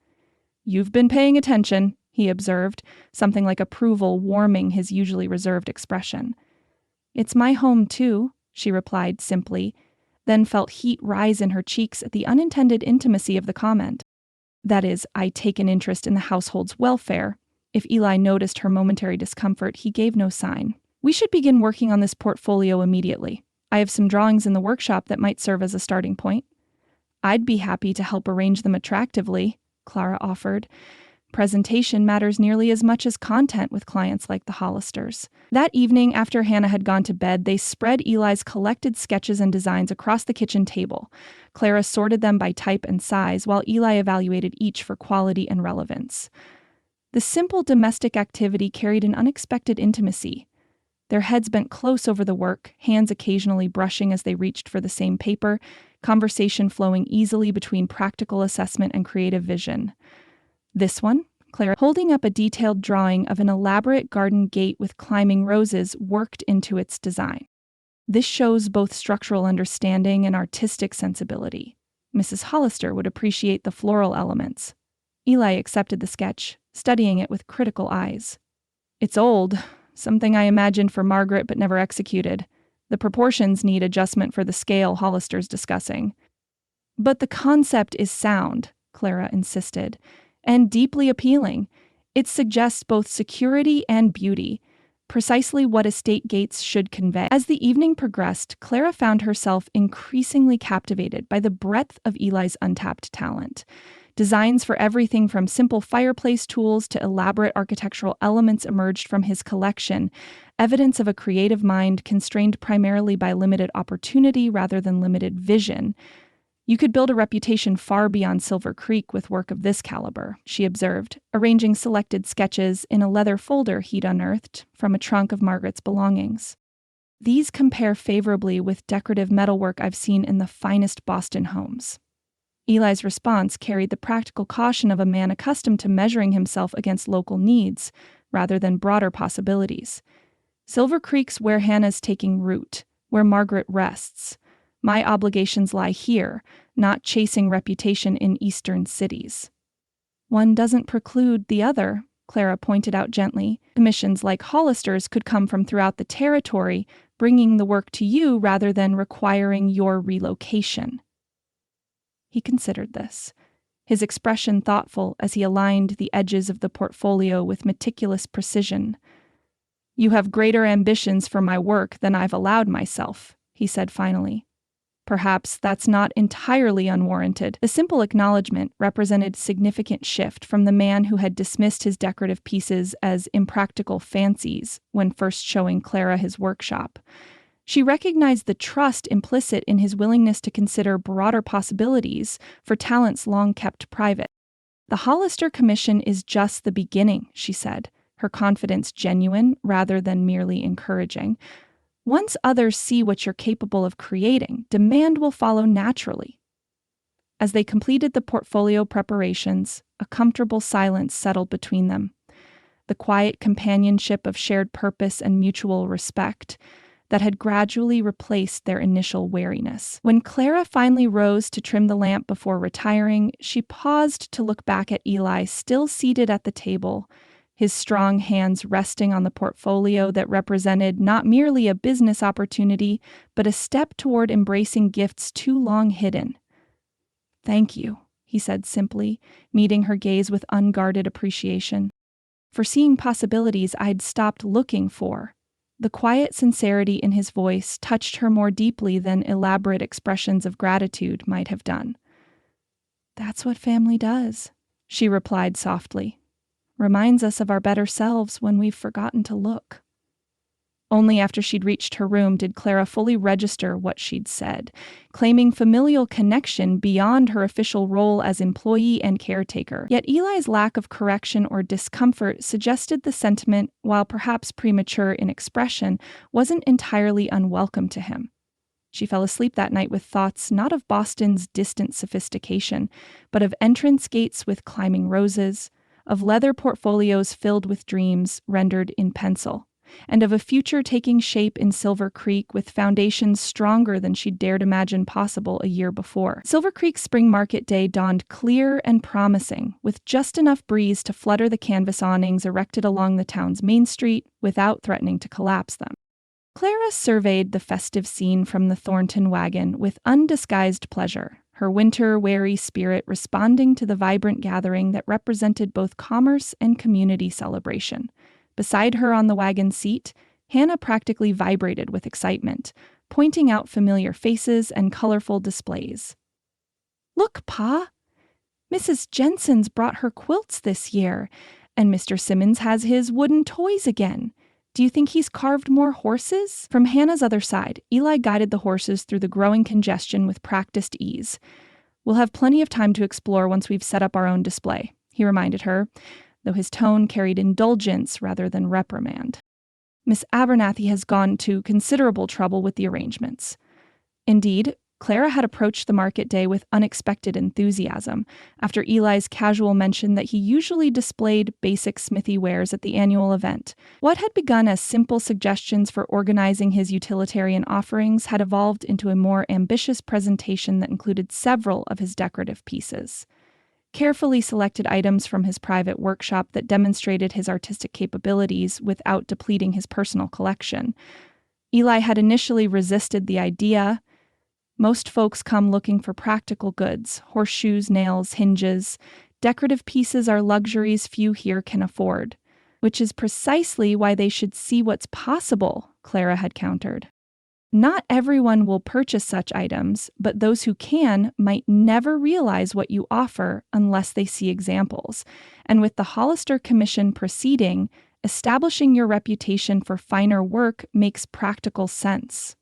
"You've been paying attention," he observed, something like approval warming his usually reserved expression. "It's my home, too," she replied simply, then felt heat rise in her cheeks at the unintended intimacy of the comment. "That is, I take an interest in the household's welfare." If Eli noticed her momentary discomfort, he gave no sign. "We should begin working on this portfolio immediately. I have some drawings in the workshop that might serve as a starting point." "I'd be happy to help arrange them attractively," Clara offered. Presentation matters nearly as much as content with clients like the Hollisters. That evening, after Hannah had gone to bed, they spread Eli's collected sketches and designs across the kitchen table. Clara sorted them by type and size, while Eli evaluated each for quality and relevance. The simple domestic activity carried an unexpected intimacy. Their heads bent close over the work, hands occasionally brushing as they reached for the same paper, conversation flowing easily between practical assessment and creative vision. "This one," Clara, holding up a detailed drawing of an elaborate garden gate with climbing roses worked into its design. "This shows both structural understanding and artistic sensibility. Mrs. Hollister would appreciate the floral elements." Eli accepted the sketch, studying it with critical eyes. "It's old, something I imagined for Margaret but never executed. The proportions need adjustment for the scale Hollister's discussing." "But the concept is sound," Clara insisted, "and deeply appealing. It suggests both security and beauty, precisely what estate gates should convey." As the evening progressed, Clara found herself increasingly captivated by the breadth of Eli's untapped talent. Designs for everything from simple fireplace tools to elaborate architectural elements emerged from his collection, evidence of a creative mind constrained primarily by limited opportunity rather than limited vision. "You could build a reputation far beyond Silver Creek with work of this caliber," she observed, arranging selected sketches in a leather folder he'd unearthed from a trunk of Margaret's belongings. "These compare favorably with decorative metalwork I've seen in the finest Boston homes." Eli's response carried the practical caution of a man accustomed to measuring himself against local needs, rather than broader possibilities. "Silver Creek's where Hannah's taking root, where Margaret rests. My obligations lie here, not chasing reputation in eastern cities." "One doesn't preclude the other," Clara pointed out gently. "Commissions like Hollister's could come from throughout the territory, bringing the work to you rather than requiring your relocation." He considered this, his expression thoughtful as he aligned the edges of the portfolio with meticulous precision. "You have greater ambitions for my work than I've allowed myself," he said finally. "Perhaps that's not entirely unwarranted." The simple acknowledgement represented significant shift from the man who had dismissed his decorative pieces as impractical fancies when first showing Clara his workshop. She recognized the trust implicit in his willingness to consider broader possibilities for talents long kept private. "The Hollister Commission is just the beginning," she said, her confidence genuine rather than merely encouraging. "Once others see what you're capable of creating, demand will follow naturally." As they completed the portfolio preparations, a comfortable silence settled between them. The quiet companionship of shared purpose and mutual respect that had gradually replaced their initial wariness. When Clara finally rose to trim the lamp before retiring, she paused to look back at Eli, still seated at the table, his strong hands resting on the portfolio that represented not merely a business opportunity, but a step toward embracing gifts too long hidden. "Thank you," he said simply, meeting her gaze with unguarded appreciation. "For seeing possibilities I'd stopped looking for." The quiet sincerity in his voice touched her more deeply than elaborate expressions of gratitude might have done. "That's what family does," she replied softly. "Reminds us of our better selves when we've forgotten to look." Only after she'd reached her room did Clara fully register what she'd said, claiming familial connection beyond her official role as employee and caretaker. Yet Eli's lack of correction or discomfort suggested the sentiment, while perhaps premature in expression, wasn't entirely unwelcome to him. She fell asleep that night with thoughts not of Boston's distant sophistication, but of entrance gates with climbing roses, of leather portfolios filled with dreams rendered in pencil, and of a future taking shape in Silver Creek with foundations stronger than she'd dared imagine possible a year before. Silver Creek's spring market day dawned clear and promising, with just enough breeze to flutter the canvas awnings erected along the town's main street without threatening to collapse them. Clara surveyed the festive scene from the Thornton wagon with undisguised pleasure, her winter-weary spirit responding to the vibrant gathering that represented both commerce and community celebration. Beside her on the wagon seat, Hannah practically vibrated with excitement, pointing out familiar faces and colorful displays. "Look, Pa! Mrs. Jensen's brought her quilts this year, and Mr. Simmons has his wooden toys again. Do you think he's carved more horses?" From Hannah's other side, Eli guided the horses through the growing congestion with practiced ease. "We'll have plenty of time to explore once we've set up our own display," he reminded her, though his tone carried indulgence rather than reprimand. "Miss Abernathy has gone to considerable trouble with the arrangements." Indeed, Clara had approached the market day with unexpected enthusiasm, after Eli's casual mention that he usually displayed basic smithy wares at the annual event. What had begun as simple suggestions for organizing his utilitarian offerings had evolved into a more ambitious presentation that included several of his decorative pieces. Carefully selected items from his private workshop that demonstrated his artistic capabilities without depleting his personal collection. Eli had initially resisted the idea. Most folks come looking for practical goods: horseshoes, nails, hinges. Decorative pieces are luxuries few here can afford. Which is precisely why they should see what's possible, Clara had countered. Not everyone will purchase such items, but those who can might never realize what you offer unless they see examples. And with the Hollister Commission proceeding, establishing your reputation for finer work makes practical sense.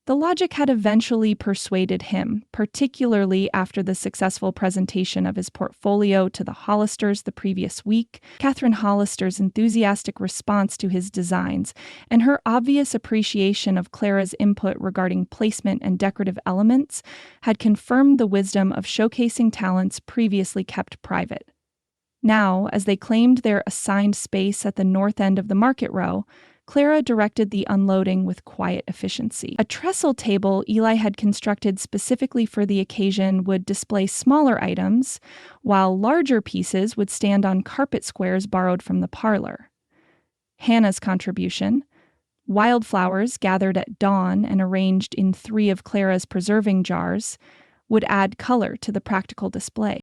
The logic had eventually persuaded him, particularly after the successful presentation of his portfolio to the Hollisters the previous week, Catherine Hollister's enthusiastic response to his designs, and her obvious appreciation of Clara's input regarding placement and decorative elements had confirmed the wisdom of showcasing talents previously kept private. Now, as they claimed their assigned space at the north end of the market row, Clara directed the unloading with quiet efficiency. A trestle table Eli had constructed specifically for the occasion would display smaller items, while larger pieces would stand on carpet squares borrowed from the parlor. Hannah's contribution, wildflowers gathered at dawn and arranged in 3 of Clara's preserving jars, would add color to the practical display.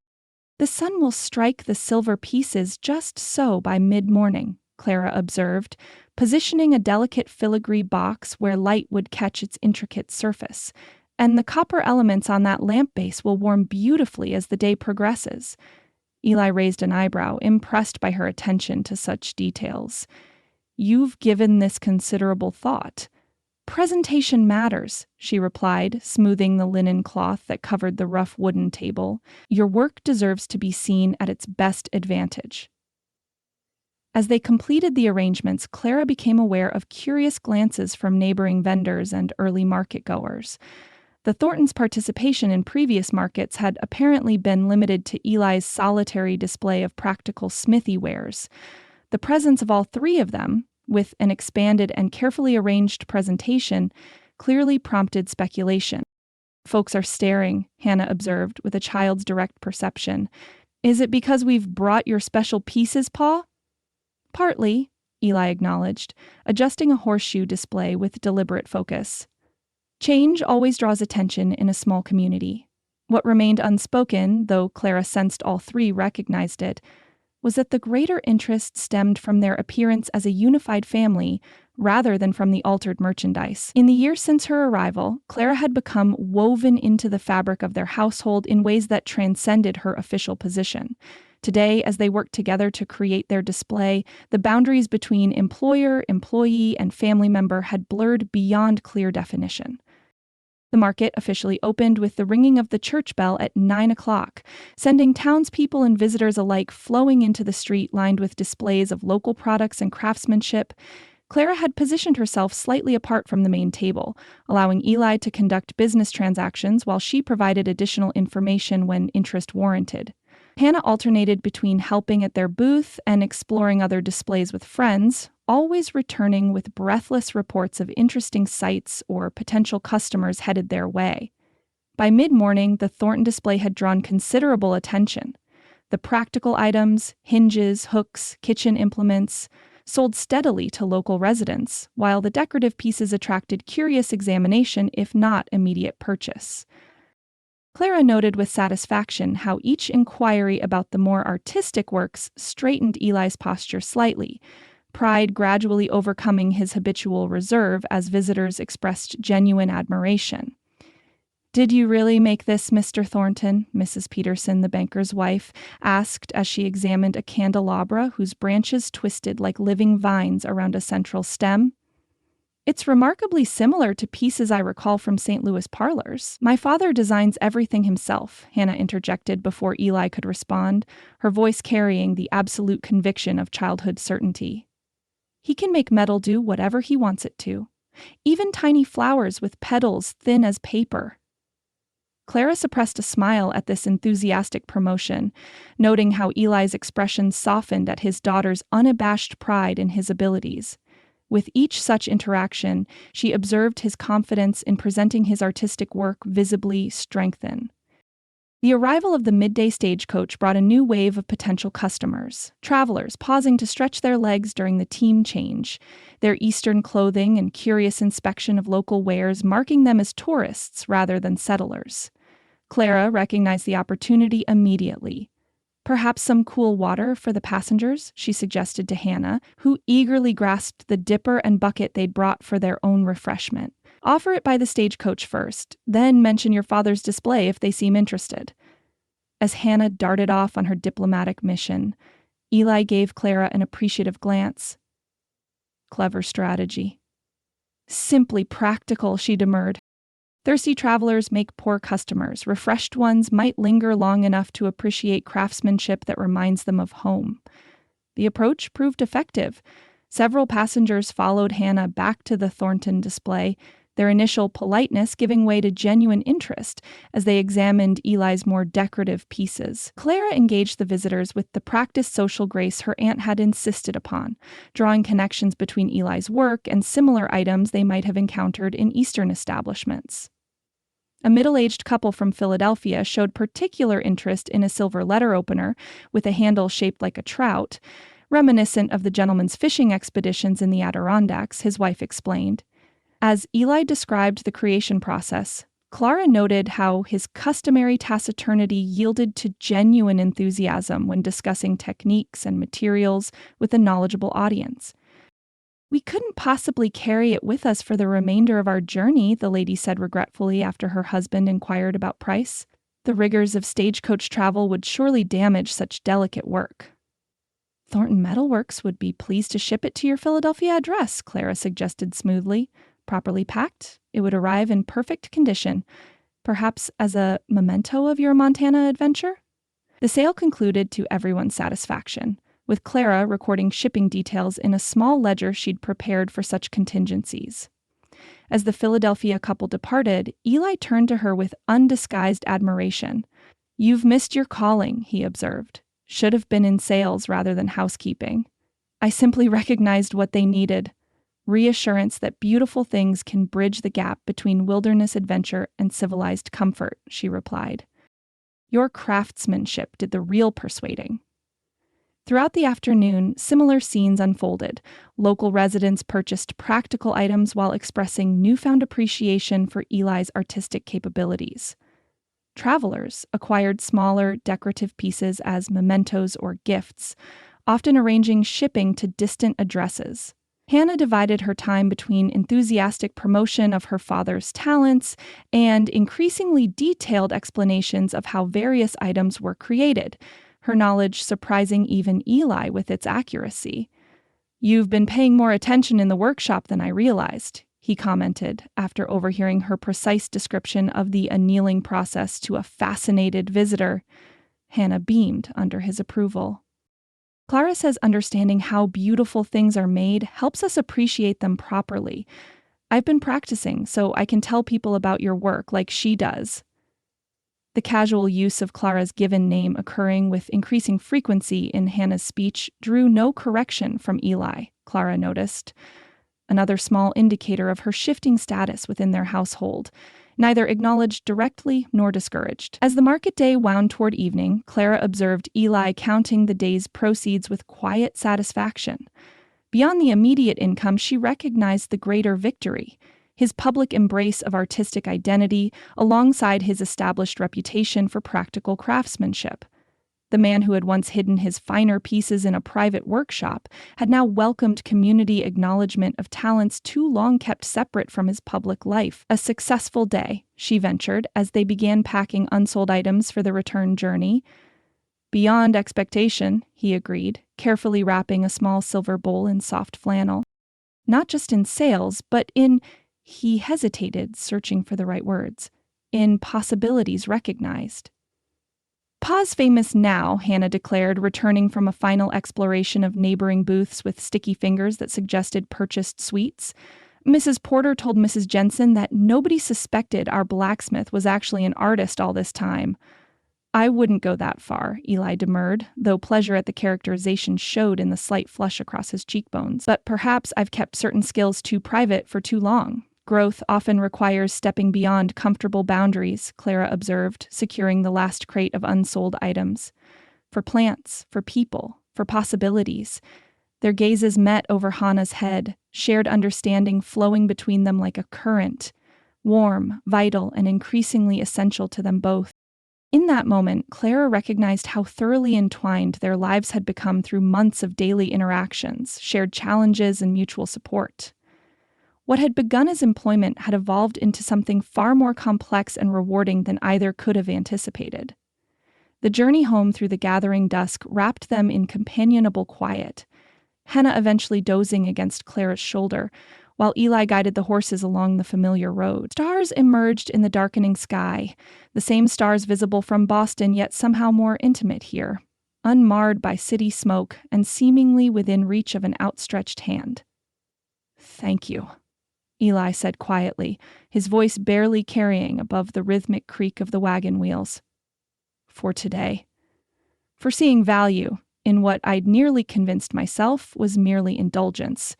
"The sun will strike the silver pieces just so by mid-morning," Clara observed, positioning a delicate filigree box where light would catch its intricate surface, "and the copper elements on that lamp base will warm beautifully as the day progresses." Eli raised an eyebrow, impressed by her attention to such details. "You've given this considerable thought." "Presentation matters," she replied, smoothing the linen cloth that covered the rough wooden table. "Your work deserves to be seen at its best advantage." As they completed the arrangements, Clara became aware of curious glances from neighboring vendors and early market-goers. The Thorntons' participation in previous markets had apparently been limited to Eli's solitary display of practical smithy wares. The presence of all 3 of them, with an expanded and carefully arranged presentation, clearly prompted speculation. "Folks are staring," Hannah observed with a child's direct perception. "Is it because we've brought your special pieces, Pa?" Partly, Eli acknowledged, adjusting a horseshoe display with deliberate focus. Change always draws attention in a small community. What remained unspoken, though Clara sensed all three recognized it, was that the greater interest stemmed from their appearance as a unified family rather than from the altered merchandise. In the years since her arrival, Clara had become woven into the fabric of their household in ways that transcended her official position. Today, as they worked together to create their display, the boundaries between employer, employee, and family member had blurred beyond clear definition. The market officially opened with the ringing of the church bell at 9 o'clock, sending townspeople and visitors alike flowing into the street lined with displays of local products and craftsmanship. Clara had positioned herself slightly apart from the main table, allowing Eli to conduct business transactions while she provided additional information when interest warranted. Hannah alternated between helping at their booth and exploring other displays with friends, always returning with breathless reports of interesting sights or potential customers headed their way. By mid-morning, the Thornton display had drawn considerable attention. The practical items, hinges, hooks, kitchen implements, sold steadily to local residents, while the decorative pieces attracted curious examination if not immediate purchase. Clara noted with satisfaction how each inquiry about the more artistic works straightened Eli's posture slightly, pride gradually overcoming his habitual reserve as visitors expressed genuine admiration. "Did you really make this, Mr. Thornton?" Mrs. Peterson, the banker's wife, asked as she examined a candelabra whose branches twisted like living vines around a central stem. "It's remarkably similar to pieces I recall from St. Louis parlors. My father designs everything himself," Hannah interjected before Eli could respond, her voice carrying the absolute conviction of childhood certainty. "He can make metal do whatever he wants it to. Even tiny flowers with petals thin as paper." Clara suppressed a smile at this enthusiastic promotion, noting how Eli's expression softened at his daughter's unabashed pride in his abilities. With each such interaction, she observed his confidence in presenting his artistic work visibly strengthen. The arrival of the midday stagecoach brought a new wave of potential customers, travelers pausing to stretch their legs during the team change, their Eastern clothing and curious inspection of local wares marking them as tourists rather than settlers. Clara recognized the opportunity immediately. "Perhaps some cool water for the passengers," she suggested to Hannah, who eagerly grasped the dipper and bucket they'd brought for their own refreshment. "Offer it by the stagecoach first, then mention your father's display if they seem interested." As Hannah darted off on her diplomatic mission, Eli gave Clara an appreciative glance. "Clever strategy." "Simply practical," she demurred. "Thirsty travelers make poor customers. Refreshed ones might linger long enough to appreciate craftsmanship that reminds them of home." The approach proved effective. Several passengers followed Hannah back to the Thornton display, their initial politeness giving way to genuine interest as they examined Eli's more decorative pieces. Clara engaged the visitors with the practiced social grace her aunt had insisted upon, drawing connections between Eli's work and similar items they might have encountered in Eastern establishments. A middle-aged couple from Philadelphia showed particular interest in a silver letter opener with a handle shaped like a trout, reminiscent of the gentleman's fishing expeditions in the Adirondacks, his wife explained. As Eli described the creation process, Clara noted how his customary taciturnity yielded to genuine enthusiasm when discussing techniques and materials with a knowledgeable audience. "We couldn't possibly carry it with us for the remainder of our journey," the lady said regretfully after her husband inquired about price. "The rigors of stagecoach travel would surely damage such delicate work." "Thornton Metalworks would be pleased to ship it to your Philadelphia address," Clara suggested smoothly. "Properly packed, it would arrive in perfect condition, perhaps as a memento of your Montana adventure." The sale concluded to everyone's satisfaction, with Clara recording shipping details in a small ledger she'd prepared for such contingencies. As the Philadelphia couple departed, Eli turned to her with undisguised admiration. "You've missed your calling," he observed. "Should have been in sales rather than housekeeping." "I simply recognized what they needed. Reassurance that beautiful things can bridge the gap between wilderness adventure and civilized comfort," she replied. "Your craftsmanship did the real persuading." Throughout the afternoon, similar scenes unfolded. Local residents purchased practical items while expressing newfound appreciation for Eli's artistic capabilities. Travelers acquired smaller, decorative pieces as mementos or gifts, often arranging shipping to distant addresses. Hannah divided her time between enthusiastic promotion of her father's talents and increasingly detailed explanations of how various items were created, her knowledge surprising even Eli with its accuracy. "You've been paying more attention in the workshop than I realized," he commented after overhearing her precise description of the annealing process to a fascinated visitor. Hannah beamed under his approval. Clara says understanding how beautiful things are made helps us appreciate them properly. "I've been practicing, so I can tell people about your work like she does." The casual use of Clara's given name occurring with increasing frequency in Hannah's speech drew no correction from Eli, Clara noticed. Another small indicator of her shifting status within their household, neither acknowledged directly nor discouraged. As the market day wound toward evening, Clara observed Eli counting the day's proceeds with quiet satisfaction. Beyond the immediate income, she recognized the greater victory: his public embrace of artistic identity alongside his established reputation for practical craftsmanship. The man who had once hidden his finer pieces in a private workshop had now welcomed community acknowledgement of talents too long kept separate from his public life. A successful day, she ventured, as they began packing unsold items for the return journey. "Beyond expectation," he agreed, carefully wrapping a small silver bowl in soft flannel. "Not just in sales, but in," he hesitated, searching for the right words, "in possibilities recognized." "Pa's famous now," Hannah declared, returning from a final exploration of neighboring booths with sticky fingers that suggested purchased sweets. "Mrs. Porter told Mrs. Jensen that nobody suspected our blacksmith was actually an artist all this time." "I wouldn't go that far," Eli demurred, though pleasure at the characterization showed in the slight flush across his cheekbones. "But perhaps I've kept certain skills too private for too long. Growth often requires stepping beyond comfortable boundaries," Clara observed, securing the last crate of unsold items. "For plants, for people, for possibilities." Their gazes met over Hannah's head, shared understanding flowing between them like a current, warm, vital, and increasingly essential to them both. In that moment, Clara recognized how thoroughly entwined their lives had become through months of daily interactions, shared challenges, and mutual support. What had begun as employment had evolved into something far more complex and rewarding than either could have anticipated. The journey home through the gathering dusk wrapped them in companionable quiet, Hannah eventually dozing against Clara's shoulder, while Eli guided the horses along the familiar road. Stars emerged in the darkening sky, the same stars visible from Boston, yet somehow more intimate here, unmarred by city smoke and seemingly within reach of an outstretched hand. "Thank you," Eli said quietly, his voice barely carrying above the rhythmic creak of the wagon wheels. "For today. For seeing value in what I'd nearly convinced myself was merely indulgence."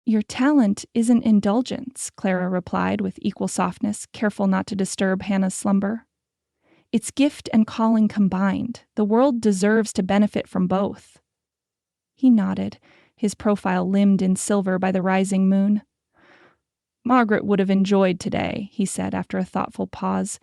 "Your talent isn't indulgence," Clara replied with equal softness, careful not to disturb Hannah's slumber. "It's gift and calling combined. The world deserves to benefit from both." He nodded, his profile limned in silver by the rising moon. "Margaret would have enjoyed today," he said after a thoughtful pause.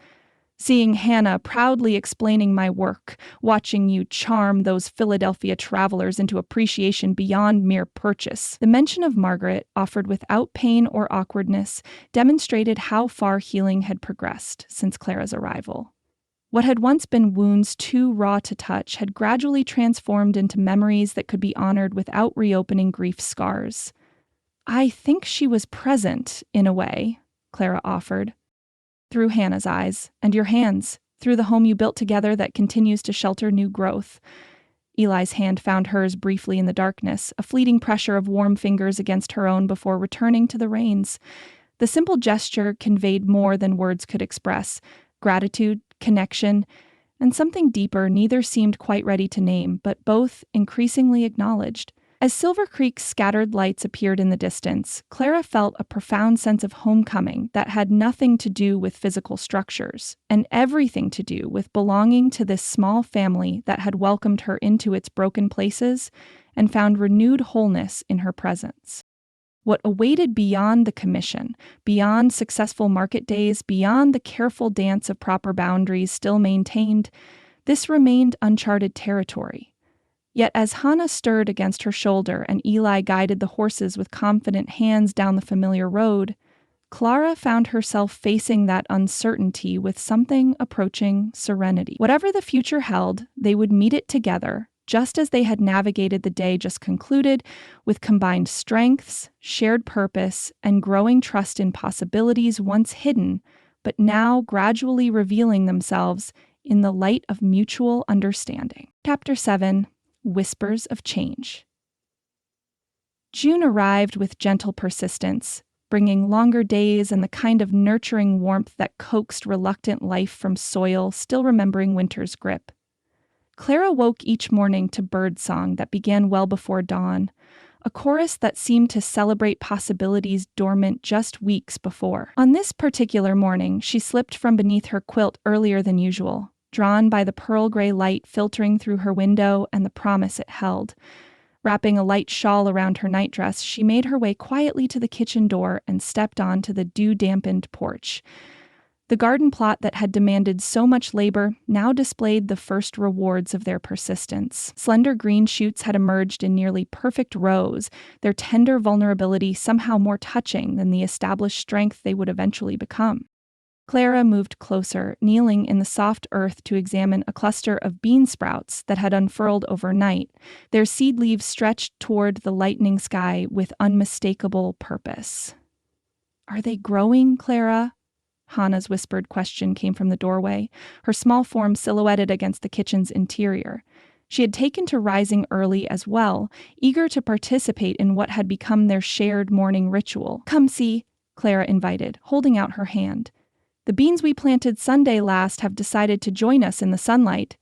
"Seeing Hannah proudly explaining my work, watching you charm those Philadelphia travelers into appreciation beyond mere purchase." The mention of Margaret, offered without pain or awkwardness, demonstrated how far healing had progressed since Clara's arrival. What had once been wounds too raw to touch had gradually transformed into memories that could be honored without reopening grief's scars. "I think she was present, in a way," Clara offered. "Through Hannah's eyes, and your hands, through the home you built together that continues to shelter new growth." Eli's hand found hers briefly in the darkness, a fleeting pressure of warm fingers against her own before returning to the reins. The simple gesture conveyed more than words could express: gratitude, connection, and something deeper neither seemed quite ready to name, but both increasingly acknowledged. As Silver Creek's scattered lights appeared in the distance, Clara felt a profound sense of homecoming that had nothing to do with physical structures, and everything to do with belonging to this small family that had welcomed her into its broken places and found renewed wholeness in her presence. What awaited beyond the commission, beyond successful market days, beyond the careful dance of proper boundaries still maintained, this remained uncharted territory. Yet as Hannah stirred against her shoulder and Eli guided the horses with confident hands down the familiar road, Clara found herself facing that uncertainty with something approaching serenity. Whatever the future held, they would meet it together, just as they had navigated the day just concluded, with combined strengths, shared purpose, and growing trust in possibilities once hidden, but now gradually revealing themselves in the light of mutual understanding. Chapter 7. Whispers of Change. June arrived with gentle persistence, bringing longer days and the kind of nurturing warmth that coaxed reluctant life from soil still remembering winter's grip. Clara woke each morning to birdsong that began well before dawn, a chorus that seemed to celebrate possibilities dormant just weeks before. On this particular morning, she slipped from beneath her quilt earlier than usual, drawn by the pearl gray light filtering through her window and the promise it held. Wrapping a light shawl around her nightdress, she made her way quietly to the kitchen door and stepped onto the dew-dampened porch. The garden plot that had demanded so much labor now displayed the first rewards of their persistence. Slender green shoots had emerged in nearly perfect rows, their tender vulnerability somehow more touching than the established strength they would eventually become. Clara moved closer, kneeling in the soft earth to examine a cluster of bean sprouts that had unfurled overnight, their seed leaves stretched toward the lightening sky with unmistakable purpose. "Are they growing, Clara?" Hannah's whispered question came from the doorway, her small form silhouetted against the kitchen's interior. She had taken to rising early as well, eager to participate in what had become their shared morning ritual. "Come see," Clara invited, holding out her hand. "The beans we planted Sunday last have decided to join us in the sunlight."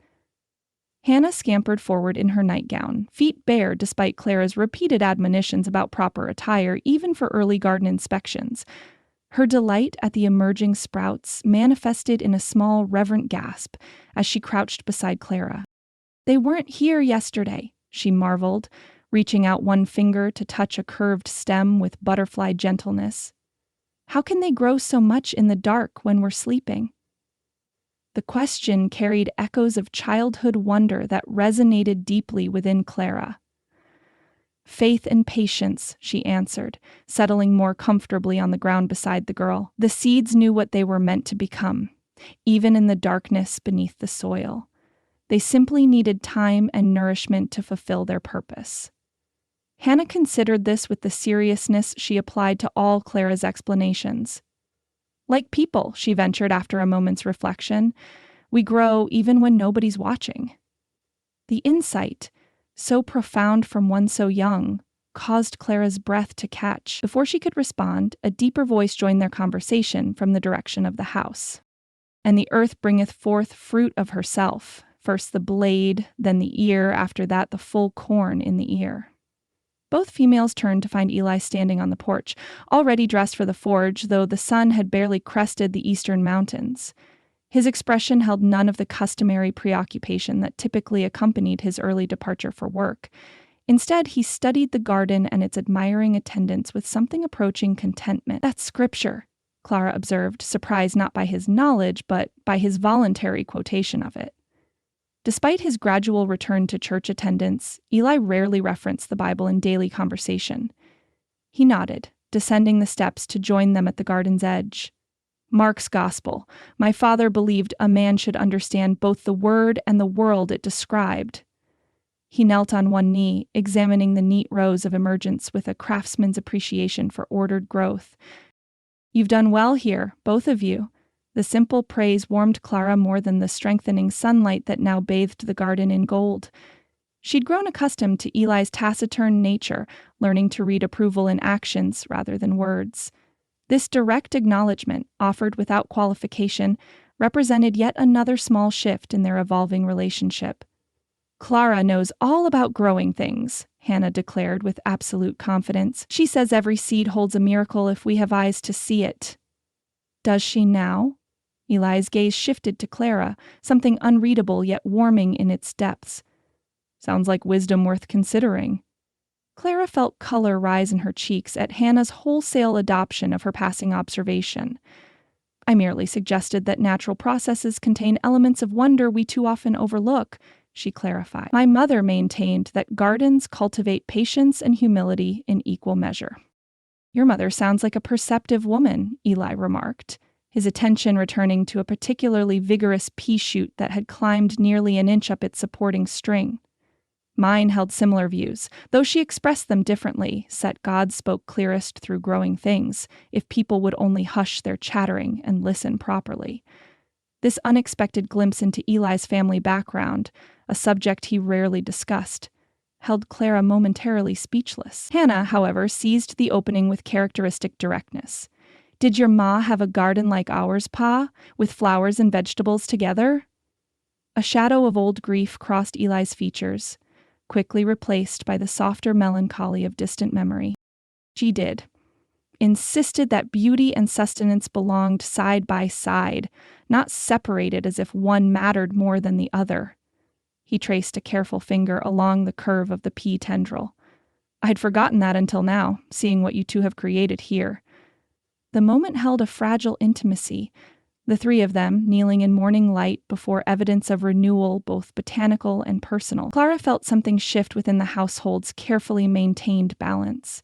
Hannah scampered forward in her nightgown, feet bare despite Clara's repeated admonitions about proper attire, even for early garden inspections. Her delight at the emerging sprouts manifested in a small, reverent gasp as she crouched beside Clara. "They weren't here yesterday," she marveled, reaching out one finger to touch a curved stem with butterfly gentleness. "How can they grow so much in the dark when we're sleeping?" The question carried echoes of childhood wonder that resonated deeply within Clara. "Faith and patience," she answered, settling more comfortably on the ground beside the girl. The seeds knew what they were meant to become, even in the darkness beneath the soil. They simply needed time and nourishment to fulfill their purpose. Hannah considered this with the seriousness she applied to all Clara's explanations. "Like people," she ventured after a moment's reflection, "we grow even when nobody's watching." The insight, so profound from one so young, caused Clara's breath to catch. Before she could respond, a deeper voice joined their conversation from the direction of the house. "And the earth bringeth forth fruit of herself, first the blade, then the ear, after that the full corn in the ear." Both females turned to find Eli standing on the porch, already dressed for the forge, though the sun had barely crested the eastern mountains. His expression held none of the customary preoccupation that typically accompanied his early departure for work. Instead, he studied the garden and its admiring attendants with something approaching contentment. "That's scripture," Clara observed, surprised not by his knowledge, but by his voluntary quotation of it. Despite his gradual return to church attendance, Eli rarely referenced the Bible in daily conversation. He nodded, descending the steps to join them at the garden's edge. "Mark's gospel. My father believed a man should understand both the word and the world it described." He knelt on one knee, examining the neat rows of emergence with a craftsman's appreciation for ordered growth. "You've done well here, both of you." The simple praise warmed Clara more than the strengthening sunlight that now bathed the garden in gold. She'd grown accustomed to Eli's taciturn nature, learning to read approval in actions rather than words. This direct acknowledgement, offered without qualification, represented yet another small shift in their evolving relationship. "Clara knows all about growing things," Hannah declared with absolute confidence. She says every seed holds a miracle if we have eyes to see it. Does she now? Eli's gaze shifted to Clara, something unreadable yet warming in its depths. Sounds like wisdom worth considering. Clara felt color rise in her cheeks at Hannah's wholesale adoption of her passing observation. I merely suggested that natural processes contain elements of wonder we too often overlook, she clarified. My mother maintained that gardens cultivate patience and humility in equal measure. Your mother sounds like a perceptive woman, Eli remarked, his attention returning to a particularly vigorous pea shoot that had climbed nearly an inch up its supporting string. Mine held similar views, though she expressed them differently, said God spoke clearest through growing things, if people would only hush their chattering and listen properly. This unexpected glimpse into Eli's family background, a subject he rarely discussed, held Clara momentarily speechless. Hannah, however, seized the opening with characteristic directness. Did your ma have a garden like ours, Pa, with flowers and vegetables together? A shadow of old grief crossed Eli's features, quickly replaced by the softer melancholy of distant memory. She did. Insisted that beauty and sustenance belonged side by side, not separated as if one mattered more than the other. He traced a careful finger along the curve of the pea tendril. I'd forgotten that until now, seeing what you two have created here. The moment held a fragile intimacy, the three of them kneeling in morning light before evidence of renewal, both botanical and personal. Clara felt something shift within the household's carefully maintained balance.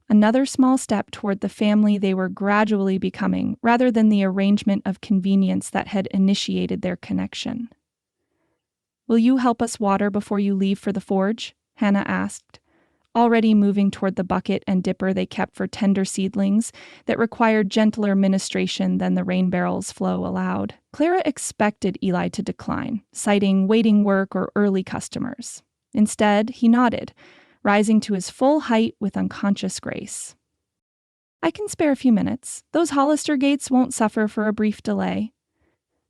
Another small step toward the family they were gradually becoming, rather than the arrangement of convenience that had initiated their connection. Will you help us water before you leave for the forge? Hannah asked, already moving toward the bucket and dipper they kept for tender seedlings that required gentler ministration than the rain barrel's flow allowed. Clara expected Eli to decline, citing waiting work or early customers. Instead, he nodded, rising to his full height with unconscious grace. I can spare a few minutes. Those Hollister gates won't suffer for a brief delay.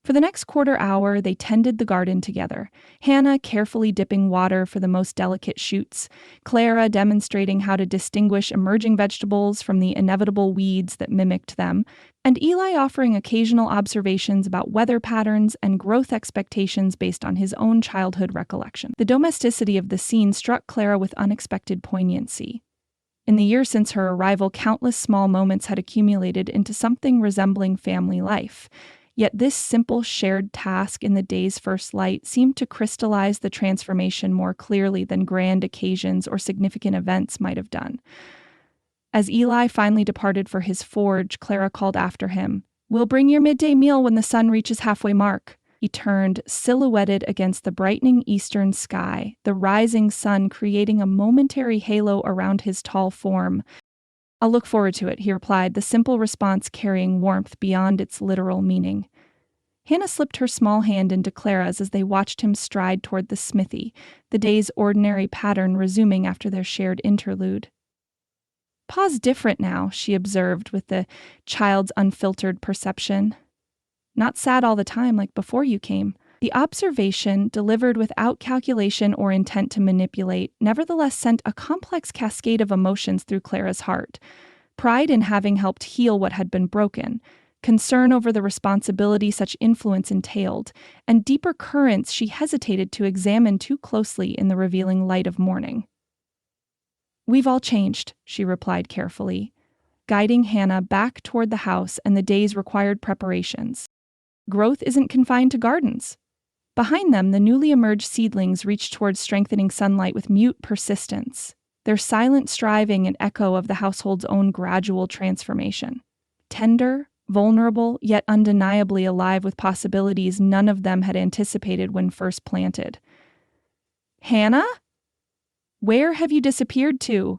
For the next quarter hour, they tended the garden together, Hannah carefully dipping water for the most delicate shoots, Clara demonstrating how to distinguish emerging vegetables from the inevitable weeds that mimicked them, and Eli offering occasional observations about weather patterns and growth expectations based on his own childhood recollection. The domesticity of the scene struck Clara with unexpected poignancy. In the year since her arrival, countless small moments had accumulated into something resembling family life. Yet this simple shared task in the day's first light seemed to crystallize the transformation more clearly than grand occasions or significant events might have done. As Eli finally departed for his forge, Clara called after him, "We'll bring your midday meal when the sun reaches halfway mark." He turned, silhouetted against the brightening eastern sky, the rising sun creating a momentary halo around his tall form. I'll look forward to it, he replied, the simple response carrying warmth beyond its literal meaning. Hannah slipped her small hand into Clara's as they watched him stride toward the smithy, the day's ordinary pattern resuming after their shared interlude. Pa's different now, she observed with the child's unfiltered perception. Not sad all the time like before you came. The observation, delivered without calculation or intent to manipulate, nevertheless sent a complex cascade of emotions through Clara's heart. Pride in having helped heal what had been broken, concern over the responsibility such influence entailed, and deeper currents she hesitated to examine too closely in the revealing light of morning. We've all changed, she replied carefully, guiding Hannah back toward the house and the day's required preparations. Growth isn't confined to gardens. Behind them, the newly emerged seedlings reached towards strengthening sunlight with mute persistence, their silent striving an echo of the household's own gradual transformation. Tender, vulnerable, yet undeniably alive with possibilities none of them had anticipated when first planted. Hannah? Where have you disappeared to?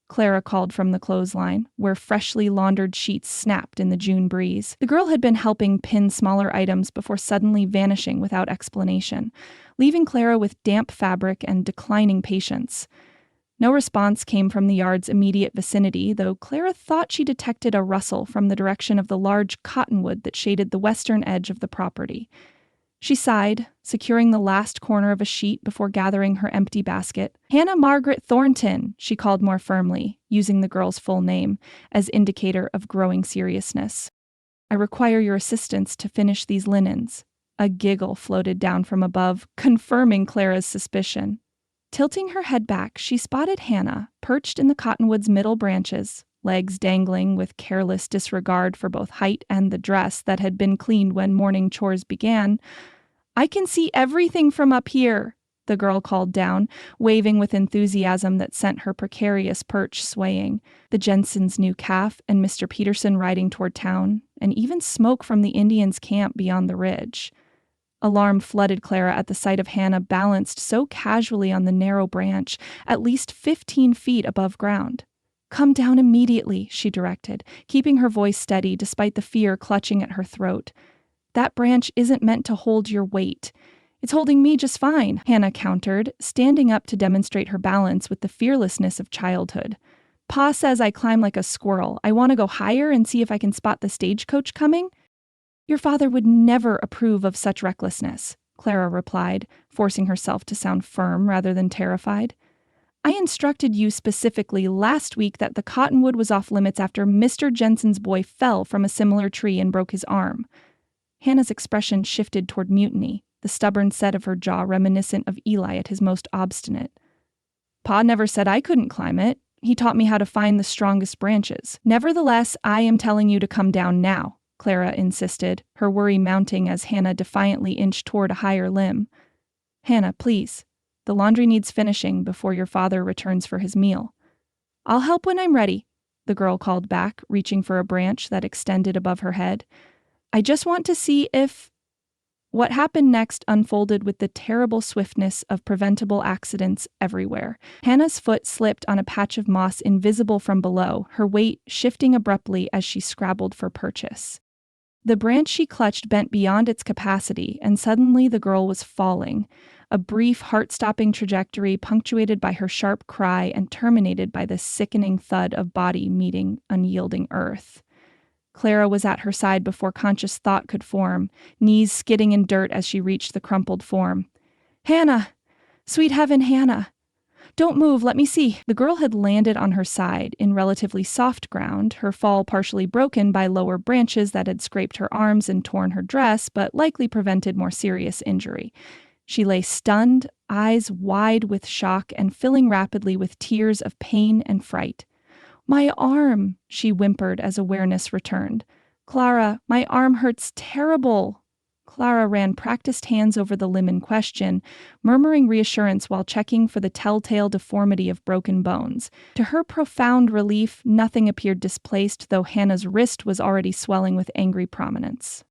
Clara called from the clothesline, where freshly laundered sheets snapped in the June breeze. The girl had been helping pin smaller items before suddenly vanishing without explanation, leaving Clara with damp fabric and declining patience. No response came from the yard's immediate vicinity, though Clara thought she detected a rustle from the direction of the large cottonwood that shaded the western edge of the property. She sighed, securing the last corner of a sheet before gathering her empty basket. Hannah Margaret Thornton, she called more firmly, using the girl's full name as indicator of growing seriousness. I require your assistance to finish these linens. A giggle floated down from above, confirming Clara's suspicion. Tilting her head back, she spotted Hannah, perched in the cottonwood's middle branches, legs dangling with careless disregard for both height and the dress that had been cleaned when morning chores began. "I can see everything from up here," the girl called down, waving with enthusiasm that sent her precarious perch swaying. The Jensen's new calf and Mr. Peterson riding toward town, and even smoke from the Indians' camp beyond the ridge. Alarm flooded Clara at the sight of Hannah balanced so casually on the narrow branch, at least 15 feet above ground. "Come down immediately," she directed, keeping her voice steady despite the fear clutching at her throat. "That branch isn't meant to hold your weight." "It's holding me just fine," Hannah countered, standing up to demonstrate her balance with the fearlessness of childhood. "Pa says I climb like a squirrel. I want to go higher and see if I can spot the stagecoach coming." "Your father would never approve of such recklessness," Clara replied, forcing herself to sound firm rather than terrified. "I instructed you specifically last week that the cottonwood was off limits after Mr. Jensen's boy fell from a similar tree and broke his arm." Hannah's expression shifted toward mutiny, the stubborn set of her jaw reminiscent of Eli at his most obstinate. "Pa never said I couldn't climb it. He taught me how to find the strongest branches. Nevertheless, I am telling you to come down now," Clara insisted, her worry mounting as Hannah defiantly inched toward a higher limb. "Hannah, please. The laundry needs finishing before your father returns for his meal." "I'll help when I'm ready," the girl called back, reaching for a branch that extended above her head. "I just want to see if—" What happened next unfolded with the terrible swiftness of preventable accidents everywhere. Hannah's foot slipped on a patch of moss invisible from below, her weight shifting abruptly as she scrabbled for purchase. The branch she clutched bent beyond its capacity, and suddenly the girl was falling, a brief, heart-stopping trajectory punctuated by her sharp cry and terminated by the sickening thud of body meeting unyielding earth. Clara was at her side before conscious thought could form, knees skidding in dirt as she reached the crumpled form. "Hannah! Sweet heaven, Hannah! Don't move, let me see." The girl had landed on her side in relatively soft ground, her fall partially broken by lower branches that had scraped her arms and torn her dress, but likely prevented more serious injury. She lay stunned, eyes wide with shock and filling rapidly with tears of pain and fright. "My arm," she whimpered as awareness returned. "Clara, my arm hurts terrible." Clara ran practiced hands over the limb in question, murmuring reassurance while checking for the telltale deformity of broken bones. To her profound relief, nothing appeared displaced, though Hannah's wrist was already swelling with angry prominence.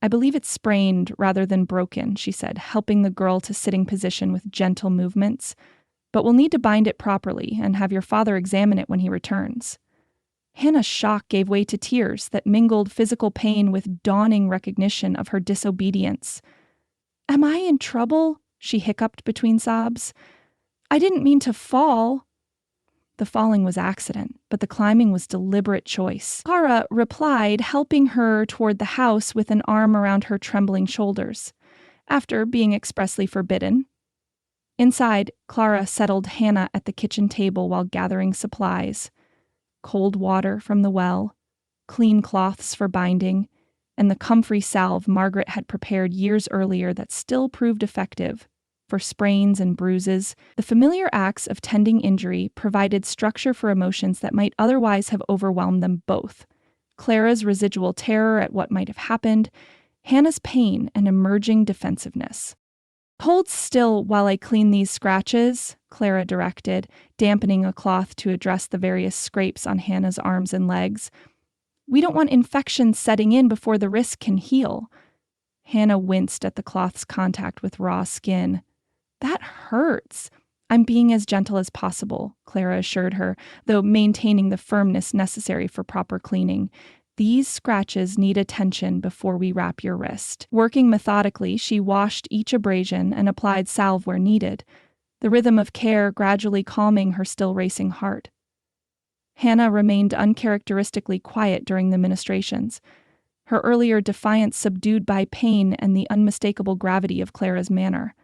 "I believe it's sprained rather than broken," she said, helping the girl to sitting position with gentle movements. "But we'll need to bind it properly and have your father examine it when he returns." Hannah's shock gave way to tears that mingled physical pain with dawning recognition of her disobedience. "Am I in trouble?" she hiccuped between sobs. "I didn't mean to fall." The falling was accident, but the climbing was deliberate choice. Clara replied, helping her toward the house with an arm around her trembling shoulders, after being expressly forbidden. Inside, Clara settled Hannah at the kitchen table while gathering supplies. Cold water from the well, clean cloths for binding, and the comfrey salve Margaret had prepared years earlier that still proved effective. For sprains and bruises, the familiar acts of tending injury provided structure for emotions that might otherwise have overwhelmed them both. Clara's residual terror at what might have happened, Hannah's pain and emerging defensiveness. "Hold still while I clean these scratches," Clara directed, dampening a cloth to address the various scrapes on Hannah's arms and legs. "We don't want infection setting in before the wrist can heal." Hannah winced at the cloth's contact with raw skin. "That hurts." "I'm being as gentle as possible," Clara assured her, though maintaining the firmness necessary for proper cleaning. "These scratches need attention before we wrap your wrist." Working methodically, she washed each abrasion and applied salve where needed, the rhythm of care gradually calming her still racing heart. Hannah remained uncharacteristically quiet during the ministrations. her earlier defiance subdued by pain and the unmistakable gravity of Clara's manner.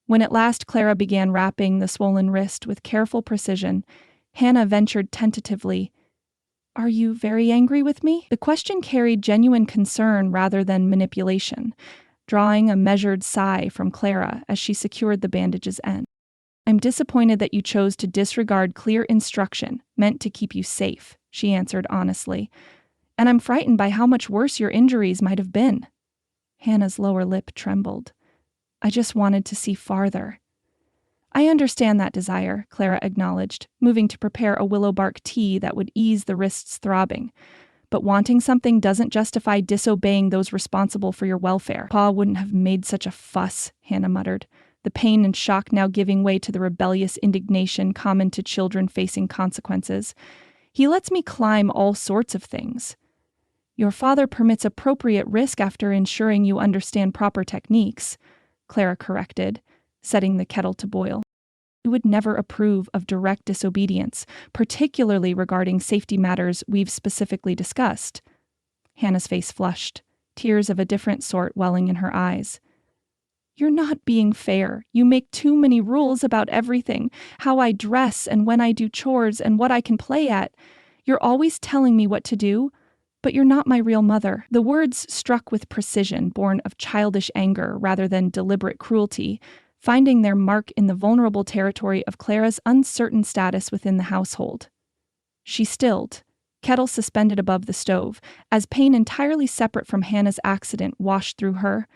When at last Clara began wrapping the swollen wrist with careful precision, Hannah ventured tentatively, "Are you very angry with me?" The question carried genuine concern rather than manipulation, drawing a measured sigh from Clara as she secured the bandage's end. "I'm disappointed that you chose to disregard clear instruction meant to keep you safe," she answered honestly. "And I'm frightened by how much worse your injuries might have been." Hannah's lower lip trembled. "I just wanted to see farther." "I understand that desire," Clara acknowledged, moving to prepare a willow bark tea that would ease the wrist's throbbing. "But wanting something doesn't justify disobeying those responsible for your welfare." "Pa wouldn't have made such a fuss," Hannah muttered, the pain and shock now giving way to the rebellious indignation common to children facing consequences. "He lets me climb all sorts of things." "Your father permits appropriate risk after ensuring you understand proper techniques," Clara corrected, setting the kettle to boil. "You would never approve of direct disobedience, particularly regarding safety matters we've specifically discussed." Hannah's face flushed, tears of a different sort welling in her eyes. "You're not being fair. You make too many rules about everything, how I dress and when I do chores and what I can play at. You're always telling me what to do, but you're not my real mother." The words struck with precision, born of childish anger rather than deliberate cruelty, finding their mark in the vulnerable territory of Clara's uncertain status within the household. She stilled, kettle suspended above the stove, as pain entirely separate from Hannah's accident washed through her.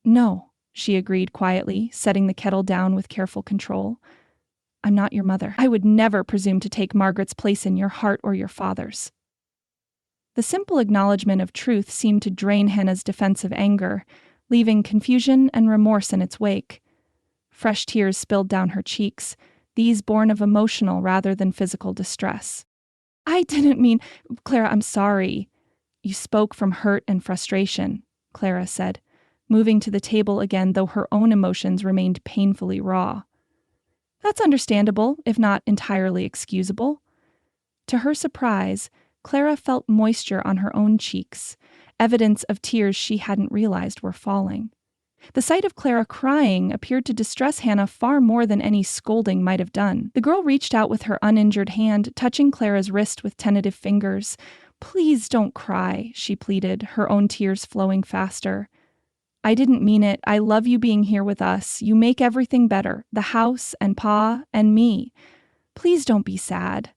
"No," she agreed quietly, setting the kettle down with careful control. "I'm not your mother. I would never presume to take Margaret's place in your heart or your father's." The simple acknowledgement of truth seemed to drain Hannah's defensive anger, leaving confusion and remorse in its wake. Fresh tears spilled down her cheeks, these born of emotional rather than physical distress. "I didn't mean— Clara, I'm sorry." "You spoke from hurt and frustration," Clara said, moving to the table again though her own emotions remained painfully raw. "That's understandable, if not entirely excusable." To her surprise, Clara felt moisture on her own cheeks, evidence of tears she hadn't realized were falling. The sight of Clara crying appeared to distress Hannah far more than any scolding might have done. The girl reached out with her uninjured hand, touching Clara's wrist with tentative fingers. "Please don't cry," she pleaded, her own tears flowing faster. "I didn't mean it. I love you being here with us. You make everything better, the house and Pa and me. Please don't be sad."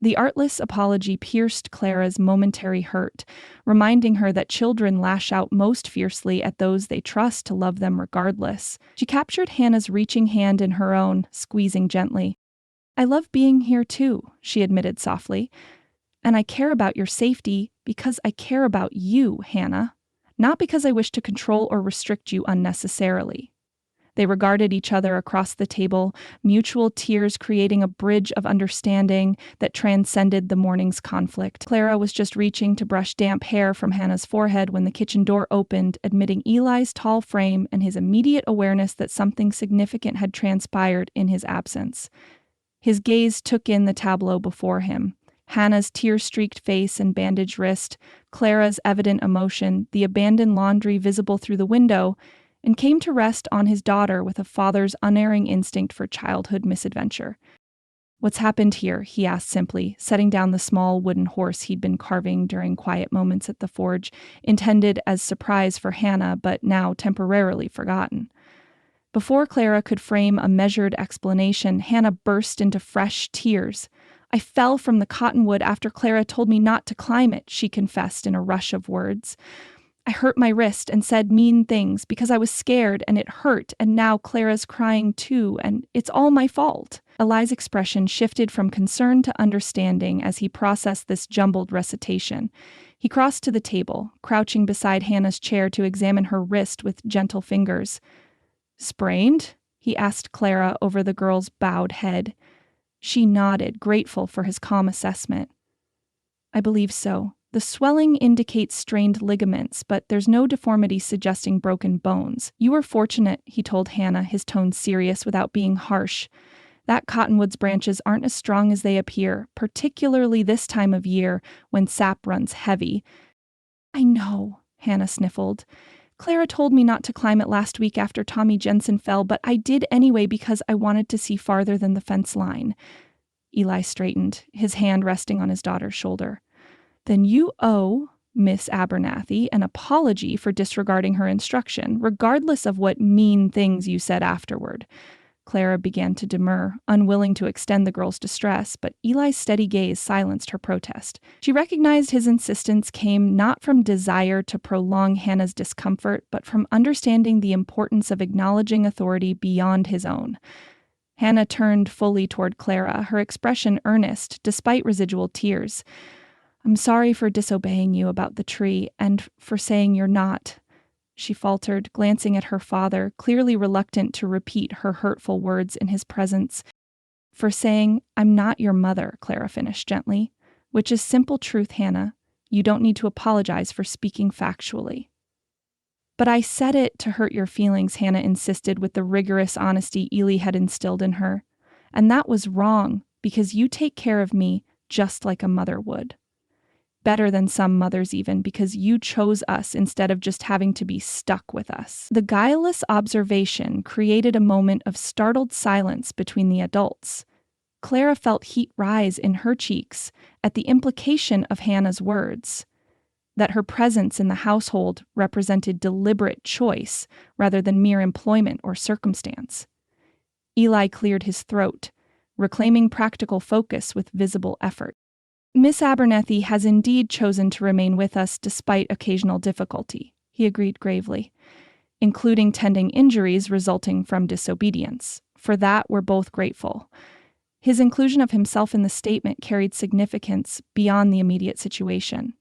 The artless apology pierced Clara's momentary hurt, reminding her that children lash out most fiercely at those they trust to love them regardless. She captured Hannah's reaching hand in her own, squeezing gently. "I love being here too," she admitted softly. "And I care about your safety because I care about you, Hannah, not because I wish to control or restrict you unnecessarily." They regarded each other across the table, mutual tears creating a bridge of understanding that transcended the morning's conflict. Clara was just reaching to brush damp hair from Hannah's forehead when the kitchen door opened, admitting Eli's tall frame and his immediate awareness that something significant had transpired in his absence. His gaze took in the tableau before him. Hannah's tear-streaked face and bandaged wrist, Clara's evident emotion, the abandoned laundry visible through the window, and came to rest on his daughter with a father's unerring instinct for childhood misadventure. "What's happened here?" he asked simply, setting down the small wooden horse he'd been carving during quiet moments at the forge, intended as surprise for Hannah but now temporarily forgotten. Before Clara could frame a measured explanation, Hannah burst into fresh tears. "I fell from the cottonwood after Clara told me not to climb it," she confessed in a rush of words. "I hurt my wrist and said mean things because I was scared and it hurt, and now Clara's crying too, and it's all my fault." Eli's expression shifted from concern to understanding as he processed this jumbled recitation. He crossed to the table, crouching beside Hannah's chair to examine her wrist with gentle fingers. "Sprained?" he asked Clara over the girl's bowed head. She nodded, grateful for his calm assessment. "I believe so. The swelling indicates strained ligaments, but there's no deformity suggesting broken bones. You were fortunate," he told Hannah, his tone serious without being harsh. "That cottonwood's branches aren't as strong as they appear, particularly this time of year when sap runs heavy. I know, Hannah sniffled. Clara told me not to climb it last week after Tommy Jensen fell, but I did anyway because I wanted to see farther than the fence line. Eli straightened, his hand resting on his daughter's shoulder. Then you owe Miss Abernathy an apology for disregarding her instruction, regardless of what mean things you said afterward. Clara began to demur, unwilling to extend the girl's distress, but Eli's steady gaze silenced her protest. She recognized his insistence came not from desire to prolong Hannah's discomfort, but from understanding the importance of acknowledging authority beyond his own. Hannah turned fully toward Clara, her expression earnest, despite residual tears. I'm sorry for disobeying you about the tree, and for saying you're not. She faltered, glancing at her father, clearly reluctant to repeat her hurtful words in his presence. For saying, I'm not your mother, Clara finished gently. Which is simple truth, Hannah. You don't need to apologize for speaking factually. But I said it to hurt your feelings, Hannah insisted with the rigorous honesty Eli had instilled in her. And that was wrong, because you take care of me just like a mother would. Better than some mothers even, because you chose us instead of just having to be stuck with us. The guileless observation created a moment of startled silence between the adults. Clara felt heat rise in her cheeks at the implication of Hannah's words, that her presence in the household represented deliberate choice rather than mere employment or circumstance. Eli cleared his throat, reclaiming practical focus with visible effort. Miss Abernathy has indeed chosen to remain with us despite occasional difficulty, he agreed gravely, including tending injuries resulting from disobedience. For that, we're both grateful. His inclusion of himself in the statement carried significance beyond the immediate situation.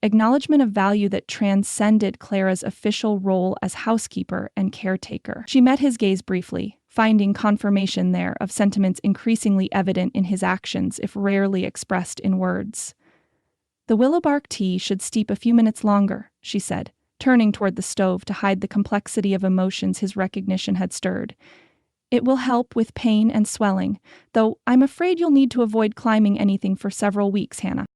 Acknowledgement of value that transcended Clara's official role as housekeeper and caretaker. She met his gaze briefly, finding confirmation there of sentiments increasingly evident in his actions if rarely expressed in words. The willow bark tea should steep a few minutes longer, she said, turning toward the stove to hide the complexity of emotions his recognition had stirred. It will help with pain and swelling, though I'm afraid you'll need to avoid climbing anything for several weeks, Hannah.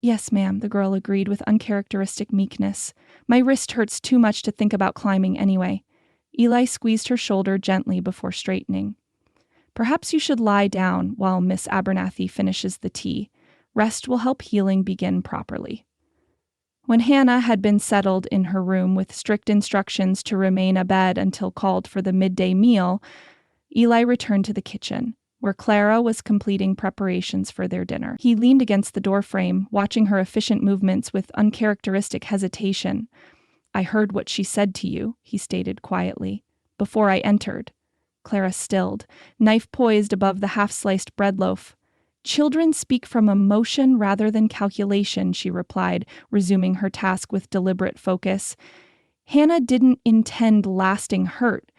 Yes, ma'am, the girl agreed with uncharacteristic meekness. My wrist hurts too much to think about climbing anyway. Eli squeezed her shoulder gently before straightening. Perhaps you should lie down while Miss Abernathy finishes the tea. Rest will help healing begin properly. When Hannah had been settled in her room with strict instructions to remain abed until called for the midday meal, Eli returned to the kitchen, where Clara was completing preparations for their dinner. He leaned against the doorframe, watching her efficient movements with uncharacteristic hesitation. I heard what she said to you, he stated quietly, before I entered. Clara stilled, knife poised above the half-sliced bread loaf. Children speak from emotion rather than calculation, she replied, resuming her task with deliberate focus. Hannah didn't intend lasting hurt.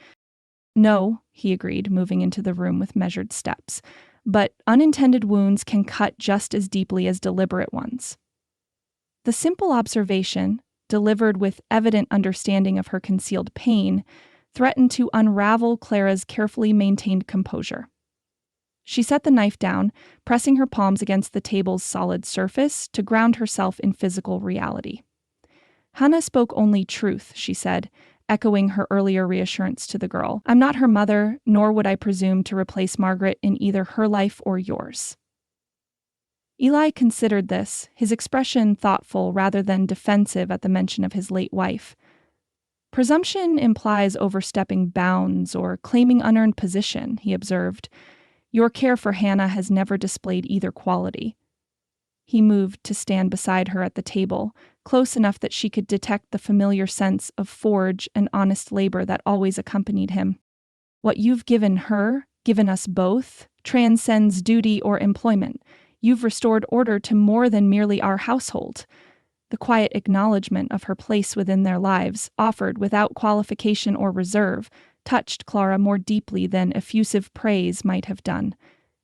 No, he agreed, moving into the room with measured steps. But unintended wounds can cut just as deeply as deliberate ones. The simple observation, delivered with evident understanding of her concealed pain, threatened to unravel Clara's carefully maintained composure. She set the knife down, pressing her palms against the table's solid surface to ground herself in physical reality. Hannah spoke only truth, she said, echoing her earlier reassurance to the girl. I'm not her mother, nor would I presume to replace Margaret in either her life or yours. Eli considered this, his expression thoughtful rather than defensive at the mention of his late wife. Presumption implies overstepping bounds or claiming unearned position, he observed. Your care for Hannah has never displayed either quality. He moved to stand beside her at the table, close enough that she could detect the familiar sense of forge and honest labor that always accompanied him. What you've given her, given us both, transcends duty or employment. You've restored order to more than merely our household. The quiet acknowledgement of her place within their lives, offered without qualification or reserve, touched Clara more deeply than effusive praise might have done.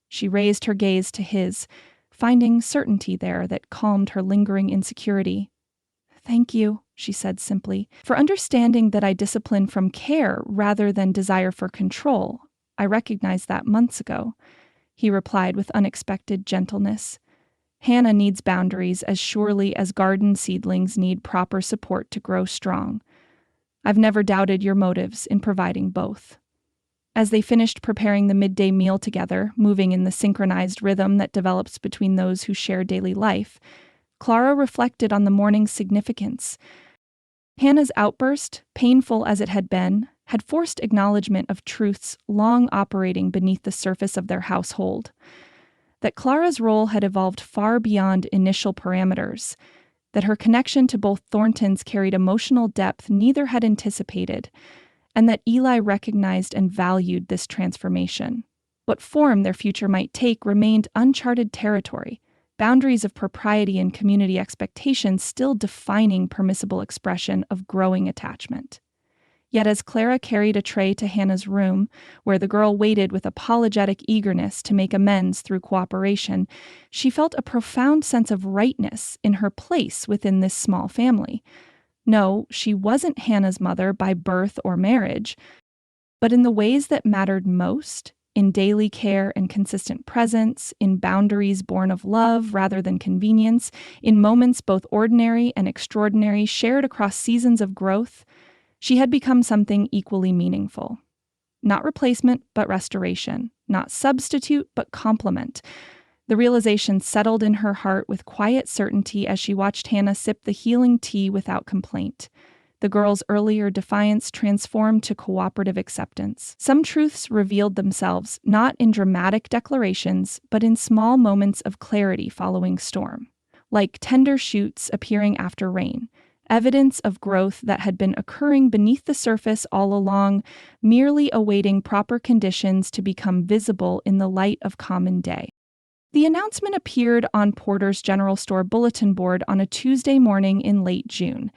She raised her gaze to his, finding certainty there that calmed her lingering insecurity. Thank you, she said simply, for understanding that I discipline from care rather than desire for control. I recognized that months ago, he replied with unexpected gentleness. Hannah needs boundaries as surely as garden seedlings need proper support to grow strong. I've never doubted your motives in providing both." As they finished preparing the midday meal together, moving in the synchronized rhythm that develops between those who share daily life, Clara reflected on the morning's significance. Hannah's outburst, painful as it had forced acknowledgement of truths long operating beneath the surface of their household. That Clara's role had evolved far beyond initial parameters, that her connection to both Thorntons carried emotional depth neither had anticipated, and that Eli recognized and valued this transformation. What form their future might take remained uncharted territory, boundaries of propriety and community expectations still defining permissible expression of growing attachment. Yet as Clara carried a tray to Hannah's room, where the girl waited with apologetic eagerness to make amends through cooperation, she felt a profound sense of rightness in her place within this small family. No, she wasn't Hannah's mother by birth or marriage, but in the ways that mattered most, in daily care and consistent presence, in boundaries born of love rather than convenience, in moments both ordinary and extraordinary shared across seasons of growth, she had become something equally meaningful. Not replacement, but restoration. Not substitute, but complement. The realization settled in her heart with quiet certainty as she watched Hannah sip the healing tea without complaint. The girl's earlier defiance transformed to cooperative acceptance. Some truths revealed themselves, not in dramatic declarations, but in small moments of clarity following storm. Like tender shoots appearing after rain, evidence of growth that had been occurring beneath the surface all along, merely awaiting proper conditions to become visible in the light of common day. The announcement appeared on Porter's General Store bulletin board on a Tuesday morning in late June.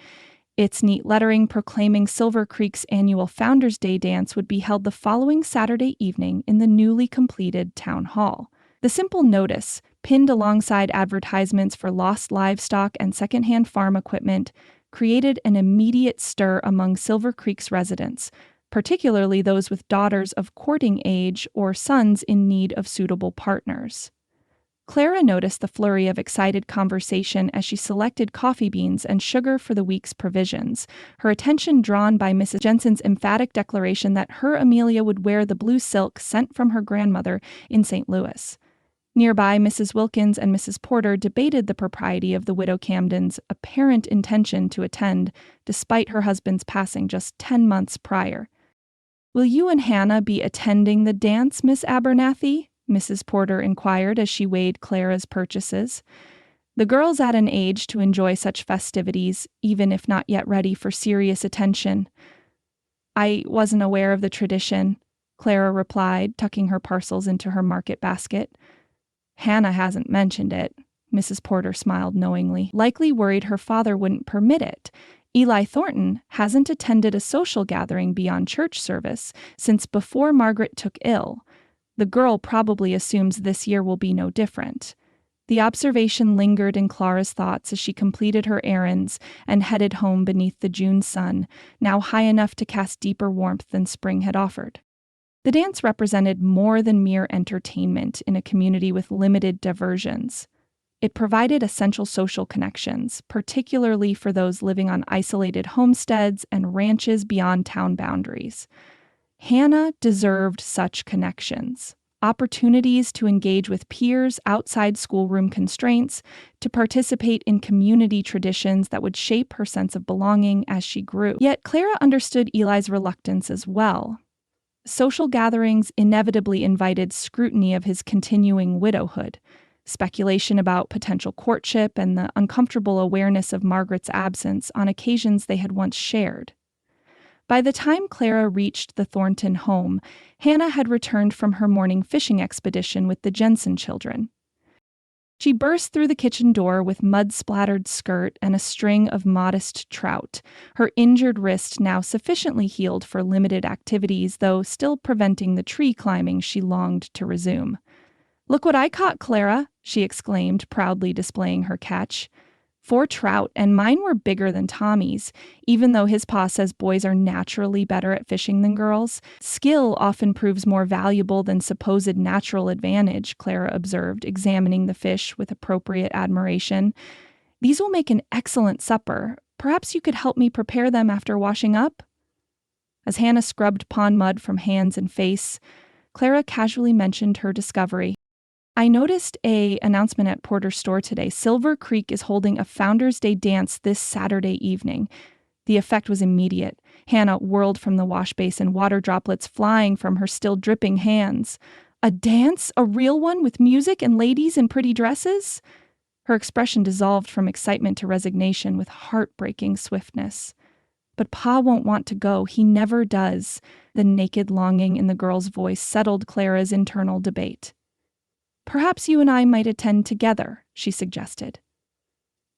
Its neat lettering proclaiming Silver Creek's annual Founders' Day dance would be held the following Saturday evening in the newly completed town hall. The simple notice, pinned alongside advertisements for lost livestock and secondhand farm equipment, created an immediate stir among Silver Creek's residents, particularly those with daughters of courting age or sons in need of suitable partners. Clara noticed the flurry of excited conversation as she selected coffee beans and sugar for the week's provisions, her attention drawn by Mrs. Jensen's emphatic declaration that her Amelia would wear the blue silk sent from her grandmother in St. Louis. Nearby, Mrs. Wilkins and Mrs. Porter debated the propriety of the widow Camden's apparent intention to attend, despite her husband's passing just 10 months prior. "Will you and Hannah be attending the dance, Miss Abernathy?" Mrs. Porter inquired as she weighed Clara's purchases. The girl's at an age to enjoy such festivities, even if not yet ready for serious attention. "I wasn't aware of the tradition," Clara replied, tucking her parcels into her market basket. "Hannah hasn't mentioned it," Mrs. Porter smiled knowingly, likely worried her father wouldn't permit it. "Eli Thornton hasn't attended a social gathering beyond church service since before Margaret took ill. The girl probably assumes this year will be no different." The observation lingered in Clara's thoughts as she completed her errands and headed home beneath the June sun, now high enough to cast deeper warmth than spring had offered. The dance represented more than mere entertainment in a community with limited diversions. It provided essential social connections, particularly for those living on isolated homesteads and ranches beyond town boundaries. Hannah deserved such connections, opportunities to engage with peers outside schoolroom constraints, to participate in community traditions that would shape her sense of belonging as she grew. Yet Clara understood Eli's reluctance as well. Social gatherings inevitably invited scrutiny of his continuing widowhood, speculation about potential courtship, and the uncomfortable awareness of Margaret's absence on occasions they had once shared. By the time Clara reached the Thornton home, Hannah had returned from her morning fishing expedition with the Jensen children. She burst through the kitchen door with mud-splattered skirt and a string of modest trout, her injured wrist now sufficiently healed for limited activities, though still preventing the tree climbing she longed to resume. "Look what I caught, Clara," she exclaimed, proudly displaying her catch. 4 trout, and mine were bigger than Tommy's. Even though his pa says boys are naturally better at fishing than girls, skill often proves more valuable than supposed natural advantage, Clara observed, examining the fish with appropriate admiration. These will make an excellent supper. Perhaps you could help me prepare them after washing up? As Hannah scrubbed pond mud from hands and face, Clara casually mentioned her discovery. I noticed an announcement at Porter's store today. Silver Creek is holding a Founders Day dance this Saturday evening. The effect was immediate. Hannah whirled from the wash basin, water droplets flying from her still dripping hands. A dance? A real one with music and ladies in pretty dresses? Her expression dissolved from excitement to resignation with heartbreaking swiftness. But Pa won't want to go. He never does. The naked longing in the girl's voice settled Clara's internal debate. Perhaps you and I might attend together, she suggested.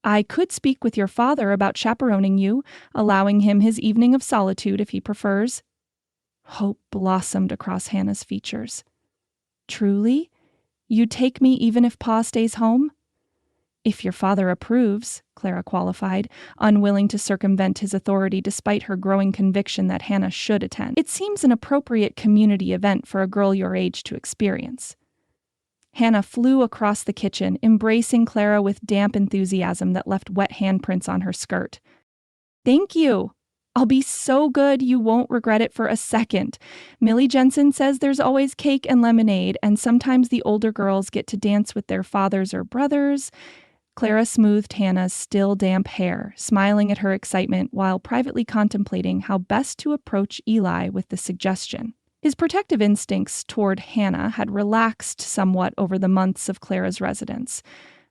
I could speak with your father about chaperoning you, allowing him his evening of solitude if he prefers. Hope blossomed across Hannah's features. Truly? You'd take me even if Pa stays home? If your father approves, Clara qualified, unwilling to circumvent his authority despite her growing conviction that Hannah should attend. It seems an appropriate community event for a girl your age to experience. Hannah flew across the kitchen, embracing Clara with damp enthusiasm that left wet handprints on her skirt. Thank you. I'll be so good you won't regret it for a second. Millie Jensen says there's always cake and lemonade, and sometimes the older girls get to dance with their fathers or brothers. Clara smoothed Hannah's still damp hair, smiling at her excitement while privately contemplating how best to approach Eli with the suggestion. His protective instincts toward Hannah had relaxed somewhat over the months of Clara's residence,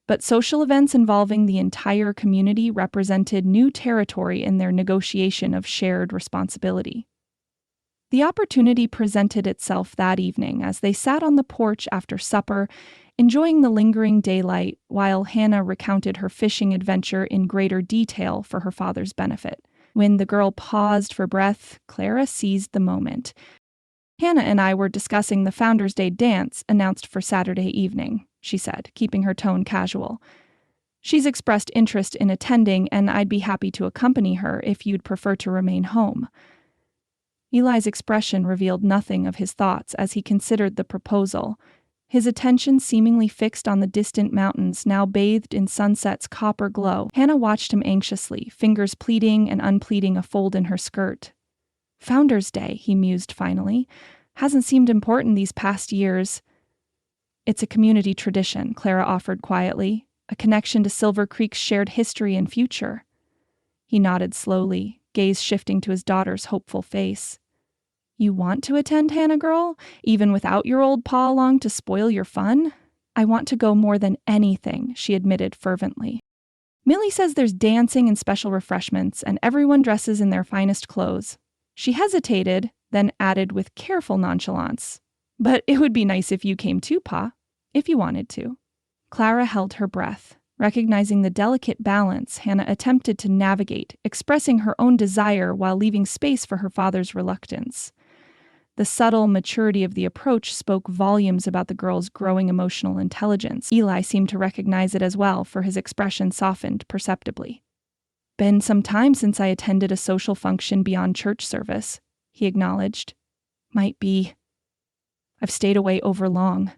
but social events involving the entire community represented new territory in their negotiation of shared responsibility. The opportunity presented itself that evening as they sat on the porch after supper, enjoying the lingering daylight while Hannah recounted her fishing adventure in greater detail for her father's benefit. When the girl paused for breath, Clara seized the moment. Hannah and I were discussing the Founders Day dance announced for Saturday evening, she said, keeping her tone casual. She's expressed interest in attending, and I'd be happy to accompany her if you'd prefer to remain home. Eli's expression revealed nothing of his thoughts as he considered the proposal, his attention seemingly fixed on the distant mountains now bathed in sunset's copper glow. Hannah watched him anxiously, fingers pleating and unpleating a fold in her skirt. Founders Day, he mused finally. Hasn't seemed important these past years. It's a community tradition, Clara offered quietly, a connection to Silver Creek's shared history and future. He nodded slowly, gaze shifting to his daughter's hopeful face. You want to attend, Hannah girl, even without your old pa along to spoil your fun? I want to go more than anything, she admitted fervently. Millie says there's dancing and special refreshments, and everyone dresses in their finest clothes. She hesitated, then added with careful nonchalance, but it would be nice if you came too, Pa, if you wanted to. Clara held her breath, recognizing the delicate balance Hannah attempted to navigate, expressing her own desire while leaving space for her father's reluctance. The subtle maturity of the approach spoke volumes about the girl's growing emotional intelligence. Eli seemed to recognize it as well, for his expression softened perceptibly. Been some time since I attended a social function beyond church service, he acknowledged. Might be. I've stayed away overlong.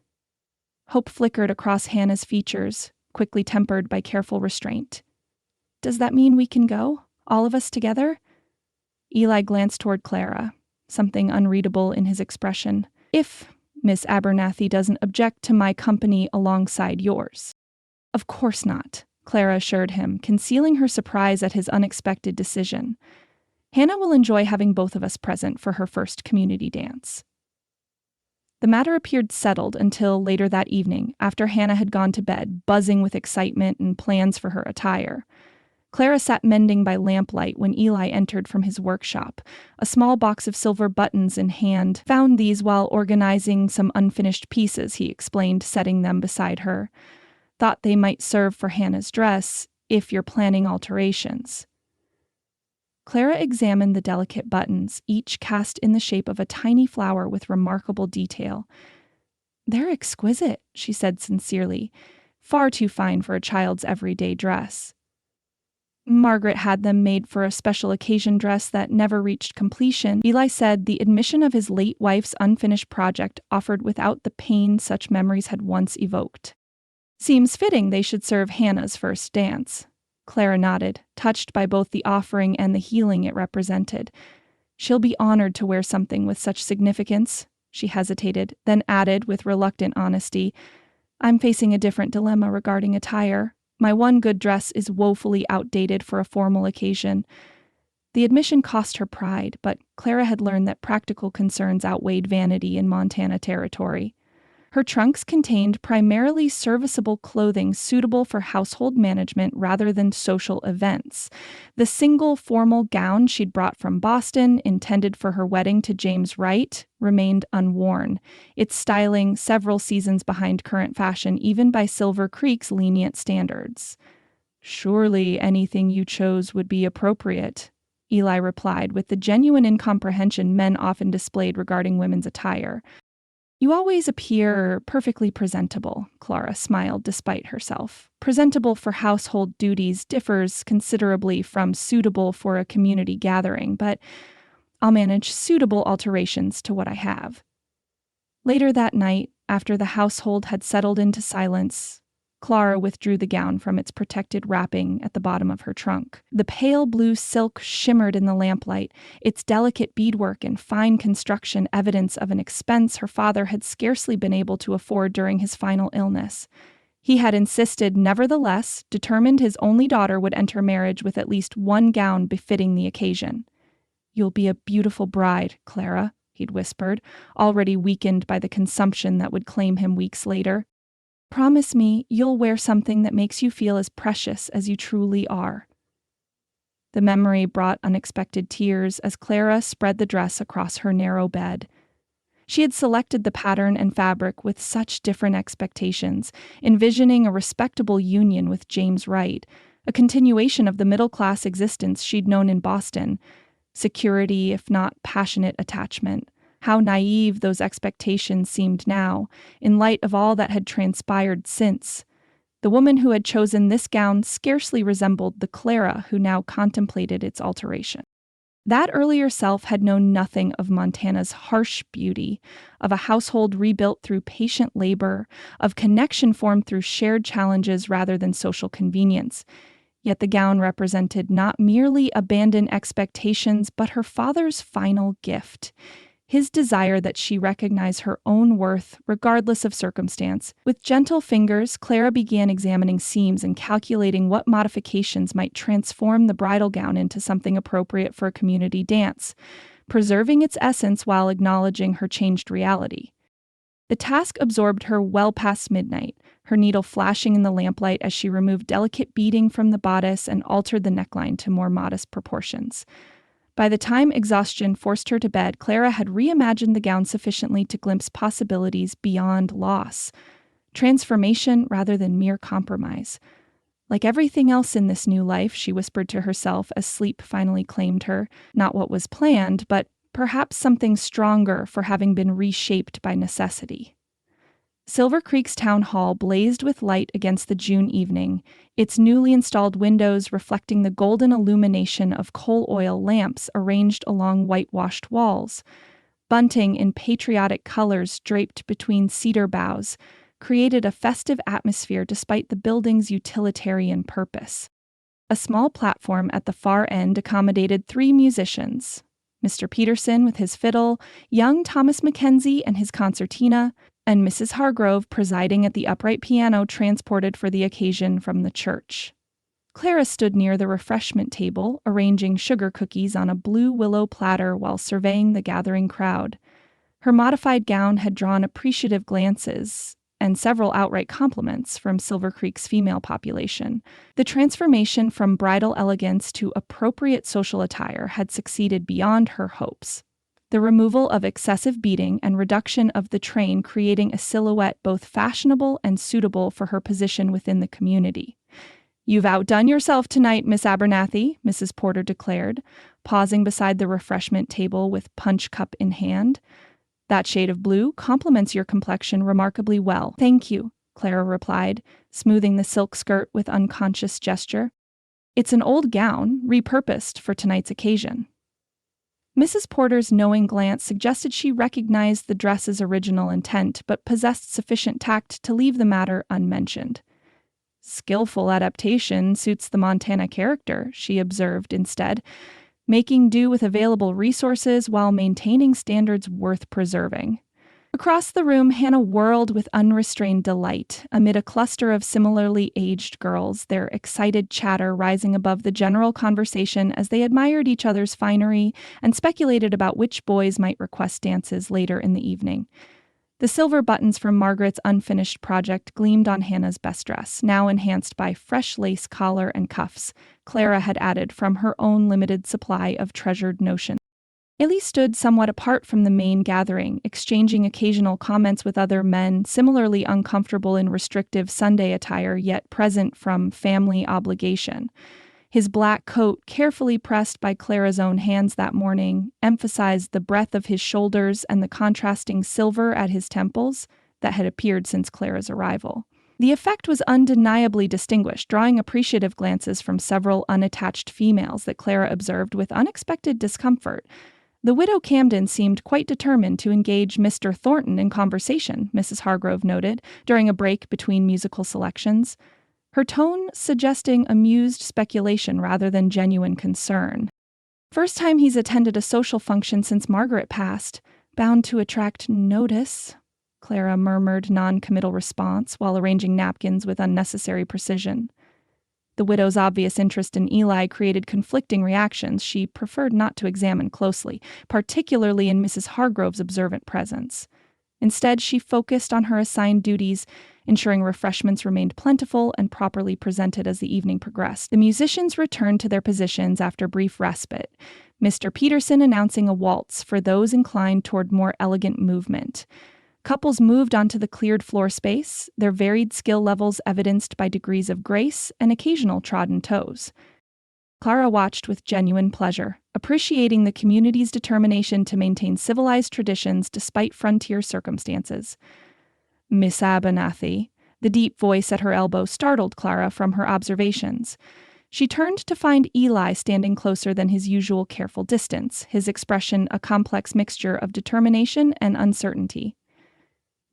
Hope flickered across Hannah's features, quickly tempered by careful restraint. Does that mean we can go? All of us together? Eli glanced toward Clara, something unreadable in his expression. If Miss Abernathy doesn't object to my company alongside yours. Of course not, Clara assured him, concealing her surprise at his unexpected decision. Hannah will enjoy having both of us present for her first community dance. The matter appeared settled until later that evening, after Hannah had gone to bed, buzzing with excitement and plans for her attire. Clara sat mending by lamplight when Eli entered from his workshop, a small box of silver buttons in hand. Found these while organizing some unfinished pieces, he explained, setting them beside her. Thought they might serve for Hannah's dress, if you're planning alterations. Clara examined the delicate buttons, each cast in the shape of a tiny flower with remarkable detail. They're exquisite, she said sincerely, far too fine for a child's everyday dress. Margaret had them made for a special occasion dress that never reached completion. Eli said the admission of his late wife's unfinished project offered without the pain such memories had once evoked. Seems fitting they should serve Hannah's first dance. Clara nodded, touched by both the offering and the healing it represented. She'll be honored to wear something with such significance. She hesitated, then added with reluctant honesty, I'm facing a different dilemma regarding attire. My one good dress is woefully outdated for a formal occasion. The admission cost her pride, but Clara had learned that practical concerns outweighed vanity in Montana territory. Her trunks contained primarily serviceable clothing suitable for household management rather than social events. The single formal gown she'd brought from Boston, intended for her wedding to James Wright, remained unworn, its styling several seasons behind current fashion even by Silver Creek's lenient standards. Surely anything you chose would be appropriate, Eli replied with the genuine incomprehension men often displayed regarding women's attire. You always appear perfectly presentable, Clara smiled despite herself. Presentable for household duties differs considerably from suitable for a community gathering, but I'll manage suitable alterations to what I have. Later that night, after the household had settled into silence, Clara withdrew the gown from its protected wrapping at the bottom of her trunk. The pale blue silk shimmered in the lamplight, its delicate beadwork and fine construction evidence of an expense her father had scarcely been able to afford during his final illness. He had insisted, nevertheless, determined his only daughter would enter marriage with at least one gown befitting the occasion. You'll be a beautiful bride, Clara, he'd whispered, already weakened by the consumption that would claim him weeks later. Promise me you'll wear something that makes you feel as precious as you truly are. The memory brought unexpected tears as Clara spread the dress across her narrow bed. She had selected the pattern and fabric with such different expectations, envisioning a respectable union with James Wright, a continuation of the middle-class existence she'd known in Boston, security if not passionate attachment. How naive those expectations seemed now, in light of all that had transpired since. The woman who had chosen this gown scarcely resembled the Clara who now contemplated its alteration. That earlier self had known nothing of Montana's harsh beauty, of a household rebuilt through patient labor, of connection formed through shared challenges rather than social convenience. Yet the gown represented not merely abandoned expectations, but her father's final gift. His desire that she recognize her own worth, regardless of circumstance. With gentle fingers, Clara began examining seams and calculating what modifications might transform the bridal gown into something appropriate for a community dance, preserving its essence while acknowledging her changed reality. The task absorbed her well past midnight, her needle flashing in the lamplight as she removed delicate beading from the bodice and altered the neckline to more modest proportions. By the time exhaustion forced her to bed, Clara had reimagined the gown sufficiently to glimpse possibilities beyond loss. Transformation rather than mere compromise. Like everything else in this new life, she whispered to herself as sleep finally claimed her, not what was planned, but perhaps something stronger for having been reshaped by necessity. Silver Creek's town hall blazed with light against the June evening, its newly installed windows reflecting the golden illumination of coal oil lamps arranged along whitewashed walls. Bunting in patriotic colors draped between cedar boughs created a festive atmosphere despite the building's utilitarian purpose. A small platform at the far end accommodated 3 musicians, Mr. Peterson with his fiddle, young Thomas Mackenzie and his concertina, and Mrs. Hargrove presiding at the upright piano transported for the occasion from the church. Clara stood near the refreshment table, arranging sugar cookies on a blue willow platter while surveying the gathering crowd. Her modified gown had drawn appreciative glances and several outright compliments from Silver Creek's female population. The transformation from bridal elegance to appropriate social attire had succeeded beyond her hopes. The removal of excessive beading and reduction of the train creating a silhouette both fashionable and suitable for her position within the community. "You've outdone yourself tonight, Miss Abernathy," Mrs. Porter declared, pausing beside the refreshment table with punch cup in hand. "That shade of blue complements your complexion remarkably well." "Thank you," Clara replied, smoothing the silk skirt with unconscious gesture. It's an old gown, repurposed for tonight's occasion. Mrs. Porter's knowing glance suggested she recognized the dress's original intent, but possessed sufficient tact to leave the matter unmentioned. Skillful adaptation suits the Montana character, she observed instead, making do with available resources while maintaining standards worth preserving. Across the room, Hannah whirled with unrestrained delight amid a cluster of similarly aged girls, their excited chatter rising above the general conversation as they admired each other's finery and speculated about which boys might request dances later in the evening. The silver buttons from Margaret's unfinished project gleamed on Hannah's best dress, now enhanced by fresh lace collar and cuffs Clara had added from her own limited supply of treasured notions. Ellie stood somewhat apart from the main gathering, exchanging occasional comments with other men similarly uncomfortable in restrictive Sunday attire yet present from family obligation. His black coat, carefully pressed by Clara's own hands that morning, emphasized the breadth of his shoulders and the contrasting silver at his temples that had appeared since Clara's arrival. The effect was undeniably distinguished, drawing appreciative glances from several unattached females that Clara observed with unexpected discomfort. The widow Camden seemed quite determined to engage Mr. Thornton in conversation, Mrs. Hargrove noted, during a break between musical selections, her tone suggesting amused speculation rather than genuine concern. First time he's attended a social function since Margaret passed, bound to attract notice, Clara murmured non-committal response while arranging napkins with unnecessary precision. The widow's obvious interest in Eli created conflicting reactions she preferred not to examine closely, particularly in Mrs. Hargrove's observant presence. Instead, she focused on her assigned duties, ensuring refreshments remained plentiful and properly presented as the evening progressed. The musicians returned to their positions after brief respite, Mr. Peterson announcing a waltz for those inclined toward more elegant movement. Couples moved onto the cleared floor space, their varied skill levels evidenced by degrees of grace and occasional trodden toes. Clara watched with genuine pleasure, appreciating the community's determination to maintain civilized traditions despite frontier circumstances. Miss Abernathy, the deep voice at her elbow, startled Clara from her observations. She turned to find Eli standing closer than his usual careful distance, his expression a complex mixture of determination and uncertainty.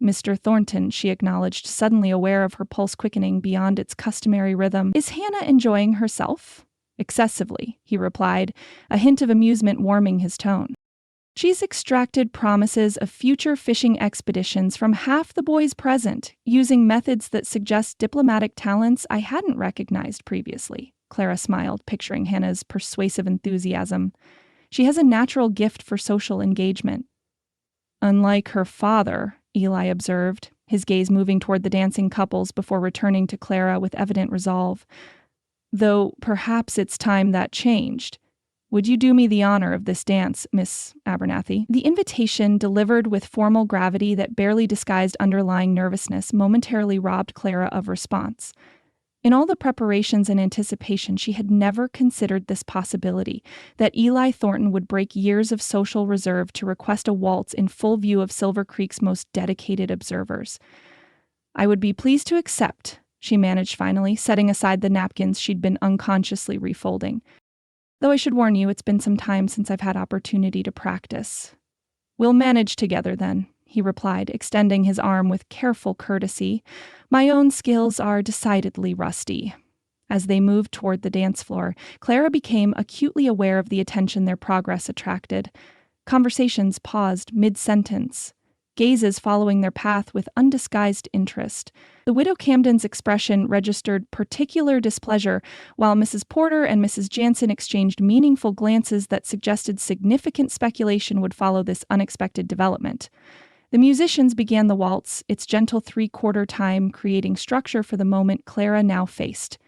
Mr. Thornton, she acknowledged, suddenly aware of her pulse quickening beyond its customary rhythm. Is Hannah enjoying herself? Excessively, he replied, a hint of amusement warming his tone. She's extracted promises of future fishing expeditions from half the boys present, using methods that suggest diplomatic talents I hadn't recognized previously. Clara smiled, picturing Hannah's persuasive enthusiasm. She has a natural gift for social engagement. Unlike her father, Eli observed, his gaze moving toward the dancing couples before returning to Clara with evident resolve. Though perhaps it's time that changed. Would you do me the honor of this dance, Miss Abernathy? The invitation, delivered with formal gravity that barely disguised underlying nervousness, momentarily robbed Clara of response. In all the preparations and anticipation, she had never considered this possibility, that Eli Thornton would break years of social reserve to request a waltz in full view of Silver Creek's most dedicated observers. I would be pleased to accept, she managed finally, setting aside the napkins she'd been unconsciously refolding. Though I should warn you, it's been some time since I've had opportunity to practice. We'll manage together then, he replied, extending his arm with careful courtesy. My own skills are decidedly rusty. As they moved toward the dance floor, Clara became acutely aware of the attention their progress attracted. Conversations paused mid-sentence, gazes following their path with undisguised interest. The widow Camden's expression registered particular displeasure, while Mrs. Porter and Mrs. Jansen exchanged meaningful glances that suggested significant speculation would follow this unexpected development. The musicians began the waltz, its gentle three-quarter time creating structure for the moment Clara now faced.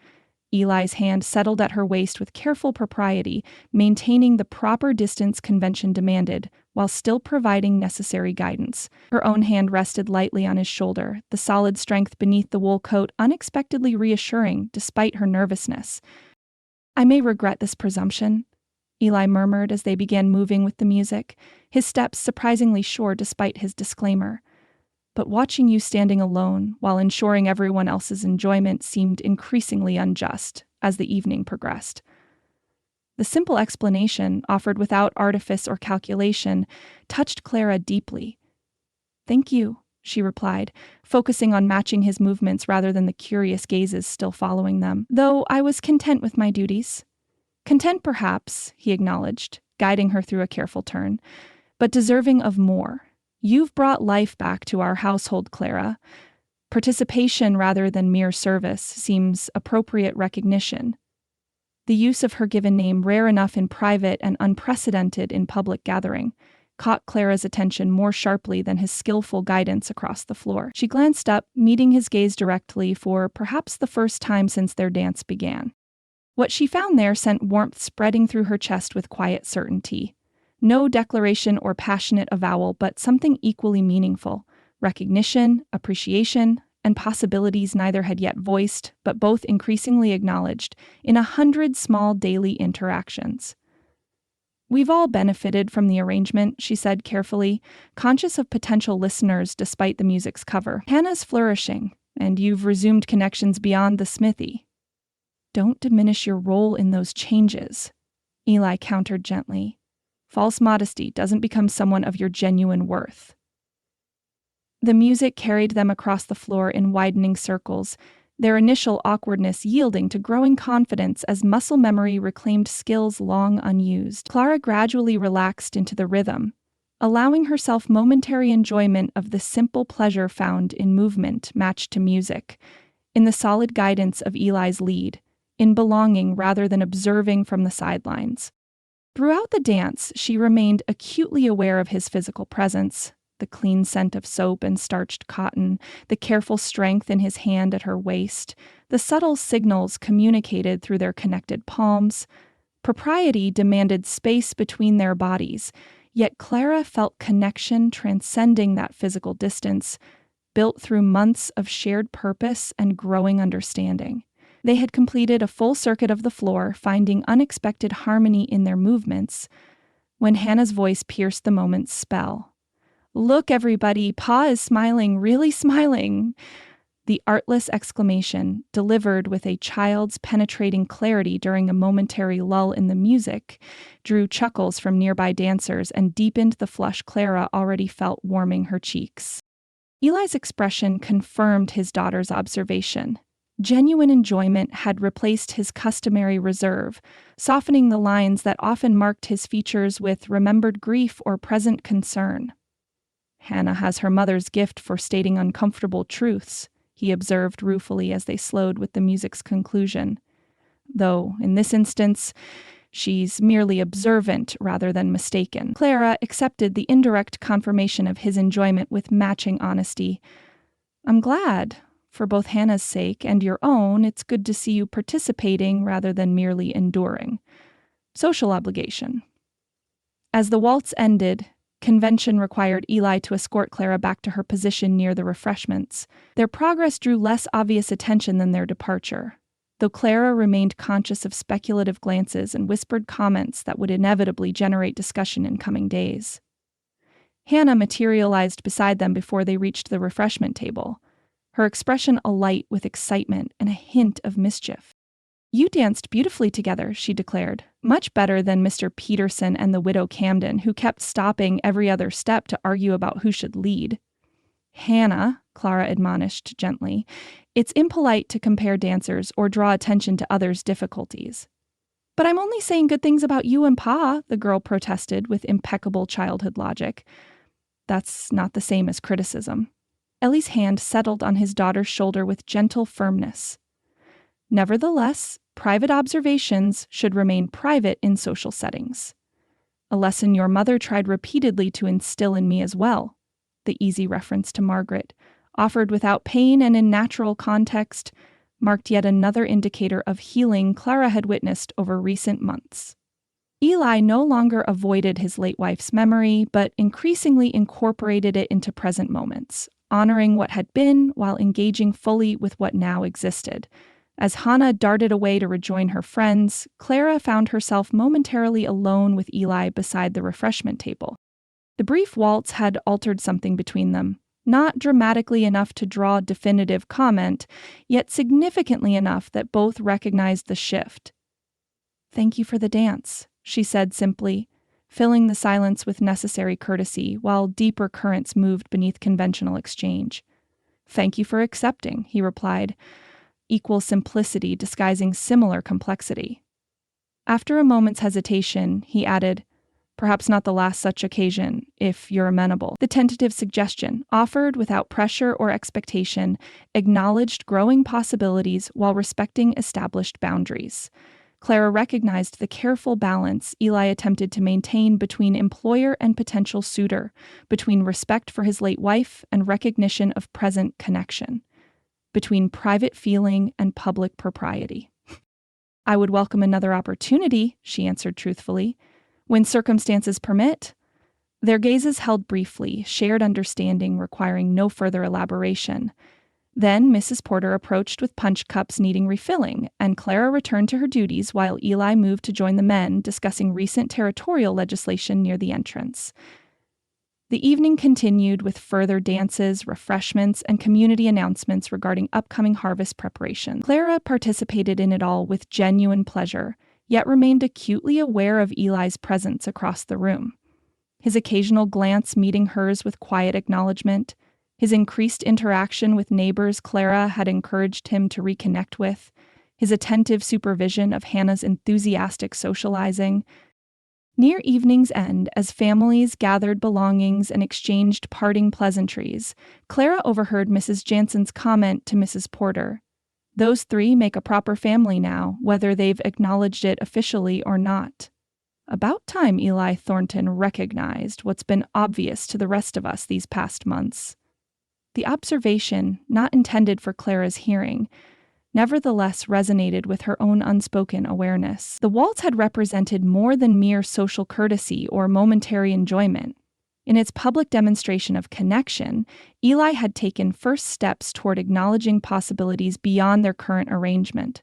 Eli's hand settled at her waist with careful propriety, maintaining the proper distance convention demanded, while still providing necessary guidance. Her own hand rested lightly on his shoulder, the solid strength beneath the wool coat unexpectedly reassuring despite her nervousness. I may regret this presumption, Eli murmured as they began moving with the music, his steps surprisingly sure despite his disclaimer. but watching you standing alone while ensuring everyone else's enjoyment seemed increasingly unjust as the evening progressed. The simple explanation, offered without artifice or calculation, touched Clara deeply. "Thank you," she replied, focusing on matching his movements rather than the curious gazes still following them, "though I was content with my duties." "Content, perhaps," he acknowledged, guiding her through a careful turn, "but deserving of more. You've brought life back to our household, Clara. Participation rather than mere service seems appropriate recognition." The use of her given name, rare enough in private and unprecedented in public gathering, caught Clara's attention more sharply than his skillful guidance across the floor. She glanced up, meeting his gaze directly for perhaps the first time since their dance began. What she found there sent warmth spreading through her chest with quiet certainty. No declaration or passionate avowal, but something equally meaningful: recognition, appreciation, and possibilities neither had yet voiced, but both increasingly acknowledged, in 100 small daily interactions. "We've all benefited from the arrangement," she said carefully, conscious of potential listeners despite the music's cover. "Hannah's flourishing, and you've resumed connections beyond the smithy." "Don't diminish your role in those changes," Eli countered gently. "False modesty doesn't become someone of your genuine worth." The music carried them across the floor in widening circles, their initial awkwardness yielding to growing confidence as muscle memory reclaimed skills long unused. Clara gradually relaxed into the rhythm, allowing herself momentary enjoyment of the simple pleasure found in movement matched to music, in the solid guidance of Eli's lead, in belonging rather than observing from the sidelines. Throughout the dance, she remained acutely aware of his physical presence, the clean scent of soap and starched cotton, the careful strength in his hand at her waist, the subtle signals communicated through their connected palms. Propriety demanded space between their bodies, yet Clara felt connection transcending that physical distance, built through months of shared purpose and growing understanding. They had completed a full circuit of the floor, finding unexpected harmony in their movements, when Hannah's voice pierced the moment's spell. "Look, everybody, Pa is smiling, really smiling." The artless exclamation, delivered with a child's penetrating clarity during a momentary lull in the music, drew chuckles from nearby dancers and deepened the flush Clara already felt warming her cheeks. Eli's expression confirmed his daughter's observation. Genuine enjoyment had replaced his customary reserve, softening the lines that often marked his features with remembered grief or present concern. "Hannah has her mother's gift for stating uncomfortable truths," he observed ruefully as they slowed with the music's conclusion. "Though, in this instance, she's merely observant rather than mistaken." Clara accepted the indirect confirmation of his enjoyment with matching honesty. "I'm glad. For both Hannah's sake and your own, it's good to see you participating rather than merely enduring. Social obligation." As the waltz ended, convention required Eli to escort Clara back to her position near the refreshments. Their progress drew less obvious attention than their departure, though Clara remained conscious of speculative glances and whispered comments that would inevitably generate discussion in coming days. Hannah materialized beside them before they reached the refreshment table, her expression alight with excitement and a hint of mischief. "You danced beautifully together," she declared, "much better than Mr. Peterson and the widow Camden, who kept stopping every other step to argue about who should lead." "Hannah," Clara admonished gently, "it's impolite to compare dancers or draw attention to others' difficulties." "But I'm only saying good things about you and Pa," the girl protested with impeccable childhood logic. "That's not the same as criticism." Ellie's hand settled on his daughter's shoulder with gentle firmness. "Nevertheless, private observations should remain private in social settings. A lesson your mother tried repeatedly to instill in me as well," the easy reference to Margaret, offered without pain and in natural context, marked yet another indicator of healing Clara had witnessed over recent months. Eli no longer avoided his late wife's memory, but increasingly incorporated it into present moments, honoring what had been while engaging fully with what now existed. As Hannah darted away to rejoin her friends, Clara found herself momentarily alone with Eli beside the refreshment table. The brief waltz had altered something between them, not dramatically enough to draw definitive comment, yet significantly enough that both recognized the shift. "Thank you for the dance," she said simply, filling the silence with necessary courtesy while deeper currents moved beneath conventional exchange. "Thank you for accepting," he replied, equal simplicity disguising similar complexity. After a moment's hesitation, he added, "Perhaps not the last such occasion, if you're amenable." The tentative suggestion, offered without pressure or expectation, acknowledged growing possibilities while respecting established boundaries. Clara recognized the careful balance Eli attempted to maintain between employer and potential suitor, between respect for his late wife and recognition of present connection, between private feeling and public propriety. "I would welcome another opportunity," she answered truthfully, "when circumstances permit." Their gazes held briefly, shared understanding requiring no further elaboration. Then Mrs. Porter approached with punch cups needing refilling, and Clara returned to her duties while Eli moved to join the men discussing recent territorial legislation near the entrance. The evening continued with further dances, refreshments, and community announcements regarding upcoming harvest preparations. Clara participated in it all with genuine pleasure, yet remained acutely aware of Eli's presence across the room. His occasional glance meeting hers with quiet acknowledgement, his increased interaction with neighbors Clara had encouraged him to reconnect with, his attentive supervision of Hannah's enthusiastic socializing. Near evening's end, as families gathered belongings and exchanged parting pleasantries, Clara overheard Mrs. Jansen's comment to Mrs. Porter. "Those three make a proper family now, whether they've acknowledged it officially or not." About time Eli Thornton recognized what's been obvious to the rest of us these past months. The observation, not intended for Clara's hearing, nevertheless resonated with her own unspoken awareness. The waltz had represented more than mere social courtesy or momentary enjoyment. In its public demonstration of connection, Eli had taken first steps toward acknowledging possibilities beyond their current arrangement.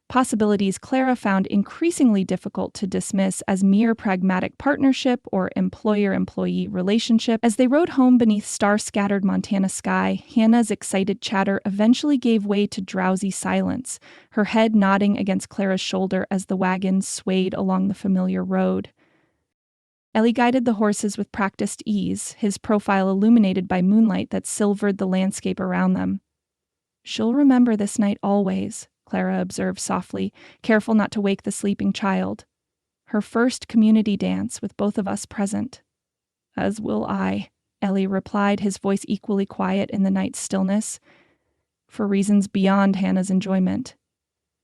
Possibilities Clara found increasingly difficult to dismiss as mere pragmatic partnership or employer-employee relationship. As they rode home beneath star-scattered Montana sky, Hannah's excited chatter eventually gave way to drowsy silence, her head nodding against Clara's shoulder as the wagon swayed along the familiar road. Ellie guided the horses with practiced ease, his profile illuminated by moonlight that silvered the landscape around them. "She'll remember this night always," Clara observed softly, careful not to wake the sleeping child. "Her first community dance with both of us present." "As will I," Ellie replied, his voice equally quiet in the night's stillness, "for reasons beyond Hannah's enjoyment."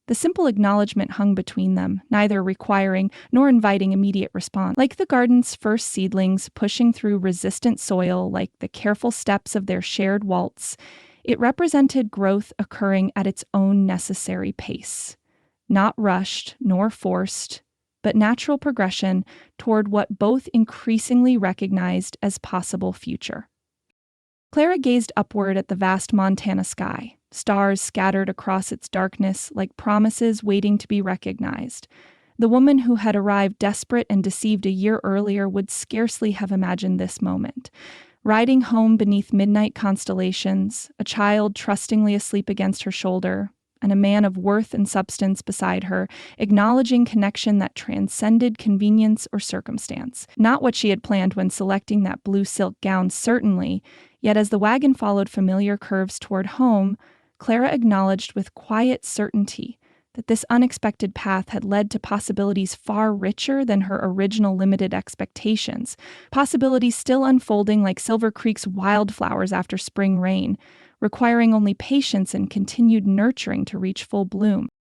The simple acknowledgement hung between them, neither requiring nor inviting immediate response. Like the garden's first seedlings pushing through resistant soil, like the careful steps of their shared waltz, it represented growth occurring at its own necessary pace, not rushed nor forced, but natural progression toward what both increasingly recognized as possible future. Clara gazed upward at the vast Montana sky, stars scattered across its darkness like promises waiting to be recognized. The woman who had arrived desperate and deceived a year earlier would scarcely have imagined this moment. Riding home beneath midnight constellations, a child trustingly asleep against her shoulder, and a man of worth and substance beside her, acknowledging connection that transcended convenience or circumstance. Not what she had planned when selecting that blue silk gown, certainly, yet as the wagon followed familiar curves toward home, Clara acknowledged with quiet certainty that this unexpected path had led to possibilities far richer than her original limited expectations, possibilities still unfolding like Silver Creek's wildflowers after spring rain, requiring only patience and continued nurturing to reach full bloom.